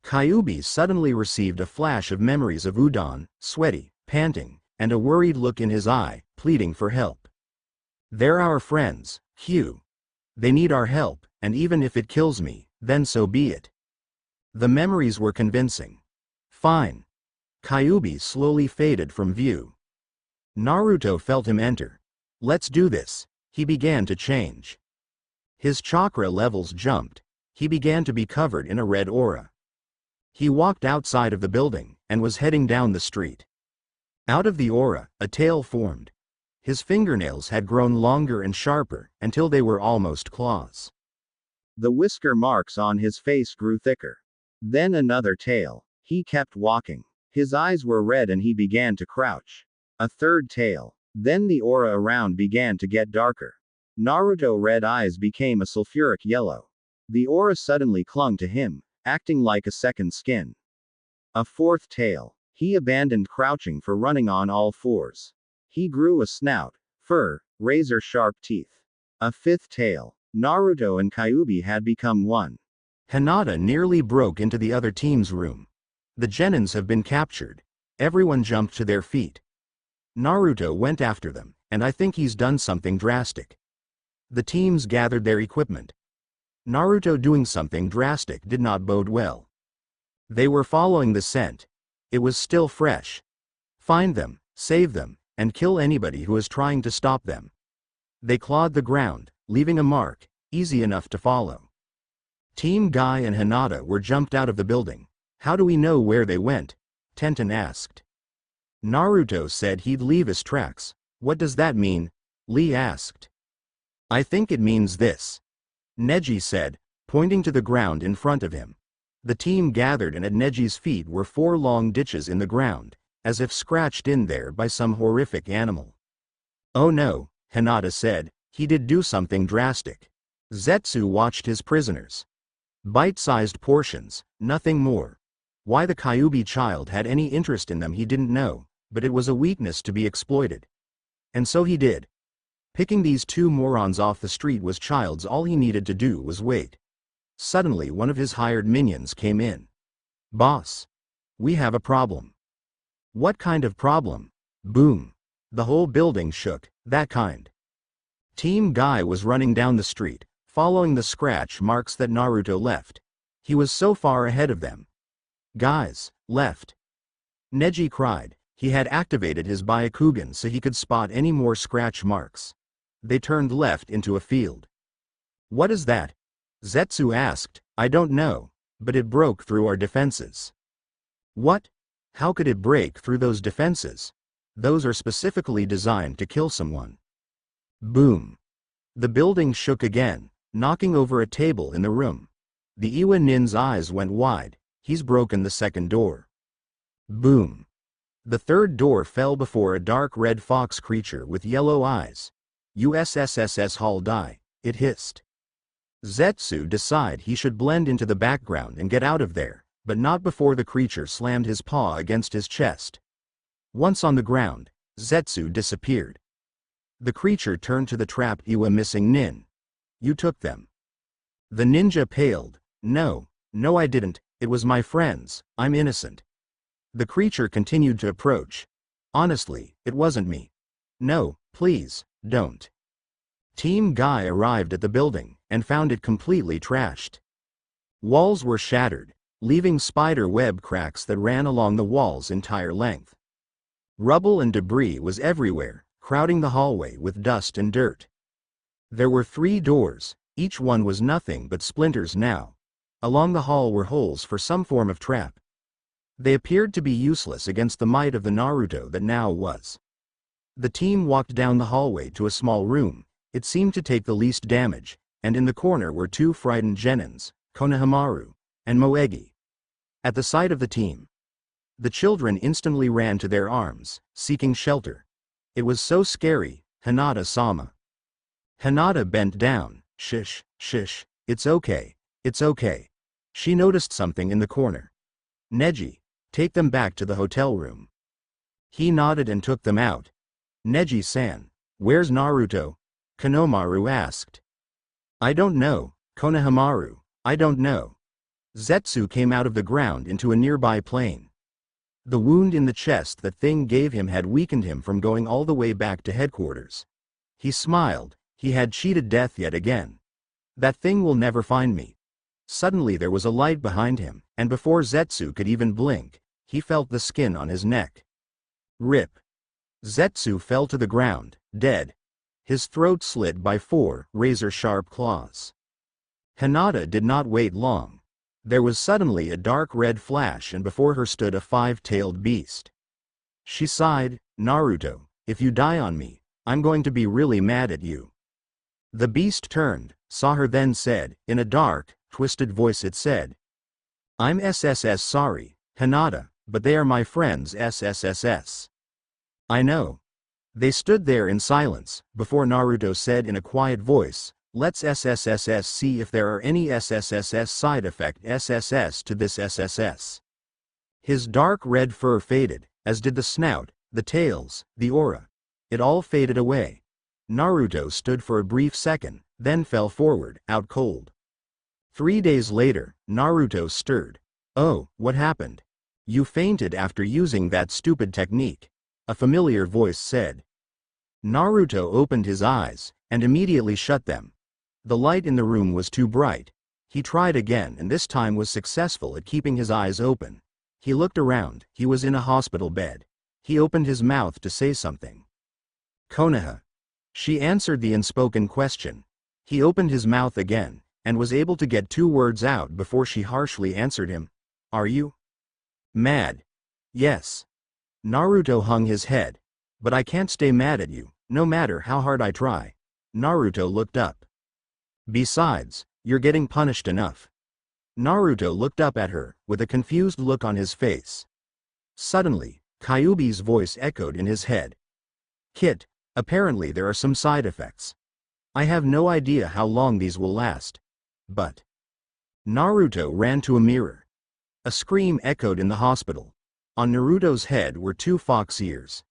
Kyubi suddenly received a flash of memories of Udon, sweaty, panting, and a worried look in his eye, pleading for help. They're our friends, Hugh. They need our help, and even if it kills me, then so be it. The memories were convincing. Fine. Kyubi slowly faded from view. Naruto felt him enter. Let's do this. He began to change. His chakra levels jumped. He began to be covered in a red aura. He walked outside of the building, and was heading down the street. Out of the aura, a tail formed. His fingernails had grown longer and sharper, until they were almost claws. The whisker marks on his face grew thicker. Then another tail. He kept walking. His eyes were red and he began to crouch. A third tail. Then the aura around began to get darker. Naruto's red eyes became a sulfuric yellow. The aura suddenly clung to him, acting like a second skin. A fourth tail. He abandoned crouching for running on all fours. He grew a snout, fur, razor-sharp teeth. A fifth tale. Naruto and Kyubi had become one. Hinata nearly broke into the other team's room. The genins have been captured. Everyone jumped to their feet. Naruto went after them, and I think he's done something drastic. The teams gathered their equipment. Naruto doing something drastic did not bode well. They were following the scent. It was still fresh. Find them, save them, and kill anybody who is trying to stop them. They clawed the ground, leaving a mark, easy enough to follow. Team Guy and Hinata were jumped out of the building. How do we know where they went? Tenten asked. Naruto said he'd leave his tracks. What does that mean? Lee asked. I think it means this. Neji said, pointing to the ground in front of him. The team gathered, and at Neji's feet were 4 long ditches in the ground, as if scratched in there by some horrific animal. Oh no, Hinata said, he did do something drastic. Zetsu watched his prisoners. Bite-sized portions, nothing more. Why the Kyubi child had any interest in them he didn't know, but it was a weakness to be exploited. And so he did. Picking these 2 morons off the street was child's. All he needed to do was wait. Suddenly one of his hired minions came in. Boss. We have a problem. What kind of problem? Boom. The whole building shook, that kind. Team Guy was running down the street, following the scratch marks that Naruto left. He was so far ahead of them. Guys, left. Neji cried. He had activated his Byakugan so he could spot any more scratch marks. They turned left into a field. What is that? Zetsu asked. I don't know, but it broke through our defenses. What? How could it break through those defenses? Those are specifically designed to kill someone. Boom. The building shook again, knocking over a table in the room. The Iwa Nin's eyes went wide. He's broken the second door. Boom. The third door fell before a dark red fox creature with yellow eyes. USSSS Hall die, it hissed. Zetsu decided he should blend into the background and get out of there, but not before the creature slammed his paw against his chest. Once on the ground, Zetsu disappeared. The creature turned to the trapped Iwa missing nin. You took them. The ninja paled. No, I didn't, it was my friends, I'm innocent. The creature continued to approach. Honestly, it wasn't me. No, please, don't. Team Guy arrived at the building, and found it completely trashed. Walls were shattered, leaving spider web cracks that ran along the wall's entire length. Rubble and debris was everywhere, crowding the hallway with dust and dirt. There were 3 doors, each one was nothing but splinters now. Along the hall were holes for some form of trap. They appeared to be useless against the might of the Naruto that now was. The team walked down the hallway to a small room. It seemed to take the least damage, and in the corner were 2 frightened genins, Konohamaru and Moegi. At the sight of the team, the children instantly ran to their arms, seeking shelter. It was so scary, Hinata-sama. Hinata bent down. Shish, it's okay. She noticed something in the corner. Neji, take them back to the hotel room. He nodded and took them out. Neji-san, where's Naruto? Konohamaru asked. I don't know, Konohamaru, I don't know. Zetsu came out of the ground into a nearby plane. The wound in the chest that thing gave him had weakened him from going all the way back to headquarters. He smiled. He had cheated death yet again. That thing will never find me. Suddenly there was a light behind him, and before Zetsu could even blink, he felt the skin on his neck. Rip. Zetsu fell to the ground, dead. His throat slit by 4 razor-sharp claws. Hinata did not wait long. There was suddenly a dark red flash, and before her stood a 5-tailed beast. She sighed, Naruto, if you die on me, I'm going to be really mad at you. The beast turned, saw her, then said, in a dark, twisted voice it said, I'm SSS sorry, Hinata, but they are my friends SSSS. I know. They stood there in silence, before Naruto said in a quiet voice, let's SSSS see if there are any SSSS side effect SSS to this SSS. His dark red fur faded, as did the snout, the tails, the aura. It all faded away. Naruto stood for a brief second, then fell forward, out cold. 3 days later, Naruto stirred. "Oh, what happened? You fainted after using that stupid technique," a familiar voice said. Naruto opened his eyes, and immediately shut them. The light in the room was too bright. He tried again and this time was successful at keeping his eyes open. He looked around, he was in a hospital bed. He opened his mouth to say something. "Konoha." She answered the unspoken question. He opened his mouth again, and was able to get 2 words out before she harshly answered him. "Are you mad?" "Yes." Naruto hung his head. "But I can't stay mad at you, no matter how hard I try." Naruto looked up. "Besides, you're getting punished enough." Naruto looked up at her, with a confused look on his face. Suddenly, Kyubi's voice echoed in his head. "Kit, apparently there are some side effects. I have no idea how long these will last. But..." Naruto ran to a mirror. A scream echoed in the hospital. On Naruto's head were 2 fox ears.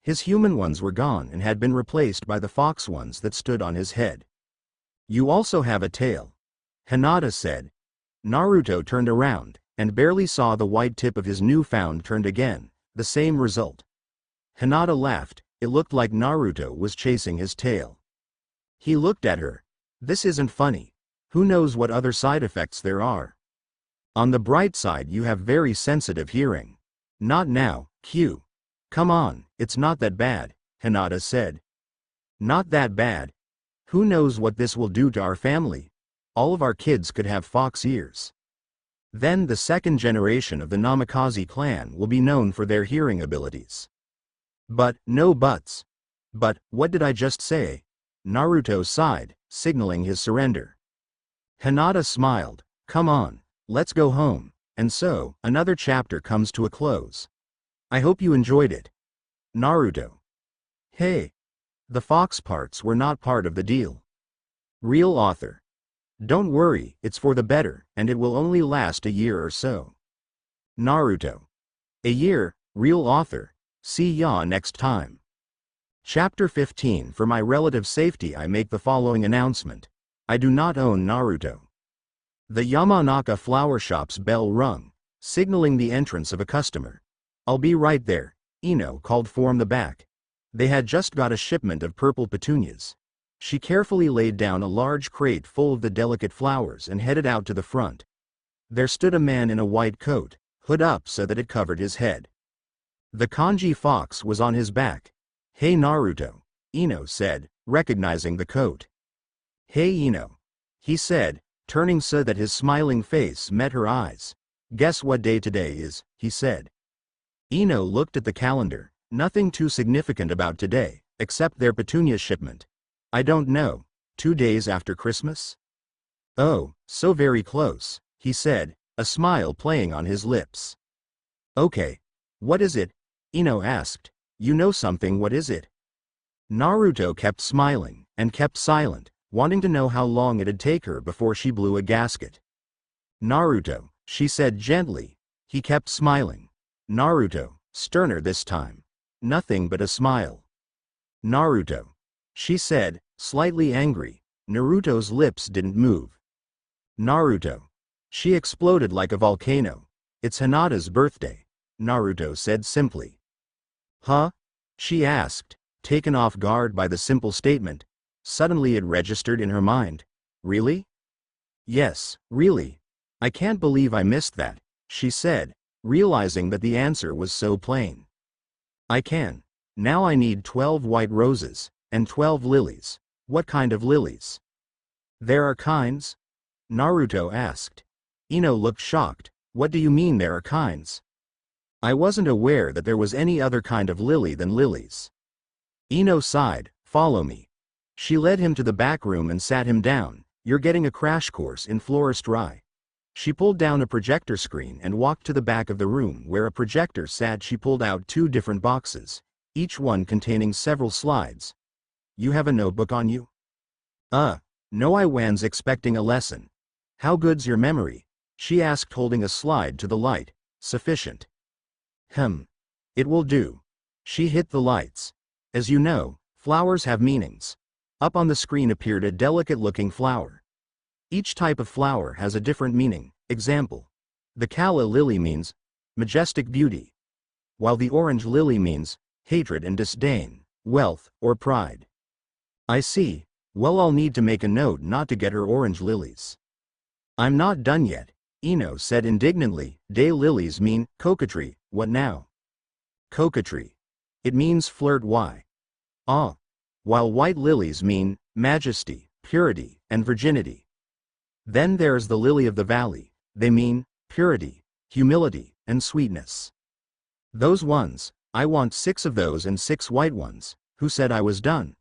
His human ones were gone and had been replaced by the fox ones that stood on his head. "You also have a tail," Hinata said. Naruto turned around, and barely saw the white tip of his new-found turned again, the same result. Hinata laughed. It looked like Naruto was chasing his tail. He looked at her. "This isn't funny. Who knows what other side effects there are? On the bright side, you have very sensitive hearing." "Not now, Q. Come on, it's not that bad," Hinata said. "Not that bad? Who knows what this will do to our family? All of our kids could have fox ears. Then the second generation of the Namikaze clan will be known for their hearing abilities." "But, no buts." "But, what did I just say?" Naruto sighed, signaling his surrender. Hinata smiled. "Come on, let's go home." And so, another chapter comes to a close. I hope you enjoyed it. Naruto. Hey. The fox parts were not part of the deal. Real author. Don't worry, it's for the better, and it will only last a year or so. Naruto. A year, real author. See ya next time. Chapter 15. For my relative safety I make the following announcement. I do not own Naruto. The Yamanaka flower shop's bell rung, signaling the entrance of a customer. "I'll be right there," Ino called from the back. They had just got a shipment of purple petunias. She carefully laid down a large crate full of the delicate flowers and headed out to the front. There stood a man in a white coat, hood up so that it covered his head. The kanji fox was on his back. "Hey Naruto," Ino said, recognizing the coat. "Hey Ino," he said, turning so that his smiling face met her eyes. "Guess what day today is," he said. Ino looked at the calendar. Nothing too significant about today, except their petunia shipment. "I don't know. 2 days after Christmas?" "Oh, so very close," he said, a smile playing on his lips. "Okay. What is it?" Ino asked. "You know something, what is it?" Naruto kept smiling, and kept silent, wanting to know how long it'd take her before she blew a gasket. "Naruto," she said gently. He kept smiling. Naruto, sterner this time. Nothing but a smile. "Naruto," she said, slightly angry. Naruto's lips didn't move. "Naruto." She exploded like a volcano. "It's Hinata's birthday," Naruto said simply. "Huh?" she asked, taken off guard by the simple statement. Suddenly it registered in her mind. "Really?" "Yes, really. I can't believe I missed that," she said, realizing that the answer was so plain. "I can. Now I need 12 white roses, and 12 lilies." "What kind of lilies?" "There are kinds?" Naruto asked. Ino looked shocked. "What do you mean there are kinds? I wasn't aware that there was any other kind of lily than lilies." Ino sighed. "Follow me." She led him to the back room and sat him down. "You're getting a crash course in floristry." She pulled down a projector screen and walked to the back of the room where a projector sat. She pulled out 2 different boxes, each one containing several slides. "You have a notebook on you?" No, I was expecting a lesson." "How good's your memory?" she asked, holding a slide to the light. "Sufficient." It will do." She hit the lights. "As you know, Flowers have meanings. Up on the screen appeared a delicate-looking flower. Each type of flower has a different meaning. Example. The calla lily means majestic beauty, while the orange lily means hatred and disdain, wealth, or pride. I see. Well, I'll need to make a note not to get her orange lilies. I'm not done yet, Ino said indignantly. Day lilies mean coquetry. What now? Coquetry. It means flirt. Why? Ah. While white lilies mean majesty, purity, and virginity. Then there's the lily of the valley. They mean purity, humility, and sweetness. Those ones, I want 6 of those and 6 white ones. Who said I was done?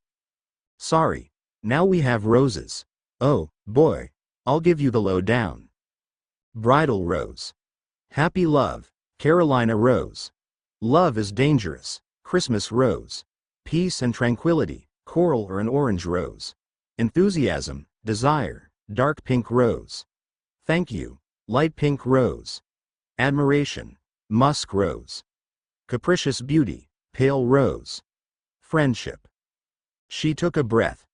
Sorry. Now we have roses. Oh, boy. I'll give you the lowdown. Bridal rose. Happy love, Carolina rose. Love is dangerous, Christmas rose. Peace and tranquility, coral or an orange rose. Enthusiasm, desire, dark pink rose. Thank you, light pink rose. Admiration, musk rose. Capricious beauty, pale rose. Friendship. She took a breath.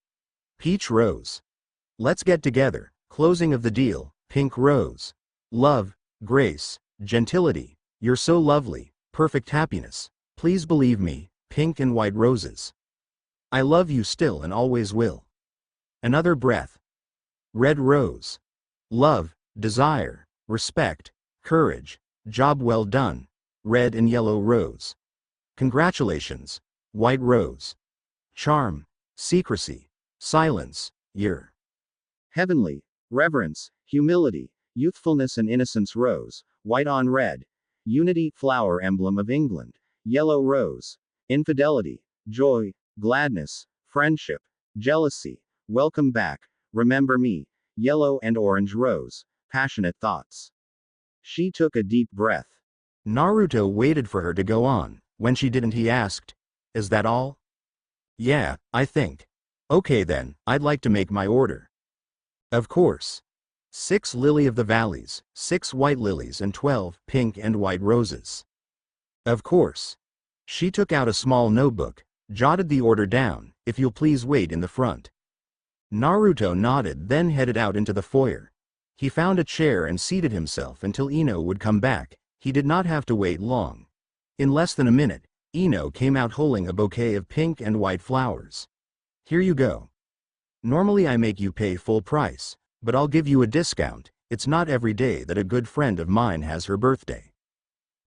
Peach rose. Let's get together, closing of the deal, pink rose. Love, grace, gentility, you're so lovely, perfect happiness, please believe me, pink and white roses. I love you still and always will. Another breath. Red rose. Love, desire, respect, courage, job well done, red and yellow rose. Congratulations, white rose. Charm, secrecy, silence, you're Heavenly, reverence, humility, youthfulness and innocence rose, white on red. Unity, flower emblem of England. Yellow rose. Infidelity, joy, gladness, friendship, jealousy, welcome back, remember me. Yellow and orange rose, passionate thoughts. She took a deep breath. Naruto waited for her to go on. When she didn't, he asked, "Is that all?" "Yeah, I think." "Okay then, I'd like to make my order." "Of course. 6 lily of the valleys, 6 white lilies and 12 pink and white roses." "Of course." She took out a small notebook, jotted the order down. "If you'll please wait in the front." Naruto nodded, then headed out into the foyer. He found a chair and seated himself until Ino would come back. He did not have to wait long. In less than a minute, Ino came out holding a bouquet of pink and white flowers. "Here you go. Normally I make you pay full price, but I'll give you a discount. It's not every day that a good friend of mine has her birthday."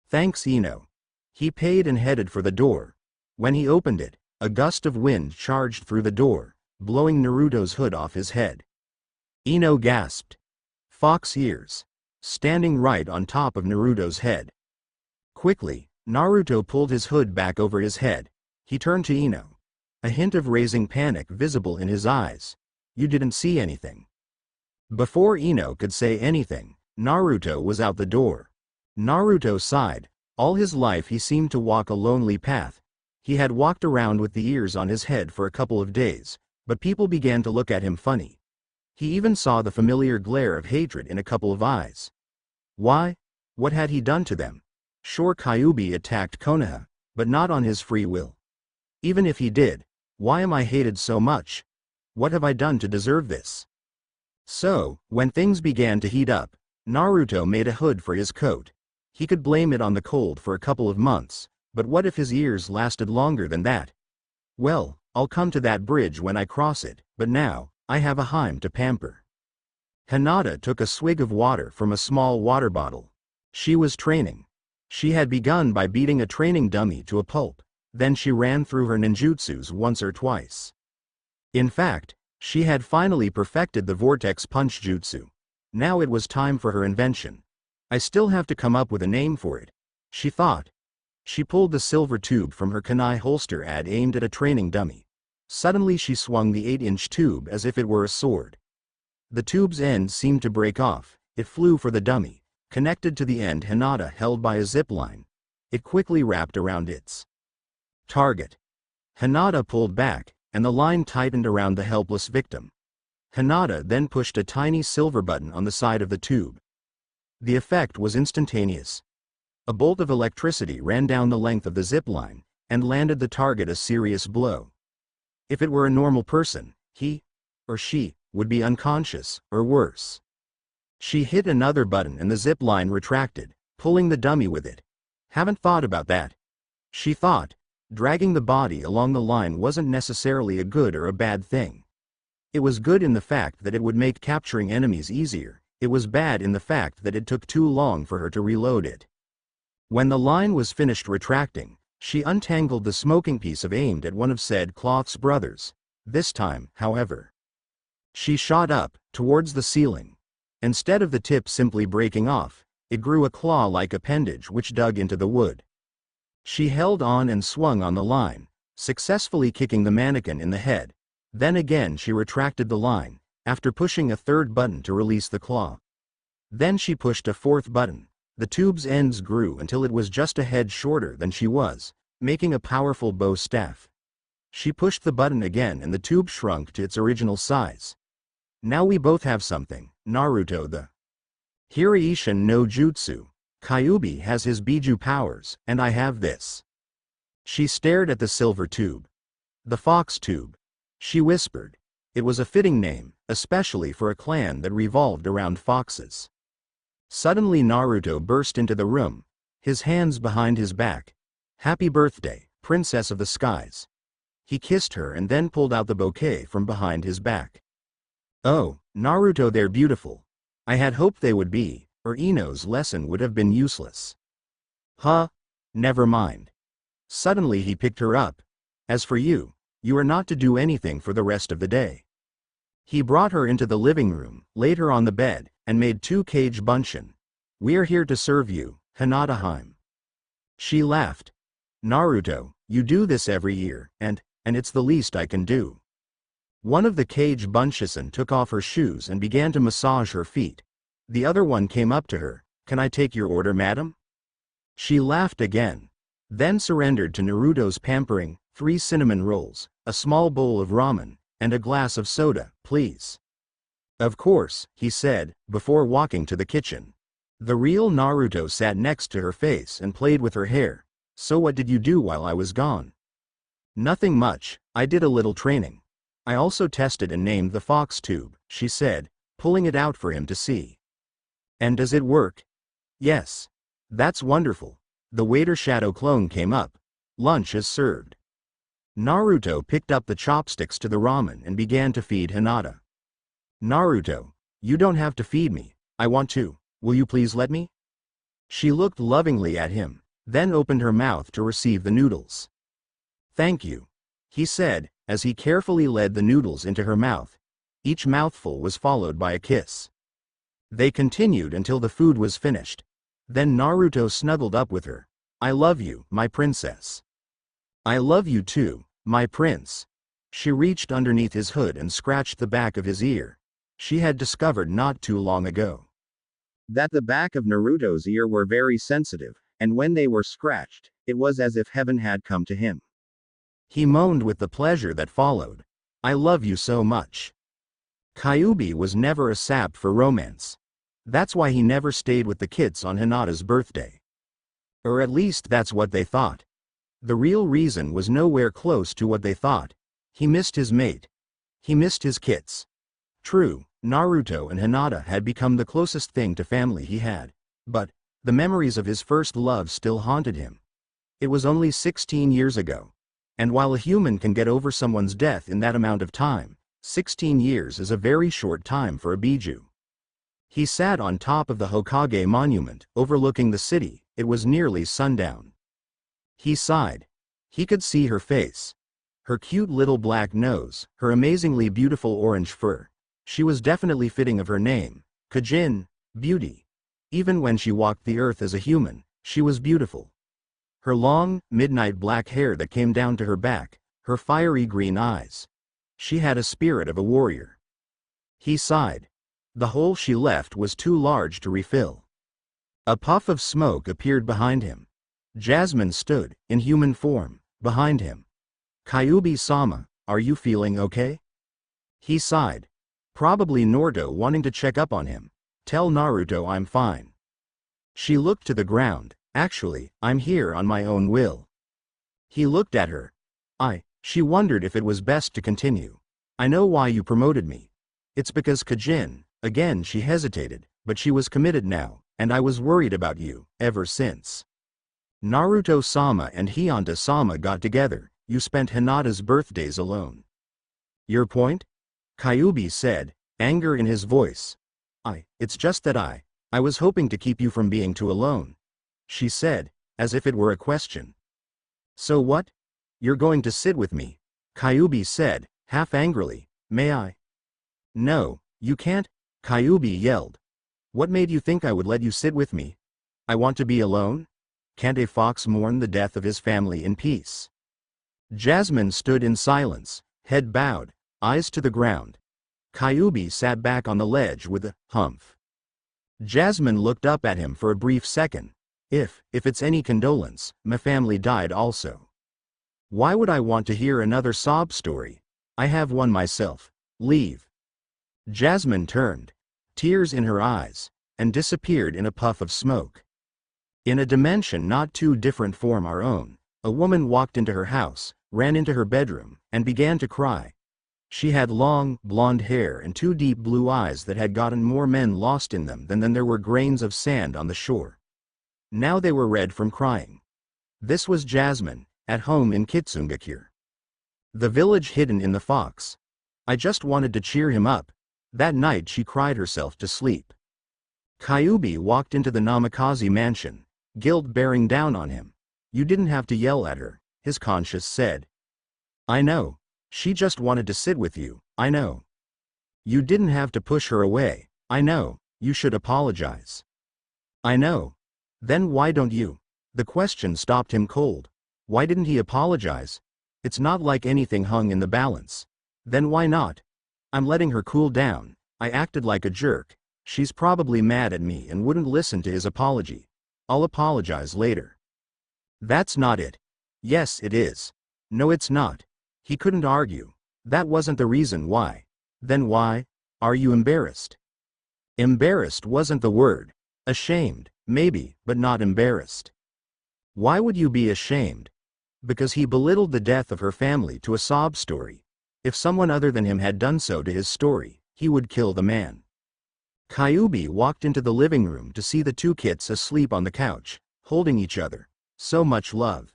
"Thanks, Ino." He paid and headed for the door. When he opened it, a gust of wind charged through the door, blowing Naruto's hood off his head. Ino gasped. Fox ears. Standing right on top of Naruto's head. Quickly, Naruto pulled his hood back over his head. He turned to Ino. A hint of raising panic visible in his eyes. "You didn't see anything?" Before Ino could say anything, Naruto was out the door. Naruto sighed. All his life he seemed to walk a lonely path. He had walked around with the ears on his head for a couple of days, but people began to look at him funny. He even saw the familiar glare of hatred in a couple of eyes. Why? What had he done to them? Sure, Kyubi attacked Konoha, but not on his free will. Even if he did, why am I hated so much? What have I done to deserve this? So, when things began to heat up, Naruto made a hood for his coat. He could blame it on the cold for a couple of months, but what if his ears lasted longer than that? Well, I'll come to that bridge when I cross it, but now, I have a Haim to pamper. Hinata took a swig of water from a small water bottle. She was training. She had begun by beating a training dummy to a pulp, then she ran through her ninjutsus once or twice. In fact, she had finally perfected the vortex punch jutsu. Now it was time for her invention. I still have to come up with a name for it, she thought. She pulled the silver tube from her kunai holster and aimed at a training dummy. Suddenly she swung the 8-inch tube as if it were a sword. The tube's end seemed to break off. It flew for the dummy, connected to the end Hinata held by a zip line. It quickly wrapped around its target. Hinata pulled back, and the line tightened around the helpless victim. Hinata then pushed a tiny silver button on the side of the tube. The effect was instantaneous. A bolt of electricity ran down the length of the zip line, and landed the target a serious blow. If it were a normal person, he or she would be unconscious, or worse. She hit another button and the zip line retracted, pulling the dummy with it. Haven't thought about that. She thought. Dragging the body along the line wasn't necessarily a good or a bad thing. It was good in the fact that it would make capturing enemies easier. It was bad in the fact that it took too long for her to reload it. When the line was finished retracting, she untangled the smoking piece of aimed at one of said Cloth's brothers. This time, however, she shot up, towards the ceiling. Instead of the tip simply breaking off, it grew a claw-like appendage which dug into the wood. She held on and swung on the line, successfully kicking the mannequin in the head. Then again she retracted the line, after pushing a third button to release the claw. Then she pushed a fourth button. The tube's ends grew until it was just a head shorter than she was, making a powerful bow staff. She pushed the button again and the tube shrunk to its original size. Now we both have something. Naruto the Hiraishin no Jutsu. Kyubi has his Biju powers, and I have this. She stared at the silver tube. The fox tube. She whispered. It was a fitting name, especially for a clan that revolved around foxes. Suddenly Naruto burst into the room, his hands behind his back. Happy birthday, Princess of the Skies. He kissed her and then pulled out the bouquet from behind his back. Oh, Naruto, they're beautiful. I had hoped they would be, or Ino's lesson would have been useless. Huh? Never mind. Suddenly he picked her up. As for you, you are not to do anything for the rest of the day. He brought her into the living room, laid her on the bed, and made 2 kage bunshin. We're here to serve you, Hinata-hime. She laughed. Naruto, you do this every year, and it's the least I can do. One of the kage bunshin took off her shoes and began to massage her feet. The other one came up to her. Can I take your order, madam? She laughed again. Then surrendered to Naruto's pampering. 3 cinnamon rolls, a small bowl of ramen, and a glass of soda, please. Of course, he said, before walking to the kitchen. The real Naruto sat next to her face and played with her hair. So what did you do while I was gone? Nothing much, I did a little training. I also tested and named the fox tube, she said, pulling it out for him to see. And does it work? Yes. That's wonderful. The waiter Shadow Clone came up. Lunch is served. Naruto picked up the chopsticks to the ramen and began to feed Hinata. Naruto, you don't have to feed me, I want to, will you please let me? She looked lovingly at him, then opened her mouth to receive the noodles. Thank you, he said, as he carefully led the noodles into her mouth. Each mouthful was followed by a kiss. They continued until the food was finished. Then Naruto snuggled up with her. I love you, my princess. I love you too, my prince. She reached underneath his hood and scratched the back of his ear. She had discovered not too long ago that the back of Naruto's ear were very sensitive, and when they were scratched, it was as if heaven had come to him. He moaned with the pleasure that followed. I love you so much. Kyubi was never a sap for romance. That's why he never stayed with the kids on Hinata's birthday. Or at least that's what they thought. The real reason was nowhere close to what they thought. He missed his mate. He missed his kits. True, Naruto and Hinata had become the closest thing to family he had. But the memories of his first love still haunted him. It was only 16 years ago. And while a human can get over someone's death in that amount of time, 16 years is a very short time for a Biju. He sat on top of the Hokage monument, overlooking the city. It was nearly sundown. He sighed. He could see her face. Her cute little black nose, her amazingly beautiful orange fur. She was definitely fitting of her name, Kajin, beauty. Even when she walked the earth as a human, she was beautiful. Her long, midnight black hair that came down to her back, her fiery green eyes. She had a spirit of a warrior. He sighed. The hole she left was too large to refill. A puff of smoke appeared behind him. Jasmine stood, in human form, behind him. Kyubi-sama, are you feeling okay? He sighed. Probably Naruto wanting to check up on him. Tell Naruto I'm fine. She looked to the ground. Actually, I'm here on my own will. He looked at her. She wondered if it was best to continue. I know why you promoted me. It's because Kajin, again she hesitated, but she was committed now, and I was worried about you, ever since. Naruto-sama and Hinata-sama got together, you spent Hinata's birthdays alone. Your point? Kyubi said, anger in his voice. It's just that I was hoping to keep you from being too alone. She said, as if it were a question. So what? You're going to sit with me? Kyubi said, half angrily, may I? No, you can't, Kyubi yelled. What made you think I would let you sit with me? I want to be alone? Can't a fox mourn the death of his family in peace? Jasmine stood in silence, head bowed, eyes to the ground. Kyubi sat back on the ledge with a humph. Jasmine looked up at him for a brief second. If it's any condolence, my family died also. Why would I want to hear another sob story? I have one myself. Leave. Jasmine turned, tears in her eyes, and disappeared in a puff of smoke. In a dimension not too different from our own, a woman walked into her house, ran into her bedroom, and began to cry. She had long, blonde hair and two deep blue eyes that had gotten more men lost in them than there were grains of sand on the shore. Now they were red from crying. This was Jasmine, at home in Kitsungakure. The village hidden in the fox. I just wanted to cheer him up. That night she cried herself to sleep. Kyubi walked into the Namikaze mansion, guilt bearing down on him. You didn't have to yell at her, his conscience said. I know. She just wanted to sit with you, I know. You didn't have to push her away, I know, you should apologize. I know. Then why don't you? The question stopped him cold. Why didn't he apologize? It's not like anything hung in the balance. Then why not? I'm letting her cool down. I acted like a jerk. She's probably mad at me and wouldn't listen to his apology. I'll apologize later. That's not it. Yes, it is. No, it's not. He couldn't argue. That wasn't the reason why. Then why? Are you embarrassed? Embarrassed wasn't the word. Ashamed, maybe, but not embarrassed. Why would you be ashamed? Because he belittled the death of her family to a sob story. If someone other than him had done so to his story, he would kill the man. Kyubi walked into the living room to see the two kits asleep on the couch, holding each other. So much love.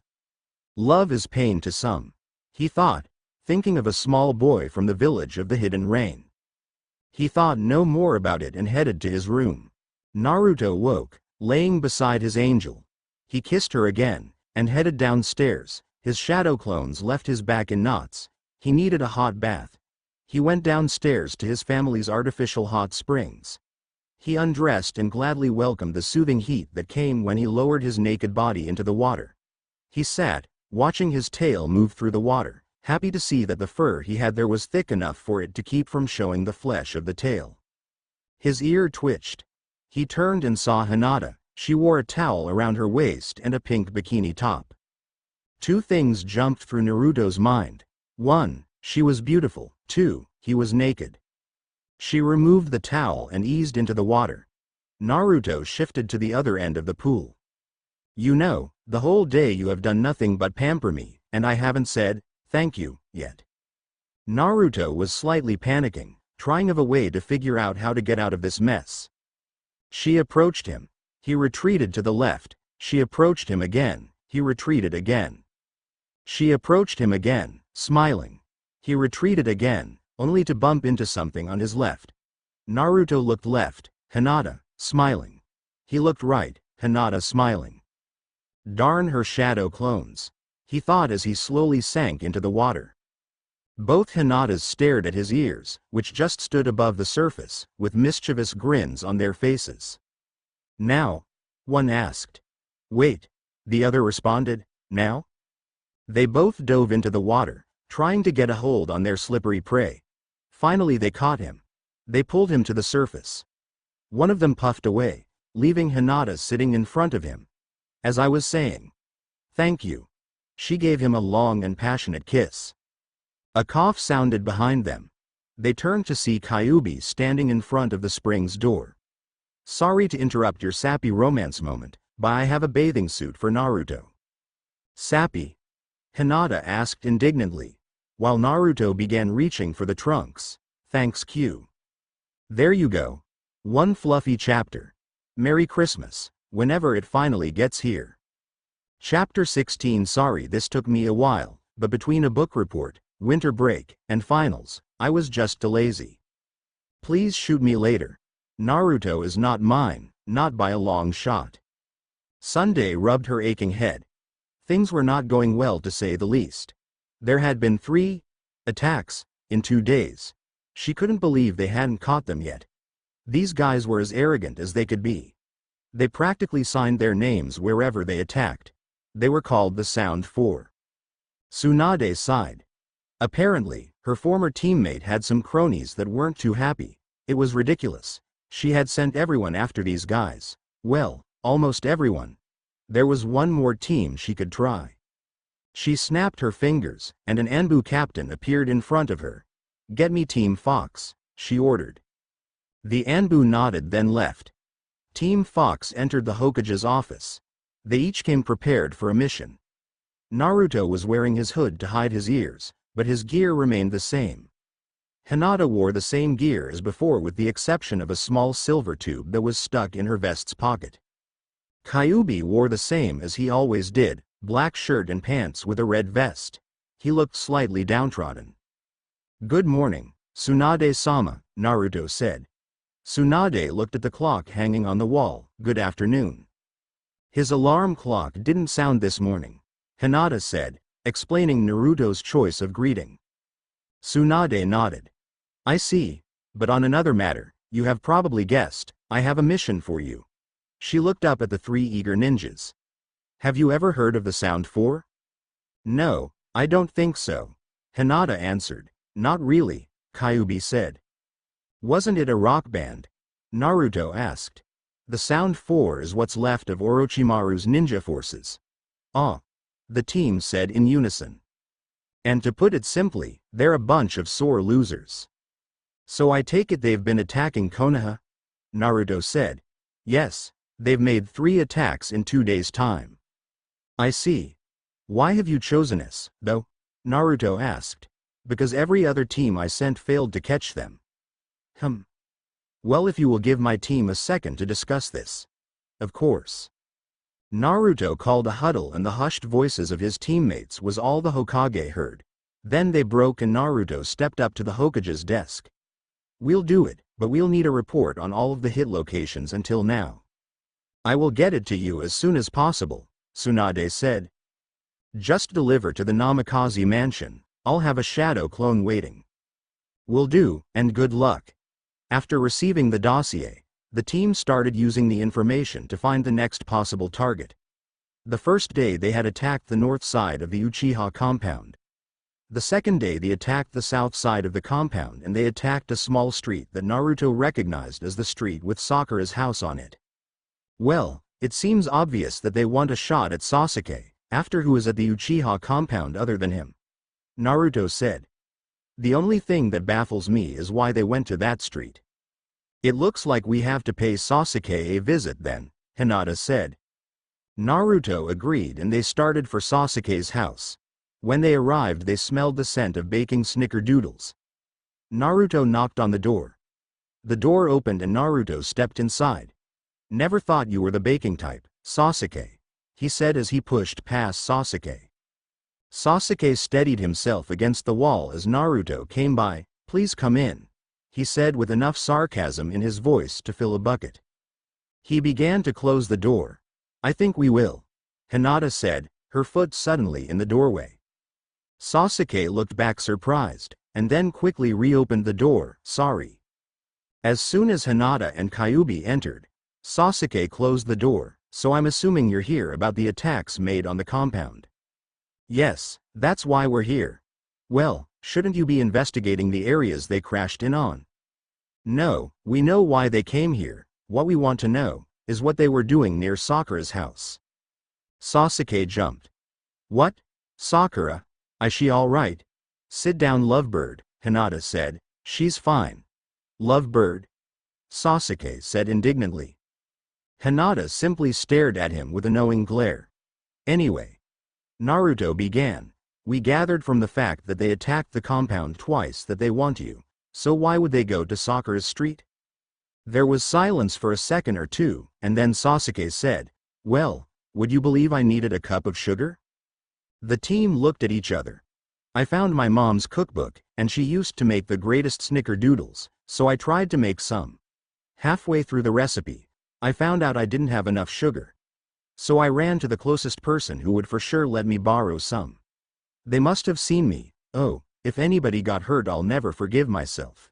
Love is pain to some. He thought, thinking of a small boy from the village of the hidden rain. He thought no more about it and headed to his room. Naruto woke, laying beside his angel. He kissed her again, and headed downstairs. His shadow clones left his back in knots. He needed a hot bath. He went downstairs to his family's artificial hot springs. He undressed and gladly welcomed the soothing heat that came when he lowered his naked body into the water. He sat, watching his tail move through the water, happy to see that the fur he had there was thick enough for it to keep from showing the flesh of the tail. His ear twitched. He turned and saw Hinata. She wore a towel around her waist and a pink bikini top. Two things jumped through Naruto's mind. 1, she was beautiful. 2, he was naked. She removed the towel and eased into the water. Naruto shifted to the other end of the pool. You know, the whole day you have done nothing but pamper me, and I haven't said, thank you, yet. Naruto was slightly panicking, trying of a way to figure out how to get out of this mess. She approached him. He retreated to the left. She approached him again. He retreated again. She approached him again, smiling. He retreated again, only to bump into something on his left. Naruto looked left, Hinata, smiling. He looked right, Hinata smiling. Darn her shadow clones, he thought as he slowly sank into the water. Both Hinatas stared at his ears, which just stood above the surface, with mischievous grins on their faces. Now? One asked. Wait. The other responded, now? They both dove into the water, trying to get a hold on their slippery prey. Finally they caught him. They pulled him to the surface. One of them puffed away, leaving Hinata sitting in front of him. As I was saying. Thank you. She gave him a long and passionate kiss. A cough sounded behind them. They turned to see Kyubi standing in front of the spring's door. Sorry to interrupt your sappy romance moment, but I have a bathing suit for Naruto. Sappy? Hinata asked indignantly, while Naruto began reaching for the trunks. Thanks Q. There you go. One fluffy chapter. Merry Christmas, whenever it finally gets here. Chapter 16. Sorry this took me a while, but between a book report, winter break, and finals, I was just too lazy. Please shoot me later. Naruto is not mine, not by a long shot. Sunday rubbed her aching head. Things were not going well to say the least. There had been 3 attacks in 2 days. She couldn't believe they hadn't caught them yet. These guys were as arrogant as they could be. They practically signed their names wherever they attacked. They were called the Sound Four. Tsunade sighed. Apparently, her former teammate had some cronies that weren't too happy. It was ridiculous. She had sent everyone after these guys. Well, almost everyone. There was one more team she could try. She snapped her fingers, and an Anbu captain appeared in front of her. Get me Team Fox, she ordered. The Anbu nodded then left. Team Fox entered the Hokage's office. They each came prepared for a mission. Naruto was wearing his hood to hide his ears, but his gear remained the same. Hinata wore the same gear as before with the exception of a small silver tube that was stuck in her vest's pocket. Kyubi wore the same as he always did, black shirt and pants with a red vest. He looked slightly downtrodden. Good morning, Tsunade-sama, Naruto said. Tsunade looked at the clock hanging on the wall. Good afternoon. His alarm clock didn't sound this morning, Hinata said, explaining Naruto's choice of greeting. Tsunade nodded. I see, but on another matter, you have probably guessed, I have a mission for you. She looked up at the 3 eager ninjas. Have you ever heard of the Sound Four? No, I don't think so, Hinata answered. Not really, Kyubi said. Wasn't it a rock band? Naruto asked. The Sound Four is what's left of Orochimaru's ninja forces. Ah, the team said in unison. And to put it simply, they're a bunch of sore losers. So I take it they've been attacking Konoha? Naruto said. Yes, they've made 3 attacks in 2 days' time. I see. Why have you chosen us, though? Naruto asked. Because every other team I sent failed to catch them. Well, if you will give my team a second to discuss this. Of course. Naruto called a huddle and the hushed voices of his teammates was all the Hokage heard. Then they broke and Naruto stepped up to the Hokage's desk. We'll do it, but we'll need a report on all of the hit locations until now. I will get it to you as soon as possible, Tsunade said. Just deliver to the Namikaze mansion, I'll have a shadow clone waiting. Will do, and good luck. After receiving the dossier, the team started using the information to find the next possible target. The first day they had attacked the north side of the Uchiha compound. The second day they attacked the south side of the compound and they attacked a small street that Naruto recognized as the street with Sakura's house on it. Well, it seems obvious that they want a shot at Sasuke, after who is at the Uchiha compound other than him. Naruto said. The only thing that baffles me is why they went to that street. It looks like we have to pay Sasuke a visit then, Hinata said. Naruto agreed and they started for Sasuke's house. When they arrived they smelled the scent of baking snickerdoodles. Naruto knocked on the door. The door opened and Naruto stepped inside. Never thought you were the baking type, Sasuke, he said as he pushed past Sasuke. Sasuke steadied himself against the wall as Naruto came by. Please come in, he said with enough sarcasm in his voice to fill a bucket. He began to close the door. I think we will, Hinata said, her foot suddenly in the doorway. Sasuke looked back surprised, and then quickly reopened the door. Sorry. As soon as Hinata and Kyubi entered, Sasuke closed the door. So I'm assuming you're here about the attacks made on the compound. Yes, that's why we're here. Well, shouldn't you be investigating the areas they crashed in on? No, we know why they came here. What we want to know is what they were doing near Sakura's house. Sasuke jumped. What? Sakura? Is she all right? Sit down, Lovebird, Hinata said. She's fine. Lovebird? Sasuke said indignantly. Hinata simply stared at him with a knowing glare. Anyway. Naruto began. We gathered from the fact that they attacked the compound twice that they want you, so why would they go to Sakura's street? There was silence for a second or two, and then Sasuke said, "Well, would you believe I needed a cup of sugar?" The team looked at each other. I found my mom's cookbook, and she used to make the greatest snickerdoodles, so I tried to make some. Halfway through the recipe, I found out I didn't have enough sugar. So I ran to the closest person who would for sure let me borrow some. They must have seen me. Oh, if anybody got hurt, I'll never forgive myself.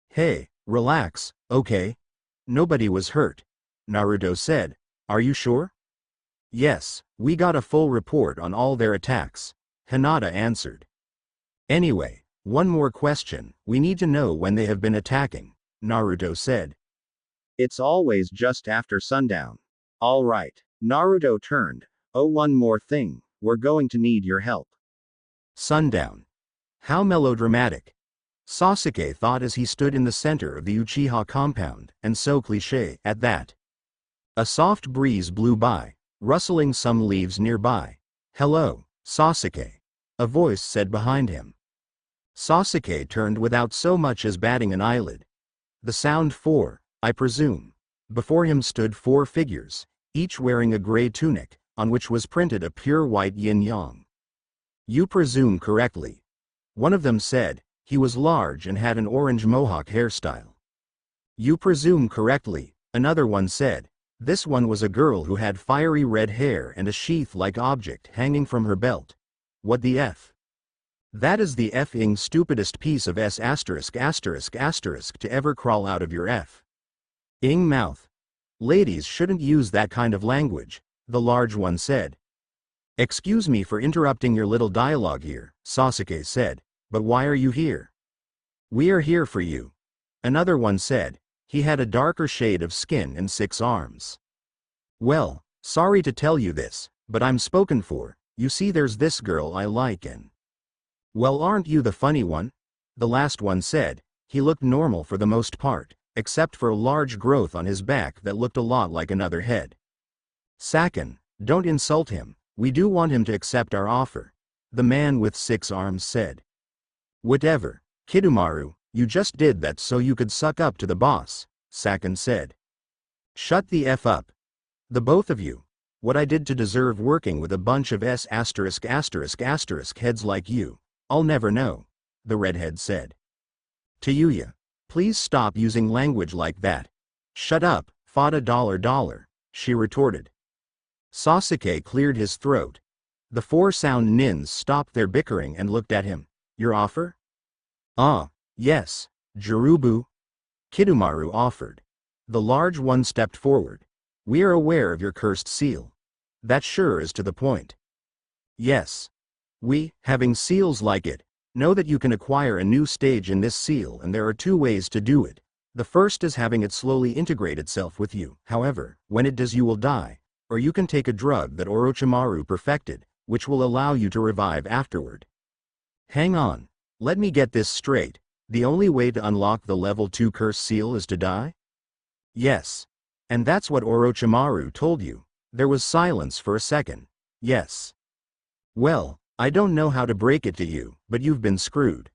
Hey, relax, okay? Nobody was hurt. Naruto said. Are you sure? Yes, we got a full report on all their attacks, Hinata answered. Anyway, one more question, we need to know when they have been attacking, Naruto said. It's always just after sundown. All right. Naruto turned. Oh, one more thing, we're going to need your help. Sundown. How melodramatic. Sasuke thought as he stood in the center of the Uchiha compound, and so cliché at that. A soft breeze blew by, rustling some leaves nearby. Hello, Sasuke. A voice said behind him. Sasuke turned without so much as batting an eyelid. The sound four, I presume. Before him stood four figures, each wearing a gray tunic, on which was printed a pure white yin-yang. You presume correctly. One of them said, he was large and had an orange mohawk hairstyle. You presume correctly, another one said, this one was a girl who had fiery red hair and a sheath-like object hanging from her belt. What the F? That is the F-ing stupidest piece of S*** to ever crawl out of your F-ing mouth. Ladies shouldn't use that kind of language, the large one said. Excuse me for interrupting your little dialogue here, Sasuke said, but why are you here? We are here for you. Another one said, he had a darker shade of skin and 6 arms. Well, sorry to tell you this, but I'm spoken for, you see there's this girl I like and... Well, aren't you the funny one? The last one said, he looked normal for the most part, except for a large growth on his back that looked a lot like another head. Sakin, don't insult him, we do want him to accept our offer, the man with 6 arms said. Whatever, Kidomaru, you just did that so you could suck up to the boss, Sakin said. Shut the F up. The both of you. What I did to deserve working with a bunch of S*** heads like you, I'll never know, the redhead said. Tayuya, please stop using language like that. Shut up, fada $, she retorted. Sasuke cleared his throat. The 4 sound nins stopped their bickering and looked at him. Your offer? Yes, Jirubu. Kidomaru offered. The large one stepped forward. We are aware of your cursed seal. That sure is to the point. Yes. We, having seals like it, know that you can acquire a new stage in this seal, and there are 2 ways to do it. The first is having it slowly integrate itself with you. However, when it does you will die. Or you can take a drug that Orochimaru perfected, which will allow you to revive afterward. Hang on. Let me get this straight. The only way to unlock the level 2 curse seal is to die? Yes. And that's what Orochimaru told you. There was silence for a second. Yes. Well, I don't know how to break it to you, but you've been screwed.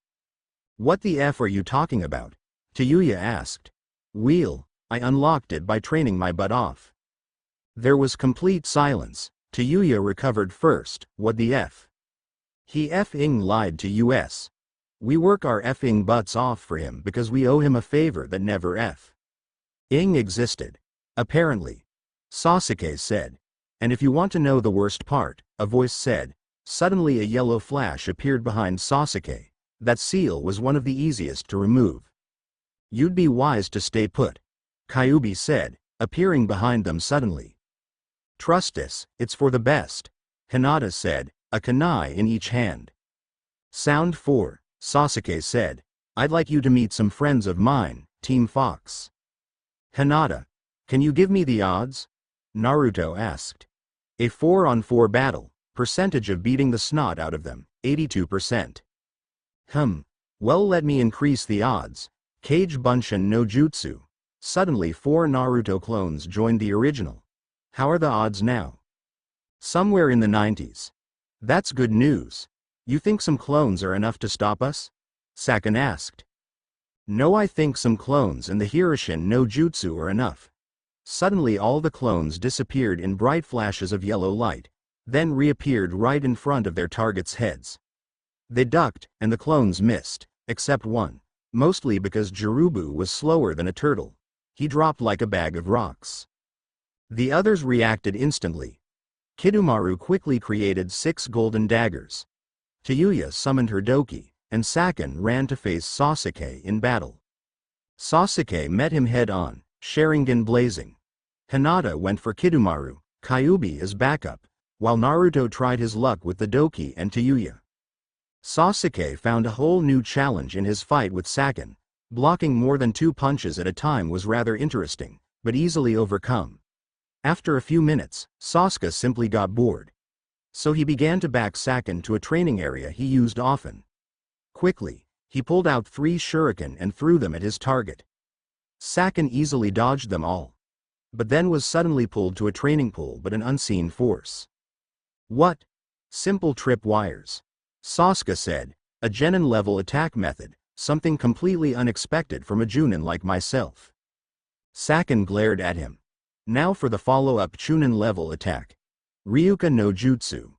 What the F are you talking about? Tayuya asked. Wheel, I unlocked it by training my butt off. There was complete silence. Tayuya recovered first. What the F? He F-ing lied to us. We work our F-ing butts off for him because we owe him a favor that never F-ing existed. Apparently. Sasuke said. And if you want to know the worst part, a voice said. Suddenly a yellow flash appeared behind Sasuke. That seal was one of the easiest to remove. You'd be wise to stay put. Kyubi said, appearing behind them suddenly. Trust us, it's for the best. Hinata said, a kunai in each hand. Sound 4, Sasuke said. I'd like you to meet some friends of mine, Team Fox. Hinata, can you give me the odds? Naruto asked. A 4-on-4 battle, percentage of beating the snot out of them, 82%. Well, let me increase the odds. Kage Bunshin no Jutsu. Suddenly 4 Naruto clones joined the original. How are the odds now? Somewhere in the 90s. That's good news. You think some clones are enough to stop us? Saken asked. No, I think some clones and the Hiroshin no Jutsu are enough. Suddenly all the clones disappeared in bright flashes of yellow light, then reappeared right in front of their targets' heads. They ducked, and the clones missed, except one, mostly because Jirubu was slower than a turtle. He dropped like a bag of rocks. The others reacted instantly. Kidomaru quickly created 6 golden daggers. Tayuya summoned her Doki, and Saken ran to face Sasuke in battle. Sasuke met him head-on, Sharingan blazing. Hinata went for Kidomaru, Kyubi as backup, while Naruto tried his luck with the Doki and Tayuya. Sasuke found a whole new challenge in his fight with Saken. Blocking more than 2 punches at a time was rather interesting, but easily overcome. After a few minutes, Sasuke simply got bored. So he began to back Saken to a training area he used often. Quickly, he pulled out 3 shuriken and threw them at his target. Saken easily dodged them all, but then was suddenly pulled to a training pool by an unseen force. What? Simple trip wires. Sasuke said, a Genin-level attack method, something completely unexpected from a Chunin like myself. Saken glared at him. Now for the follow-up Chunin-level attack. Ryuka no Jutsu.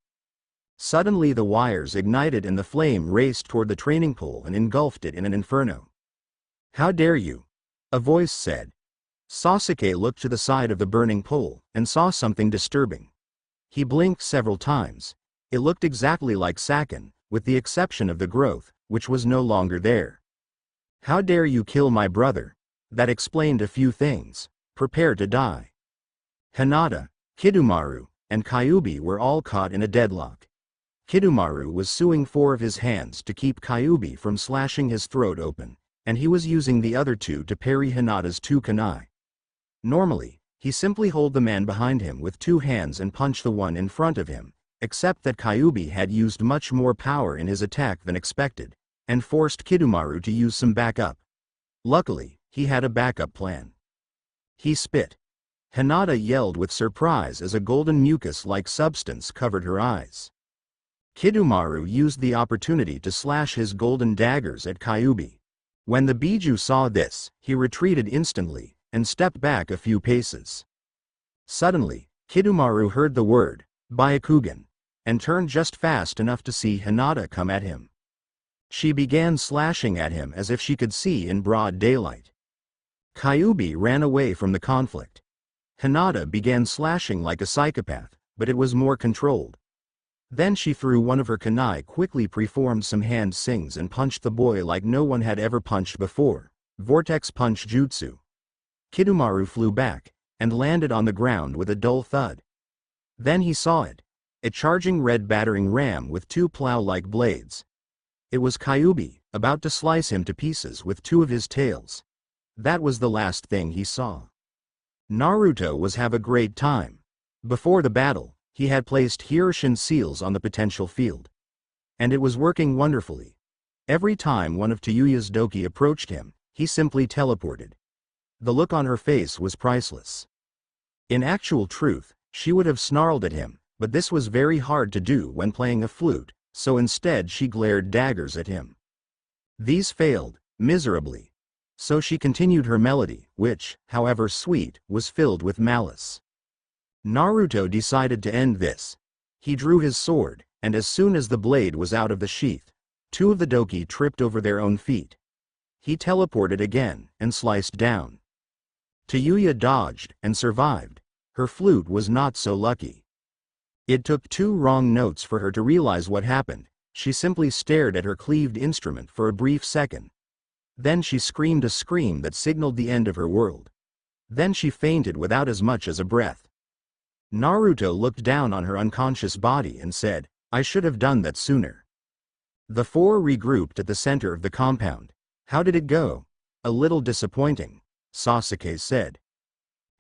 Suddenly the wires ignited and the flame raced toward the training pool and engulfed it in an inferno. How dare you? A voice said. Sasuke looked to the side of the burning pool and saw something disturbing. He blinked several times. It looked exactly like Saken, with the exception of the growth, which was no longer there. How dare you kill my brother? That explained a few things. Prepare to die. Hinata, Kidomaru, and Kyubi were all caught in a deadlock. Kidomaru was suing 4 of his hands to keep Kyubi from slashing his throat open, and he was using the other 2 to parry Hinata's 2 kunai. Normally, he simply hold the man behind him with 2 hands and punch the one in front of him, except that Kyubi had used much more power in his attack than expected, and forced Kidomaru to use some backup. Luckily, he had a backup plan. He spit. Hinata yelled with surprise as a golden mucus-like substance covered her eyes. Kidomaru used the opportunity to slash his golden daggers at Kyubi. When the Biju saw this, he retreated instantly, and stepped back a few paces. Suddenly, Kidomaru heard the word, Byakugan, and turned just fast enough to see Hinata come at him. She began slashing at him as if she could see in broad daylight. Kyubi ran away from the conflict. Hinata began slashing like a psychopath, but it was more controlled. Then she threw one of her kunai, quickly preformed some hand sings and punched the boy like no one had ever punched before. Vortex Punch Jutsu. Kidomaru flew back, and landed on the ground with a dull thud. Then he saw it. A charging red battering ram with 2 plow-like blades. It was Kyubi, about to slice him to pieces with 2 of his tails. That was the last thing he saw. Naruto was have a great time. Before the battle, he had placed Hiroshin seals on the potential field. And it was working wonderfully. Every time one of Tayuya's Doki approached him, he simply teleported. The look on her face was priceless. In actual truth, she would have snarled at him, but this was very hard to do when playing a flute, so instead she glared daggers at him. These failed, miserably. So she continued her melody, which, however sweet, was filled with malice. Naruto decided to end this. He drew his sword, and as soon as the blade was out of the sheath, 2 of the Doki tripped over their own feet. He teleported again, and sliced down. Tayuya dodged, and survived. Her flute was not so lucky. It took 2 wrong notes for her to realize what happened. She simply stared at her cleaved instrument for a brief second. Then she screamed a scream that signaled the end of her world. Then she fainted without as much as a breath. Naruto looked down on her unconscious body and said, I should have done that sooner. The 4 regrouped at the center of the compound. How did it go? A little disappointing, Sasuke said.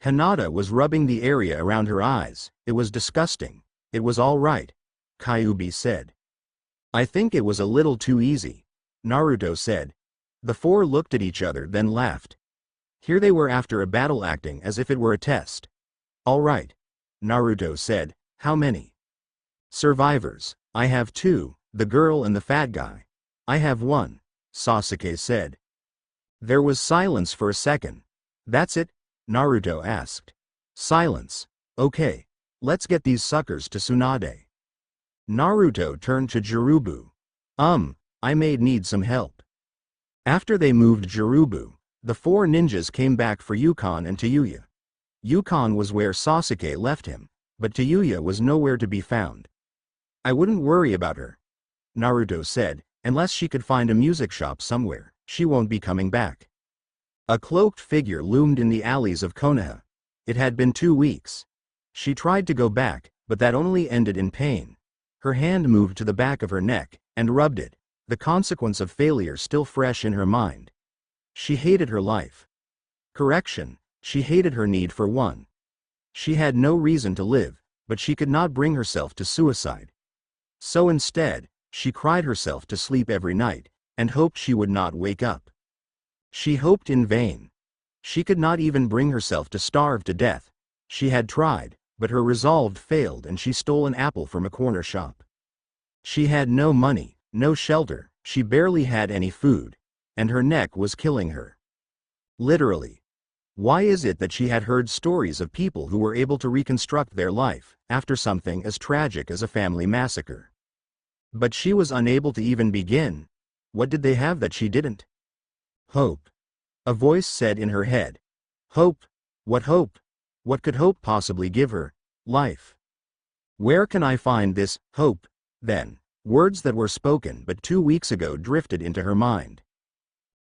Hinata was rubbing the area around her eyes. It was disgusting. It was all right, Kyubi said. I think it was a little too easy, Naruto said. The 4 looked at each other then laughed. Here they were after a battle acting as if it were a test. All right, Naruto said, how many? Survivors, I have 2, The girl and the fat guy. I have one, Sasuke said. There was silence for a second. That's it? Naruto asked. Silence. Okay. Let's get these suckers to Tsunade. Naruto turned to Jirubu. I may need some help. After they moved Jirubu, the four ninjas came back for Yukon and Tayuya. Yukon was where Sasuke left him, but Tayuya was nowhere to be found. I wouldn't worry about her, Naruto said, unless she could find a music shop somewhere, she won't be coming back. A cloaked figure loomed in the alleys of Konoha. It had been 2 weeks. She tried to go back, but that only ended in pain. Her hand moved to the back of her neck, and rubbed it, the consequence of failure still fresh in her mind. She hated her life. Correction, she hated her need for one. She had no reason to live, but she could not bring herself to suicide. So instead, she cried herself to sleep every night, and hoped she would not wake up. She hoped in vain. She could not even bring herself to starve to death. She had tried, but her resolve failed and she stole an apple from a corner shop. She had no money, no shelter, she barely had any food, and her neck was killing her. Literally. Why is it that she had heard stories of people who were able to reconstruct their life after something as tragic as a family massacre? But she was unable to even begin. What did they have that she didn't? Hope. A voice said in her head. Hope? What hope? What could hope possibly give her? Life. Where can I find this hope, then? Words that were spoken but 2 weeks ago drifted into her mind.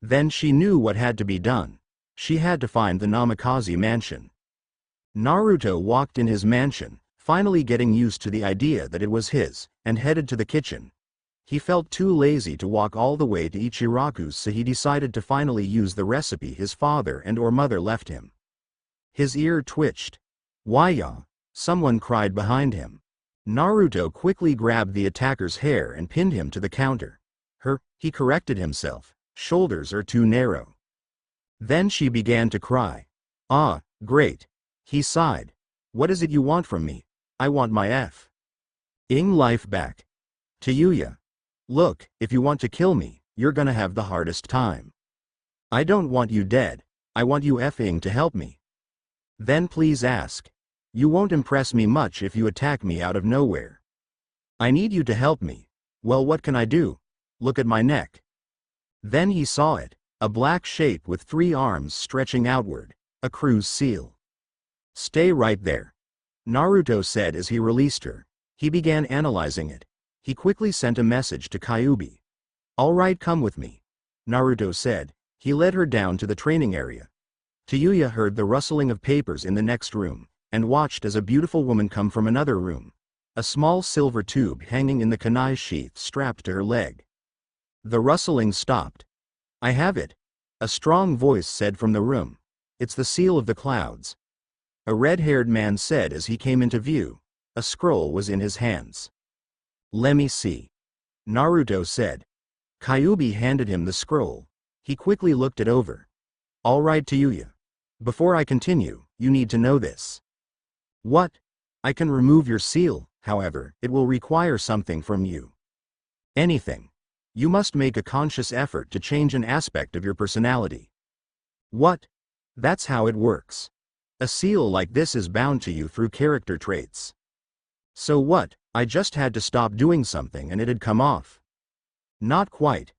Then she knew what had to be done. She had to find the Namikaze mansion. Naruto walked in his mansion, finally getting used to the idea that it was his, and headed to the kitchen. He felt too lazy to walk all the way to Ichiraku's, so he decided to finally use the recipe his father and/or mother left him. His ear twitched. Why-ya? Someone cried behind him. Naruto quickly grabbed the attacker's hair and pinned him to the counter. He corrected himself. Shoulders are too narrow. Then she began to cry. Ah, great. He sighed. What is it you want from me? I want my life back. Tayuya. Look, if you want to kill me, you're gonna have the hardest time. I don't want you dead. I want you to help me. Then please ask. You won't impress me much if you attack me out of nowhere. I need you to help me. Well, what can I do? Look at my neck. Then he saw it, a black shape with 3 arms stretching outward, a cruise seal. Stay right there, Naruto said as he released her. He began analyzing it. He quickly sent a message to Kyubi. All right, come with me, Naruto said. He led her down to the training area. Tayuya heard the rustling of papers in the next room, and watched as a beautiful woman come from another room. A small silver tube hanging in the kunai sheath strapped to her leg. The rustling stopped. I have it, a strong voice said from the room. It's the seal of the clouds. A red-haired man said as he came into view. A scroll was in his hands. Let me see, Naruto said. Kyubi handed him the scroll. He quickly looked it over. All right, Tayuya. Before I continue, you need to know this. What? I can remove your seal, however, it will require something from you. Anything. You must make a conscious effort to change an aspect of your personality. What? That's how it works. A seal like this is bound to you through character traits. So what? I just had to stop doing something and it had come off. Not quite.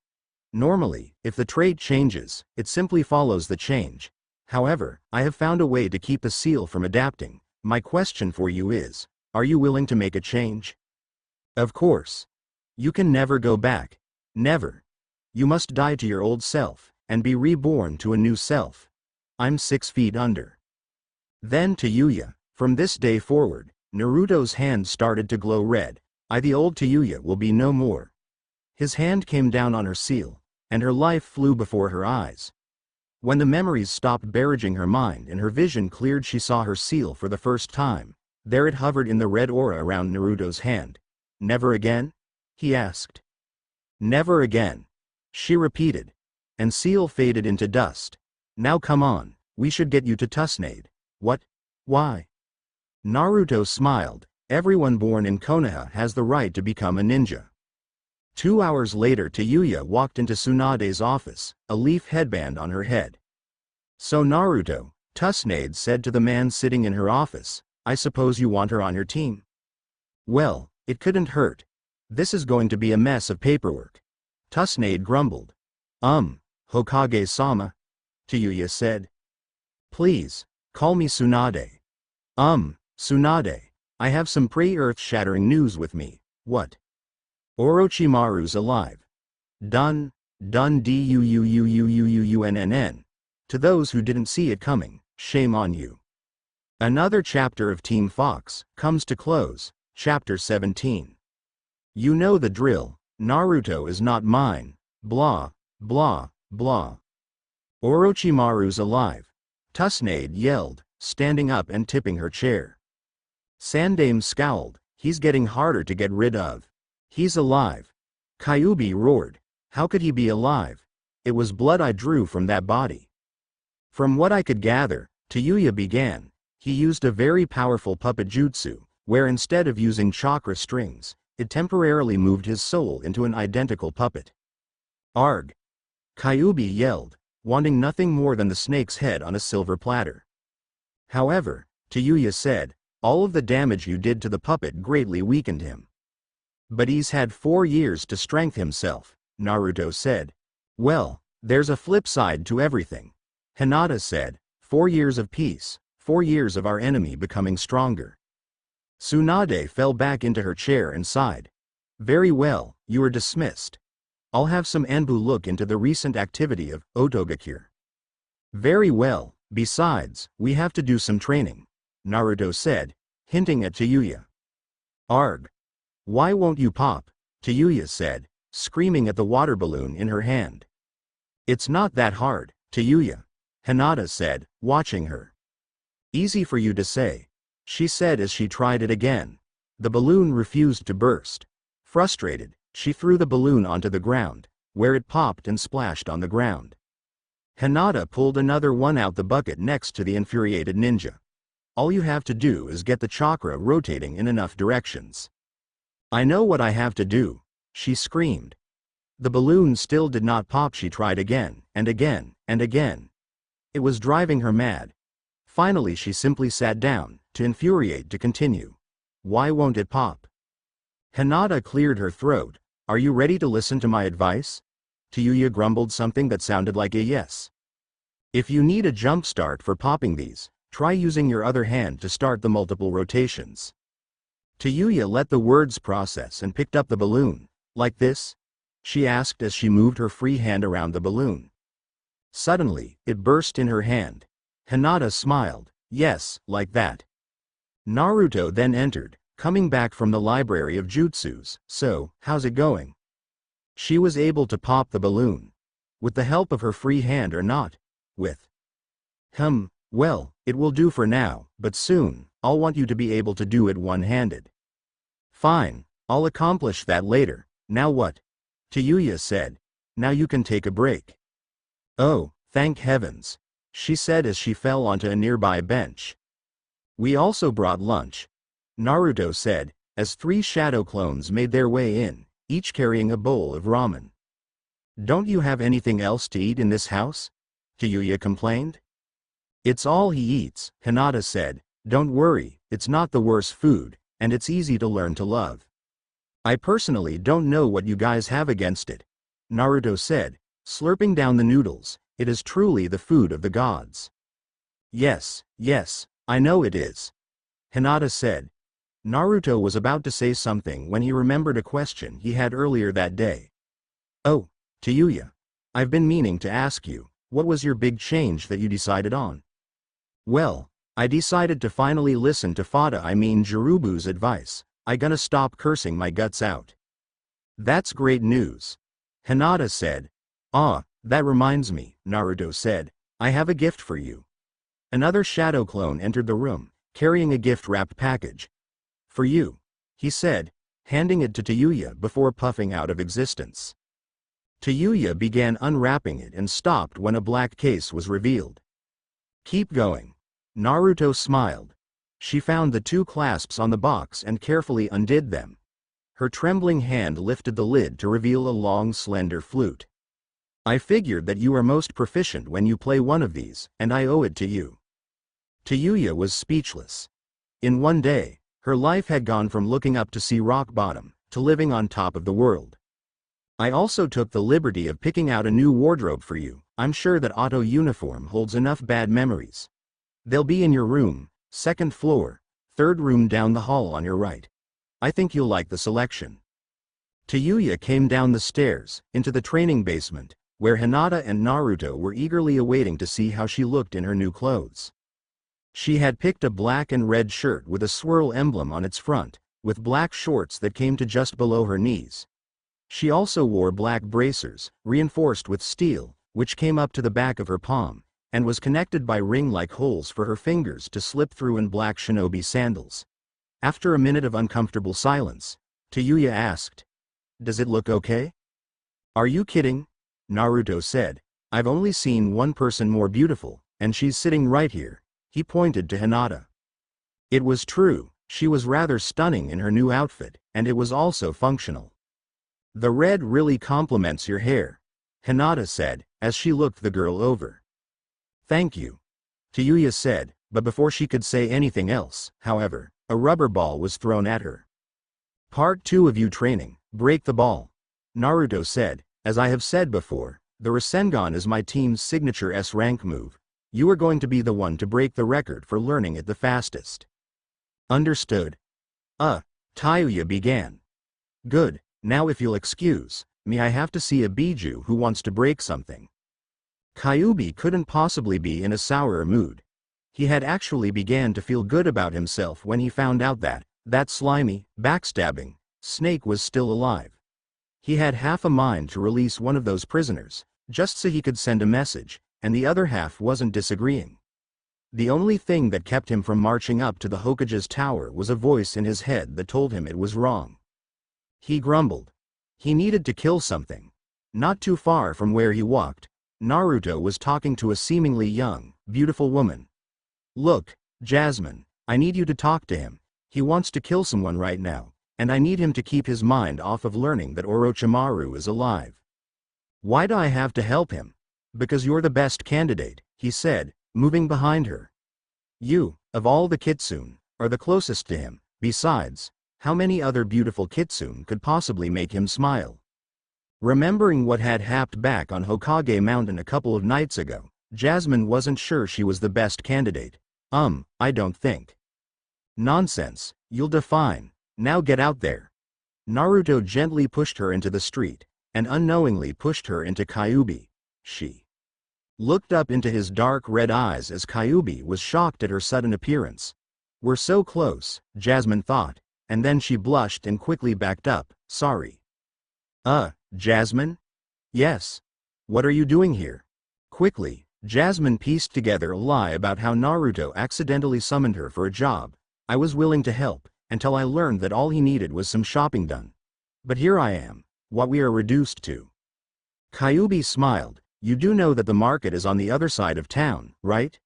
Normally, if the trait changes, it simply follows the change. However, I have found a way to keep the seal from adapting. My question for you is, are you willing to make a change? Of course. You can never go back. Never. You must die to your old self, and be reborn to a new self. I'm 6 feet under. Then Tayuya, from this day forward, Naruto's hand started to glow red. The old Tayuya will be no more. His hand came down on her seal, and her life flew before her eyes. When the memories stopped barraging her mind and her vision cleared, she saw her seal for the first time. There it hovered in the red aura around Naruto's hand. Never again? He asked. Never again, she repeated. And seal faded into dust. Now come on, we should get you to Tsunade. What? Why? Naruto smiled. Everyone born in Konoha has the right to become a ninja. 2 hours later, Tayuya walked into Tsunade's office, a leaf headband on her head. "So Naruto," Tsunade said to the man sitting in her office, "I suppose you want her on your team?" "Well, it couldn't hurt. This is going to be a mess of paperwork," Tsunade grumbled. Hokage-sama," Tayuya said. "Please, call me Tsunade." Tsunade, I have some pretty earth-shattering news with me." "What?" "Orochimaru's alive." Dun duunn. To those who didn't see it coming, shame on you. Another chapter of Team Fox comes to close, Chapter 17. You know the drill, Naruto is not mine, blah, blah, blah. "Orochimaru's alive," Tsunade yelled, standing up and tipping her chair. Sandame scowled, "He's getting harder to get rid of." "He's alive." Kyubi roared, "How could he be alive? It was blood I drew from that body." "From what I could gather," Tayuya began, "he used a very powerful puppet jutsu, where instead of using chakra strings, it temporarily moved his soul into an identical puppet." "Arg!" Kyubi yelled, wanting nothing more than the snake's head on a silver platter. "However," Tayuya said, "all of the damage you did to the puppet greatly weakened him." "But he's had 4 years to strengthen himself," Naruto said. "Well, there's a flip side to everything," Hinata said. 4 years of peace, 4 years of our enemy becoming stronger." Tsunade fell back into her chair and sighed. "Very well, you are dismissed. I'll have some Enbu look into the recent activity of Otogakure." "Very well, besides, we have to do some training," Naruto said, hinting at Tayuya. "Arg! Why won't you pop?" Tayuya said, screaming at the water balloon in her hand. "It's not that hard, Tayuya," Hinata said, watching her. "Easy for you to say," she said as she tried it again. The balloon refused to burst. Frustrated, she threw the balloon onto the ground, where it popped and splashed on the ground. Hinata pulled another one out the bucket next to the infuriated ninja. "All you have to do is get the chakra rotating in enough directions." "I know what I have to do," she screamed. The balloon still did not pop. She tried again, and again, and again. It was driving her mad. Finally she simply sat down, too infuriated to continue. "Why won't it pop?" Hinata cleared her throat. "Are you ready to listen to my advice?" Tayuya grumbled something that sounded like a yes. "If you need a jump start for popping these, try using your other hand to start the multiple rotations." Tayuya let the words process and picked up the balloon. "Like this?" she asked as she moved her free hand around the balloon. Suddenly, it burst in her hand. Hinata smiled. "Yes, like that." Naruto then entered, coming back from the library of jutsus. "So, how's it going?" She was able to pop the balloon. With the help of her free hand or not? With. Well, it will do for now, but soon, I'll want you to be able to do it one-handed." "Fine, I'll accomplish that later. Now what?" Tayuya said. "Now you can take a break." "Oh, thank heavens," she said as she fell onto a nearby bench. "We also brought lunch," Naruto said, as 3 shadow clones made their way in, each carrying a bowl of ramen. "Don't you have anything else to eat in this house?" Tayuya complained. "It's all he eats," Hinata said. "Don't worry, it's not the worst food, and it's easy to learn to love." "I personally don't know what you guys have against it," Naruto said, slurping down the noodles. "It is truly the food of the gods." Yes, I know it is," Hinata said. Naruto was about to say something when he remembered a question he had earlier that day. "Oh, Tayuya. I've been meaning to ask you, what was your big change that you decided on?" "Well, I decided to finally listen to Jirubu's advice. I gonna stop cursing my guts out." "That's great news," Hinata said. "Ah, that reminds me," Naruto said. "I have a gift for you." Another shadow clone entered the room, carrying a gift-wrapped package. "For you," he said, handing it to Tayuya before puffing out of existence. Tayuya began unwrapping it and stopped when a black case was revealed. "Keep going." Naruto smiled. She found the 2 clasps on the box and carefully undid them. Her trembling hand lifted the lid to reveal a long, slender flute. I figured that you are most proficient when you play one of these, and I owe it to you. Kyuya was speechless. In one day, her life had gone from looking up to see rock bottom, to living on top of the world. I also took the liberty of picking out a new wardrobe for you. I'm sure that auto uniform holds enough bad memories. They'll be in your room, second floor, third room down the hall on your right. I think you'll like the selection. Kyuya came down the stairs, into the training basement, where Hinata and Naruto were eagerly awaiting to see how she looked in her new clothes. She had picked a black and red shirt with a swirl emblem on its front, with black shorts that came to just below her knees. She also wore black bracers, reinforced with steel, which came up to the back of her palm, and was connected by ring-like holes for her fingers to slip through in black shinobi sandals. After a minute of uncomfortable silence, Kyuya asked, "Does it look okay?" "Are you kidding?" Naruto said. "I've only seen one person more beautiful, and she's sitting right here." He pointed to Hinata. It was true, she was rather stunning in her new outfit, and it was also functional. "The red really complements your hair," Hinata said, as she looked the girl over. "Thank you," Kyuya said, but before she could say anything else, however, a rubber ball was thrown at her. "Part 2 of you training, break the ball," Naruto said. "As I have said before, the Rasengan is my team's signature S-rank move. You are going to be the one to break the record for learning it the fastest." "Understood." Kyuya began. "Good, now if you'll excuse me, I have to see a Biju who wants to break something." Kyubi couldn't possibly be in a sourer mood. He had actually began to feel good about himself when he found out that slimy, backstabbing snake was still alive. He had half a mind to release one of those prisoners, just so he could send a message, and the other half wasn't disagreeing. The only thing that kept him from marching up to the Hokage's tower was a voice in his head that told him it was wrong. He grumbled. He needed to kill something. Not too far from where he walked, Naruto was talking to a seemingly young, beautiful woman. "Look, Jasmine, I need you to talk to him. He wants to kill someone right now, and I need him to keep his mind off of learning that Orochimaru is alive." "Why do I have to help him?" "Because you're the best candidate," he said, moving behind her. "You, of all the kitsune, are the closest to him. Besides, how many other beautiful kitsune could possibly make him smile?" Remembering what had happened back on Hokage Mountain a couple of nights ago, Jasmine wasn't sure she was the best candidate. I don't think." "Nonsense, you'll define. Now get out there." Naruto gently pushed her into the street, and unknowingly pushed her into Kyubi. She looked up into his dark red eyes as Kyubi was shocked at her sudden appearance. "We're so close," Jasmine thought, and then she blushed and quickly backed up. "Sorry." Jasmine?" "Yes. What are you doing here?" Quickly, Jasmine pieced together a lie about how Naruto accidentally summoned her for a job. "I was willing to help, until I learned that all he needed was some shopping done. But here I am, what we are reduced to." Kyubi smiled. "You do know that the market is on the other side of town, right?"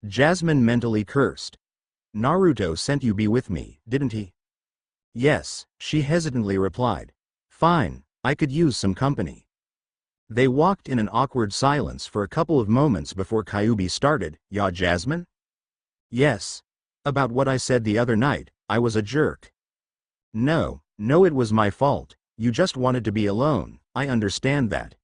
Jasmine mentally cursed. "Naruto sent you be with me, didn't he?" "Yes," she hesitantly replied. "Fine, I could use some company." They walked in an awkward silence for a couple of moments before Kyubi started. "Yeah, Jasmine?" "Yes. About what I said the other night, I was a jerk." No, it was my fault. You just wanted to be alone, I understand that."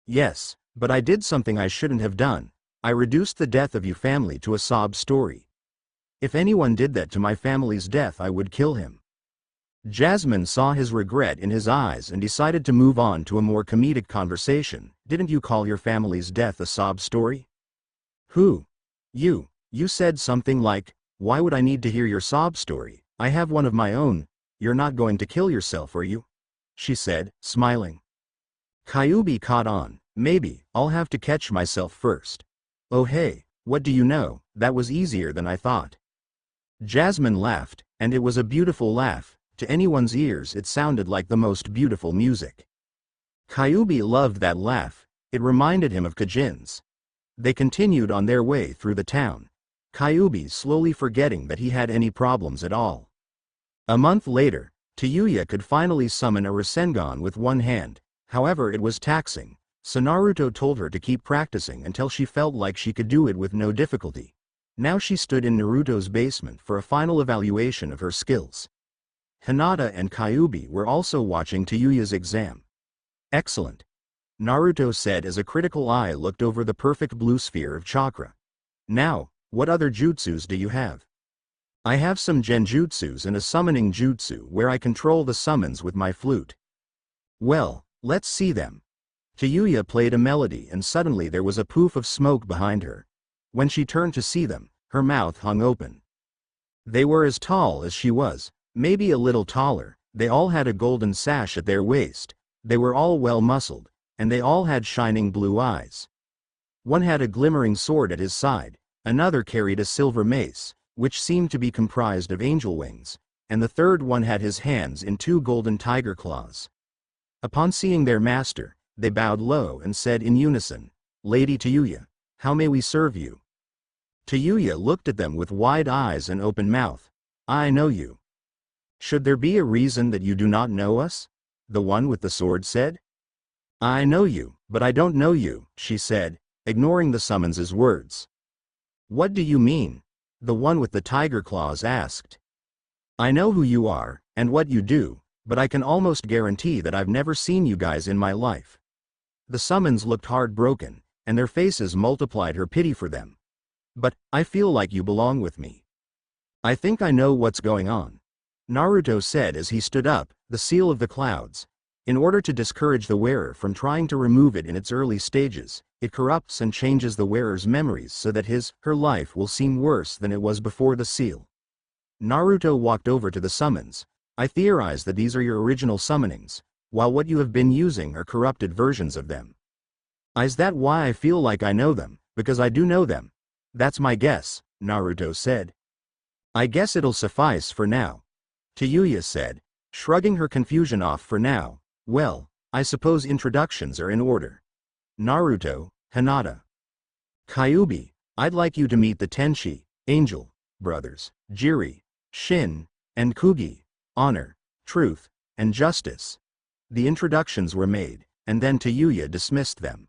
"Yes, but I did something I shouldn't have done. I reduced the death of your family to a sob story. If anyone did that to my family's death, I would kill him." Jasmine saw his regret in his eyes and decided to move on to a more comedic conversation. "Didn't you call your family's death a sob story?" "Who? You said something like, 'Why would I need to hear your sob story? I have one of my own.' You're not going to kill yourself, are you?" she said, smiling. Kyubi caught on. "Maybe, I'll have to catch myself first." "Oh hey, what do you know, that was easier than I thought." Jasmine laughed, and it was a beautiful laugh. To anyone's ears it sounded like the most beautiful music. Kyubi loved that laugh, it reminded him of Kajin's. They continued on their way through the town, Kyubi slowly forgetting that he had any problems at all. A month later, Tayuya could finally summon a Rasengan with one hand, however it was taxing, so Naruto told her to keep practicing until she felt like she could do it with no difficulty. Now she stood in Naruto's basement for a final evaluation of her skills. Hinata and Kyubi were also watching Tayuya's exam. Excellent, Naruto said as a critical eye looked over the perfect blue sphere of chakra. Now, what other jutsus do you have? I have some genjutsus and a summoning jutsu where I control the summons with my flute. Well, let's see them. Tayuya played a melody and suddenly there was a poof of smoke behind her. When she turned to see them, her mouth hung open. They were as tall as she was, maybe a little taller. They all had a golden sash at their waist. They were all well muscled, and they all had shining blue eyes. One had a glimmering sword at his side, another carried a silver mace, which seemed to be comprised of angel wings, and the third one had his hands in two golden tiger claws. Upon seeing their master, they bowed low and said in unison, "Lady Tayuya, how may we serve you?" Tayuya looked at them with wide eyes and open mouth. "I know you." "Should there be a reason that you do not know us?" the one with the sword said. "I know you, but I don't know you," she said, ignoring the summons's words. "What do you mean?" the one with the tiger claws asked. "I know who you are, and what you do, but I can almost guarantee that I've never seen you guys in my life." The summons looked heartbroken, and their faces multiplied her pity for them. "But, I feel like you belong with me. I think I know what's going on," Naruto said as he stood up, the seal of the clouds. In order to discourage the wearer from trying to remove it in its early stages, it corrupts and changes the wearer's memories so that her life will seem worse than it was before the seal. Naruto walked over to the summons. "I theorize that these are your original summonings, while what you have been using are corrupted versions of them." "Is that why I feel like I know them? Because I do know them." "That's my guess," Naruto said. "I guess it'll suffice for now," Tayuya said, shrugging her confusion off. "For now, well, I suppose introductions are in order. Naruto, Hinata. Kyubi, I'd like you to meet the Tenchi, Angel, brothers, Jiri, Shin, and Kugi, Honor, Truth, and Justice." The introductions were made, and then Tayuya dismissed them.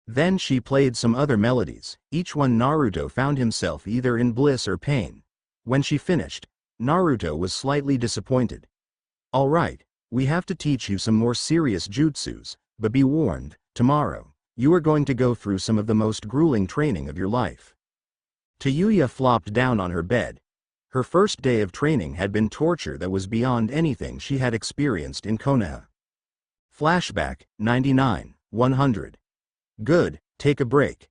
Then she played some other melodies, each one Naruto found himself either in bliss or pain. When she finished, Naruto was slightly disappointed. "All right, we have to teach you some more serious jutsus, but be warned, tomorrow, you are going to go through some of the most grueling training of your life." Tayuya flopped down on her bed. Her first day of training had been torture that was beyond anything she had experienced in Konoha. Flashback, 99-100. "Good, take a break,"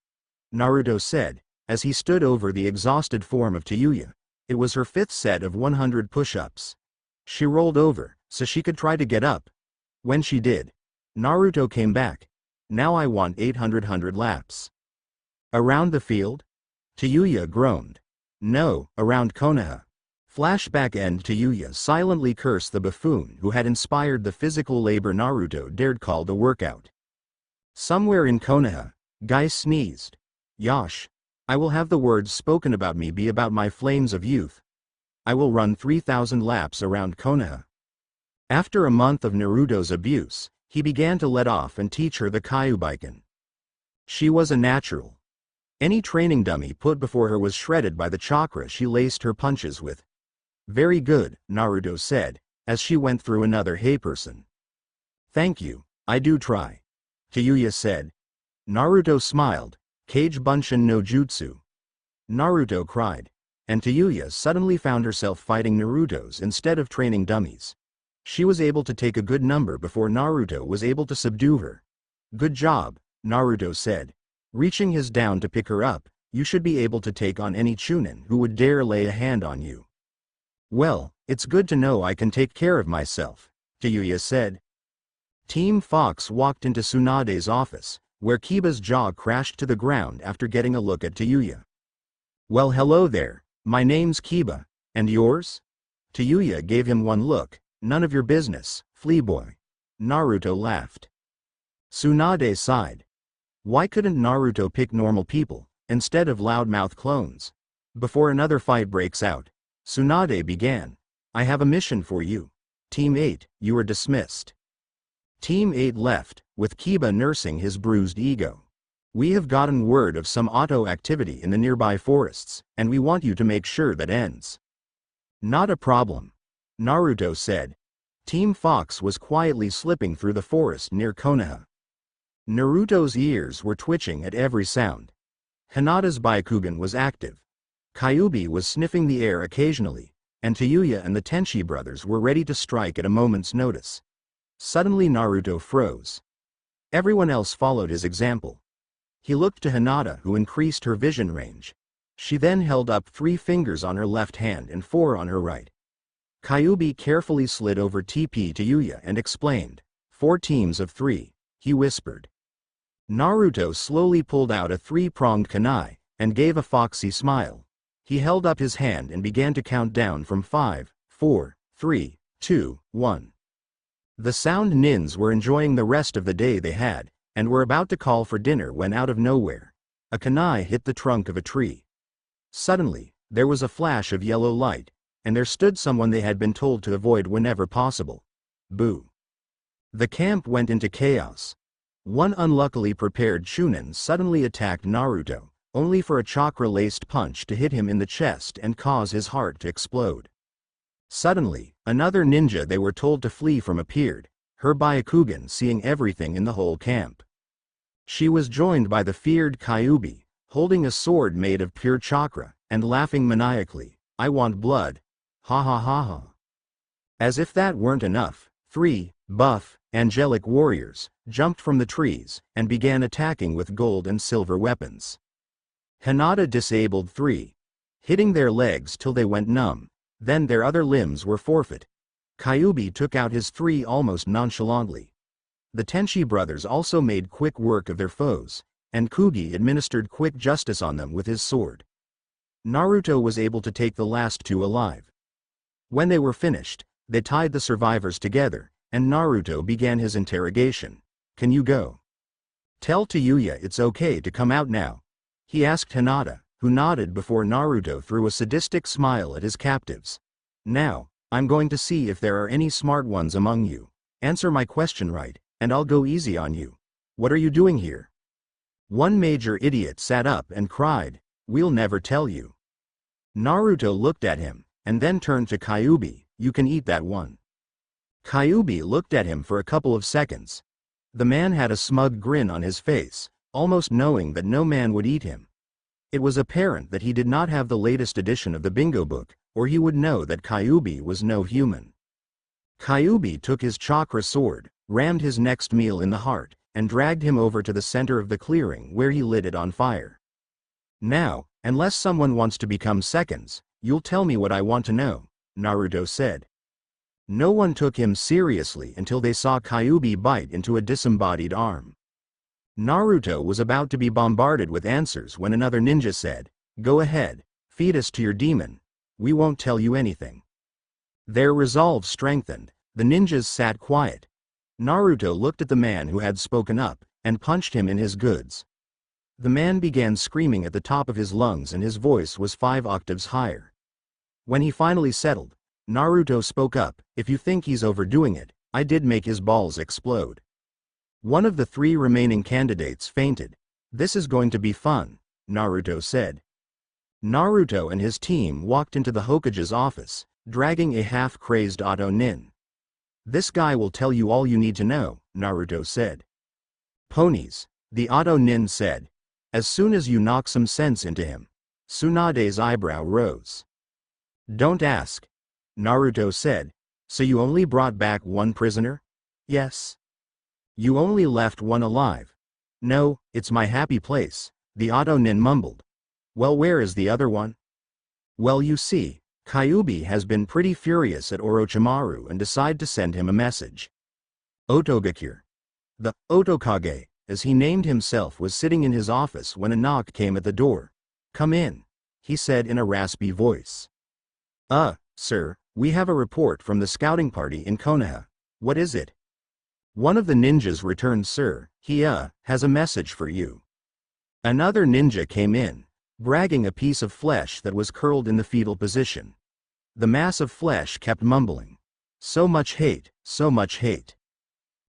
Naruto said, as he stood over the exhausted form of Tayuya. It was her fifth set of 100 push-ups. She rolled over, so she could try to get up. When she did, Naruto came back. "Now I want 800 laps." "Around the field?" Tayuya groaned. "No, around Konoha." Flashback end. Tayuya silently cursed the buffoon who had inspired the physical labor Naruto dared call the workout. Somewhere in Konoha, Guy sneezed. "Yosh. I will have the words spoken about me be about my flames of youth. I will run 3,000 laps around Konoha." After a month of Naruto's abuse, he began to let off and teach her the Kyubiken. She was a natural. Any training dummy put before her was shredded by the chakra she laced her punches with. "Very good," Naruto said, as she went through another "Hey person." "Thank you, I do try," Tayuya said. Naruto smiled. "Kage Bunshin no Jutsu." Naruto cried. And Tayuya suddenly found herself fighting Narutos instead of training dummies. She was able to take a good number before Naruto was able to subdue her. "Good job," Naruto said, reaching his down to pick her up. "You should be able to take on any Chunin who would dare lay a hand on you." "Well, it's good to know I can take care of myself," Tayuya said. Team Fox walked into Tsunade's office, where Kiba's jaw crashed to the ground after getting a look at Tayuya. "Well, hello there, my name's Kiba, and yours?" Tayuya gave him one look. "None of your business, fleaboy." Naruto laughed. Tsunade sighed. Why couldn't Naruto pick normal people, instead of loudmouth clones? Before another fight breaks out, Tsunade began. "I have a mission for you. Team 8, you are dismissed. Team 8 left, with Kiba nursing his bruised ego. We have gotten word of some auto activity in the nearby forests, and we want you to make sure that ends. Not a problem, Naruto said. Team Fox was quietly slipping through the forest near Konoha. Naruto's ears were twitching at every sound. Hinata's Byakugan was active. Kyubi was sniffing the air occasionally, and Tayuya and the Tenchi brothers were ready to strike at a moment's notice. Suddenly Naruto froze. Everyone else followed his example. He looked to Hinata, who increased her vision range. She then held up 3 fingers on her left hand and 4 on her right. Kyubi carefully slid over TP to Yuya and explained, 4 teams of 3, he whispered. Naruto slowly pulled out a 3-pronged kunai, and gave a foxy smile. He held up his hand and began to count down from 5, 4, 3, 2, 1. The sound nins were enjoying the rest of the day they had, and were about to call for dinner when out of nowhere, a kunai hit the trunk of a tree. Suddenly, there was a flash of yellow light, and there stood someone they had been told to avoid whenever possible. Boo. The camp went into chaos. One unluckily prepared Chunin suddenly attacked Naruto, only for a chakra-laced punch to hit him in the chest and cause his heart to explode. Suddenly, another ninja they were told to flee from appeared, her Byakugan seeing everything in the whole camp. She was joined by the feared Kyubi, holding a sword made of pure chakra, and laughing maniacally, I want blood. Ha ha ha ha. As if that weren't enough, 3 buff, angelic warriors jumped from the trees and began attacking with gold and silver weapons. Hinata disabled 3, hitting their legs till they went numb, then their other limbs were forfeit. Kyubi took out his 3 almost nonchalantly. The Tenchi brothers also made quick work of their foes, and Kugi administered quick justice on them with his sword. Naruto was able to take the last 2 alive. When they were finished, they tied the survivors together, and Naruto began his interrogation. Can you go? Tell Tayuya it's okay to come out now, he asked Hinata, who nodded before Naruto threw a sadistic smile at his captives. Now, I'm going to see if there are any smart ones among you. Answer my question right, and I'll go easy on you. What are you doing here? One major idiot sat up and cried, we'll never tell you. Naruto looked at him, and then turned to Kyubi, you can eat that one. Kyubi looked at him for a couple of seconds. The man had a smug grin on his face, almost knowing that no man would eat him. It was apparent that he did not have the latest edition of the bingo book, or he would know that Kyubi was no human. Kyubi took his chakra sword, rammed his next meal in the heart, and dragged him over to the center of the clearing where he lit it on fire. Now, unless someone wants to become seconds, you'll tell me what I want to know, Naruto said. No one took him seriously until they saw Kyubi bite into a disembodied arm. Naruto was about to be bombarded with answers when another ninja said, go ahead, feed us to your demon. We won't tell you anything. Their resolve strengthened, the ninjas sat quiet. Naruto looked at the man who had spoken up, and punched him in his goods. The man began screaming at the top of his lungs and his voice was 5 octaves higher. When he finally settled, Naruto spoke up, if you think he's overdoing it, I did make his balls explode. One of the 3 remaining candidates fainted. This is going to be fun, Naruto said. Naruto and his team walked into the Hokage's office, dragging a half-crazed Auto Nin. This guy will tell you all you need to know, Naruto said. Ponies, the Auto Nin said. As soon as you knock some sense into him. Tsunade's eyebrow rose. Don't ask, Naruto said. So you only brought back 1 prisoner? Yes. You only left 1 alive. No, it's my happy place, the Auto Nin mumbled. Well, where is the other one? Well, you see, Kyubi has been pretty furious at Orochimaru and decided to send him a message. Otogakure. The Otokage, as he named himself, was sitting in his office when a knock came at the door. Come in, he said in a raspy voice. Sir, we have a report from the scouting party in Konoha. What is it? One of the ninjas returned, sir, he has a message for you. Another ninja came in, bragging a piece of flesh that was curled in the fetal position. The mass of flesh kept mumbling. So much hate, so much hate.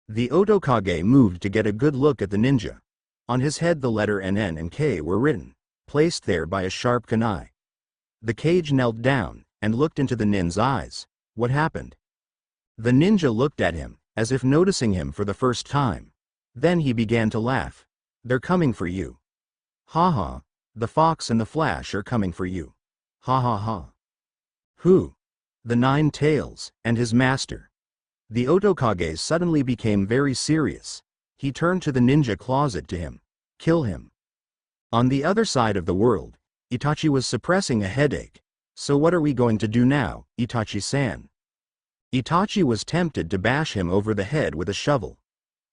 The Otokage moved to get a good look at the ninja. On his head the letter NN and K were written, placed there by a sharp kunai. The Kage knelt down, and looked into the nin's eyes. What happened? The ninja looked at him, as if noticing him for the first time. Then he began to laugh. They're coming for you. Ha ha, the fox and the flash are coming for you. Ha ha ha. Who? The Nine Tails, and his master. The Otokage suddenly became very serious. He turned to the ninja closet to him. Kill him. On the other side of the world, Itachi was suppressing a headache. So what are we going to do now, Itachi-san? Itachi was tempted to bash him over the head with a shovel.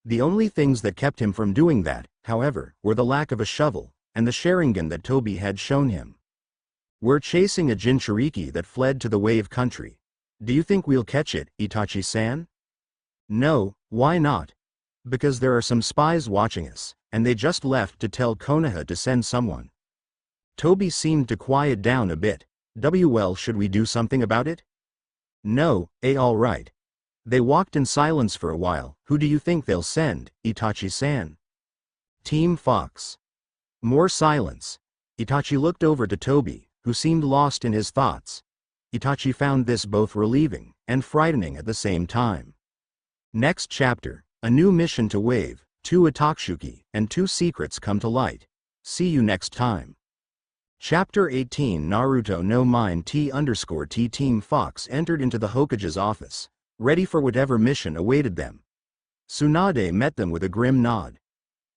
The only things that kept him from doing that, however, were the lack of a shovel, and the Sharingan that Toby had shown him. We're chasing a Jinchuriki that fled to the wave country. Do you think we'll catch it, Itachi-san? No, why not? Because there are some spies watching us, and they just left to tell Konoha to send someone. Toby seemed to quiet down a bit. Well, should we do something about it? No, all right. They walked in silence for a while. Who do you think they'll send, Itachi-san? Team Fox. More silence. Itachi looked over to Toby, who seemed lost in his thoughts. Itachi found this both relieving and frightening at the same time. Next chapter, a new mission to Wave, 2 Ataksuki, and 2 secrets come to light. See you next time. Chapter 18 Naruto no Mind T_T Team Fox entered into the Hokage's office, ready for whatever mission awaited them. Tsunade met them with a grim nod.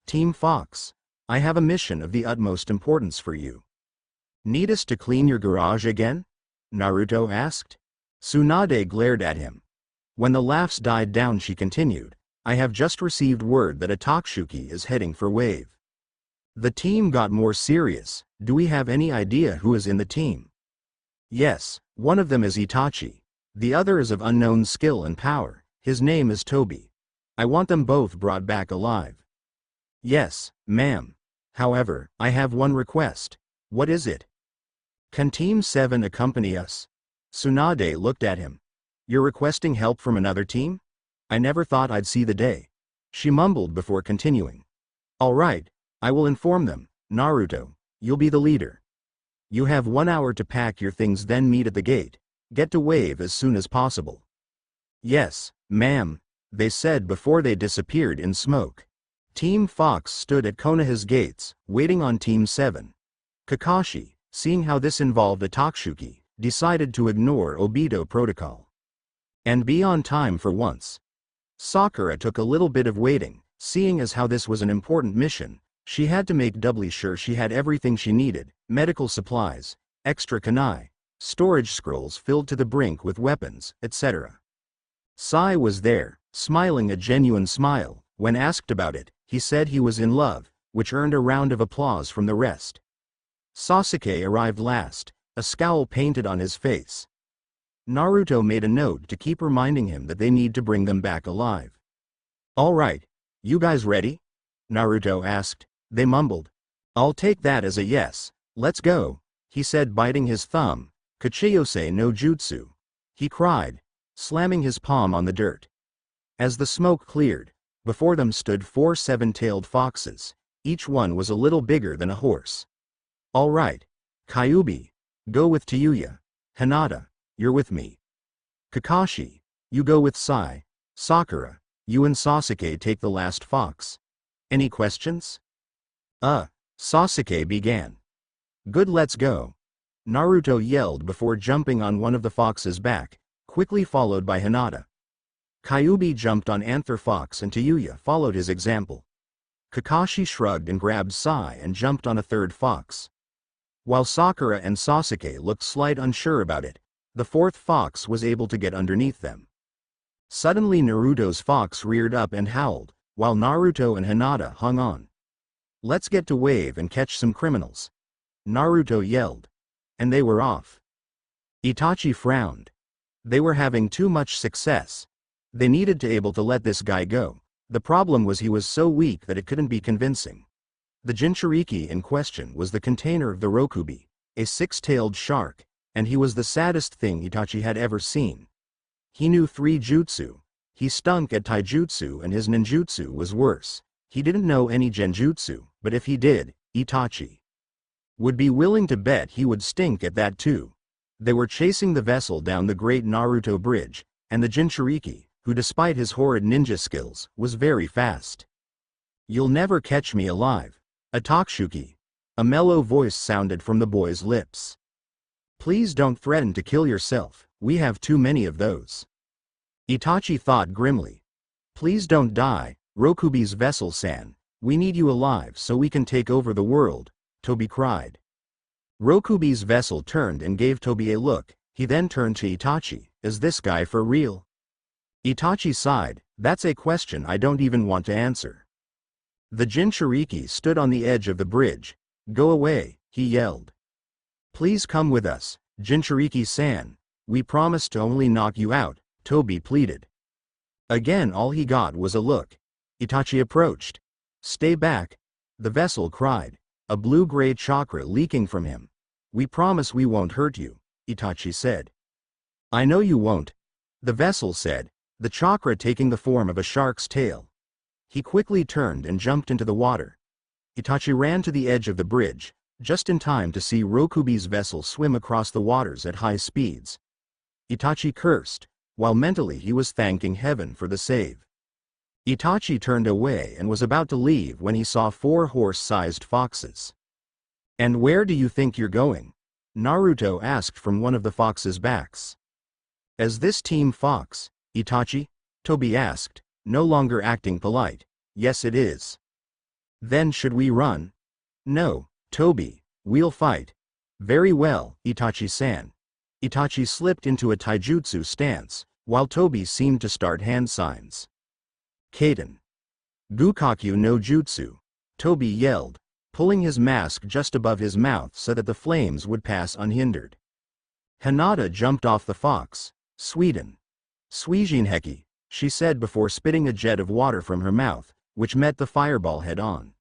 Team Fox, I have a mission of the utmost importance for you. Need us to clean your garage again? Naruto asked. Tsunade glared at him. When the laughs died down she continued, I have just received word that Ataksuki is heading for Wave. The team got more serious. Do we have any idea who is in the team? Yes, one of them is Itachi. The other is of unknown skill and power. His name is Toby. I want them both brought back alive. Yes, ma'am. However, I have one request. What is it? Can Team 7 accompany us? Tsunade looked at him. You're requesting help from another team? I never thought I'd see the day. She mumbled before continuing. All right, I will inform them. Naruto, you'll be the leader. You have 1 hour to pack your things, then meet at the gate. Get to Wave as soon as possible. Yes, ma'am, they said before they disappeared in smoke. Team Fox stood at Konoha's gates, waiting on Team 7. Kakashi, seeing how this involved Ataksuki, decided to ignore Obito protocol and be on time for once. Sakura took a little bit of waiting, seeing as how this was an important mission. She had to make doubly sure she had everything she needed, medical supplies, extra kunai, storage scrolls filled to the brink with weapons, etc. Sai was there, smiling a genuine smile. When asked about it, he said he was in love, which earned a round of applause from the rest. Sasuke arrived last, a scowl painted on his face. Naruto made a note to keep reminding him that they need to bring them back alive. All right, you guys ready? Naruto asked. They mumbled. I'll take that as a yes. Let's go, he said, biting his thumb. Kachiyose no jutsu, he cried, slamming his palm on the dirt. As the smoke cleared, before them stood 4 seven-tailed foxes. Each one was a little bigger than a horse. All right, Kyubi, go with Tayuya. Hinata, you're with me. Kakashi, you go with Sai. Sakura, you and Sasuke take the last fox. Any questions? Sasuke began. Good, let's go. Naruto yelled before jumping on one of the fox's back, quickly followed by Hinata. Kyubi jumped on Anther Fox and Tayuya followed his example. Kakashi shrugged and grabbed Sai and jumped on a third fox. While Sakura and Sasuke looked slight unsure about it, the fourth fox was able to get underneath them. Suddenly Naruto's fox reared up and howled, while Naruto and Hinata hung on. Let's get to Wave and catch some criminals. Naruto yelled. And they were off. Itachi frowned. They were having too much success. They needed to able to let this guy go. The problem was he was so weak that it couldn't be convincing. The Jinchuriki in question was the container of the Rokubi, a 6-tailed shark, and he was the saddest thing Itachi had ever seen. He knew 3 jutsu. He stunk at taijutsu and his ninjutsu was worse. He didn't know any genjutsu, but if he did, Itachi would be willing to bet he would stink at that too. They were chasing the vessel down the great Naruto bridge, and the Jinchuriki, who despite his horrid ninja skills, was very fast. "You'll never catch me alive, Itachi." A mellow voice sounded from the boy's lips. "Please don't threaten to kill yourself, we have too many of those." Itachi thought grimly. "Please don't die, Rokubi's vessel-san. We need you alive so we can take over the world," Tobi cried. Rokubi's vessel turned and gave Tobi a look. He then turned to Itachi. "Is this guy for real?" Itachi sighed. "That's a question I don't even want to answer." The Jinchuriki stood on the edge of the bridge. "Go away," he yelled. "Please come with us, Jinchuriki-san. We promise to only knock you out," Tobi pleaded. Again all he got was a look. Itachi approached. "Stay back," the vessel cried, a blue-gray chakra leaking from him. "We promise we won't hurt you," Itachi said. "I know you won't," the vessel said, the chakra taking the form of a shark's tail. He quickly turned and jumped into the water. Itachi ran to the edge of the bridge, just in time to see Rokubi's vessel swim across the waters at high speeds. Itachi cursed, while mentally he was thanking heaven for the save. Itachi turned away and was about to leave when he saw 4 horse-sized foxes. "And where do you think you're going?" Naruto asked from one of the foxes' backs. "Is this Team Fox, Itachi?" Tobi asked, no longer acting polite. "Yes it is." "Then should we run?" "No, Tobi, we'll fight." "Very well, Itachi-san." Itachi slipped into a taijutsu stance, while Tobi seemed to start hand signs. "Kaden. Gukakyu no Jutsu," Tobi yelled, pulling his mask just above his mouth so that the flames would pass unhindered. Hinata jumped off the fox. "Sweden. Suijinheki," she said before spitting a jet of water from her mouth, which met the fireball head-on.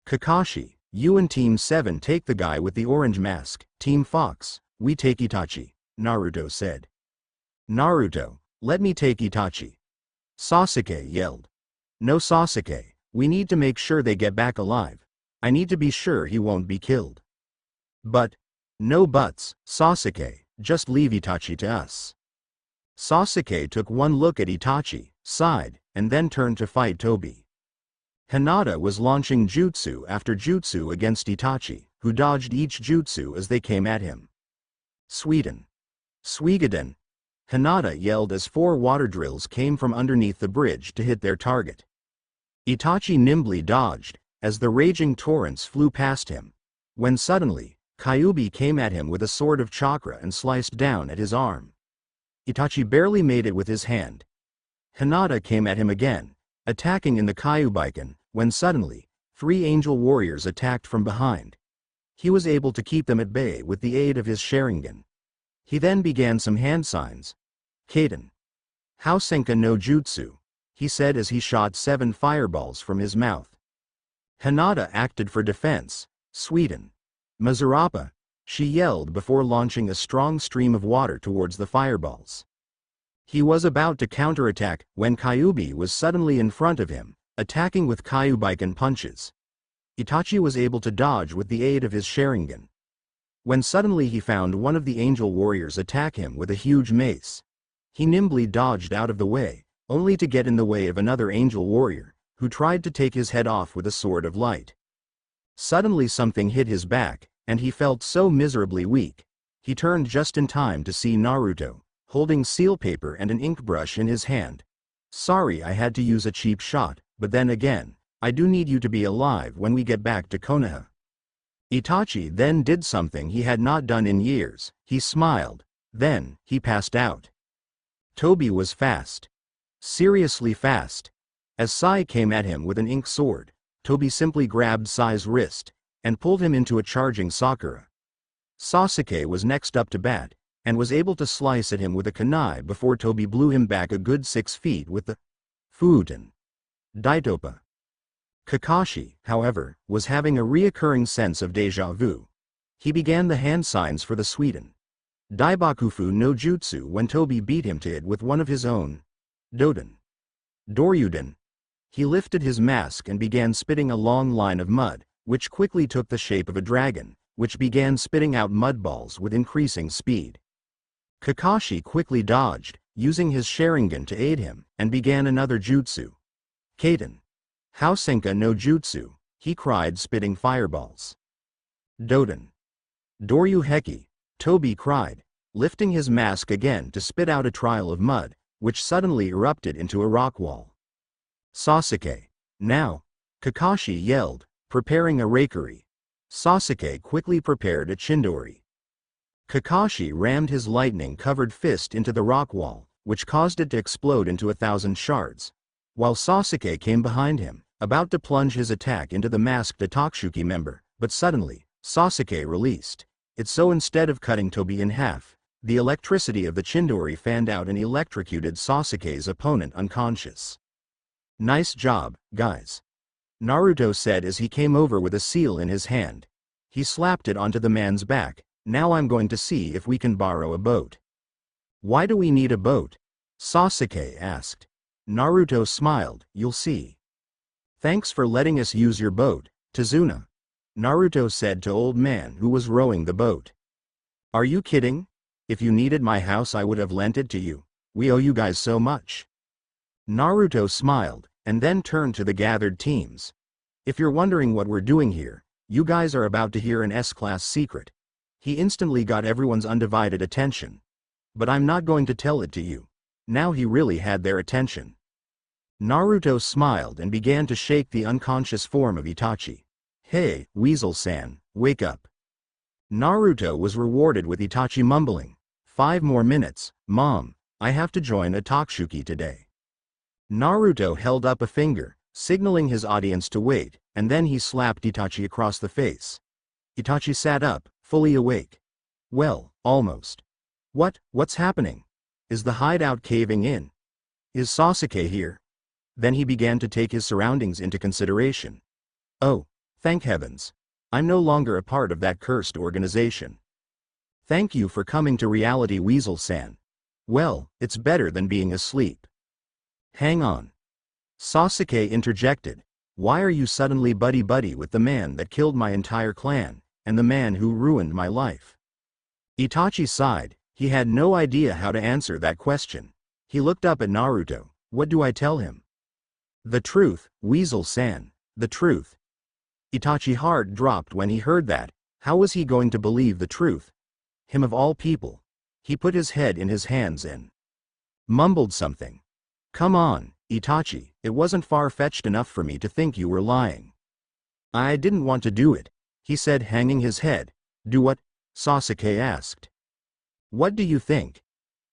"Kakashi, you and Team 7 take the guy with the orange mask. Team Fox, we take Itachi," Naruto said. "Naruto, let me take Itachi," Sasuke yelled. "No Sasuke, we need to make sure they get back alive. I need to be sure he won't be killed." "But, no buts, Sasuke, just leave Itachi to us." Sasuke took one look at Itachi, sighed, and then turned to fight Tobi. Hinata was launching jutsu after jutsu against Itachi, who dodged each jutsu as they came at him. "Sweden. Suigaden," Hinata yelled as 4 water drills came from underneath the bridge to hit their target. Itachi nimbly dodged, as the raging torrents flew past him, when suddenly, Kyubi came at him with a sword of chakra and sliced down at his arm. Itachi barely made it with his hand. Hinata came at him again, attacking in the Kyubiken, when suddenly, 3 angel warriors attacked from behind. He was able to keep them at bay with the aid of his Sharingan. He then began some hand signs. "Kaden. Housenka no Jutsu," he said as he shot 7 fireballs from his mouth. Hinata acted for defense. "Sweden. Mazurapa," she yelled before launching a strong stream of water towards the fireballs. He was about to counterattack when Kyubi was suddenly in front of him, attacking with Kyubiken punches. Itachi was able to dodge with the aid of his Sharingan. When suddenly he found one of the angel warriors attack him with a huge mace. He nimbly dodged out of the way, only to get in the way of another angel warrior, who tried to take his head off with a sword of light. Suddenly something hit his back, and he felt so miserably weak. He turned just in time to see Naruto, holding seal paper and an ink brush in his hand. "Sorry I had to use a cheap shot, but then again, I do need you to be alive when we get back to Konoha." Itachi then did something he had not done in years. He smiled. Then, he passed out. Tobi was fast. Seriously fast. As Sai came at him with an ink sword, Tobi simply grabbed Sai's wrist, and pulled him into a charging Sakura. Sasuke was next up to bat, and was able to slice at him with a kunai before Tobi blew him back a good 6 feet with the Futen Daitopa. Kakashi, however, was having a reoccurring sense of deja vu. He began the hand signs for the Sweden. Daibakufu no Jutsu when Toby beat him to it with one of his own. Doden. Doryuden. He lifted his mask and began spitting a long line of mud, which quickly took the shape of a dragon, which began spitting out mud balls with increasing speed. Kakashi quickly dodged, using his Sharingan to aid him, and began another jutsu. Kaden. Hausenka no Jutsu, he cried, spitting fireballs. Doden. Doryu Heki, Toby cried, lifting his mask again to spit out a trail of mud, which suddenly erupted into a rock wall. Sasuke. Now, Kakashi yelled, preparing a Raikiri. Sasuke quickly prepared a Chindori. Kakashi rammed his lightning-covered fist into the rock wall, which caused it to explode into 1,000 shards, while Sasuke came behind him, about to plunge his attack into the masked Otatsuki member, but suddenly, Sasuke released it, so instead of cutting Toby in half, the electricity of the Chindori fanned out and electrocuted Sasuke's opponent unconscious. Nice job, guys. Naruto said as he came over with a seal in his hand. He slapped it onto the man's back. Now I'm going to see if we can borrow a boat. Why do we need a boat? Sasuke asked. Naruto smiled, you'll see. Thanks for letting us use your boat, Tazuna. Naruto said to old man who was rowing the boat. Are you kidding? If you needed my house I would have lent it to you. We owe you guys so much. Naruto smiled, and then turned to the gathered teams. If you're wondering what we're doing here, you guys are about to hear an S-class secret. He instantly got everyone's undivided attention. But I'm not going to tell it to you. Now he really had their attention. Naruto smiled and began to shake the unconscious form of Itachi. Hey, Weasel-san, wake up. Naruto was rewarded with Itachi mumbling, 5 more minutes, Mom, I have to join Otatsuki today. Naruto held up a finger, signaling his audience to wait, and then he slapped Itachi across the face. Itachi sat up, fully awake. Well, almost. What's happening? Is the hideout caving in? Is Sasuke here? Then he began to take his surroundings into consideration. Oh, thank heavens. I'm no longer a part of that cursed organization. Thank you for coming to reality, Weasel-san. Well, it's better than being asleep. Hang on. Sasuke interjected. Why are you suddenly buddy-buddy with the man that killed my entire clan, and the man who ruined my life? Itachi sighed. He had no idea how to answer that question. He looked up at Naruto. What do I tell him? The truth, Weasel-san. The truth. Itachi's heart dropped when he heard that. How was he going to believe the truth? Him of all people. He put his head in his hands and mumbled something. Come on, Itachi, it wasn't far-fetched enough for me to think you were lying. I didn't want to do it, he said, hanging his head. Do what? Sasuke asked. What do you think?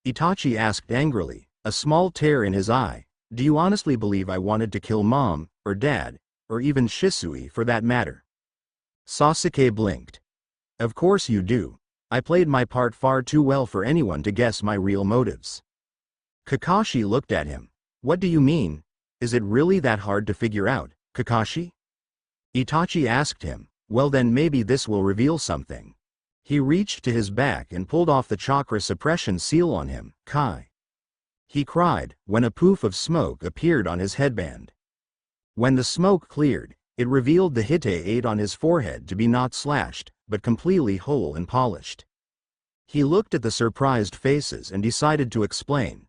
Itachi asked angrily, a small tear in his eye. Do you honestly believe I wanted to kill Mom, or Dad, or even Shisui for that matter? Sasuke blinked. Of course you do. I played my part far too well for anyone to guess my real motives. Kakashi looked at him. What do you mean? Is it really that hard to figure out, Kakashi? Itachi asked him. Well then maybe this will reveal something. He reached to his back and pulled off the chakra suppression seal on him, Kai. He cried, when a poof of smoke appeared on his headband. When the smoke cleared, it revealed the Hite 8 on his forehead to be not slashed, but completely whole and polished. He looked at the surprised faces and decided to explain.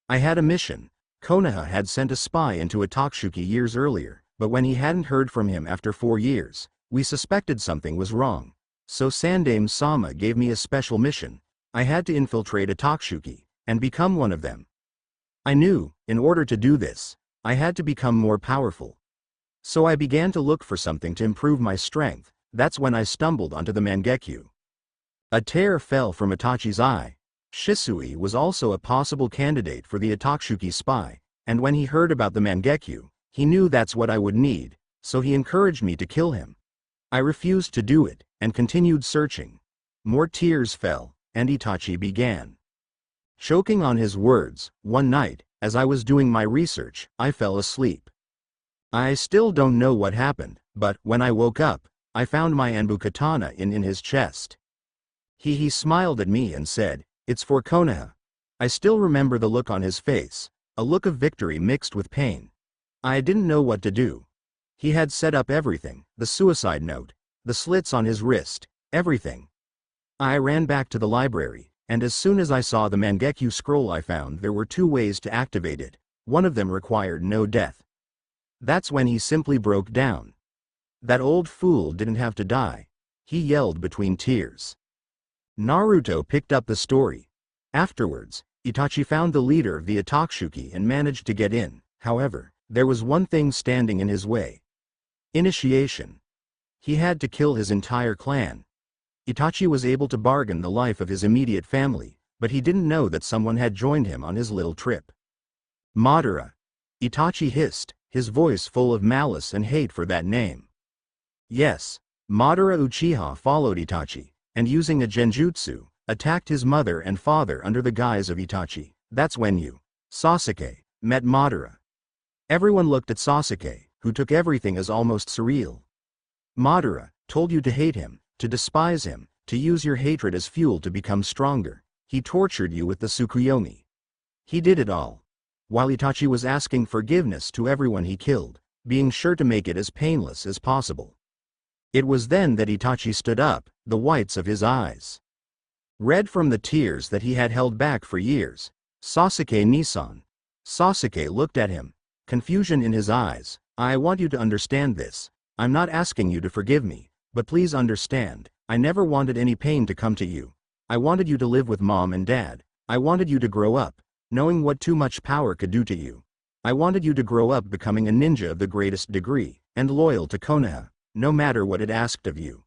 I had a mission. Konoha had sent a spy into Otatsuki years earlier, but when he hadn't heard from him after 4 years, we suspected something was wrong. So Sandaime Sama gave me a special mission. I had to infiltrate Otatsuki, and become one of them. I knew, in order to do this, I had to become more powerful. So I began to look for something to improve my strength. That's when I stumbled onto the Mangekyo. A tear fell from Itachi's eye. Shisui was also a possible candidate for the Otatsuki spy, and when he heard about the Mangekyo, he knew that's what I would need, so he encouraged me to kill him. I refused to do it, and continued searching. More tears fell, and Itachi began. Choking on his words, one night, as I was doing my research, I fell asleep. I still don't know what happened, but when I woke up, I found my Anbu katana in his chest. He smiled at me and said, "It's for Konoha." I still remember the look on his face, a look of victory mixed with pain. I didn't know what to do. He had set up everything, the suicide note, the slits on his wrist, everything. I ran back to the library, and as soon as I saw the Mangekyo scroll I found there were two ways to activate it. One of them required no death. That's when he simply broke down. That old fool didn't have to die. He yelled between tears. Naruto picked up the story. Afterwards, Itachi found the leader of the Akatsuki and managed to get in. However, there was one thing standing in his way. Initiation. He had to kill his entire clan. Itachi was able to bargain the life of his immediate family, but he didn't know that someone had joined him on his little trip. Madara. Itachi hissed, his voice full of malice and hate for that name. Yes, Madara Uchiha followed Itachi, and using a genjutsu, attacked his mother and father under the guise of Itachi. That's when you, Sasuke, met Madara. Everyone looked at Sasuke, who took everything as almost surreal. Madara told you to hate him, to despise him, to use your hatred as fuel to become stronger. He tortured you with the Tsukuyomi. He did it all. While Itachi was asking forgiveness to everyone he killed, being sure to make it as painless as possible. It was then that Itachi stood up, the whites of his eyes red from the tears that he had held back for years. "Sasuke Nisan." Sasuke looked at him, confusion in his eyes. "I want you to understand this. I'm not asking you to forgive me, but please understand, I never wanted any pain to come to you. I wanted you to live with mom and dad. I wanted you to grow up, knowing what too much power could do to you. I wanted you to grow up becoming a ninja of the greatest degree, and loyal to Konoha, no matter what it asked of you."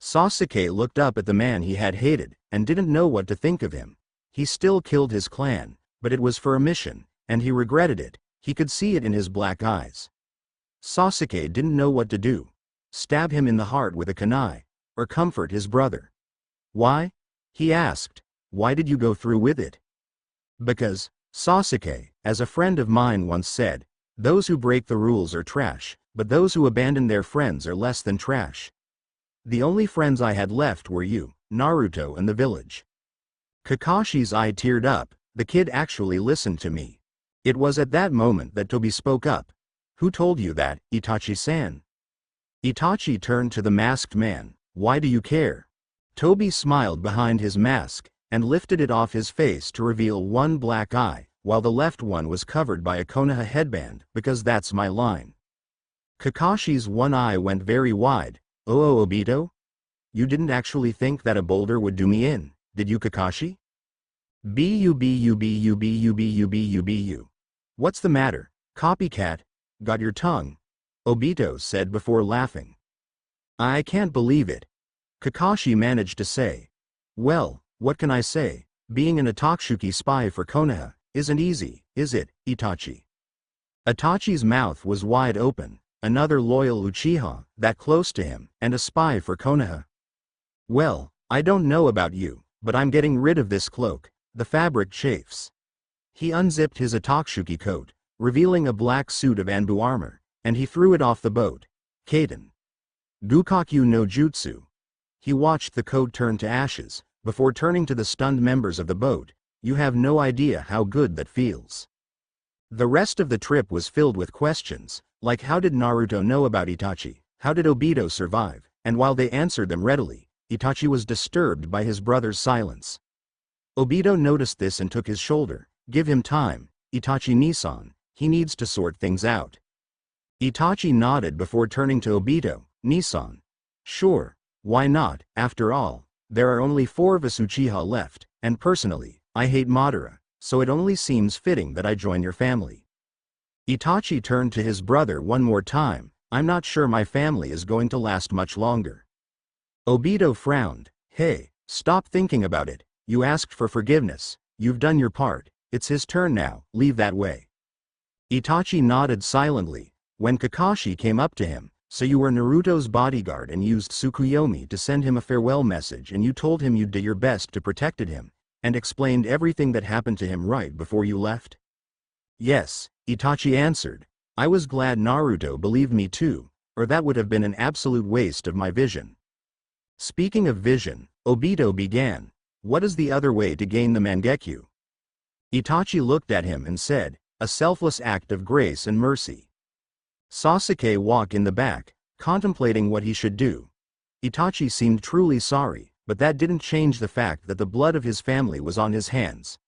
Sasuke looked up at the man he had hated, and didn't know what to think of him. He still killed his clan, but it was for a mission, and he regretted it. He could see it in his black eyes. Sasuke didn't know what to do. Stab him in the heart with a kunai, or comfort his brother. "Why?" he asked. "Why did you go through with it?" "Because," Sasuke, as a friend of mine once said, "those who break the rules are trash, but those who abandon their friends are less than trash." The only friends I had left were you, Naruto, and the village. Kakashi's eye teared up. The kid actually listened to me. It was at that moment that Tobi spoke up. "Who told you that, Itachi-san?" Itachi turned to the masked man. "Why do you care?" Tobi smiled behind his mask, and lifted it off his face to reveal one black eye, while the left one was covered by a Konoha headband, "because that's my line." Kakashi's one eye went very wide. "Oh, Obito? You didn't actually think that a boulder would do me in, did you, Kakashi?" "Bu. What's the matter, copycat? Got your tongue?" Obito said before laughing. "I can't believe it," Kakashi managed to say. "Well, what can I say? Being an Akatsuki spy for Konoha isn't easy, is it, Itachi?" Itachi's mouth was wide open. Another loyal Uchiha, that close to him, and a spy for Konoha. "Well, I don't know about you, but I'm getting rid of this cloak. The fabric chafes." He unzipped his Akatsuki coat, revealing a black suit of Anbu armor, and he threw it off the boat. Kaden. Gukakyu no Jutsu. He watched the coat turn to ashes, before turning to the stunned members of the boat. "You have no idea how good that feels." The rest of the trip was filled with questions, like how did Naruto know about Itachi, how did Obito survive, and while they answered them readily, Itachi was disturbed by his brother's silence. Obito noticed this and took his shoulder. "Give him time, Itachi-Nisan, he needs to sort things out." Itachi nodded before turning to Obito. "Nisan. Sure, why not? After all, there are only 4 of us Uchiha left, and personally, I hate Madara, so it only seems fitting that I join your family." Itachi turned to his brother one more time. "I'm not sure my family is going to last much longer." Obito frowned. "Hey, stop thinking about it. You asked for forgiveness. You've done your part. It's his turn now. Leave that way." Itachi nodded silently. When Kakashi came up to him, "So you were Naruto's bodyguard and used Tsukuyomi to send him a farewell message, and you told him you'd do your best to protect him, and explained everything that happened to him right before you left?" "Yes," Itachi answered. "I was glad Naruto believed me too, or that would have been an absolute waste of my vision." Speaking of vision, Obito began. What is the other way to gain the Mangekyo? Itachi looked at him and said, a selfless act of grace and mercy. Sasuke walked in the back, contemplating what he should do. Itachi seemed truly sorry, but that didn't change the fact that the blood of his family was on his hands.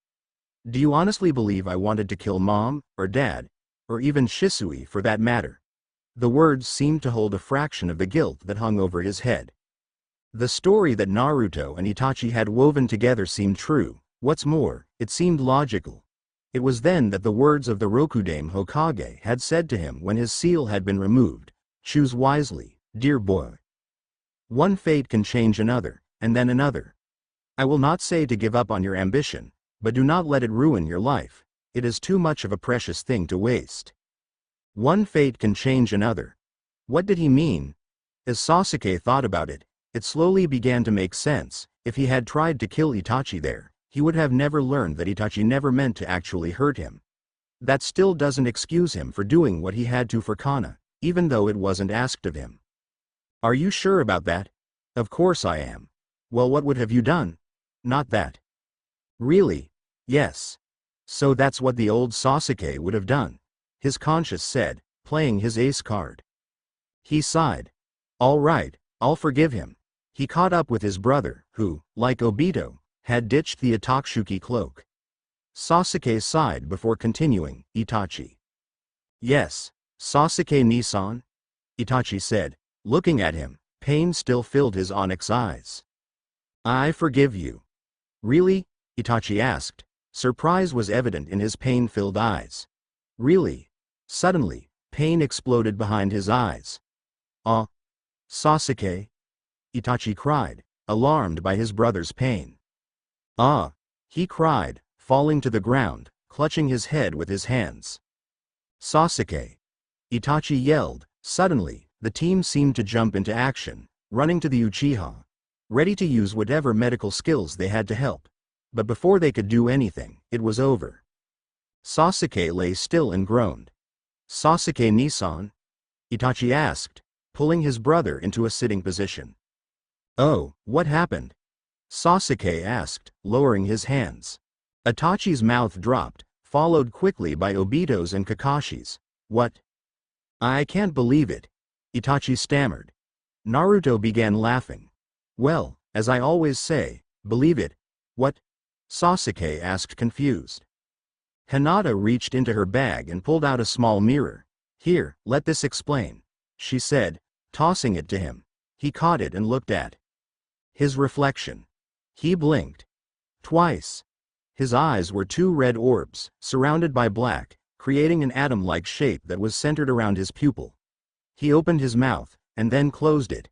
Do you honestly believe I wanted to kill mom, or dad, or even Shisui for that matter? The words seemed to hold a fraction of the guilt that hung over his head. The story that Naruto and Itachi had woven together seemed true. What's more, it seemed logical. It was then that the words of the Rokudame Hokage had said to him when his seal had been removed, choose wisely, dear boy. One fate can change another, and then another. I will not say to give up on your ambition, but do not let it ruin your life. It is too much of a precious thing to waste. One fate can change another. What did he mean? As Sasuke thought about it, it slowly began to make sense. If he had tried to kill Itachi there, he would have never learned that Itachi never meant to actually hurt him. That still doesn't excuse him for doing what he had to for Kana, even though it wasn't asked of him. Are you sure about that? Of course I am. Well, what would have you done? Not that. Really? Yes. So that's what the old Sasuke would have done, his conscience said, playing his ace card. He sighed. All right, I'll forgive him. He caught up with his brother, who, like Obito, had ditched the Ataksuki cloak. Sasuke sighed before continuing, Itachi. Yes, Sasuke-Nisan? Itachi said, looking at him. Pain still filled his onyx eyes. I forgive you. Really? Itachi asked. Surprise was evident in his pain-filled eyes. Really? Suddenly, pain exploded behind his eyes. Sasuke? Itachi cried, alarmed by his brother's pain. He cried, falling to the ground, clutching his head with his hands. Sasuke! Itachi yelled. Suddenly, the team seemed to jump into action, running to the Uchiha, ready to use whatever medical skills they had to help. But before they could do anything, it was over. Sasuke lay still and groaned. Sasuke-Nisan? Itachi asked, pulling his brother into a sitting position. Oh, what happened? Sasuke asked, lowering his hands. Itachi's mouth dropped, followed quickly by Obito's and Kakashi's. What? I can't believe it. Itachi stammered. Naruto began laughing. Well, as I always say, believe it. What? Sasuke asked confused. Hinata reached into her bag and pulled out a small mirror. Here, let this explain, she said, tossing it to him. He caught it and looked at his reflection. He blinked. Twice. His eyes were two red orbs, surrounded by black, creating an atom-like shape that was centered around his pupil. He opened his mouth, and then closed it.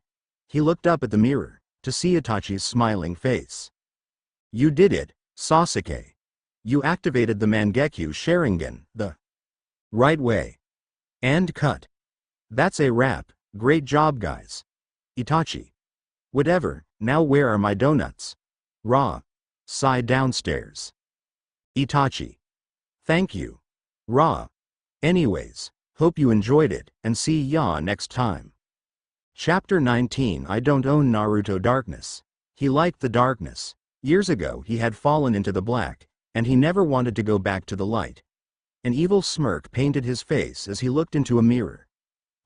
He looked up at the mirror, to see Itachi's smiling face. You did it, Sasuke. You activated the Mangekyo Sharingan, the right way. And cut. That's a wrap, great job guys. Itachi. Whatever, now where are my donuts? Ra. Sighed downstairs. Itachi. Thank you. Ra. Anyways, hope you enjoyed it, and see ya next time. Chapter 19. I don't own Naruto Darkness. He liked the darkness. Years ago he had fallen into the black, and he never wanted to go back to the light. An evil smirk painted his face as he looked into a mirror.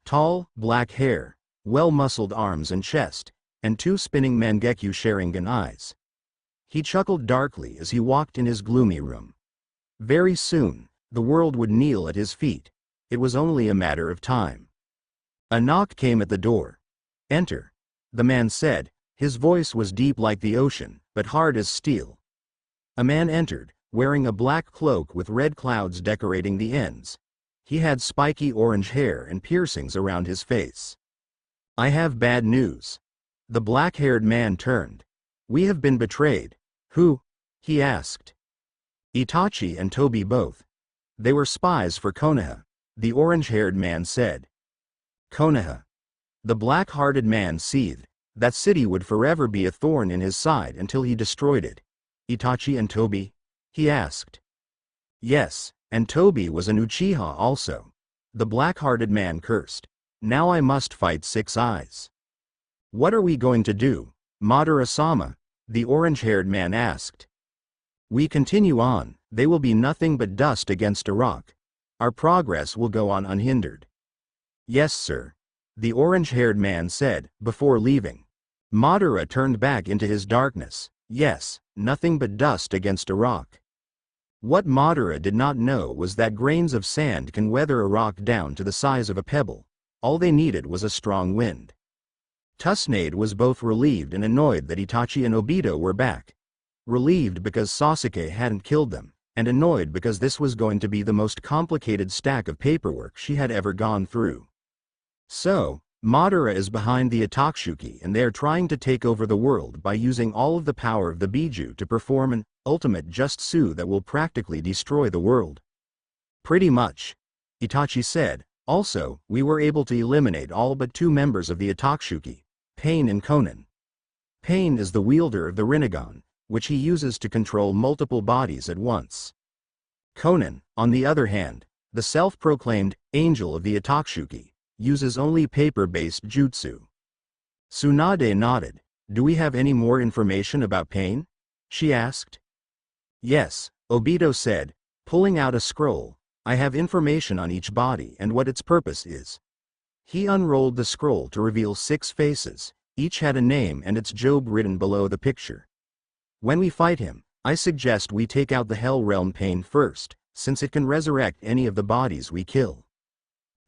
Tall, black hair, well-muscled arms and chest, and two spinning Mangekyo Sharingan eyes. He chuckled darkly as he walked in his gloomy room. Very soon, the world would kneel at his feet. It was only a matter of time. A knock came at the door. Enter. The man said. His voice was deep like the ocean, but hard as steel. A man entered, wearing a black cloak with red clouds decorating the ends. He had spiky orange hair and piercings around his face. I have bad news. The black-haired man turned. We have been betrayed. Who? He asked. Itachi and Tobi both. They were spies for Konoha, the orange-haired man said. Konoha. The black-hearted man seethed. That city would forever be a thorn in his side until he destroyed it. Itachi and Tobi? He asked. Yes, and Tobi was an Uchiha also. The black-hearted man cursed. Now I must fight 6 eyes. What are we going to do? Madara-sama, the orange-haired man asked. We continue on, they will be nothing but dust against a rock. Our progress will go on unhindered. Yes, sir. The orange-haired man said, before leaving. Madara turned back into his darkness. Yes, nothing but dust against a rock. What Madara did not know was that grains of sand can weather a rock down to the size of a pebble. All they needed was a strong wind. Tsunade was both relieved and annoyed that Itachi and Obito were back. Relieved because Sasuke hadn't killed them, and annoyed because this was going to be the most complicated stack of paperwork she had ever gone through. So, Madara is behind the Akatsuki and they are trying to take over the world by using all of the power of the Biju to perform an ultimate jutsu that will practically destroy the world. Pretty much. Itachi said. Also, we were able to eliminate all but 2 members of the Akatsuki, Pain and Konan. Pain is the wielder of the Rinnegan, which he uses to control multiple bodies at once. Konan, on the other hand, the self-proclaimed angel of the Akatsuki, uses only paper-based jutsu. Tsunade nodded. Do we have any more information about Pain? She asked. Yes, Obito said, pulling out a scroll. I have information on each body and what its purpose is. He unrolled the scroll to reveal 6 faces, each had a name and its job written below the picture. When we fight him, I suggest we take out the Hell Realm Pain first, since it can resurrect any of the bodies we kill.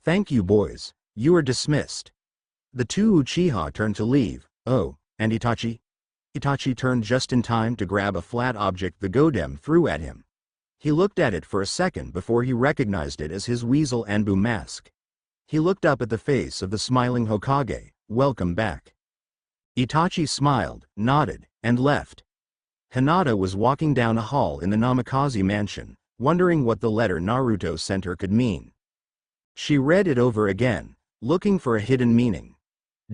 Thank you boys, you are dismissed. The 2 Uchiha turned to leave. Oh, and Itachi? Itachi turned just in time to grab a flat object the Godem threw at him. He looked at it for a second before he recognized it as his Weasel Anbu mask. He looked up at the face of the smiling Hokage. Welcome back. Itachi smiled, nodded, and left. Hinata was walking down a hall in the Namikaze mansion, wondering what the letter Naruto sent her could mean. She read it over again, looking for a hidden meaning.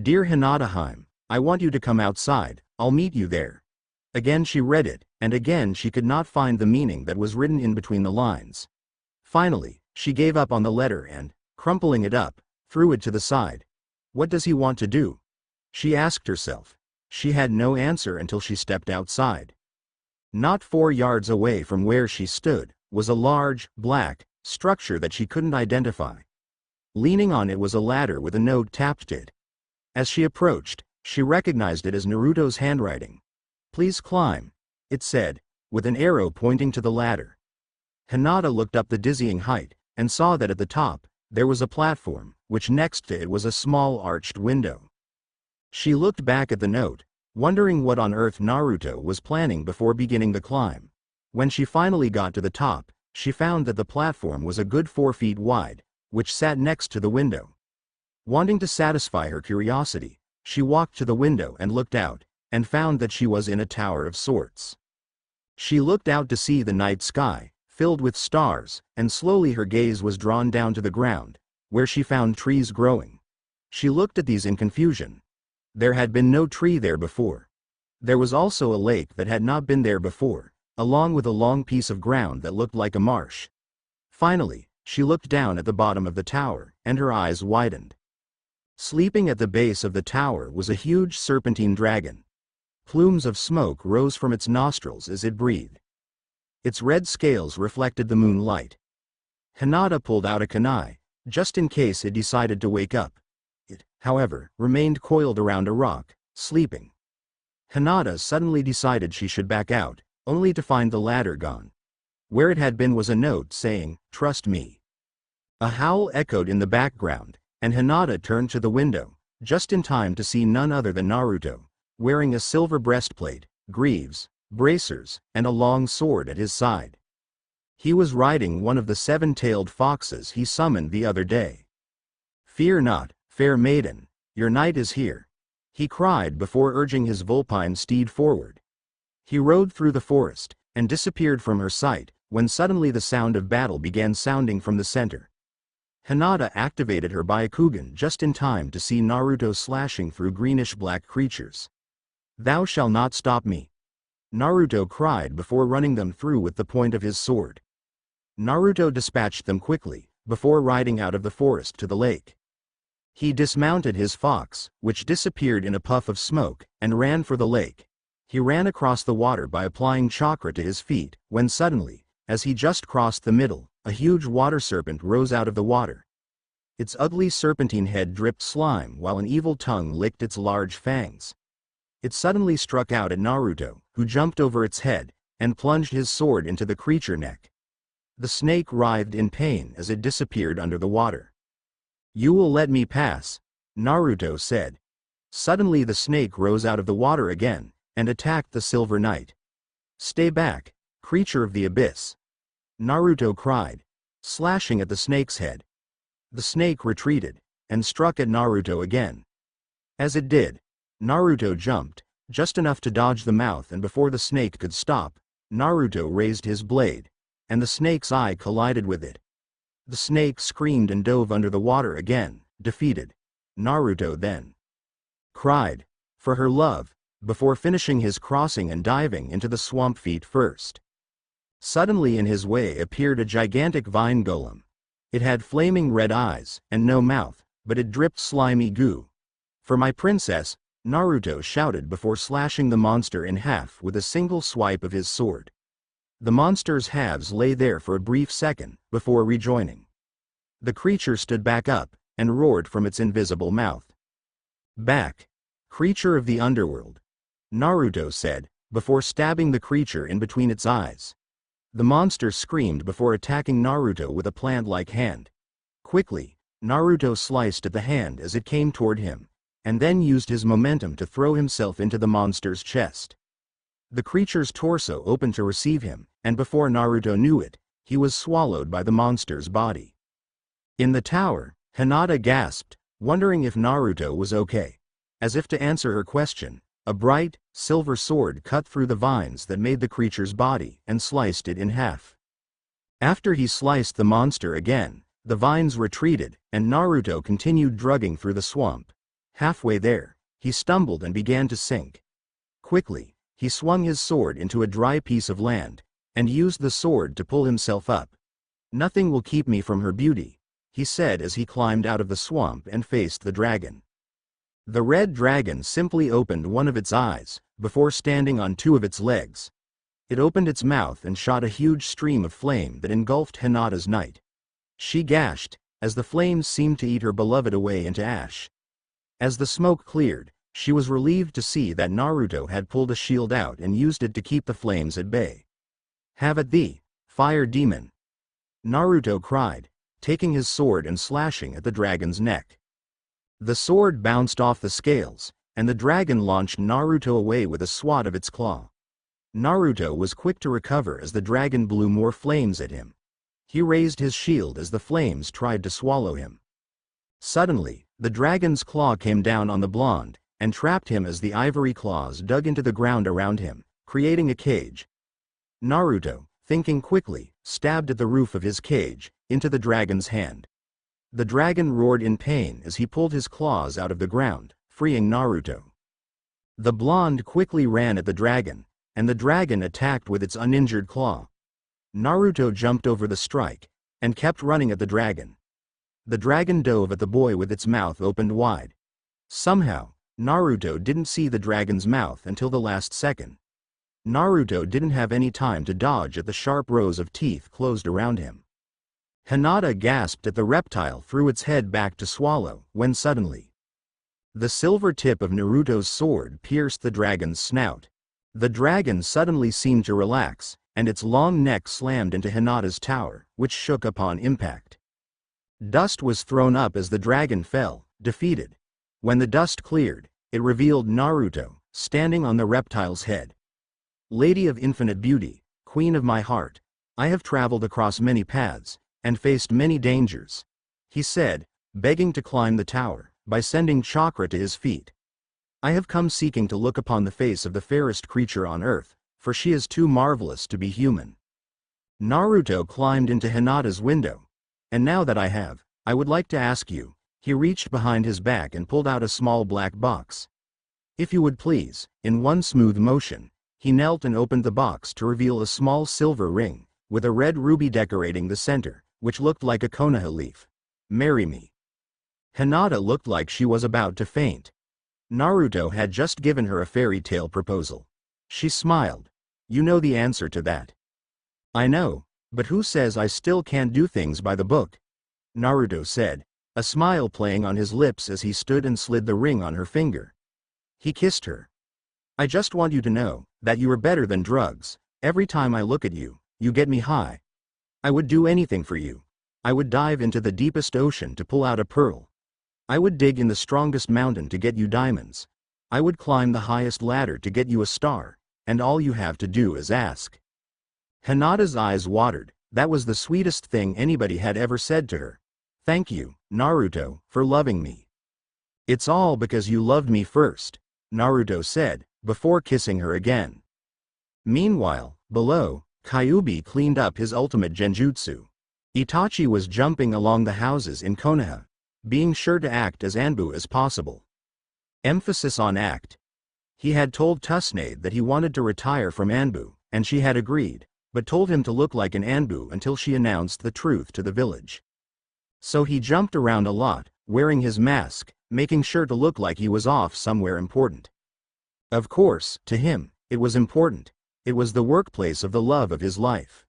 Dear Hinata-heim, I want you to come outside, I'll meet you there. Again she read it, and again she could not find the meaning that was written in between the lines. Finally, she gave up on the letter and, crumpling it up, threw it to the side. What does he want to do? She asked herself. She had no answer until she stepped outside. Not 4 yards away from where she stood, was a large, black, structure that she couldn't identify. Leaning on it was a ladder with a note tapped to it. As she approached, she recognized it as Naruto's handwriting. Please climb, it said, with an arrow pointing to the ladder. Hinata looked up the dizzying height, and saw that at the top, there was a platform, which next to it was a small arched window. She looked back at the note, wondering what on earth Naruto was planning before beginning the climb. When she finally got to the top, she found that the platform was a good 4 feet wide, which sat next to the window. Wanting to satisfy her curiosity, she walked to the window and looked out, and found that she was in a tower of sorts. She looked out to see the night sky, filled with stars, and slowly her gaze was drawn down to the ground, where she found trees growing. She looked at these in confusion. There had been no tree there before. There was also a lake that had not been there before, along with a long piece of ground that looked like a marsh. Finally, she looked down at the bottom of the tower, and her eyes widened. Sleeping at the base of the tower was a huge serpentine dragon. Plumes of smoke rose from its nostrils as it breathed. Its red scales reflected the moonlight. Hinata pulled out a kunai, just in case it decided to wake up. It, however, remained coiled around a rock, sleeping. Hinata suddenly decided she should back out, only to find the ladder gone. Where it had been was a note saying, "Trust me." A howl echoed in the background, and Hinata turned to the window, just in time to see none other than Naruto, wearing a silver breastplate, greaves, bracers, and a long sword at his side. He was riding one of the 7-tailed foxes he summoned the other day. "Fear not, fair maiden, your knight is here," he cried before urging his vulpine steed forward. He rode through the forest, and disappeared from her sight, when suddenly the sound of battle began sounding from the center. Hinata activated her Byakugan just in time to see Naruto slashing through greenish-black creatures. "Thou shalt not stop me," Naruto cried before running them through with the point of his sword. Naruto dispatched them quickly, before riding out of the forest to the lake. He dismounted his fox, which disappeared in a puff of smoke, and ran for the lake. He ran across the water by applying chakra to his feet, when suddenly, as he just crossed the middle, a huge water serpent rose out of the water. Its ugly serpentine head dripped slime while an evil tongue licked its large fangs. It suddenly struck out at Naruto, who jumped over its head, and plunged his sword into the creature's neck. The snake writhed in pain as it disappeared under the water. "You will let me pass," Naruto said. Suddenly the snake rose out of the water again, and attacked the Silver Knight. "Stay back, creature of the abyss!" Naruto cried, slashing at the snake's head. The snake retreated, and struck at Naruto again. As it did, Naruto jumped, just enough to dodge the mouth, and before the snake could stop, Naruto raised his blade, and the snake's eye collided with it. The snake screamed and dove under the water again, defeated. Naruto then cried for her love, before finishing his crossing and diving into the swamp feet first. Suddenly in his way appeared a gigantic vine golem. It had flaming red eyes, and no mouth, but it dripped slimy goo. "For my princess," Naruto shouted before slashing the monster in half with a single swipe of his sword. The monster's halves lay there for a brief second, before rejoining. The creature stood back up, and roared from its invisible mouth. "Back, creature of the underworld," Naruto said, before stabbing the creature in between its eyes. The monster screamed before attacking Naruto with a plant-like hand. Quickly, Naruto sliced at the hand as it came toward him, and then used his momentum to throw himself into the monster's chest. The creature's torso opened to receive him, and before Naruto knew it, he was swallowed by the monster's body. In the tower, Hinata gasped, wondering if Naruto was okay. As if to answer her question, a bright, silver sword cut through the vines that made the creature's body and sliced it in half. After he sliced the monster again, the vines retreated, and Naruto continued drugging through the swamp. Halfway there, he stumbled and began to sink. Quickly, he swung his sword into a dry piece of land, and used the sword to pull himself up. "Nothing will keep me from her beauty," he said as he climbed out of the swamp and faced the dragon. The red dragon simply opened one of its eyes, before standing on two of its legs. It opened its mouth and shot a huge stream of flame that engulfed Hinata's knight. She gasped, as the flames seemed to eat her beloved away into ash. As the smoke cleared, she was relieved to see that Naruto had pulled a shield out and used it to keep the flames at bay. "Have at thee, fire demon!" Naruto cried, taking his sword and slashing at the dragon's neck. The sword bounced off the scales, and the dragon launched Naruto away with a swat of its claw. Naruto was quick to recover as the dragon blew more flames at him. He raised his shield as the flames tried to swallow him. Suddenly, the dragon's claw came down on the blonde, and trapped him as the ivory claws dug into the ground around him, creating a cage. Naruto, thinking quickly, stabbed at the roof of his cage, into the dragon's hand. The dragon roared in pain as he pulled his claws out of the ground, freeing Naruto. The blonde quickly ran at the dragon, and the dragon attacked with its uninjured claw. Naruto jumped over the strike, and kept running at the dragon. The dragon dove at the boy with its mouth opened wide. Somehow, Naruto didn't see the dragon's mouth until the last second. Naruto didn't have any time to dodge at the sharp rows of teeth closed around him. Hinata gasped at the reptile threw its head back to swallow, when suddenly the silver tip of Naruto's sword pierced the dragon's snout. The dragon suddenly seemed to relax, and its long neck slammed into Hinata's tower, which shook upon impact. Dust was thrown up as the dragon fell, defeated. When the dust cleared, it revealed Naruto, standing on the reptile's head. "Lady of infinite beauty, queen of my heart, I have traveled across many paths, and faced many dangers," he said, begging to climb the tower, by sending chakra to his feet. "I have come seeking to look upon the face of the fairest creature on earth, for she is too marvelous to be human." Naruto climbed into Hinata's window. "And now that I would like to ask you," he reached behind his back and pulled out a small black box. "If you would please," in one smooth motion, he knelt and opened the box to reveal a small silver ring, with a red ruby decorating the center, which looked like a konoha leaf. "Marry me." Hinata looked like she was about to faint. Naruto had just given her a fairy tale proposal. She smiled. You know the answer to that. I know, but who says I still can't do things by the book? Naruto said, a smile playing on his lips as he stood and slid the ring on her finger. He kissed her. I just want you to know that you are better than drugs. Every time I look at you, you get me high. I would do anything for you. I would dive into the deepest ocean to pull out a pearl. I would dig in the strongest mountain to get you diamonds. I would climb the highest ladder to get you a star, and all you have to do is ask. Hinata's eyes watered. That was the sweetest thing anybody had ever said to her. Thank you, Naruto, for loving me. It's all because you loved me first, Naruto said, before kissing her again. Meanwhile, below, Kyubi cleaned up his ultimate genjutsu. Itachi was jumping along the houses in Konoha, being sure to act as Anbu as possible. Emphasis on act. He had told Tusnade that he wanted to retire from Anbu, and she had agreed, but told him to look like an Anbu until she announced the truth to the village. So he jumped around a lot, wearing his mask, making sure to look like he was off somewhere important. Of course, to him, it was important. It was the workplace of the love of his life.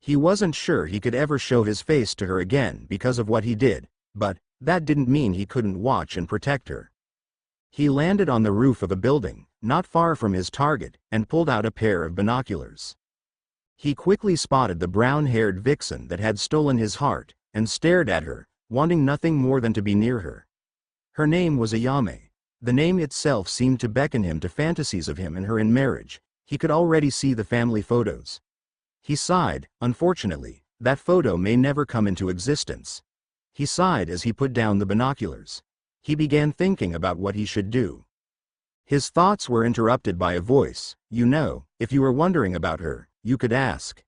He wasn't sure he could ever show his face to her again because of what he did, but that didn't mean he couldn't watch and protect her. He landed on the roof of a building, not far from his target, and pulled out a pair of binoculars. He quickly spotted the brown-haired vixen that had stolen his heart, and stared at her, wanting nothing more than to be near her. Her name was Ayame. The name itself seemed to beckon him to fantasies of him and her in marriage. He could already see the family photos. He sighed. Unfortunately, that photo may never come into existence. He sighed as he put down the binoculars. He began thinking about what he should do. His thoughts were interrupted by a voice. You know, if you were wondering about her, you could ask.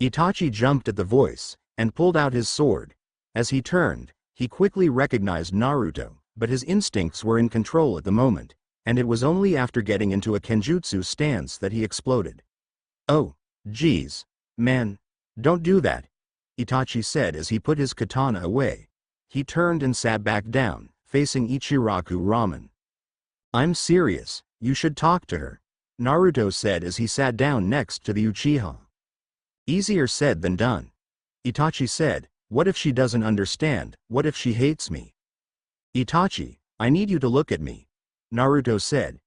Itachi jumped at the voice, and pulled out his sword. As he turned, he quickly recognized Naruto, but his instincts were in control at the moment, and it was only after getting into a kenjutsu stance that he exploded. Oh, geez, man, don't do that, Itachi said as he put his katana away. He turned and sat back down, facing Ichiraku Ramen. I'm serious, you should talk to her, Naruto said as he sat down next to the Uchiha. Easier said than done. Itachi said, what if she doesn't understand, what if she hates me? Itachi, I need you to look at me, Naruto said.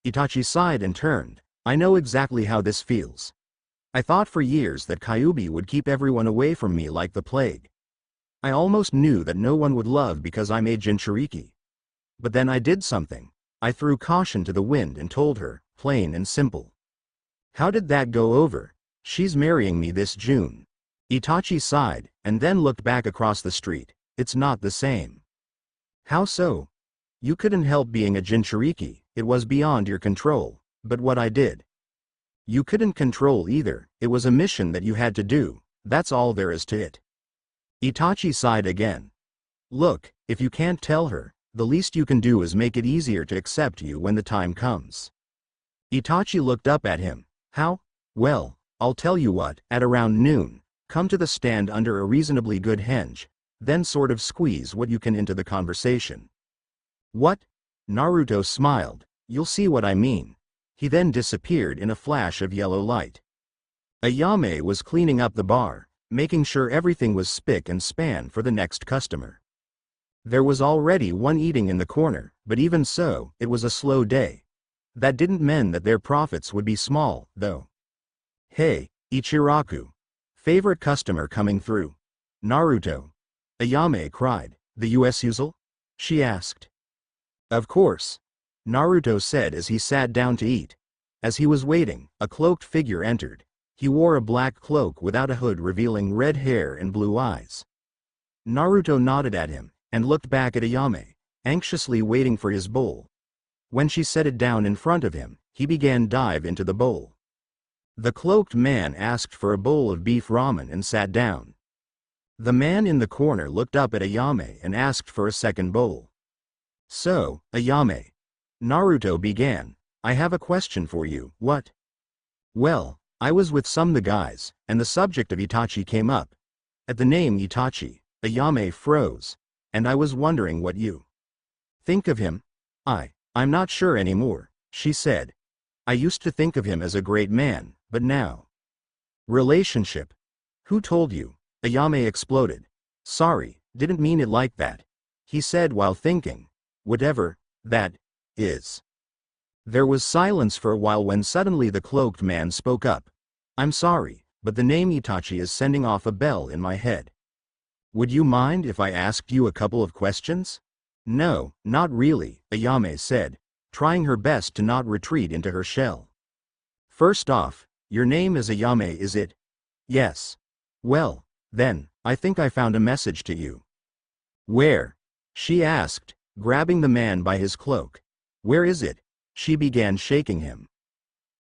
Itachi sighed and turned. I know exactly how this feels. I thought for years that Kyubi would keep everyone away from me like the plague. I almost knew that no one would love because I made Jinchuriki. But then I did something. I threw caution to the wind and told her, plain and simple. How did that go over? She's marrying me this June. Itachi sighed, and then looked back across the street. It's not the same. How so? You couldn't help being a Jinchuriki, it was beyond your control, but what I did. You couldn't control either, it was a mission that you had to do, that's all there is to it. Itachi sighed again. Look, if you can't tell her, the least you can do is make it easier to accept you when the time comes. Itachi looked up at him. How? Well, I'll tell you what, at around noon, come to the stand under a reasonably good henge, then sort of squeeze what you can into the conversation. What? Naruto smiled. You'll see what I mean. He then disappeared in a flash of yellow light. Ayame was cleaning up the bar, making sure everything was spick and span for the next customer. There was already one eating in the corner, but even so, it was a slow day. That didn't mean that their profits would be small, though. Hey, Ichiraku. Favorite customer coming through. Naruto. Ayame cried. The US usual? She asked. Of course. Naruto said as he sat down to eat. As he was waiting, a cloaked figure entered. He wore a black cloak without a hood revealing red hair and blue eyes. Naruto nodded at him, and looked back at Ayame, anxiously waiting for his bowl. When she set it down in front of him, he began dive into the bowl. The cloaked man asked for a bowl of beef ramen and sat down. The man in the corner looked up at Ayame and asked for a second bowl. So, Ayame. Naruto began, I have a question for you, what? Well, I was with some the guys, and the subject of Itachi came up. At the name Itachi, Ayame froze. and I was wondering what you think of him. I'm not sure anymore, she said. I used to think of him as a great man, but now. Relationship. Who told you? Ayame exploded. Sorry, didn't mean it like that, he said while thinking. Whatever that is. There was silence for a while when suddenly the cloaked man spoke up. I'm sorry, but the name Itachi is sending off a bell in my head. Would you mind if I asked you a couple of questions? No, not really, Ayame said, trying her best to not retreat into her shell. First off, your name is Ayame, is it? Yes. Well, then, I think I found a message to you. Where? She asked, grabbing the man by his cloak. Where is it? She began shaking him.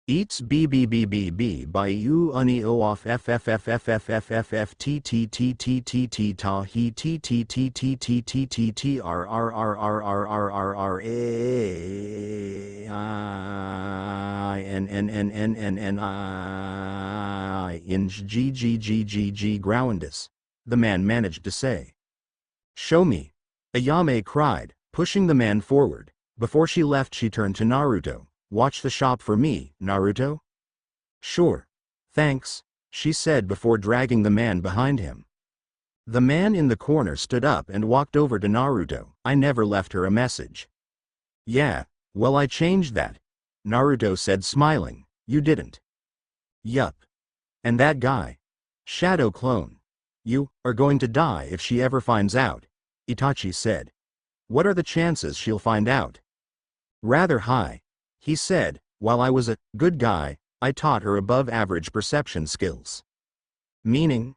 Eats b by you uni o off t t t t t t ta he t t t t t t t t r r r r r r r r a I n n n n n n I in g g g g g groundus, the man managed to say. Show me, Ayame cried, pushing the man forward. Before she left she turned to Naruto. Watch the shop for me, Naruto? Sure. Thanks, she said before dragging the man behind him. The man in the corner stood up and walked over to Naruto. I never left her a message. Yeah, well I changed that, Naruto said smiling. You didn't. Yup. And that guy? Shadow clone. You are going to die if she ever finds out, Itachi said. What are the chances she'll find out? Rather high, he said. While I was a good guy, I taught her above average perception skills. Meaning?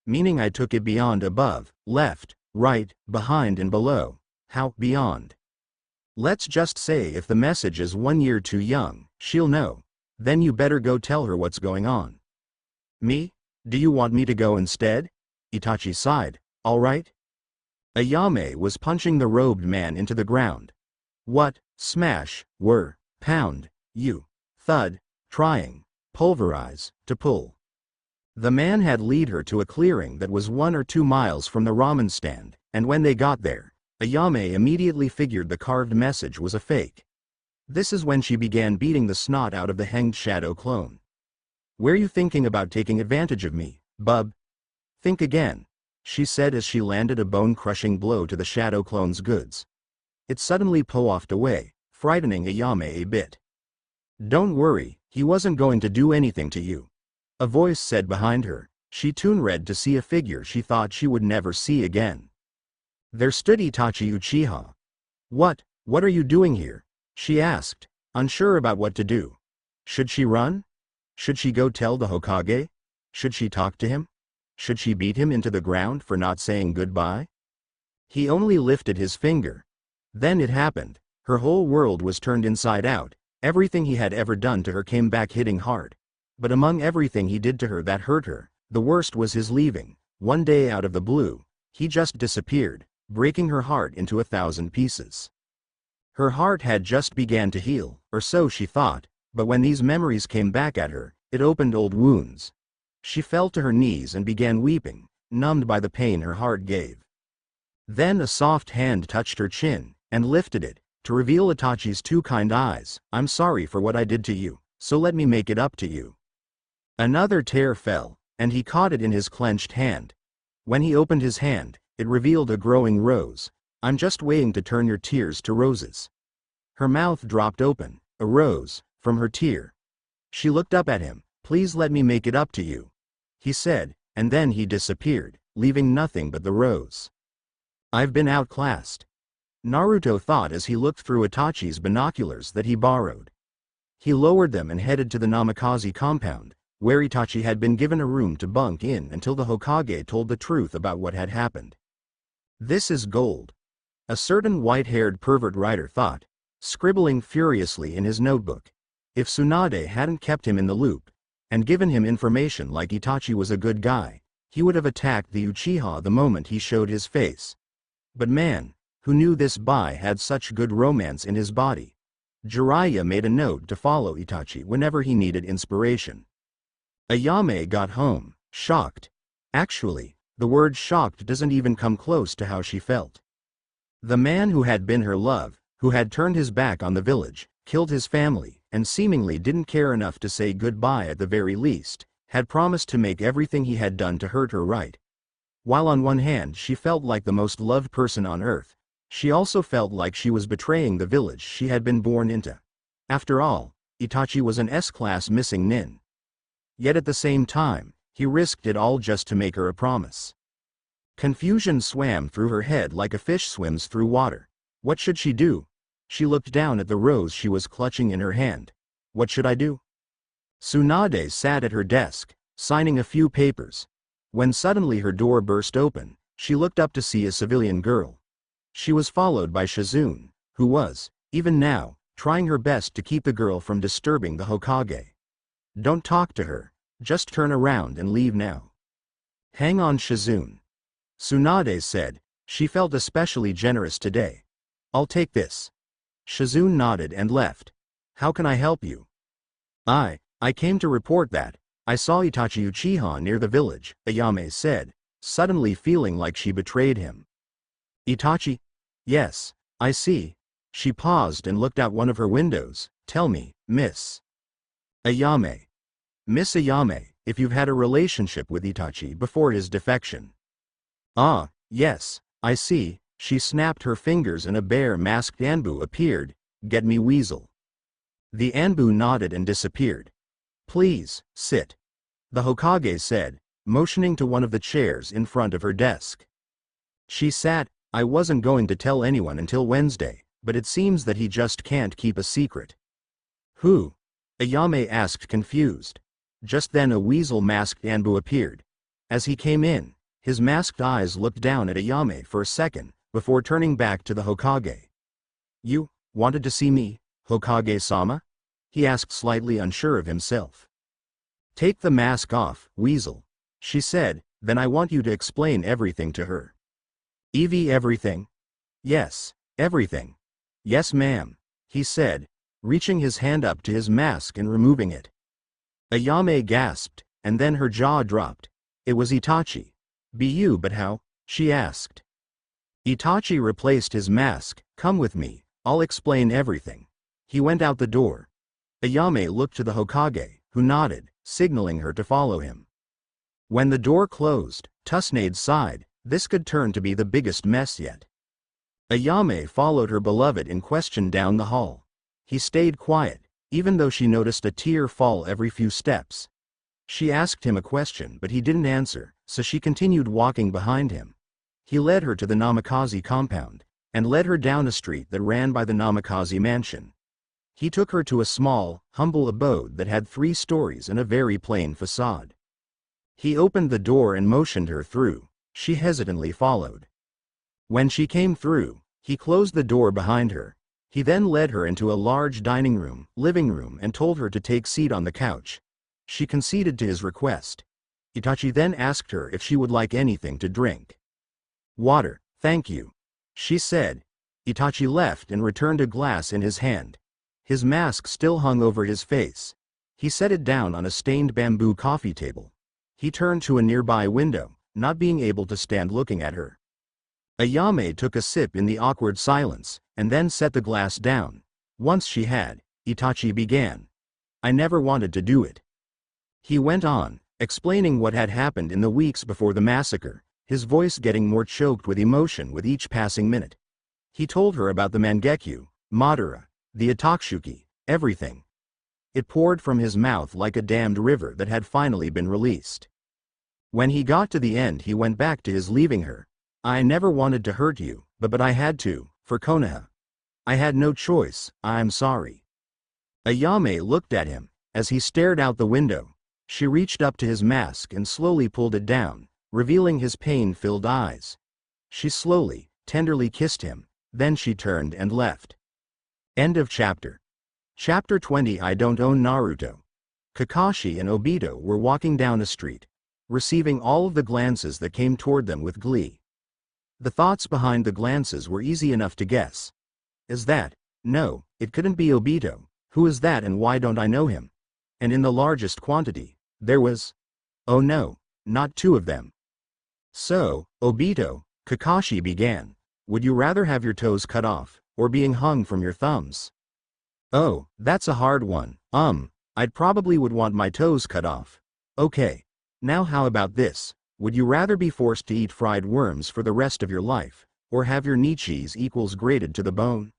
Meaning I took it beyond above, left, right, behind and below. How beyond? Let's just say if the message is 1 year too young, she'll know. Then you better go tell her what's going on. Me? Do you want me to go instead? Itachi sighed. All right. Ayame was punching the robed man into the ground. What? Smash, whir, pound, you, thud, trying, pulverize, to pull. The man had lead her to a clearing that was 1 or 2 miles from the ramen stand, and when they got there, Ayame immediately figured the carved message was a fake. This is when she began beating the snot out of the hanged shadow clone. Were you thinking about taking advantage of me, bub? Think again, she said as she landed a bone-crushing blow to the shadow clone's goods. It suddenly po-offed away, frightening Ayame a bit. Don't worry, he wasn't going to do anything to you, a voice said behind her. She tune-read to see a figure she thought she would never see again. There stood Itachi Uchiha. What are you doing here? She asked, unsure about what to do. Should she run? Should she go tell the Hokage? Should she talk to him? Should she beat him into the ground for not saying goodbye? He only lifted his finger. Then it happened. Her whole world was turned inside out. Everything he had ever done to her came back hitting hard. But among everything he did to her that hurt her, the worst was his leaving. One day out of the blue, he just disappeared, breaking her heart into 1,000 pieces. Her heart had just began to heal, or so she thought, but when these memories came back at her, it opened old wounds. She fell to her knees and began weeping, numbed by the pain her heart gave. Then a soft hand touched her chin, and lifted it, to reveal Itachi's 2 kind eyes. I'm sorry for what I did to you, so let me make it up to you. Another tear fell, and he caught it in his clenched hand. When he opened his hand, it revealed a growing rose. I'm just waiting to turn your tears to roses. Her mouth dropped open, a rose, from her tear. She looked up at him. Please let me make it up to you, he said, and then he disappeared, leaving nothing but the rose. I've been outclassed, Naruto thought as he looked through Itachi's binoculars that he borrowed. He lowered them and headed to the Namikaze compound, where Itachi had been given a room to bunk in until the Hokage told the truth about what had happened. This is gold, a certain white-haired pervert writer thought, scribbling furiously in his notebook. If Tsunade hadn't kept him in the loop, and given him information like Itachi was a good guy, he would have attacked the Uchiha the moment he showed his face. But man, who knew this boy had such good romance in his body? Jiraiya made a note to follow Itachi whenever he needed inspiration. Ayame got home, shocked. Actually, the word shocked doesn't even come close to how she felt. The man who had been her love, who had turned his back on the village, killed his family, and seemingly didn't care enough to say goodbye at the very least, had promised to make everything he had done to hurt her right. While on one hand she felt like the most loved person on earth, she also felt like she was betraying the village she had been born into. After all, Itachi was an S-class missing nin. Yet at the same time, he risked it all just to make her a promise. Confusion swam through her head like a fish swims through water. What should she do? She looked down at the rose she was clutching in her hand. What should I do? Tsunade sat at her desk, signing a few papers. When suddenly her door burst open, she looked up to see a civilian girl. She was followed by Shizune, who was, even now, trying her best to keep the girl from disturbing the Hokage. Don't talk to her, just turn around and leave now. Hang on, Shizune. Tsunade said, she felt especially generous today. I'll take this. Shizune nodded and left. How can I help you? I came to report that I saw Itachi Uchiha near the village, Ayame said, suddenly feeling like she betrayed him. Itachi? Yes, I see. She paused and looked out one of her windows. Tell me, Miss Ayame. Miss Ayame, if you've had a relationship with Itachi before his defection. Ah, yes, I see. She snapped her fingers and a bear-masked Anbu appeared. Get me, weasel. The Anbu nodded and disappeared. Please, sit. The Hokage said, motioning to one of the chairs in front of her desk. She sat. I wasn't going to tell anyone until Wednesday, but it seems that he just can't keep a secret. Who? Ayame asked, confused. Just then a weasel-masked Anbu appeared. As he came in, his masked eyes looked down at Ayame for a second, before turning back to the Hokage. You wanted to see me, Hokage-sama? He asked, slightly unsure of himself. Take the mask off, weasel, she said, then I want you to explain everything to her. Evie, everything? Yes, everything. Yes, ma'am, he said, reaching his hand up to his mask and removing it. Ayame gasped, and then her jaw dropped. It was Itachi. Be you, but how? She asked. Itachi replaced his mask. Come with me, I'll explain everything. He went out the door. Ayame looked to the Hokage, who nodded, signaling her to follow him. When the door closed, Tsunade sighed. This could turn to be the biggest mess yet. Ayame followed her beloved in question down the hall. He stayed quiet, even though she noticed a tear fall every few steps. She asked him a question but he didn't answer, so she continued walking behind him. He led her to the Namikaze compound, and led her down a street that ran by the Namikaze mansion. He took her to a small, humble abode that had 3 stories and a very plain facade. He opened the door and motioned her through. She hesitantly followed. When she came through, he closed the door behind her. He then led her into a large dining room, living room and told her to take seat on the couch. She conceded to his request. Itachi then asked her if she would like anything to drink. Water, thank you, she said. Itachi left and returned a glass in his hand. His mask still hung over his face. He set it down on a stained bamboo coffee table. He turned to a nearby window, not being able to stand looking at her. Ayame took a sip in the awkward silence, and then set the glass down. Once she had, Itachi began. I never wanted to do it. He went on, explaining what had happened in the weeks before the massacre, his voice getting more choked with emotion with each passing minute. He told her about the Mangekyo, Madara, the Ataksuki, everything. It poured from his mouth like a dammed river that had finally been released. When he got to the end he went back to his leaving her. I never wanted to hurt you, but I had to, for Konoha. I had no choice, I'm sorry. Ayame looked at him, as he stared out the window. She reached up to his mask and slowly pulled it down, revealing his pain-filled eyes. She slowly, tenderly kissed him, then she turned and left. End of chapter. Chapter 20. I don't own Naruto. Kakashi and Obito were walking down a street, receiving all of the glances that came toward them with glee. The thoughts behind the glances were easy enough to guess. Is that? No, it couldn't be Obito. Who is that and why don't I know him? And in the largest quantity, there was... Oh no, not 2 of them. So, Obito, Kakashi began. would you rather have your toes cut off, or being hung from your thumbs? Oh, that's a hard one. I'd probably would want my toes cut off. Okay. Now how about this? Would you rather be forced to eat fried worms for the rest of your life, or have your knee cheese equals grated to the bone?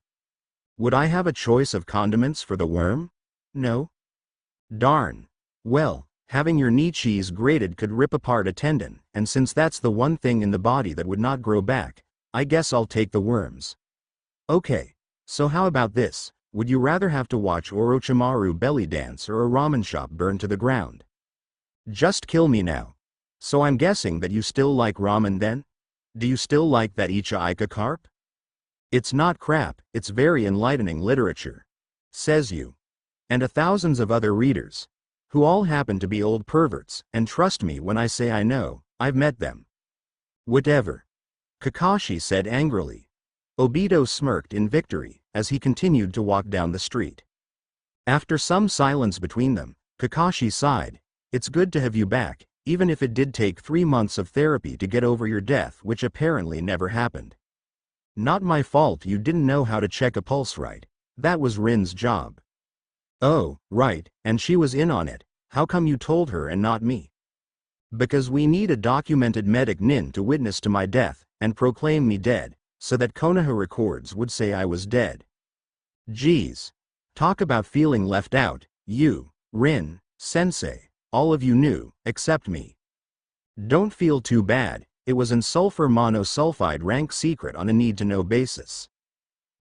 Would I have a choice of condiments for the worm? No. Darn. Well, having your knee cheese grated could rip apart a tendon, and since that's the one thing in the body that would not grow back, I guess I'll take the worms. Okay. So how about this? Would you rather have to watch Orochimaru belly dance or a ramen shop burn to the ground? Just kill me now. So I'm guessing that you still like ramen then? Do you still like that Icha Ika carp? It's not crap, it's very enlightening literature. Says you. And thousands of other readers. Who all happen to be old perverts, and trust me when I say I know, I've met them. Whatever. Kakashi said angrily. Obito smirked in victory, as he continued to walk down the street. After some silence between them, Kakashi sighed. It's good to have you back, even if it did take 3 months of therapy to get over your death, which apparently never happened. Not my fault you didn't know how to check a pulse right. That was Rin's job. Oh, right, and she was in on it. How come you told her and not me? Because we need a documented medic nin to witness to my death, and proclaim me dead, so that Konoha records would say I was dead. Geez. Talk about feeling left out, you, Rin, sensei, all of you knew, except me. Don't feel too bad, it was an sulfur monosulfide rank secret on a need-to-know basis.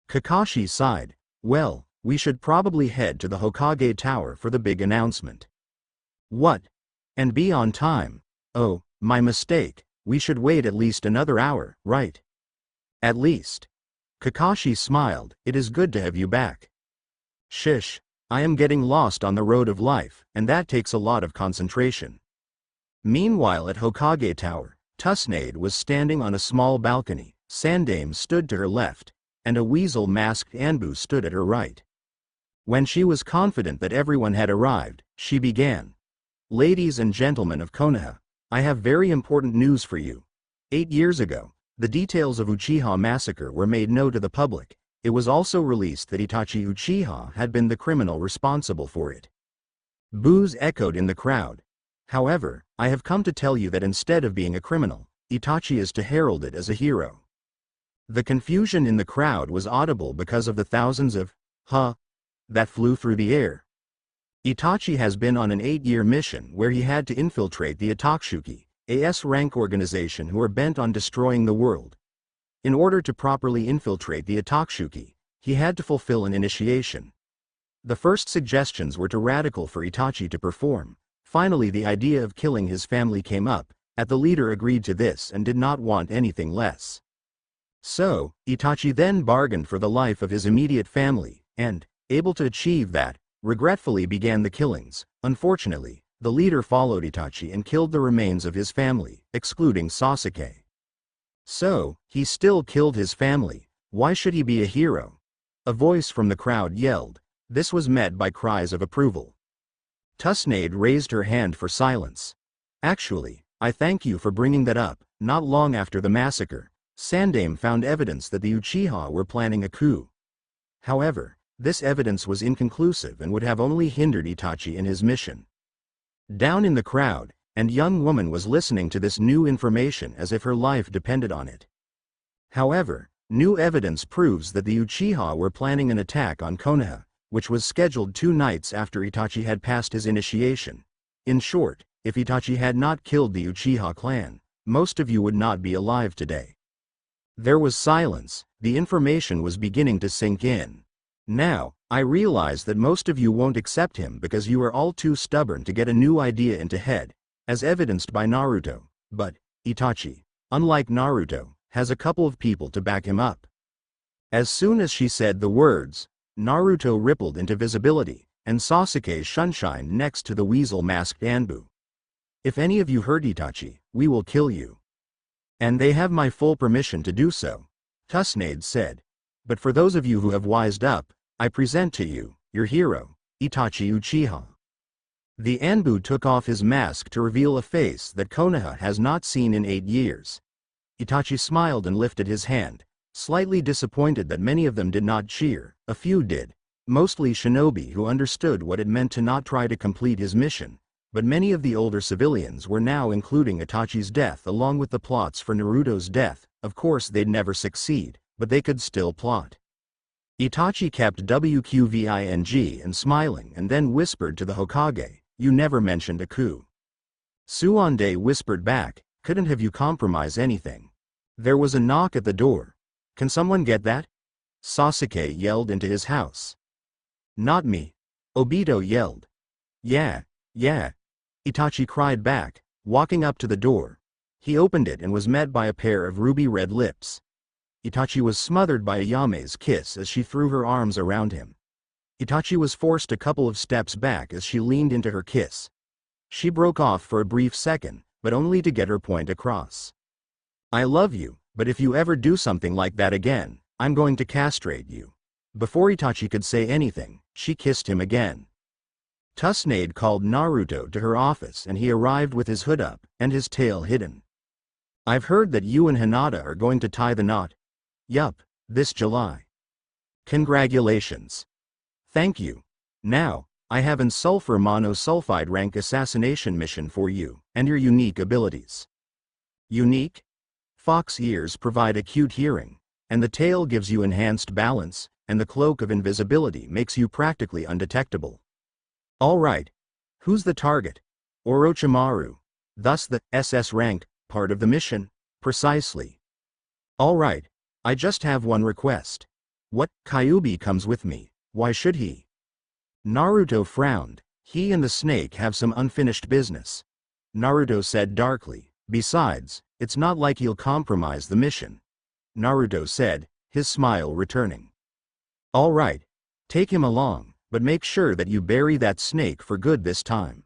Kakashi sighed. Well, we should probably head to the Hokage Tower for the big announcement. What? And be on time. Oh, my mistake, we should wait at least another hour, right? At least. Kakashi smiled, it is good to have you back. Shish, I am getting lost on the road of life, and that takes a lot of concentration. Meanwhile at Hokage Tower, Tusnade was standing on a small balcony, Sandame stood to her left, and a weasel-masked Anbu stood at her right. When she was confident that everyone had arrived, she began. Ladies and gentlemen of Konoha, I have very important news for you. 8 years ago, the details of Uchiha massacre were made known to the public. It was also released that Itachi Uchiha had been the criminal responsible for it. Boos echoed in the crowd. However, I have come to tell you that instead of being a criminal, Itachi is to herald it as a hero. The confusion in the crowd was audible because of the thousands of that flew through the air. Itachi has been on an 8-year mission where he had to infiltrate the Ataksuki, a S-rank organization who are bent on destroying the world. In order to properly infiltrate the Ataksuki, he had to fulfill an initiation. The first suggestions were too radical for Itachi to perform. Finally the idea of killing his family came up, and the leader agreed to this and did not want anything less. So, Itachi then bargained for the life of his immediate family, and, able to achieve that, regretfully began the killings. Unfortunately, the leader followed Itachi and killed the remains of his family, excluding Sasuke. So, he still killed his family. Why should he be a hero? A voice from the crowd yelled. This was met by cries of approval. Tusnade raised her hand for silence. Actually, I thank you for bringing that up. Not long after the massacre, Sandame found evidence that the Uchiha were planning a coup. However, this evidence was inconclusive and would have only hindered Itachi in his mission. Down in the crowd, and young woman was listening to this new information as if her life depended on it. However, new evidence proves that the Uchiha were planning an attack on Konoha, which was scheduled 2 nights after Itachi had passed his initiation. In short, if Itachi had not killed the Uchiha clan, most of you would not be alive today. There was silence, the information was beginning to sink in. Now, I realize that most of you won't accept him because you are all too stubborn to get a new idea into head, as evidenced by Naruto, but, Itachi, unlike Naruto, has a couple of people to back him up. As soon as she said the words, Naruto rippled into visibility, and Sasuke shunshine next to the weasel-masked Anbu. If any of you hurt Itachi, we will kill you. And they have my full permission to do so, Tusnade said. But for those of you who have wised up, I present to you, your hero, Itachi Uchiha. The Anbu took off his mask to reveal a face that Konoha has not seen in 8 years. Itachi smiled and lifted his hand. Slightly disappointed that many of them did not cheer, a few did. Mostly shinobi who understood what it meant to not try to complete his mission, but many of the older civilians were now including Itachi's death along with the plots for Naruto's death. Of course they'd never succeed, but they could still plot. Itachi kept WQVING and smiling and then whispered to the Hokage, "You never mentioned a coup." Suande whispered back, "Couldn't have you compromise anything?" There was a knock at the door. "Can someone get that?" Sasuke yelled into his house. "Not me." Obito yelled. Yeah. Itachi cried back, walking up to the door. He opened it and was met by a pair of ruby-red lips. Itachi was smothered by Ayame's kiss as she threw her arms around him. Itachi was forced a couple of steps back as she leaned into her kiss. She broke off for a brief second, but only to get her point across. "I love you, but if you ever do something like that again, I'm going to castrate you." Before Itachi could say anything, she kissed him again. Tsunade called Naruto to her office and he arrived with his hood up and his tail hidden. "I've heard that you and Hinata are going to tie the knot." "Yup, this July." "Congratulations." "Thank you. Now, I have an sulfur monosulfide rank assassination mission for you, and your unique abilities." "Unique?" "Fox ears provide acute hearing, and the tail gives you enhanced balance, and the cloak of invisibility makes you practically undetectable." "All right. Who's the target?" "Orochimaru. Thus the SS rank, part of the mission?" "Precisely." "All right. I just have one request." "What?" "Kyubi comes with me." "Why should he?" Naruto frowned. "He and the snake have some unfinished business." Naruto said darkly, "Besides, it's not like he'll compromise the mission." Naruto said, his smile returning. "All right. Take him along, but make sure that you bury that snake for good this time."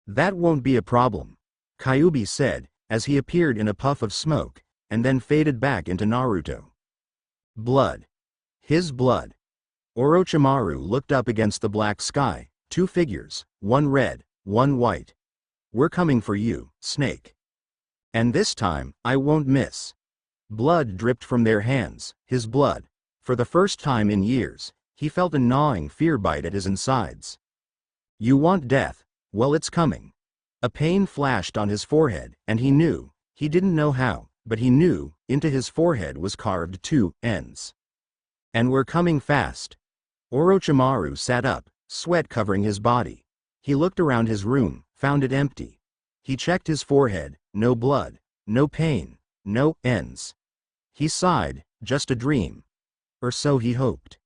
"That won't be a problem," Kyubi said, as he appeared in a puff of smoke, and then faded back into Naruto. Blood. His blood. Orochimaru looked up against the black sky, two figures, one red, one white. "We're coming for you, snake. And this time, I won't miss." Blood dripped from their hands, his blood. For the first time in years, he felt a gnawing fear bite at his insides. "You want death? Well, it's coming." A pain flashed on his forehead, and he knew, he didn't know how, but he knew, into his forehead was carved two N's. "And we're coming fast." Orochimaru sat up, sweat covering his body. He looked around his room, found it empty. He checked his forehead, no blood, no pain, no N's. He sighed, just a dream. Or so he hoped.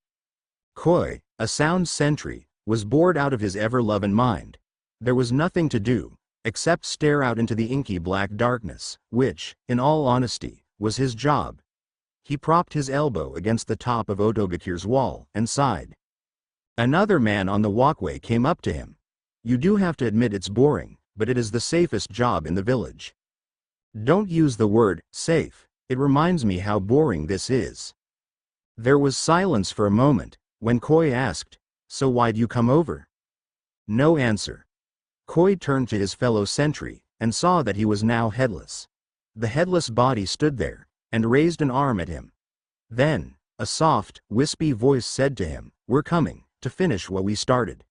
Koi, a sound sentry, was bored out of his ever-loving mind. There was nothing to do, except stare out into the inky black darkness, which, in all honesty, was his job. He propped his elbow against the top of Otogakire's wall, and sighed. Another man on the walkway came up to him. "You do have to admit it's boring, but it is the safest job in the village." "Don't use the word, safe, it reminds me how boring this is." There was silence for a moment, when Koi asked, "So why'd you come over?" No answer. Koi turned to his fellow sentry, and saw that he was now headless. The headless body stood there, and raised an arm at him. Then, a soft, wispy voice said to him, "We're coming, to finish what we started."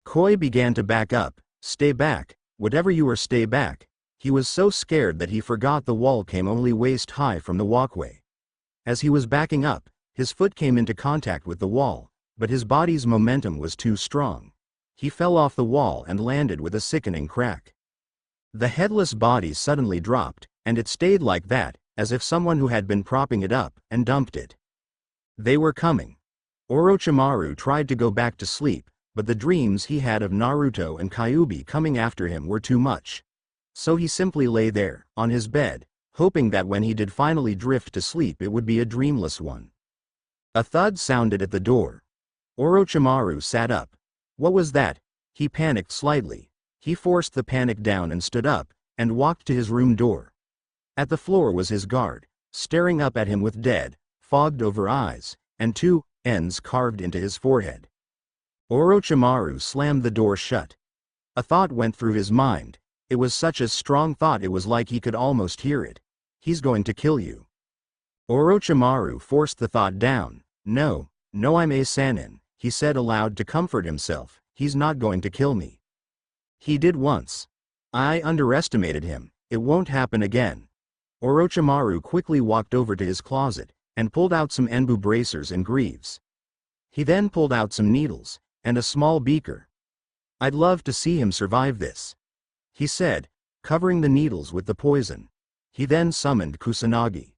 Koi began to back up. "Stay back, whatever you are, stay back." He was so scared that he forgot the wall came only waist high from the walkway. As he was backing up, his foot came into contact with the wall, but his body's momentum was too strong. He fell off the wall and landed with a sickening crack. The headless body suddenly dropped, and it stayed like that, as if someone who had been propping it up, and dumped it. They were coming. Orochimaru tried to go back to sleep, but the dreams he had of Naruto and Kyubi coming after him were too much. So he simply lay there, on his bed, hoping that when he did finally drift to sleep it would be a dreamless one. A thud sounded at the door. Orochimaru sat up. What was that? He panicked slightly. He forced the panic down and stood up, and walked to his room door. At the floor was his guard, staring up at him with dead, fogged-over eyes, and two N's carved into his forehead. Orochimaru slammed the door shut. A thought went through his mind. It was such a strong thought it was like he could almost hear it. "He's going to kill you." Orochimaru forced the thought down. No, no, I'm a Sannin, he said aloud to comfort himself. He's not going to kill me. He did once. I underestimated him. It won't happen again. Orochimaru quickly walked over to his closet and pulled out some Enbu bracers and greaves. He then pulled out some needles and a small beaker. I'd love to see him survive this, he said, covering the needles with the poison. He then summoned Kusanagi.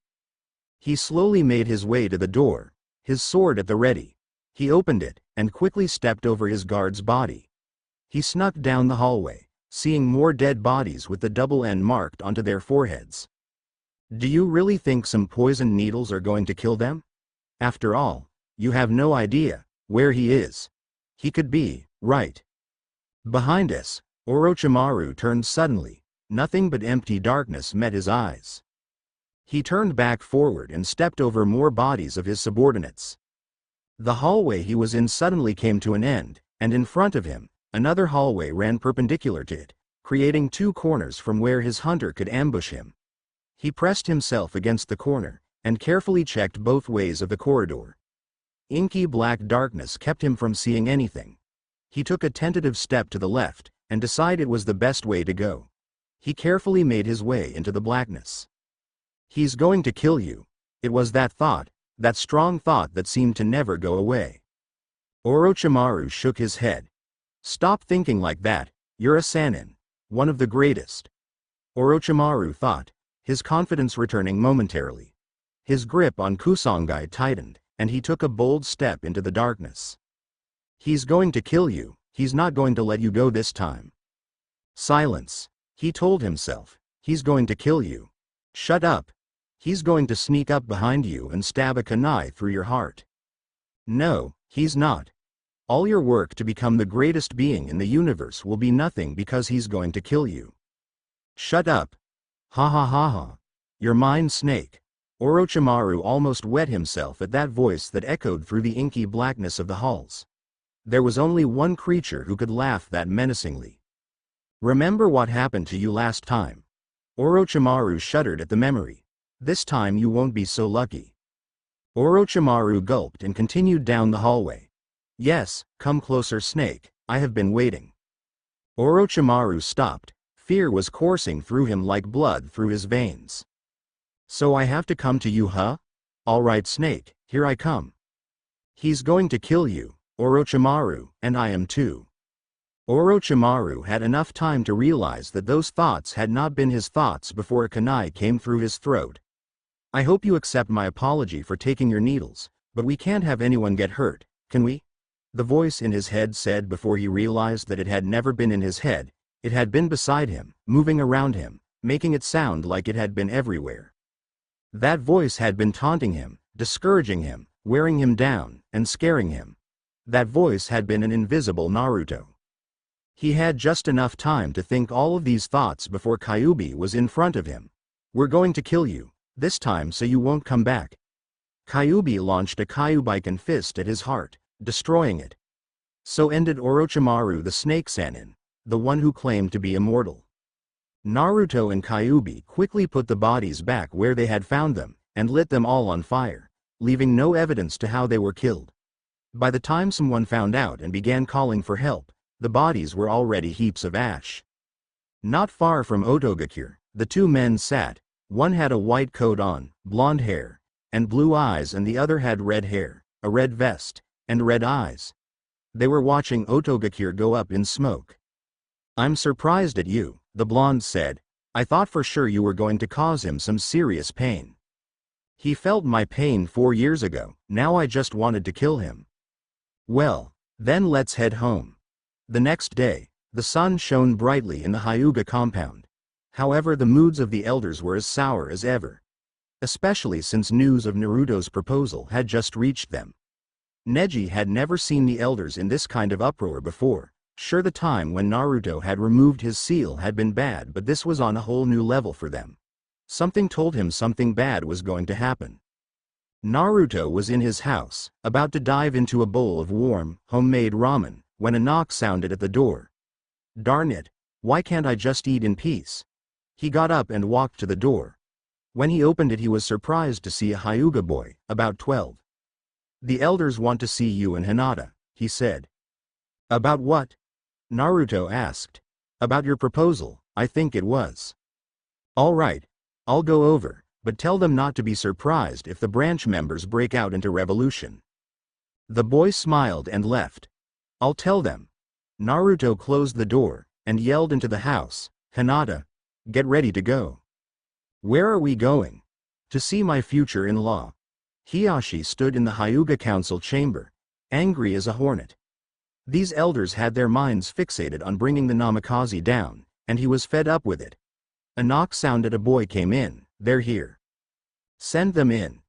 He slowly made his way to the door, his sword at the ready. He opened it and quickly stepped over his guard's body. He snuck down the hallway, seeing more dead bodies with the double N marked onto their foreheads. Do you really think some poisoned needles are going to kill them? After all, you have no idea where he is. He could be right behind us. Orochimaru turned suddenly. Nothing but empty darkness met his eyes. He turned back forward and stepped over more bodies of his subordinates. The hallway he was in suddenly came to an end, and in front of him, another hallway ran perpendicular to it, creating two corners from where his hunter could ambush him. He pressed himself against the corner, and carefully checked both ways of the corridor. Inky black darkness kept him from seeing anything. He took a tentative step to the left, and decided it was the best way to go. He carefully made his way into the blackness. He's going to kill you. It was that thought, that strong thought that seemed to never go away. Orochimaru shook his head. Stop thinking like that, you're a Sannin, one of the greatest. Orochimaru thought, his confidence returning momentarily. His grip on Kusanagi tightened, and he took a bold step into the darkness. He's going to kill you, he's not going to let you go this time. Silence, he told himself, he's going to kill you. Shut up. He's going to sneak up behind you and stab a kunai through your heart. No, he's not. All your work to become the greatest being in the universe will be nothing because he's going to kill you. Shut up. Ha ha ha ha. Your mind snake. Orochimaru almost wet himself at that voice that echoed through the inky blackness of the halls. There was only one creature who could laugh that menacingly. Remember what happened to you last time? Orochimaru shuddered at the memory. This time you won't be so lucky. Orochimaru gulped and continued down the hallway. Yes, come closer, snake, I have been waiting. Orochimaru stopped. Fear was coursing through him like blood through his veins. So I have to come to you, huh? All right, snake, here I come. He's going to kill you, Orochimaru, and I am too. Orochimaru had enough time to realize that those thoughts had not been his thoughts before a kunai came through his throat. I hope you accept my apology for taking your needles, but we can't have anyone get hurt, can we? The voice in his head said before he realized that it had never been in his head, it had been beside him, moving around him, making it sound like it had been everywhere. That voice had been taunting him, discouraging him, wearing him down, and scaring him. That voice had been an invisible Naruto. He had just enough time to think all of these thoughts before Kyubi was in front of him. We're going to kill you, this time so you won't come back. Kyubi launched a Kyubiken fist at his heart, destroying it. So ended Orochimaru the Snake Sannin, the one who claimed to be immortal. Naruto and Kyubi quickly put the bodies back where they had found them, and lit them all on fire, leaving no evidence to how they were killed. By the time someone found out and began calling for help, the bodies were already heaps of ash. Not far from Otogakure, the two men sat. One had a white coat on, blonde hair, and blue eyes, and the other had red hair, a red vest, and red eyes. They were watching Otogakure go up in smoke. I'm surprised at you, the blonde said. I thought for sure you were going to cause him some serious pain. He felt my pain 4 years ago, now I just wanted to kill him. Well, then let's head home. The next day, the sun shone brightly in the Hyuga compound. However, the moods of the elders were as sour as ever. Especially since news of Naruto's proposal had just reached them. Neji had never seen the elders in this kind of uproar before. Sure, the time when Naruto had removed his seal had been bad, but this was on a whole new level for them. Something told him something bad was going to happen. Naruto was in his house, about to dive into a bowl of warm, homemade ramen, when a knock sounded at the door. Darn it, why can't I just eat in peace? He got up and walked to the door. When he opened it he was surprised to see a Hyuga boy, about 12. "The elders want to see you and Hinata," he said. "About what?" Naruto asked. "About your proposal, I think it was." "All right. I'll go over, but tell them not to be surprised if the branch members break out into revolution." The boy smiled and left. "I'll tell them." Naruto closed the door and yelled into the house, "Hinata, get ready to go." "Where are we going?" "To see my future in-law." Hiyashi stood in the Hyuga council chamber, angry as a hornet. These elders had their minds fixated on bringing the Namikaze down, and he was fed up with it. A knock sounded. A boy came in. "They're here." "Send them in,"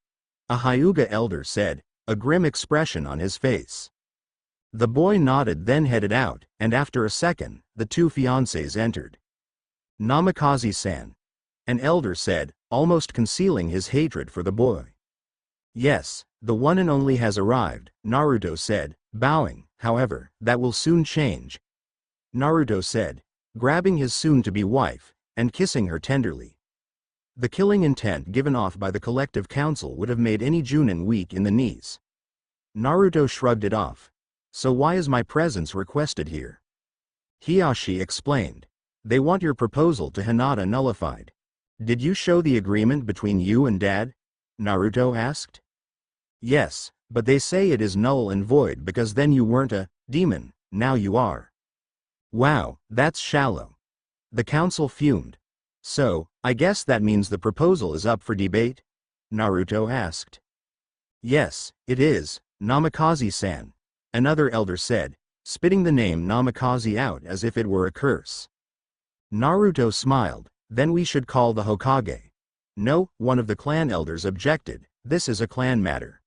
a Hyuga elder said, a grim expression on his face. The boy nodded, then headed out, and after a second, the two fiancés entered. "Namikaze-san," an elder said, almost concealing his hatred for the boy. "Yes, the one and only has arrived," Naruto said, bowing. "However, that will soon change," Naruto said, grabbing his soon-to-be wife and kissing her tenderly. The killing intent given off by the collective council would have made any Junin weak in the knees. Naruto shrugged it off. "So why is my presence requested here?" Hiyashi explained. "They want your proposal to Hinata nullified." "Did you show the agreement between you and Dad?" Naruto asked. "Yes, but they say it is null and void because then you weren't a demon, now you are." "Wow, that's shallow." The council fumed. "So, I guess that means the proposal is up for debate?" Naruto asked. "Yes, it is, Namikaze-san," another elder said, spitting the name Namikaze out as if it were a curse. Naruto smiled. "Then we should call the Hokage." "No," one of the clan elders objected, "this is a clan matter."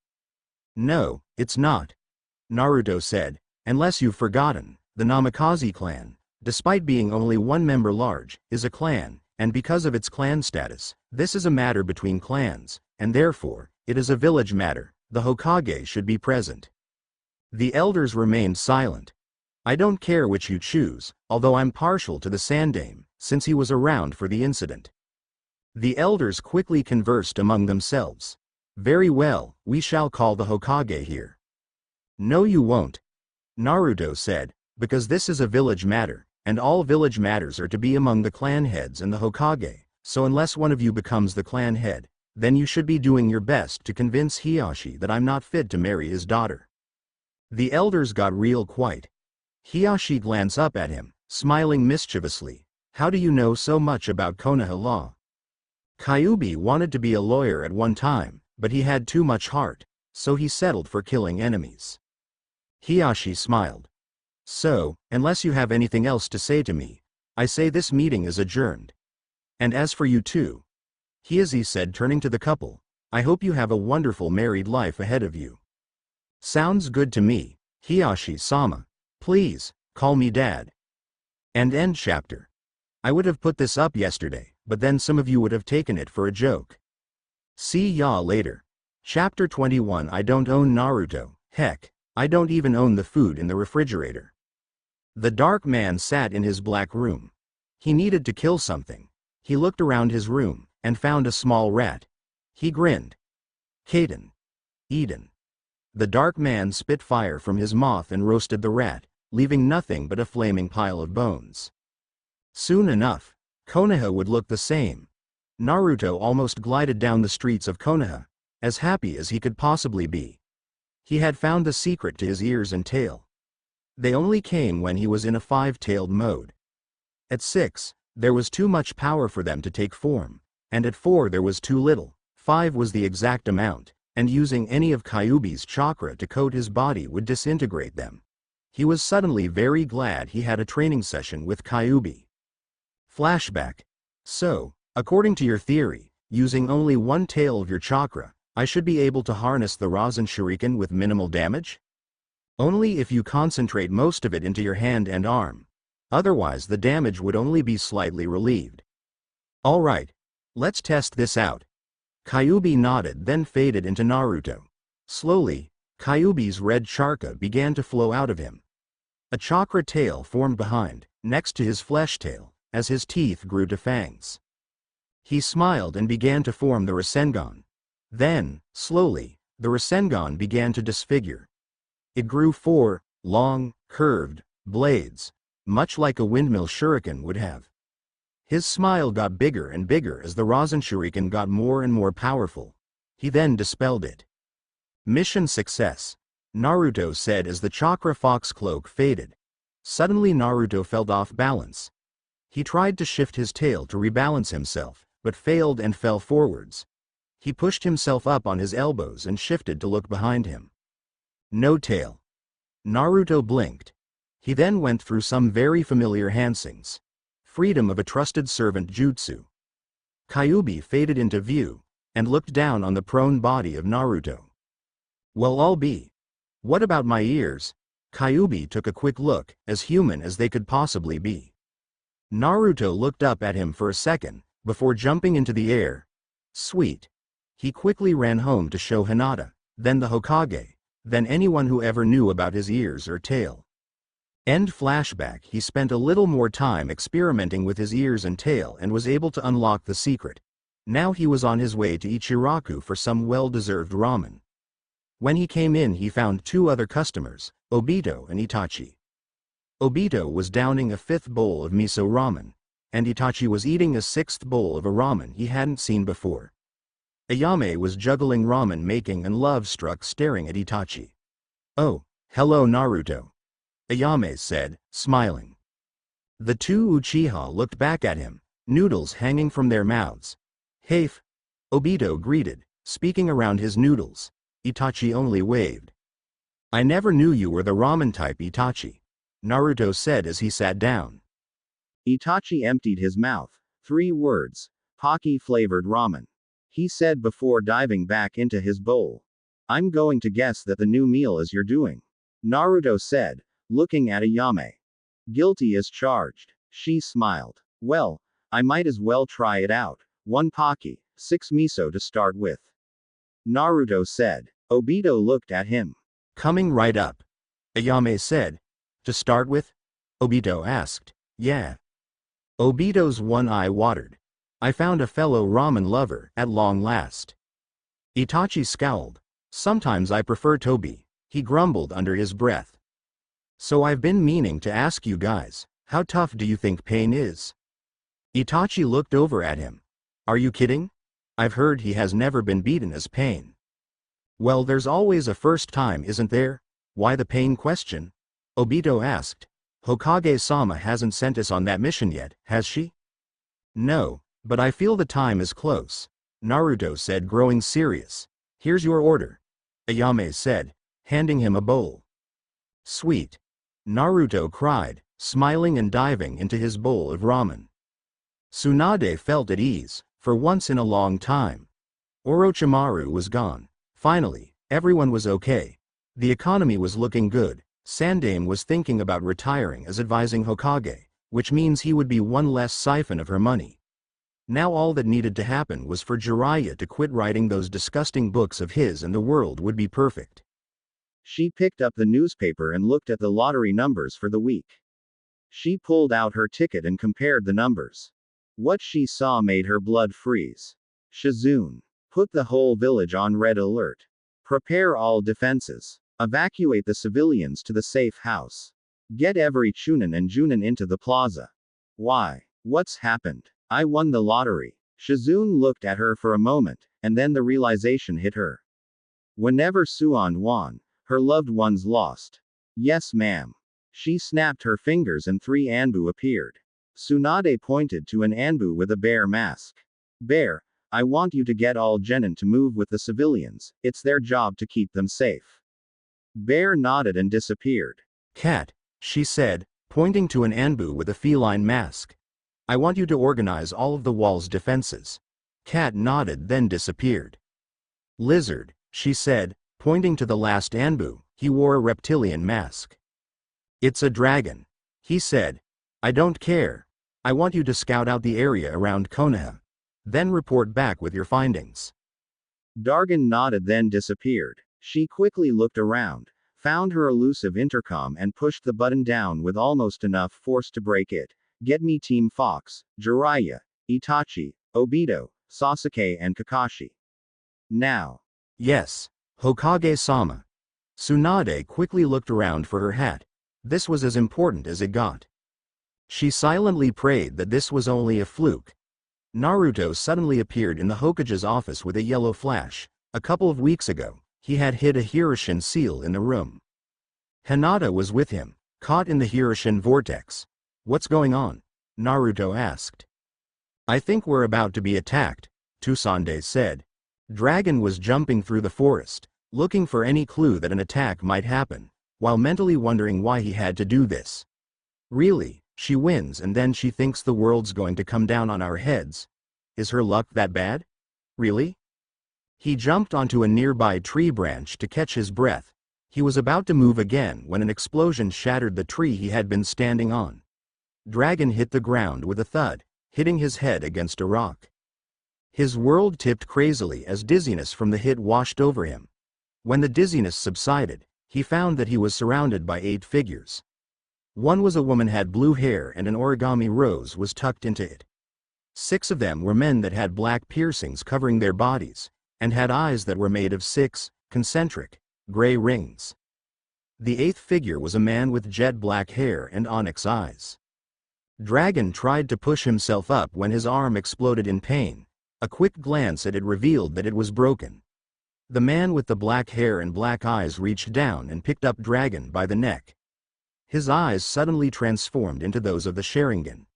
"No, it's not," Naruto said, "unless you've forgotten, the Namikaze clan, despite being only one member large, is a clan, and because of its clan status, this is a matter between clans, and therefore, it is a village matter, the Hokage should be present." The elders remained silent. "I don't care which you choose, although I'm partial to the Sandaime, since he was around for the incident." The elders quickly conversed among themselves. "Very well, we shall call the Hokage here." "No you won't," Naruto said, "because this is a village matter, and all village matters are to be among the clan heads and the Hokage, so unless one of you becomes the clan head, then you should be doing your best to convince Hiyashi that I'm not fit to marry his daughter." The elders got real quiet. Hiyashi glanced up at him, smiling mischievously. "How do you know so much about Konoha law?" Kyubi wanted to be a lawyer at one time, but he had too much heart, so he settled for killing enemies. Hiyashi smiled. "So, unless you have anything else to say to me, I say this meeting is adjourned. And as for you two," Hiyashi said, turning to the couple, "I hope you have a wonderful married life ahead of you." "Sounds good to me, Hiyashi-sama. Please, call me Dad." And end chapter. I would have put this up yesterday, but then some of you would have taken it for a joke. See ya later. Chapter 21. I don't own Naruto, heck, I don't even own the food in the refrigerator. The dark man sat in his black room. He needed to kill something. He looked around his room, and found a small rat. He grinned. "Kaden. Eden." The dark man spit fire from his mouth and roasted the rat, leaving nothing but a flaming pile of bones. Soon enough, Konoha would look the same. Naruto almost glided down the streets of Konoha, as happy as he could possibly be. He had found the secret to his ears and tail. They only came when he was in a five-tailed mode. At 6, there was too much power for them to take form, and at 4 there was too little. 5 was the exact amount, and using any of Kyubi's chakra to coat his body would disintegrate them. He was suddenly very glad he had a training session with Kyubi. Flashback. "So, according to your theory, using only one tail of your chakra, I should be able to harness the Rasen Shuriken with minimal damage? Only if you concentrate most of it into your hand and arm. Otherwise the damage would only be slightly relieved." "Alright. Let's test this out." Kyubi nodded, then faded into Naruto. Slowly, Kyubi's red chakra began to flow out of him. A chakra tail formed behind, next to his flesh tail, as his teeth grew to fangs. He smiled and began to form the Rasengan. Then, slowly, the Rasengan began to disfigure. It grew 4 long, curved blades, much like a windmill shuriken would have. His smile got bigger and bigger as the Rasen shuriken got more and more powerful. He then dispelled it. Mission success, Naruto said as the chakra fox cloak faded. Suddenly Naruto felt off balance. He tried to shift his tail to rebalance himself, but failed and fell forwards. He pushed himself up on his elbows and shifted to look behind him. No tail. Naruto blinked. He then went through some very familiar hansings. Freedom of a trusted servant jutsu. Kyubi faded into view, and looked down on the prone body of Naruto. Well, I'll be. What about my ears? Kyubi took a quick look, as human as they could possibly be. Naruto looked up at him for a second, before jumping into the air. Sweet. He quickly ran home to show Hinata, then the Hokage, then anyone who ever knew about his ears or tail. End flashback. He spent a little more time experimenting with his ears and tail and was able to unlock the secret. Now he was on his way to Ichiraku for some well-deserved ramen. When he came in he found 2 other customers, Obito and Itachi. Obito was downing a 5th bowl of miso ramen, and Itachi was eating a 6th bowl of a ramen he hadn't seen before. Ayame was juggling ramen making and love-struck staring at Itachi. Oh, hello Naruto. Ayame said, smiling. The 2 Uchiha looked back at him, noodles hanging from their mouths. Heif. Obito greeted, speaking around his noodles. Itachi only waved. I never knew you were the ramen type, Itachi, Naruto said as he sat down. Itachi emptied his mouth. 3 words. Pocky-flavored ramen. He said before diving back into his bowl. I'm going to guess that the new meal is you're doing. Naruto said, looking at Ayame. Guilty as charged. She smiled. Well, I might as well try it out. 1 pocky, 6 miso to start with. Naruto said. Obito looked at him. Coming right up. Ayame said. To start with? Obito asked. Yeah. Obito's one eye watered. I found a fellow ramen lover, at long last. Itachi scowled. Sometimes I prefer Tobi, he grumbled under his breath. So I've been meaning to ask you guys, how tough do you think Pain is? Itachi looked over at him. Are you kidding? I've heard he has never been beaten as Pain. Well, there's always a first time, isn't there? Why the Pain question? Obito asked. Hokage-sama hasn't sent us on that mission yet, has she? No, but I feel the time is close, Naruto said, growing serious. Here's your order, Ayame said, handing him a bowl. Sweet. Naruto cried, smiling and diving into his bowl of ramen. Tsunade felt at ease, for once in a long time. Orochimaru was gone. Finally, everyone was okay. The economy was looking good. Sandaime was thinking about retiring as advising Hokage, which means he would be one less siphon of her money. Now all that needed to happen was for Jiraiya to quit writing those disgusting books of his and the world would be perfect. She picked up the newspaper and looked at the lottery numbers for the week. She pulled out her ticket and compared the numbers. What she saw made her blood freeze. Shizune. Put the whole village on red alert. Prepare all defenses. Evacuate the civilians to the safe house. Get every Chunin and Junin into the plaza. Why? What's happened? I won the lottery. Shizune looked at her for a moment, and then the realization hit her. Whenever Suan won, her loved ones lost. Yes, ma'am. She snapped her fingers and 3 Anbu appeared. Tsunade pointed to an Anbu with a bear mask. Bear, I want you to get all genin to move with the civilians, it's their job to keep them safe. Bear nodded and disappeared. Cat, she said, pointing to an Anbu with a feline mask. I want you to organize all of the wall's defenses. Cat nodded then disappeared. Lizard, she said, pointing to the last Anbu, he wore a reptilian mask. It's a dragon. He said. I don't care. I want you to scout out the area around Konoha. Then report back with your findings. Dargan nodded then disappeared. She quickly looked around, found her elusive intercom and pushed the button down with almost enough force to break it. Get me Team Fox, Jiraiya, Itachi, Obito, Sasuke and Kakashi. Now. Yes, Hokage-sama. Tsunade quickly looked around for her hat. This was as important as it got. She silently prayed that this was only a fluke. Naruto suddenly appeared in the Hokage's office with a yellow flash. A couple of weeks ago, he had hid a Hiroshin seal in the room. Hinata was with him, caught in the Hiroshin vortex. What's going on? Naruto asked. I think we're about to be attacked, Tsunade said. Dragon was jumping through the forest, looking for any clue that an attack might happen, while mentally wondering why he had to do this. Really, she wins and then she thinks the world's going to come down on our heads. Is her luck that bad? Really? He jumped onto a nearby tree branch to catch his breath. He was about to move again when an explosion shattered the tree he had been standing on. Dragon hit the ground with a thud, hitting his head against a rock. His world tipped crazily as dizziness from the hit washed over him. When the dizziness subsided, he found that he was surrounded by 8 figures. One was a woman had blue hair and an origami rose was tucked into it. 6 of them were men that had black piercings covering their bodies, and had eyes that were made of 6 concentric, gray rings. The 8th figure was a man with jet black hair and onyx eyes. Dragon tried to push himself up when his arm exploded in pain. A quick glance at it revealed that it was broken. The man with the black hair and black eyes reached down and picked up Dragon by the neck. His eyes suddenly transformed into those of the Sharingan.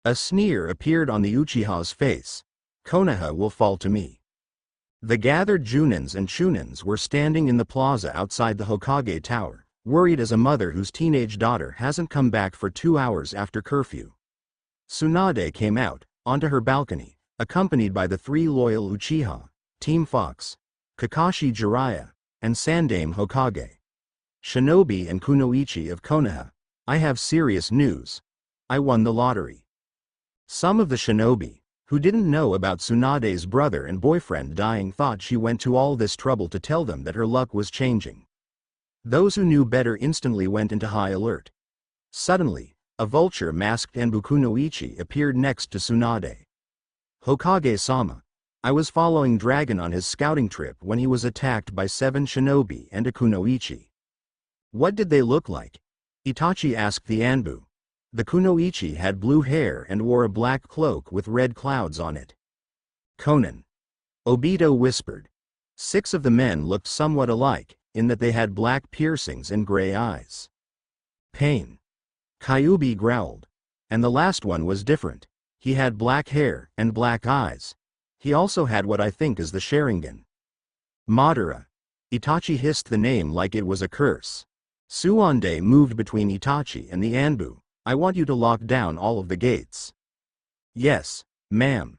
A sneer appeared on the Uchiha's face. Konoha will fall to me. The gathered Junins and Chunins were standing in the plaza outside the Hokage Tower, worried as a mother whose teenage daughter hasn't come back for 2 hours after curfew. Tsunade came out, onto her balcony, accompanied by the 3 loyal Uchiha, Team Fox, Kakashi Jiraiya, and Sandame Hokage. Shinobi and Kunoichi of Konoha, I have serious news. I won the lottery. Some of the shinobi, who didn't know about Tsunade's brother and boyfriend dying, thought she went to all this trouble to tell them that her luck was changing. Those who knew better instantly went into high alert. Suddenly, a vulture masked Enbu Kunoichi appeared next to Tsunade. Hokage-sama, I was following Dragon on his scouting trip when he was attacked by 7 shinobi and a Kunoichi. What did they look like? Itachi asked the Anbu. The Kunoichi had blue hair and wore a black cloak with red clouds on it. Conan. Obito whispered. 6 of the men looked somewhat alike, in that they had black piercings and gray eyes. Pain. Kyubi growled. And the last one was different. He had black hair and black eyes. He also had what I think is the Sharingan. Madara. Itachi hissed the name like it was a curse. Tsunade moved between Itachi and the Anbu. I want you to lock down all of the gates. Yes, ma'am.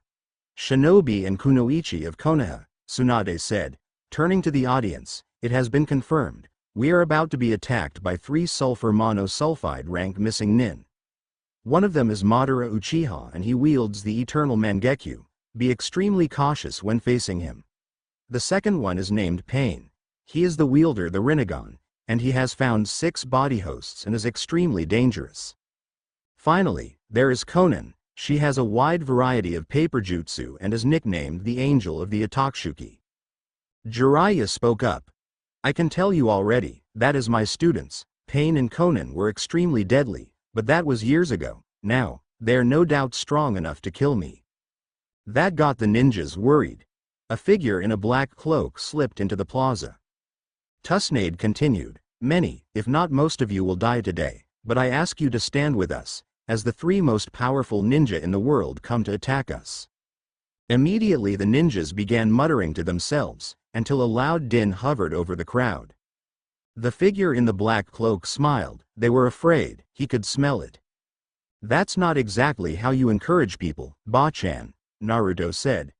Shinobi and Kunoichi of Konoha, Tsunade said, turning to the audience, it has been confirmed. We are about to be attacked by 3 sulfur monosulfide rank missing nin. One of them is Madara Uchiha and he wields the eternal Mangekyo. Be extremely cautious when facing him. The second one is named Pain. He is the wielder the Rinnegan, and he has found 6 body hosts and is extremely dangerous. Finally, there is Conan. She has a wide variety of paper jutsu and is nicknamed the Angel of the Atoksuki. Jiraiya spoke up. I can tell you already, that is my students. Pain and Conan were extremely deadly, but that was years ago. Now, they are no doubt strong enough to kill me. That got the ninjas worried. A figure in a black cloak slipped into the plaza. Tsunade continued, many, if not most of you will die today, but I ask you to stand with us, as the 3 most powerful ninja in the world come to attack us. Immediately the ninjas began muttering to themselves, until a loud din hovered over the crowd. The figure in the black cloak smiled. They were afraid, he could smell it. That's not exactly how you encourage people, Ba-chan, Naruto said.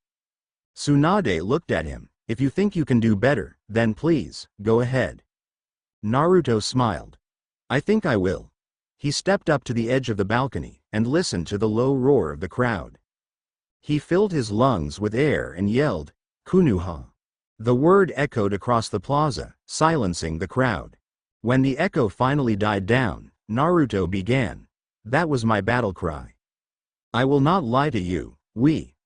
Tsunade looked at him. If you think you can do better, then please, go ahead. Naruto smiled. I think I will. He stepped up to the edge of the balcony, and listened to the low roar of the crowd. He filled his lungs with air and yelled, Kunuha. The word echoed across the plaza, silencing the crowd. When the echo finally died down, Naruto began. That was my battle cry. I will not lie to you, we,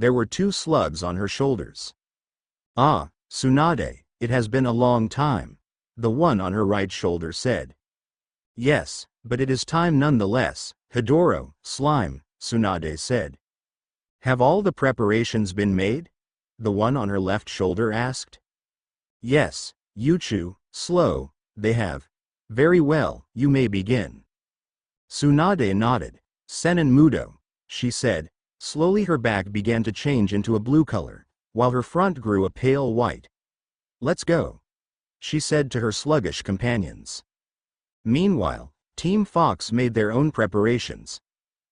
There were 2 slugs on her shoulders. "Ah, Tsunade, it has been a long time," the one on her right shoulder said. "Yes, but it is time nonetheless, Hidoro, slime," Tsunade said. "Have all the preparations been made?" the one on her left shoulder asked. "Yes, Yuchu, slow, they have. Very well, you may begin." Tsunade nodded. "Senin Mudo," she said. Slowly her back began to change into a blue color, while her front grew a pale white. "Let's go," she said to her sluggish companions. Meanwhile, Team Fox made their own preparations.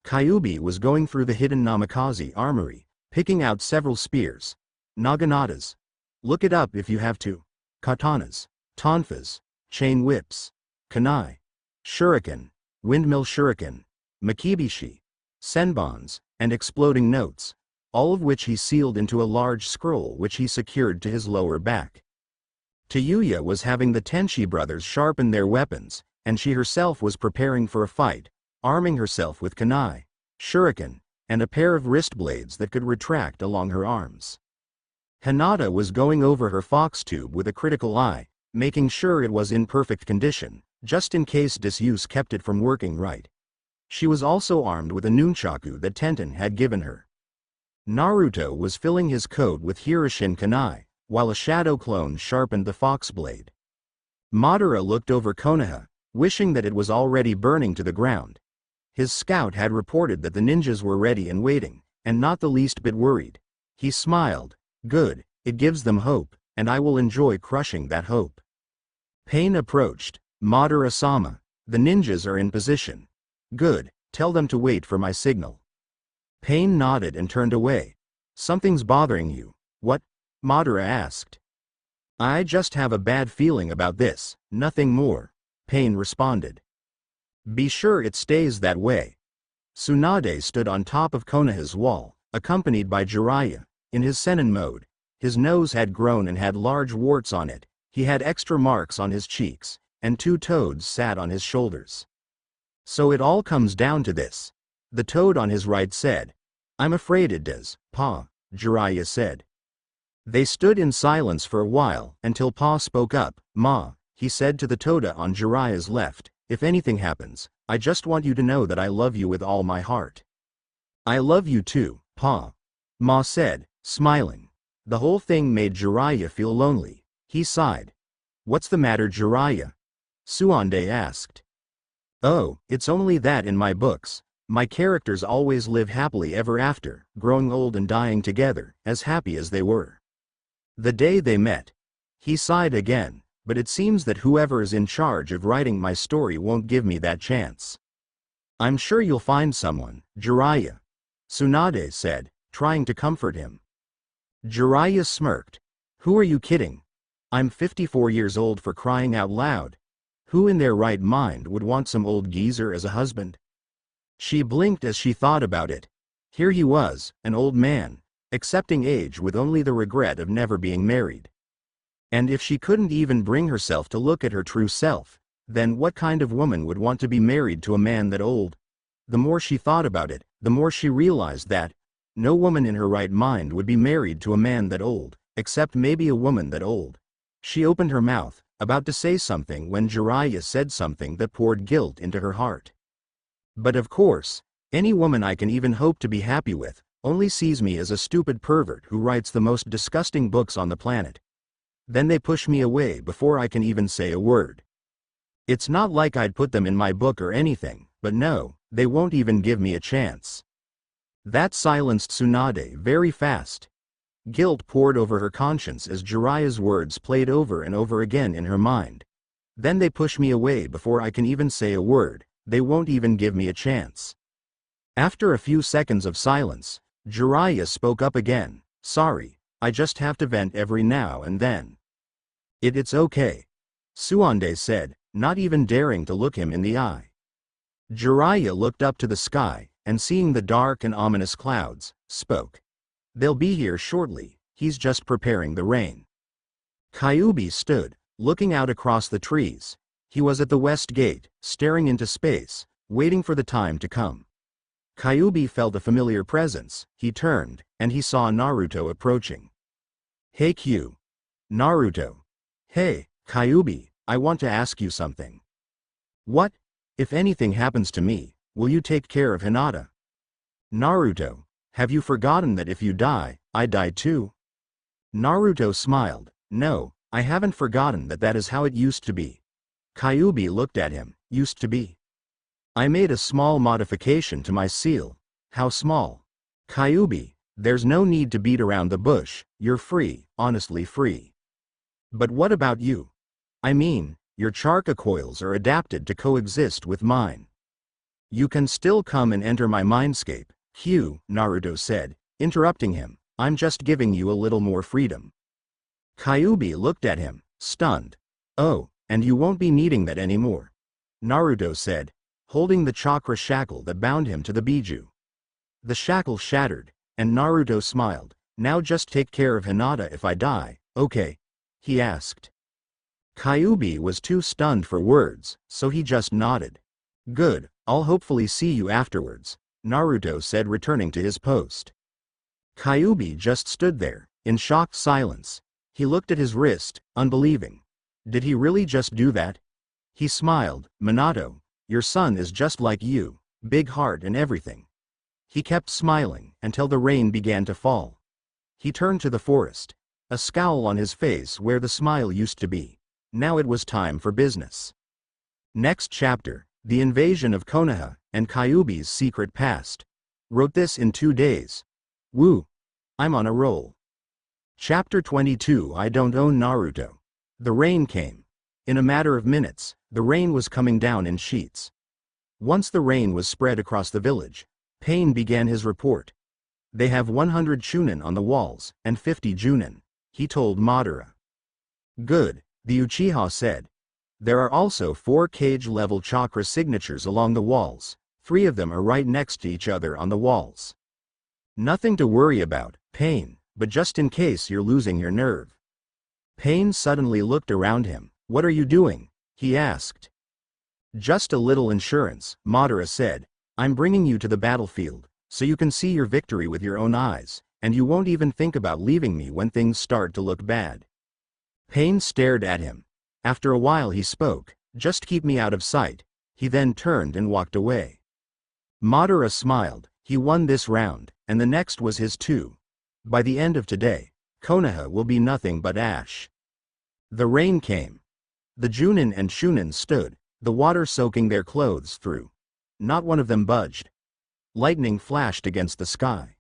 Kyubi was going through the hidden Namikaze armory, picking out several spears, naganatas. Look it up if you have to. Katanas, tonfas, chain whips, kunai, shuriken, windmill shuriken, makibishi, senbons, and exploding notes, all of which he sealed into a large scroll which he secured to his lower back. Tayuya was having the Tenshi brothers sharpen their weapons, and she herself was preparing for a fight, arming herself with kunai, shuriken, and a pair of wrist blades that could retract along her arms. Hinata was going over her fox tube with a critical eye, making sure it was in perfect condition, just in case disuse kept it from working right. She was also armed with a nunchaku that Tenten had given her. Naruto was filling his coat with Hiroshin kunai, while a shadow clone sharpened the fox blade. Madara looked over Konoha, wishing that it was already burning to the ground. His scout had reported that the ninjas were ready and waiting, and not the least bit worried. He smiled. "Good, it gives them hope, and I will enjoy crushing that hope." Pain approached. "Madara-sama, the ninjas are in position." "Good, tell them to wait for my signal." Pain nodded and turned away. "Something's bothering you." "What?" Madara asked. "I just have a bad feeling about this, nothing more," Pain responded. "Be sure it stays that way." Tsunade stood on top of Konoha's wall, accompanied by Jiraiya, in his Sennin mode. His nose had grown and had large warts on it, he had extra marks on his cheeks, and 2 toads sat on his shoulders. "So it all comes down to this," the toad on his right said. "I'm afraid it does, Pa," Jiraiya said. They stood in silence for a while, until Pa spoke up. "Ma," he said to the Toda on Jiraiya's left, "if anything happens, I just want you to know that I love you with all my heart." "I love you too, Pa," Ma said, smiling. The whole thing made Jiraiya feel lonely. He sighed. "What's the matter, Jiraiya?" Tsunade asked. "Oh, it's only that in my books, my characters always live happily ever after, growing old and dying together, as happy as they were. The day they met." He sighed again, "But it seems that whoever is in charge of writing my story won't give me that chance." "I'm sure you'll find someone, Jiraiya," Tsunade said, trying to comfort him. Jiraiya smirked. "Who are you kidding? I'm 54 years old, for crying out loud. Who in their right mind would want some old geezer as a husband?" She blinked as she thought about it. Here he was, an old man, accepting age with only the regret of never being married. And if she couldn't even bring herself to look at her true self, then what kind of woman would want to be married to a man that old? The more she thought about it, the more she realized that no woman in her right mind would be married to a man that old, except maybe a woman that old. She opened her mouth, about to say something, when Jiraiya said something that poured guilt into her heart. "But of course, any woman I can even hope to be happy with only sees me as a stupid pervert who writes the most disgusting books on the planet. Then they push me away before I can even say a word. It's not like I'd put them in my book or anything, but no, they won't even give me a chance." That silenced Tsunade very fast. Guilt poured over her conscience as Jiraiya's words played over and over again in her mind. "Then they push me away before I can even say a word, they won't even give me a chance." After a few seconds of silence, Jiraiya spoke up again. "Sorry, I just have to vent every now and then." It's okay," Tsunade said, not even daring to look him in the eye. Jiraiya looked up to the sky, and seeing the dark and ominous clouds, spoke. "They'll be here shortly, he's just preparing the rain." Kyubi stood, looking out across the trees. He was at the west gate, staring into space, waiting for the time to come. Kyubi felt a familiar presence. He turned, and he saw Naruto approaching. Hey Q. Naruto. Hey, Kyubi, I want to ask you something. What? If anything happens to me, will you take care of Hinata? Naruto, have you forgotten that if you die, I die too? Naruto smiled. No, I haven't forgotten that is how it used to be. Kyubi looked at him. Used to be. I made a small modification to my seal. How small? Kyubi, there's no need to beat around the bush, you're free, honestly free. But what about you? I mean, your charka coils are adapted to coexist with mine. You can still come and enter my mindscape, Q, Naruto said, interrupting him. I'm just giving you a little more freedom. Kyubi looked at him, stunned. Oh, and you won't be needing that anymore. Naruto said, holding the chakra shackle that bound him to the Biju. The shackle shattered, and Naruto smiled. Now just take care of Hinata if I die, okay? He asked. Kyubi was too stunned for words, so he just nodded. Good, I'll hopefully see you afterwards, Naruto said, returning to his post. Kyubi just stood there, in shocked silence. He looked at his wrist, unbelieving. Did he really just do that? He smiled. Minato, your son is just like you, big heart and everything. He kept smiling until the rain began to fall. He turned to the forest, a scowl on his face where the smile used to be. Now it was time for business. Next chapter, the invasion of Konoha and Kyubi's secret past. Wrote this in 2 days. Woo! I'm on a roll. Chapter 22. I don't own Naruto. The rain came. In a matter of minutes, the rain was coming down in sheets. Once the rain was spread across the village, Pain began his report. They have 100 Chunin on the walls, and 50 Junin, he told Madara. Good, the Uchiha said. There are also 4 cage-level chakra signatures along the walls. 3 of them are right next to each other on the walls. Nothing to worry about, Pain, but just in case you're losing your nerve. Pain suddenly looked around him. What are you doing? He asked. Just a little insurance, Madara said. I'm bringing you to the battlefield, so you can see your victory with your own eyes, and you won't even think about leaving me when things start to look bad. Pain stared at him. After a while he spoke, just keep me out of sight. He then turned and walked away. Madara smiled. He won this round, and the next was his too. By the end of today, Konoha will be nothing but ash. The rain came. The Junin and Chunin stood, the water soaking their clothes through. Not one of them budged. Lightning flashed against the sky,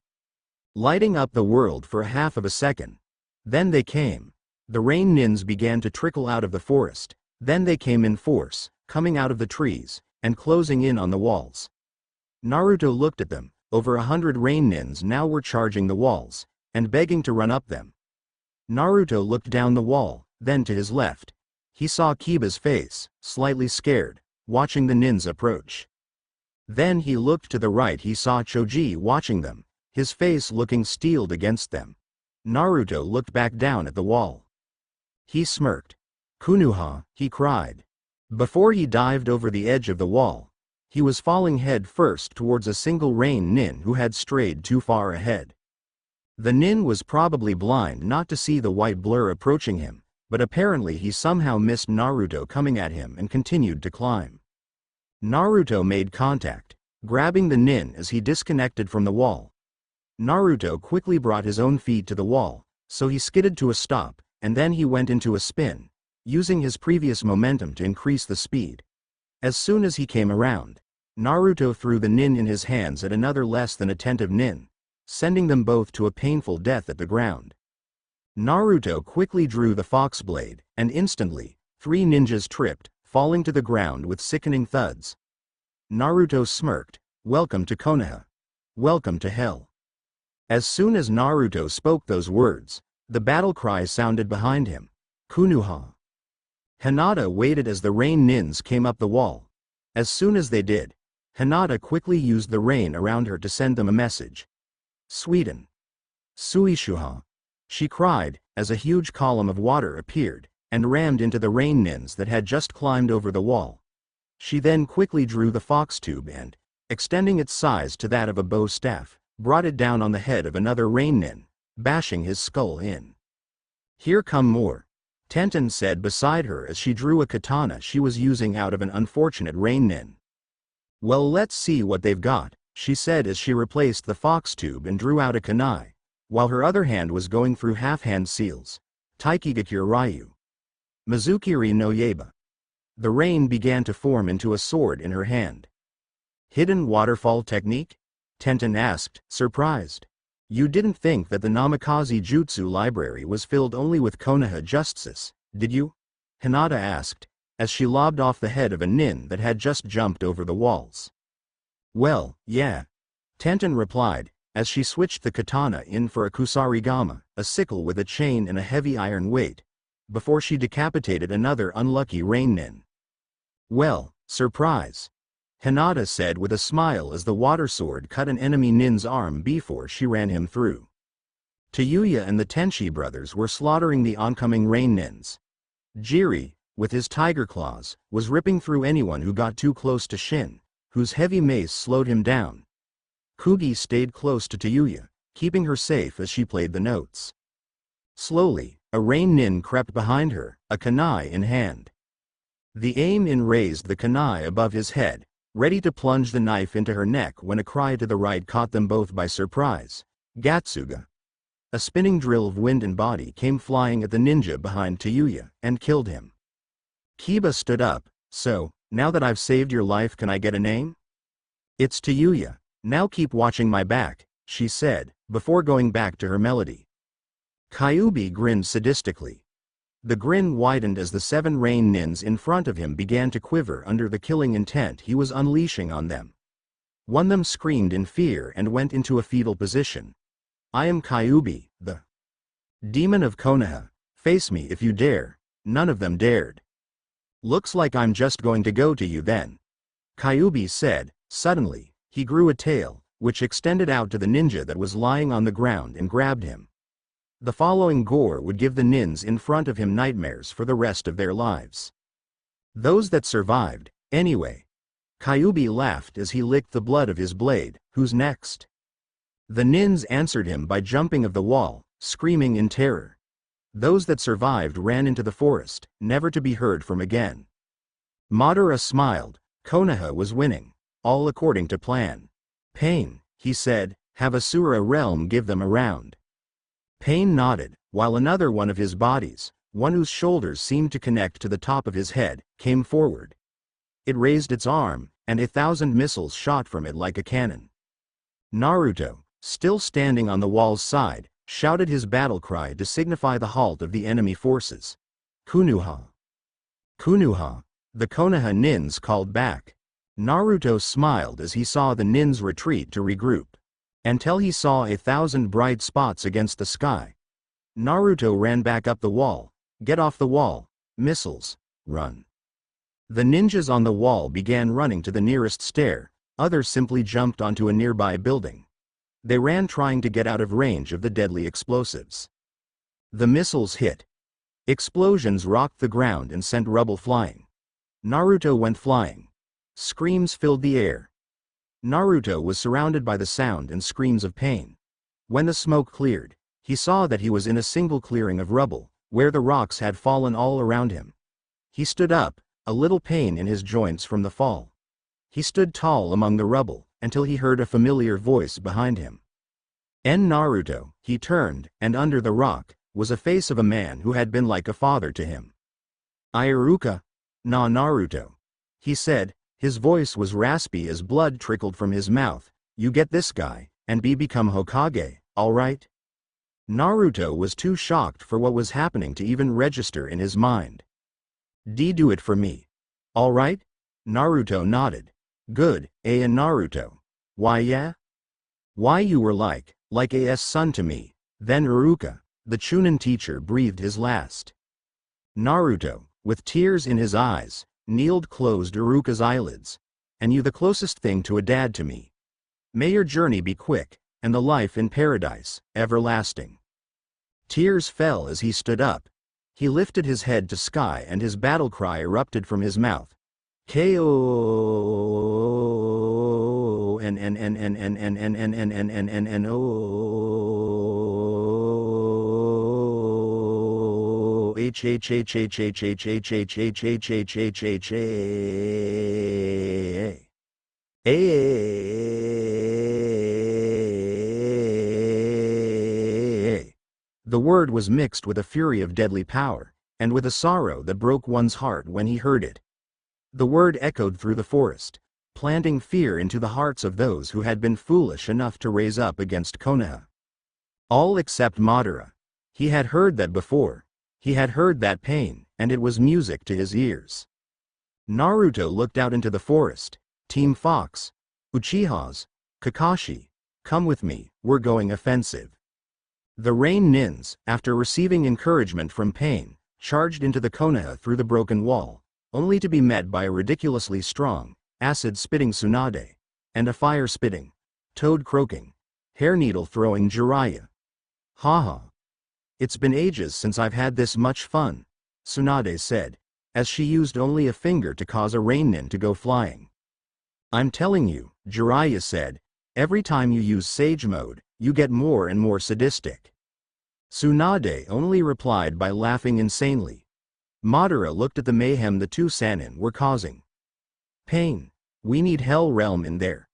lighting up the world for half of a second. Then they came. The rain nins began to trickle out of the forest. Then they came in force, coming out of the trees, and closing in on the walls. Naruto looked at them. Over 100 rain nins now were charging the walls, and begging to run up them. Naruto looked down the wall, then to his left. He saw Kiba's face, slightly scared, watching the nins approach. Then he looked to the right. He saw Choji watching them, his face looking steeled against them. Naruto looked back down at the wall. He smirked. Konoha, he cried. Before he dived over the edge of the wall, he was falling head first towards a single rain nin who had strayed too far ahead. The nin was probably blind not to see the white blur approaching him, but apparently he somehow missed Naruto coming at him and continued to climb. Naruto made contact, grabbing the nin as he disconnected from the wall. Naruto quickly brought his own feet to the wall, so he skidded to a stop, and then he went into a spin, using his previous momentum to increase the speed. As soon as he came around, Naruto threw the nin in his hands at another less than attentive nin, sending them both to a painful death at the ground. Naruto quickly drew the fox blade, and instantly, 3 ninjas tripped, falling to the ground with sickening thuds. Naruto smirked. Welcome to Konoha. Welcome to hell. As soon as Naruto spoke those words, the battle cry sounded behind him. Konoha. Hinata waited as the rain nins came up the wall. As soon as they did, Hinata quickly used the rain around her to send them a message. Sweden. Suishuha. She cried, as a huge column of water appeared, and rammed into the rain nins that had just climbed over the wall. She then quickly drew the fox tube and, extending its size to that of a bow staff, brought it down on the head of another rain nin, bashing his skull in. "Here come more," Tenten said beside her as she drew a katana she was using out of an unfortunate rain nin. "Well, let's see what they've got," she said as she replaced the fox tube and drew out a kunai, while her other hand was going through half-hand seals. Taikigakure Ryu. Mizukiri no Yeba. The rain began to form into a sword in her hand. "Hidden waterfall technique?" Tenten asked, surprised. "You didn't think that the Namikaze Jutsu library was filled only with Konoha justices, did you?" Hinata asked, as she lobbed off the head of a nin that had just jumped over the walls. "Well, yeah," Tenten replied, as she switched the katana in for a kusarigama, a sickle with a chain and a heavy iron weight, before she decapitated another unlucky rain nin. "Well, surprise," Hinata said with a smile as the water sword cut an enemy nin's arm before she ran him through. Tayuya and the Tenshi brothers were slaughtering the oncoming rain nins. Jiri, with his tiger claws, was ripping through anyone who got too close to Shin, whose heavy mace slowed him down. Kugi stayed close to Tayuya, keeping her safe as she played the notes. Slowly, a rain nin crept behind her, a kunai in hand. The aim-in raised the kunai above his head, ready to plunge the knife into her neck when a cry to the right caught them both by surprise. "Gatsuga!" A spinning drill of wind and body came flying at the ninja behind Tayuya, and killed him. Kiba stood up. "So, now that I've saved your life, can I get a name?" "It's Tayuya. Now keep watching my back," she said, before going back to her melody. Kyubi grinned sadistically. The grin widened as the 7 rain nins in front of him began to quiver under the killing intent he was unleashing on them. One of them screamed in fear and went into a fetal position. "I am Kyubi, the demon of Konoha. Face me if you dare." None of them dared. "Looks like I'm just going to go to you then," Kyubi said. Suddenly, he grew a tail, which extended out to the ninja that was lying on the ground and grabbed him. The following gore would give the nins in front of him nightmares for the rest of their lives. Those that survived, anyway. Kyubi laughed as he licked the blood of his blade. "Who's next?" The nins answered him by jumping of the wall, screaming in terror. Those that survived ran into the forest, never to be heard from again. Madara smiled. Konoha was winning, all according to plan. "Pain," he said, "have Asura realm give them a round." Pain nodded, while another one of his bodies, one whose shoulders seemed to connect to the top of his head, came forward. It raised its arm, and 1,000 missiles shot from it like a cannon. Naruto, still standing on the wall's side, shouted his battle cry to signify the halt of the enemy forces. "Kunuha! Kunuha!" The Konoha nins called back. Naruto smiled as he saw the nins retreat to regroup. Until he saw 1,000 bright spots against the sky. Naruto ran back up the wall. "Get off the wall. Missiles. Run." The ninjas on the wall began running to the nearest stair, others simply jumped onto a nearby building. They ran trying to get out of range of the deadly explosives. The missiles hit. Explosions rocked the ground and sent rubble flying. Naruto went flying. Screams filled the air. Naruto was surrounded by the sound and screams of pain. When the smoke cleared, he saw that he was in a single clearing of rubble, where the rocks had fallen all around him. He stood up, a little pain in his joints from the fall. He stood tall among the rubble, until he heard a familiar voice behind him. Naruto, he turned, and under the rock, was a face of a man who had been like a father to him. "Iruka, na Naruto," he said. His voice was raspy as blood trickled from his mouth. "You get this guy, and become Hokage, alright?" Naruto was too shocked for what was happening to even register in his mind. Do it for me. Alright?" Naruto nodded. "Good, Naruto. Why yeah? Why you were like a son to me." Then Iruka, the Chunin teacher, breathed his last. Naruto, with tears in his eyes, kneeled, closed Iruka's eyelids. "And you the closest thing to a dad to me. May your journey be quick, and the life in paradise, everlasting." Tears fell as he stood up. He lifted his head to sky and his battle cry erupted from his mouth. "Ko!" The word was mixed with a fury of deadly power, and with a sorrow that broke one's heart when he heard it. The word echoed through the forest, planting fear into the hearts of those who had been foolish enough to raise up against Konoha. All except Madara. He had heard that before. He had heard that pain, and it was music to his ears. Naruto looked out into the forest. Team Fox, Uchihas, Kakashi, come with me, we're going offensive. The Rain Nins, after receiving encouragement from Pain, charged into the Konoha through the broken wall, only to be met by a ridiculously strong, acid-spitting Tsunade, and a fire-spitting, toad-croaking, hair-needle-throwing Jiraiya. Haha. It's been ages since I've had this much fun, Tsunade said, as she used only a finger to cause a Rain Nin to go flying. I'm telling you, Jiraiya said, every time you use Sage Mode, you get more and more sadistic. Tsunade only replied by laughing insanely. Madara looked at the mayhem the two Sannin were causing. Pain, we need Hell Realm in there.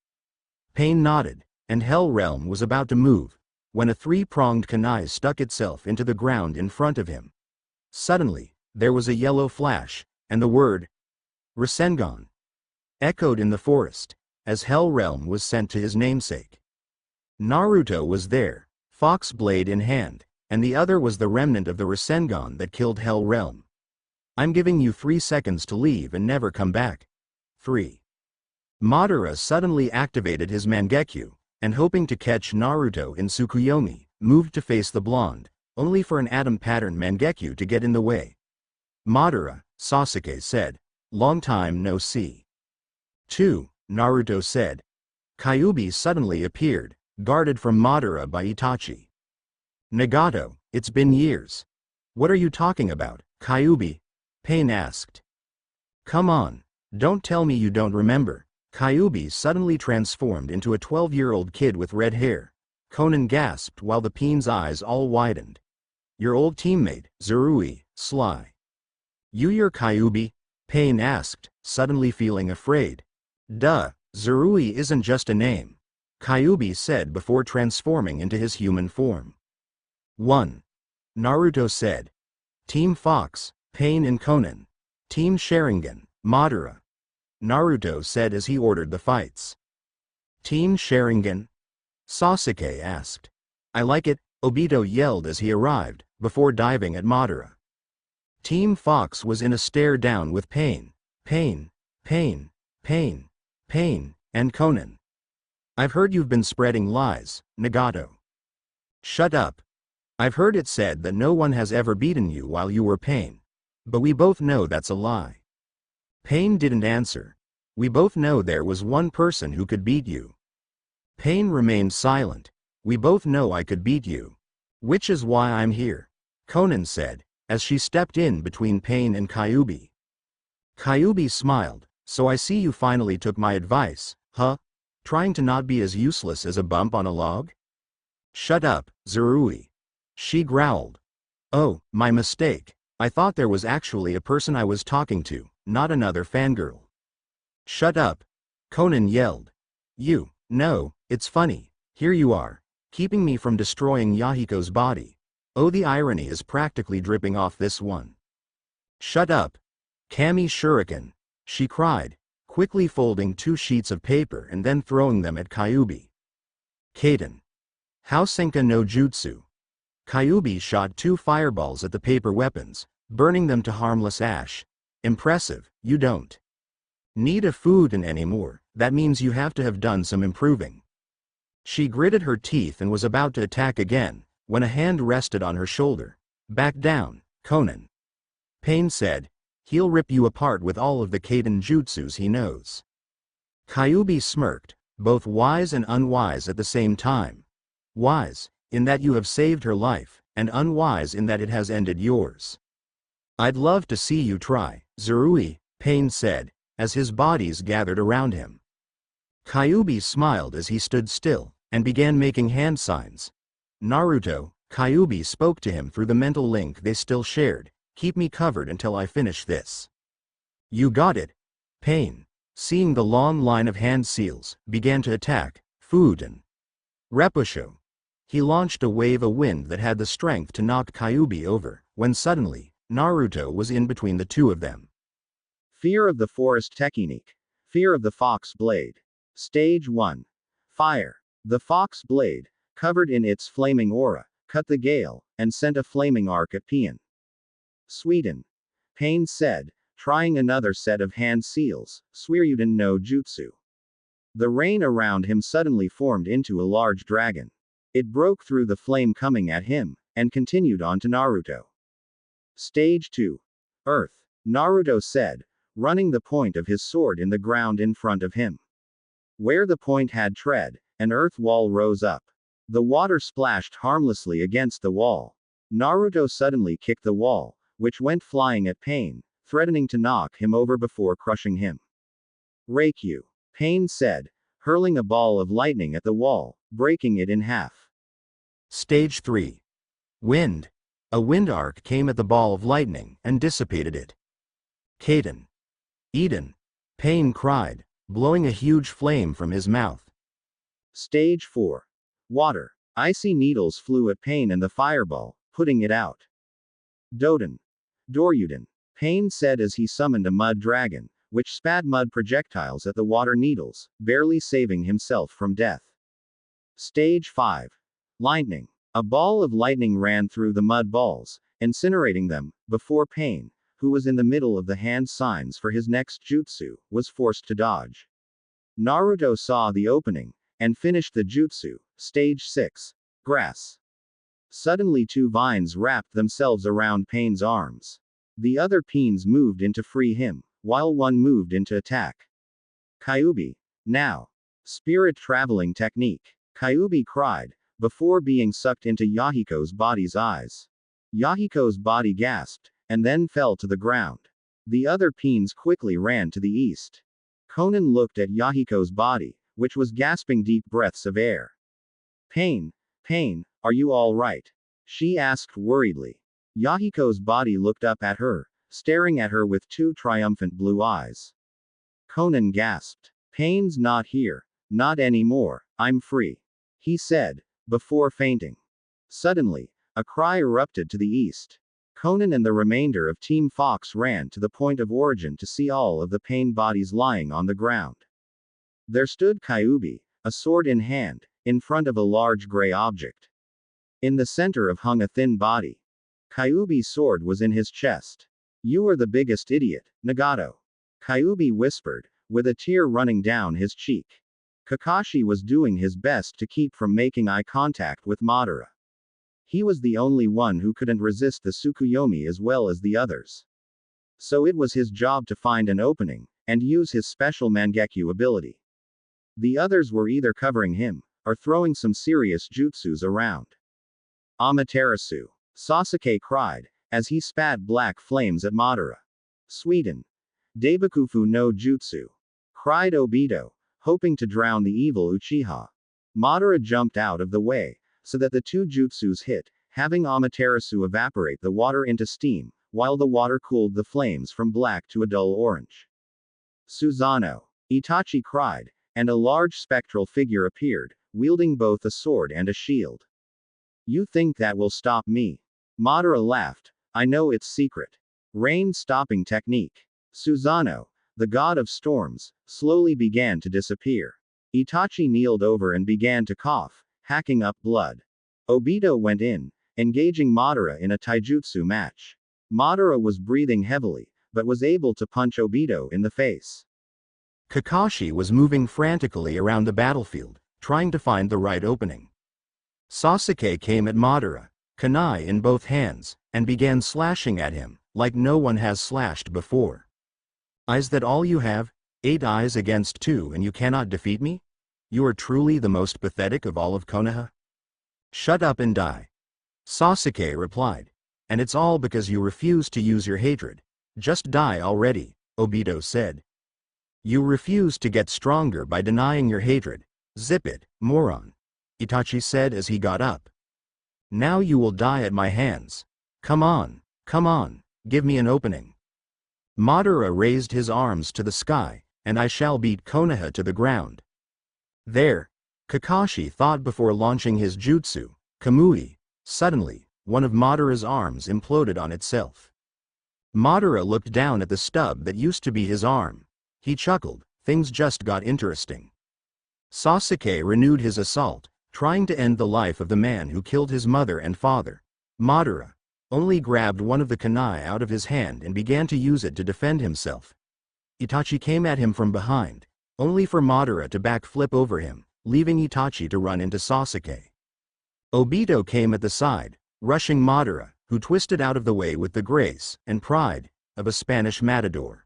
Pain nodded, and Hell Realm was about to move, when a three-pronged kunai stuck itself into the ground in front of him. Suddenly, there was a yellow flash, and the word, Rasengan, echoed in the forest, as Hell Realm was sent to his namesake. Naruto was there, fox blade in hand, and the other was the remnant of the Rasengan that killed Hell Realm. I'm giving you 3 seconds to leave and never come back. 3. Madara suddenly activated his Mangekyo, and hoping to catch Naruto in Tsukuyomi, moved to face the blonde, only for an atom-pattern Mangekyo to get in the way. Madara, Sasuke said, long time no see. 2. Naruto said. Kyubi suddenly appeared, guarded from Madara by Itachi. Nagato, it's been years. What are you talking about, Kyubi? Pain asked. Come on, don't tell me you don't remember. Kyubi suddenly transformed into a 12-year-old kid with red hair. Conan gasped while the Pain's eyes all widened. Your old teammate, Zurui, Sly. You're Kyubi? Pain asked, suddenly feeling afraid. Duh, Zurui isn't just a name, Kyubi said before transforming into his human form. 1. Naruto said. Team Fox, Pain and Conan. Team Sharingan, Madara. Naruto said as he ordered the fights. Team Sharingan? Sasuke asked. I like it, Obito yelled as he arrived, before diving at Madara. Team Fox was in a stare down with Pain, and Conan. I've heard you've been spreading lies, Nagato. Shut up. I've heard it said that no one has ever beaten you while you were Pain. But we both know that's a lie. Pain didn't answer. We both know there was one person who could beat you. Pain remained silent. We both know I could beat you. Which is why I'm here, Conan said, as she stepped in between Pain and Kyubi. Kyubi smiled. So I see you finally took my advice, huh? Trying to not be as useless as a bump on a log? Shut up, Zurui. She growled. Oh, my mistake. I thought there was actually a person I was talking to, not another fangirl. Shut up. Conan yelled. No, it's funny. Here you are, keeping me from destroying Yahiko's body. Oh, the irony is practically dripping off this one. Shut up. Kami Shuriken, she cried, quickly folding 2 sheets of paper and then throwing them at Kyubi. Kaden. Housenka no Jutsu. Kyubi shot 2 fireballs at the paper weapons, burning them to harmless ash. Impressive, you don't need a food anymore, that means you have to have done some improving. She gritted her teeth and was about to attack again, when a hand rested on her shoulder. Back down, Conan. Pain said, he'll rip you apart with all of the Kaden jutsus he knows. Kyubi smirked, both wise and unwise at the same time. Wise, in that you have saved her life, and unwise in that it has ended yours. I'd love to see you try, Zurui, Pain said, as his bodies gathered around him. Kyubi smiled as he stood still, and began making hand signs. Naruto, Kyubi spoke to him through the mental link they still shared. Keep me covered until I finish this. You got it. Pain, seeing the long line of hand seals, began to attack food and Repusho. He launched a wave of wind that had the strength to knock Kyubi over, when suddenly, Naruto was in between the two of them. Fear of the Forest Technique. Fear of the Fox Blade. Stage 1. Fire. The Fox Blade, covered in its flaming aura, cut the gale, and sent a flaming arc at Pain. Sweden. Pain said, trying another set of hand seals, Suiryuden no Jutsu. The rain around him suddenly formed into a large dragon. It broke through the flame coming at him, and continued on to Naruto. Stage 2. Earth. Naruto said, running the point of his sword in the ground in front of him. Where the point had tread, an earth wall rose up. The water splashed harmlessly against the wall. Naruto suddenly kicked the wall, which went flying at Pain, threatening to knock him over before crushing him. Reikyu. Pain said, hurling a ball of lightning at the wall, breaking it in half. Stage 3. Wind. A wind arc came at the ball of lightning and dissipated it. Kaden. Eden. Pain cried, blowing a huge flame from his mouth. Stage 4. Water. Icy needles flew at Pain and the fireball, putting it out. Doden. Doryuden. Pain said as he summoned a mud dragon, which spat mud projectiles at the water needles, barely saving himself from death. Stage 5. Lightning. A ball of lightning ran through the mud balls, incinerating them, before Pain, who was in the middle of the hand signs for his next jutsu, was forced to dodge. Naruto saw the opening, and finished the jutsu. Stage 6. Grass. Suddenly two vines wrapped themselves around Pain's arms. The other Pains moved in to free him, while one moved in to attack. Kyubi. Now. Spirit traveling technique. Kyubi cried, before being sucked into Yahiko's body's eyes. Yahiko's body gasped, and then fell to the ground. The other Pains quickly ran to the east. Konan looked at Yahiko's body, which was gasping deep breaths of air. Pain, are you all right? She asked worriedly. Yahiko's body looked up at her, staring at her with two triumphant blue eyes. Konan gasped. Pain's not here. Not anymore. I'm free. He said, before fainting. Suddenly, a cry erupted to the east. Konan and the remainder of Team Fox ran to the point of origin to see all of the Pain bodies lying on the ground. There stood Kyubi, a sword in hand, in front of a large gray object. In the center of hung a thin body. Kyubi's sword was in his chest. You are the biggest idiot, Nagato. Kyubi whispered, with a tear running down his cheek. Kakashi was doing his best to keep from making eye contact with Madara. He was the only one who couldn't resist the Tsukuyomi as well as the others. So it was his job to find an opening, and use his special Mangekyo ability. The others were either covering him, or throwing some serious jutsus around. Amaterasu. Sasuke cried, as he spat black flames at Madara. Sweden. Daibakufu no Jutsu. Cried Obito, hoping to drown the evil Uchiha. Madara jumped out of the way, so that the two jutsus hit, having Amaterasu evaporate the water into steam, while the water cooled the flames from black to a dull orange. Susanoo. Itachi cried, and a large spectral figure appeared, wielding both a sword and a shield. You think that will stop me? Madara laughed. I know its secret. Rain-stopping technique. Susanoo, the god of storms, slowly began to disappear. Itachi kneeled over and began to cough, hacking up blood. Obito went in, engaging Madara in a taijutsu match. Madara was breathing heavily, but was able to punch Obito in the face. Kakashi was moving frantically around the battlefield, trying to find the right opening. Sasuke came at Madara, kunai in both hands, and began slashing at him, like no one has slashed before. Is that all you have? 8 eyes against 2 and you cannot defeat me? You are truly the most pathetic of all of Konoha? Shut up and die. Sasuke replied. And it's all because you refuse to use your hatred. Just die already, Obito said. You refuse to get stronger by denying your hatred. Zip it, moron. Itachi said as he got up. Now you will die at my hands. Come on, give me an opening. Madara raised his arms to the sky, and I shall beat Konoha to the ground. There, Kakashi thought before launching his jutsu, Kamui. Suddenly, one of Madara's arms imploded on itself. Madara looked down at the stub that used to be his arm. He chuckled, things just got interesting. Sasuke renewed his assault, trying to end the life of the man who killed his mother and father. Madara only grabbed one of the kunai out of his hand and began to use it to defend himself. Itachi came at him from behind, only for Madara to backflip over him, leaving Itachi to run into Sasuke. Obito came at the side, rushing Madara, who twisted out of the way with the grace and pride of a Spanish matador.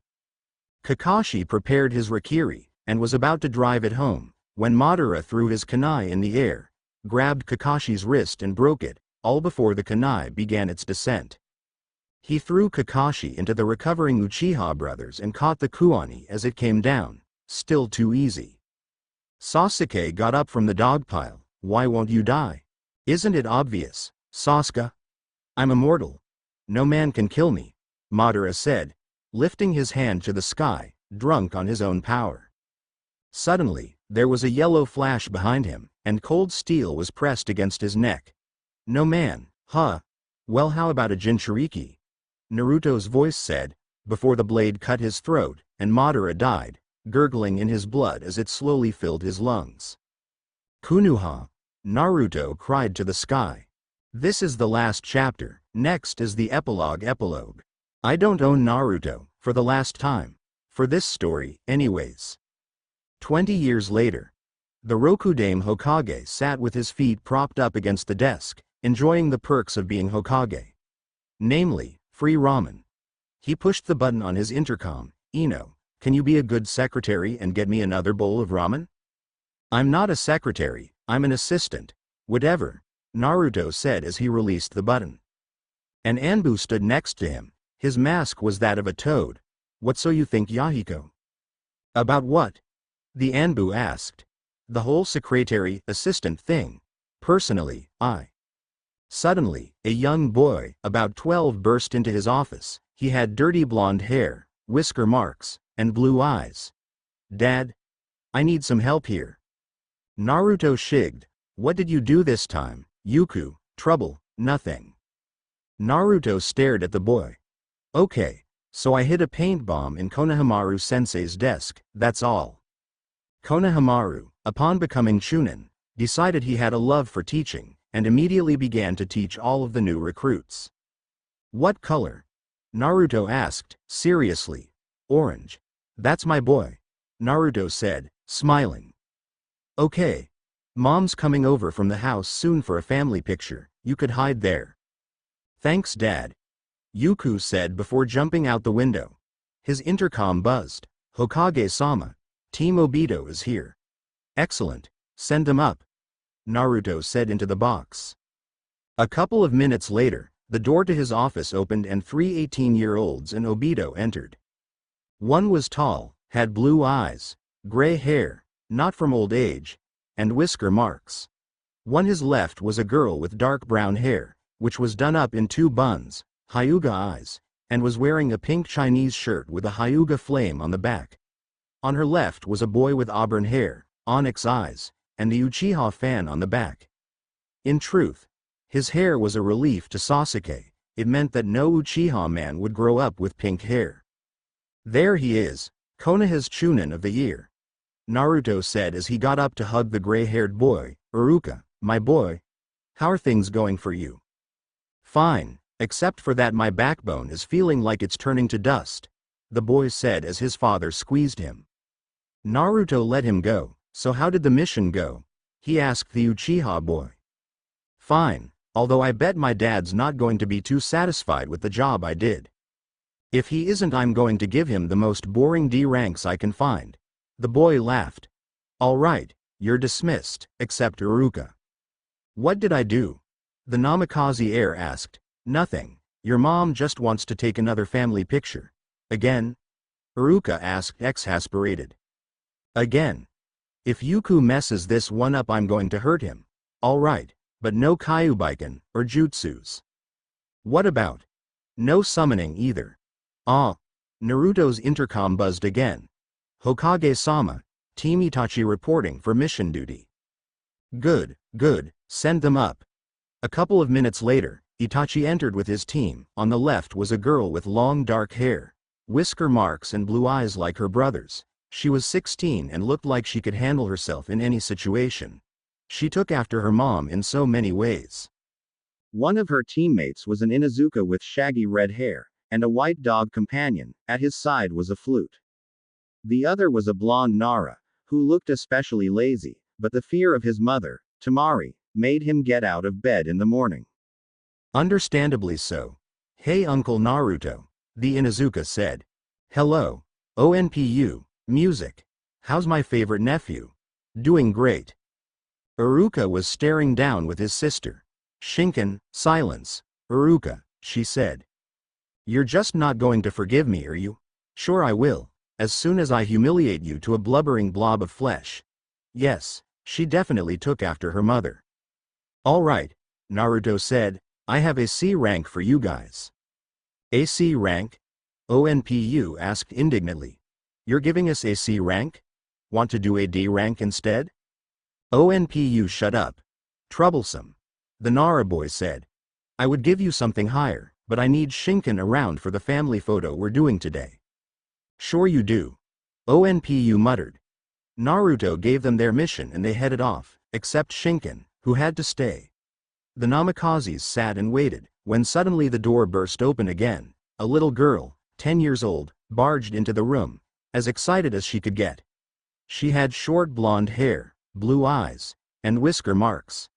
Kakashi prepared his Rakiri, and was about to drive it home, when Madara threw his kunai in the air, grabbed Kakashi's wrist and broke it, all before the kunai began its descent. He threw Kakashi into the recovering Uchiha brothers and caught the kuani as it came down, still too easy. Sasuke got up from the dogpile. Why won't you die? Isn't it obvious, Sasuke? I'm immortal. No man can kill me, Madara said, lifting his hand to the sky, drunk on his own power. Suddenly, there was a yellow flash behind him, and cold steel was pressed against his neck. No man, huh? Well, how about a Jinchuriki? Naruto's voice said, before the blade cut his throat, and Madara died, gurgling in his blood as it slowly filled his lungs. Konoha! Naruto cried to the sky. This is the last chapter, next is the epilogue. I don't own Naruto, for the last time. For this story, anyways. 20 years later. The Rokudame Hokage sat with his feet propped up against the desk, enjoying the perks of being Hokage. Namely, free ramen. He pushed the button on his intercom. Ino, can you be a good secretary and get me another bowl of ramen? I'm not a secretary, I'm an assistant. Whatever, Naruto said as he released the button. An Anbu stood next to him. His mask was that of a toad. What, so you think, Yahiko? About what? The Anbu asked. The whole secretary, assistant thing. Personally, I. Suddenly, a young boy, about 12, burst into his office. He had dirty blonde hair, whisker marks, and blue eyes. Dad? I need some help here. Naruto shigged. What did you do this time, Yuku? Trouble? Nothing. Naruto stared at the boy. Okay, so I hid a paint bomb in Konohamaru-sensei's desk, that's all. Konohamaru, upon becoming Chunin, decided he had a love for teaching, and immediately began to teach all of the new recruits. What color? Naruto asked, seriously. Orange. That's my boy, Naruto said, smiling. Okay. Mom's coming over from the house soon for a family picture, you could hide there. Thanks, Dad. Yuku said before jumping out the window. His intercom buzzed. Hokage-sama, Team Obito is here. Excellent, send them up, Naruto said into the box. A couple of minutes later, the door to his office opened and 3 18-year-olds and Obito entered. One was tall, had blue eyes, gray hair, not from old age, and whisker marks. One his left was a girl with dark brown hair, which was done up in 2 buns, Hyuga eyes, and was wearing a pink Chinese shirt with a Hyuga flame on the back. On her left was a boy with auburn hair, onyx eyes, and the Uchiha fan on the back. In truth, his hair was a relief to Sasuke. It meant that no Uchiha man would grow up with pink hair. There he is, Konoha's Chunin of the year, Naruto said as he got up to hug the gray-haired boy. Iruka, my boy. How are things going for you? Fine, except for that my backbone is feeling like it's turning to dust, the boy said as his father squeezed him. Naruto let him go. So how did the mission go? He asked the Uchiha boy. Fine, although I bet my dad's not going to be too satisfied with the job I did. If he isn't, I'm going to give him the most boring D ranks I can find. The boy laughed. All right, you're dismissed, except Iruka. What did I do? The Namikaze heir asked. Nothing. Your mom just wants to take another family picture. Again? Haruka asked exasperated. Again. If Yuku messes this one up I'm going to hurt him. Alright, but no Kyubiken, or jutsus. What about? No summoning either. Ah. Naruto's intercom buzzed again. Hokage-sama, Team Itachi reporting for mission duty. Good, good, send them up. A couple of minutes later, Itachi entered with his team. On the left was a girl with long dark hair, whisker marks and blue eyes like her brother's. She was 16 and looked like she could handle herself in any situation. She took after her mom in so many ways. One of her teammates was an Inuzuka with shaggy red hair, and a white dog companion. At his side was a flute. The other was a blonde Nara, who looked especially lazy, but the fear of his mother, Tamari, made him get out of bed in the morning. Understandably so. Hey Uncle Naruto, the Inuzuka said. Hello. ONPU, music. How's my favorite nephew? Doing great. Haruka was staring down with his sister. Shinken, silence. Haruka, she said. You're just not going to forgive me, are you? Sure I will, as soon as I humiliate you to a blubbering blob of flesh. Yes, she definitely took after her mother. All right, Naruto said, I have a C rank for you guys. A C rank? ONPU asked indignantly. You're giving us a C rank? Want to do a D rank instead? ONPU shut up. Troublesome. The Nara boy said. I would give you something higher, but I need Shinken around for the family photo we're doing today. Sure you do. ONPU muttered. Naruto gave them their mission and they headed off, except Shinken, who had to stay. The Namakazes sat and waited, when suddenly the door burst open again. A little girl, 10 years old, barged into the room, as excited as she could get. She had short blonde hair, blue eyes, and whisker marks.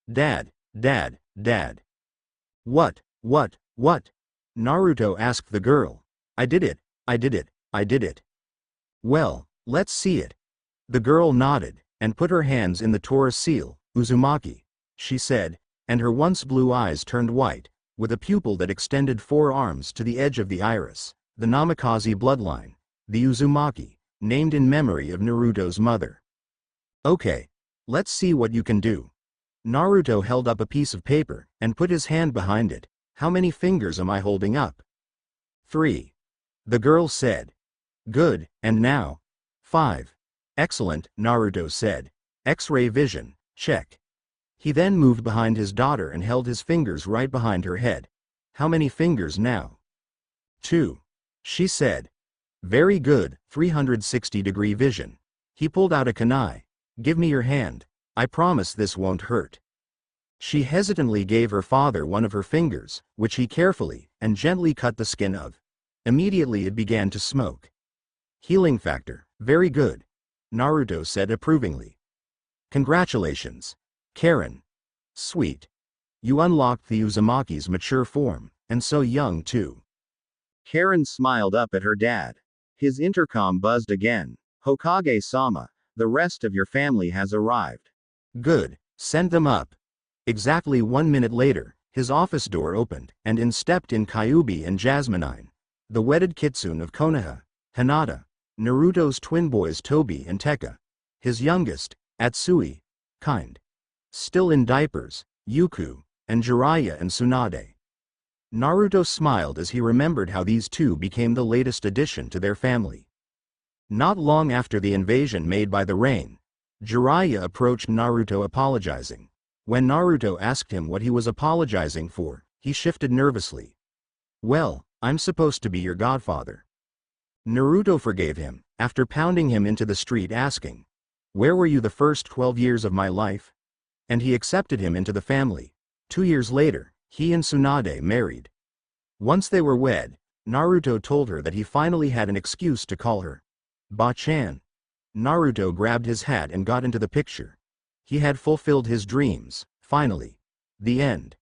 Dad, Dad, Dad. What? Naruto asked the girl. I did it, I did it, I did it. Well, let's see it. The girl nodded, and put her hands in the Tora seal, Uzumaki, she said, and her once blue eyes turned white, with a pupil that extended 4 arms to the edge of the iris, the Namikaze bloodline, the Uzumaki, named in memory of Naruto's mother. Okay, let's see what you can do. Naruto held up a piece of paper, and put his hand behind it. How many fingers am I holding up? 3. The girl said. Good, and now? 5. Excellent, Naruto said. X-ray vision, check. He then moved behind his daughter and held his fingers right behind her head. How many fingers now? 2. She said. Very good, 360-degree vision. He pulled out a kunai. Give me your hand. I promise this won't hurt. She hesitantly gave her father one of her fingers, which he carefully and gently cut the skin of. Immediately it began to smoke. Healing factor, very good, Naruto said approvingly. Congratulations, Karen. Sweet. You unlocked the Uzumaki's mature form, and so young too. Karen smiled up at her dad. His intercom buzzed again. Hokage-sama, the rest of your family has arrived. Good, send them up. Exactly 1 minute later, his office door opened, and in stepped in Kyubi and Jasminine, the wedded kitsune of Konoha, Hinata, Naruto's twin boys Tobi and Tekka, his youngest, Atsui, kind. Still in diapers, Yuku, and Jiraiya and Tsunade. Naruto smiled as he remembered how these two became the latest addition to their family. Not long after the invasion made by the rain, Jiraiya approached Naruto apologizing. When Naruto asked him what he was apologizing for, he shifted nervously. Well, I'm supposed to be your godfather. Naruto forgave him, after pounding him into the street asking, where were you the first 12 years of my life? And he accepted him into the family. 2 years later, he and Tsunade married. Once they were wed, Naruto told her that he finally had an excuse to call her Ba-chan. Naruto grabbed his hat and got into the picture. He had fulfilled his dreams, finally. The end.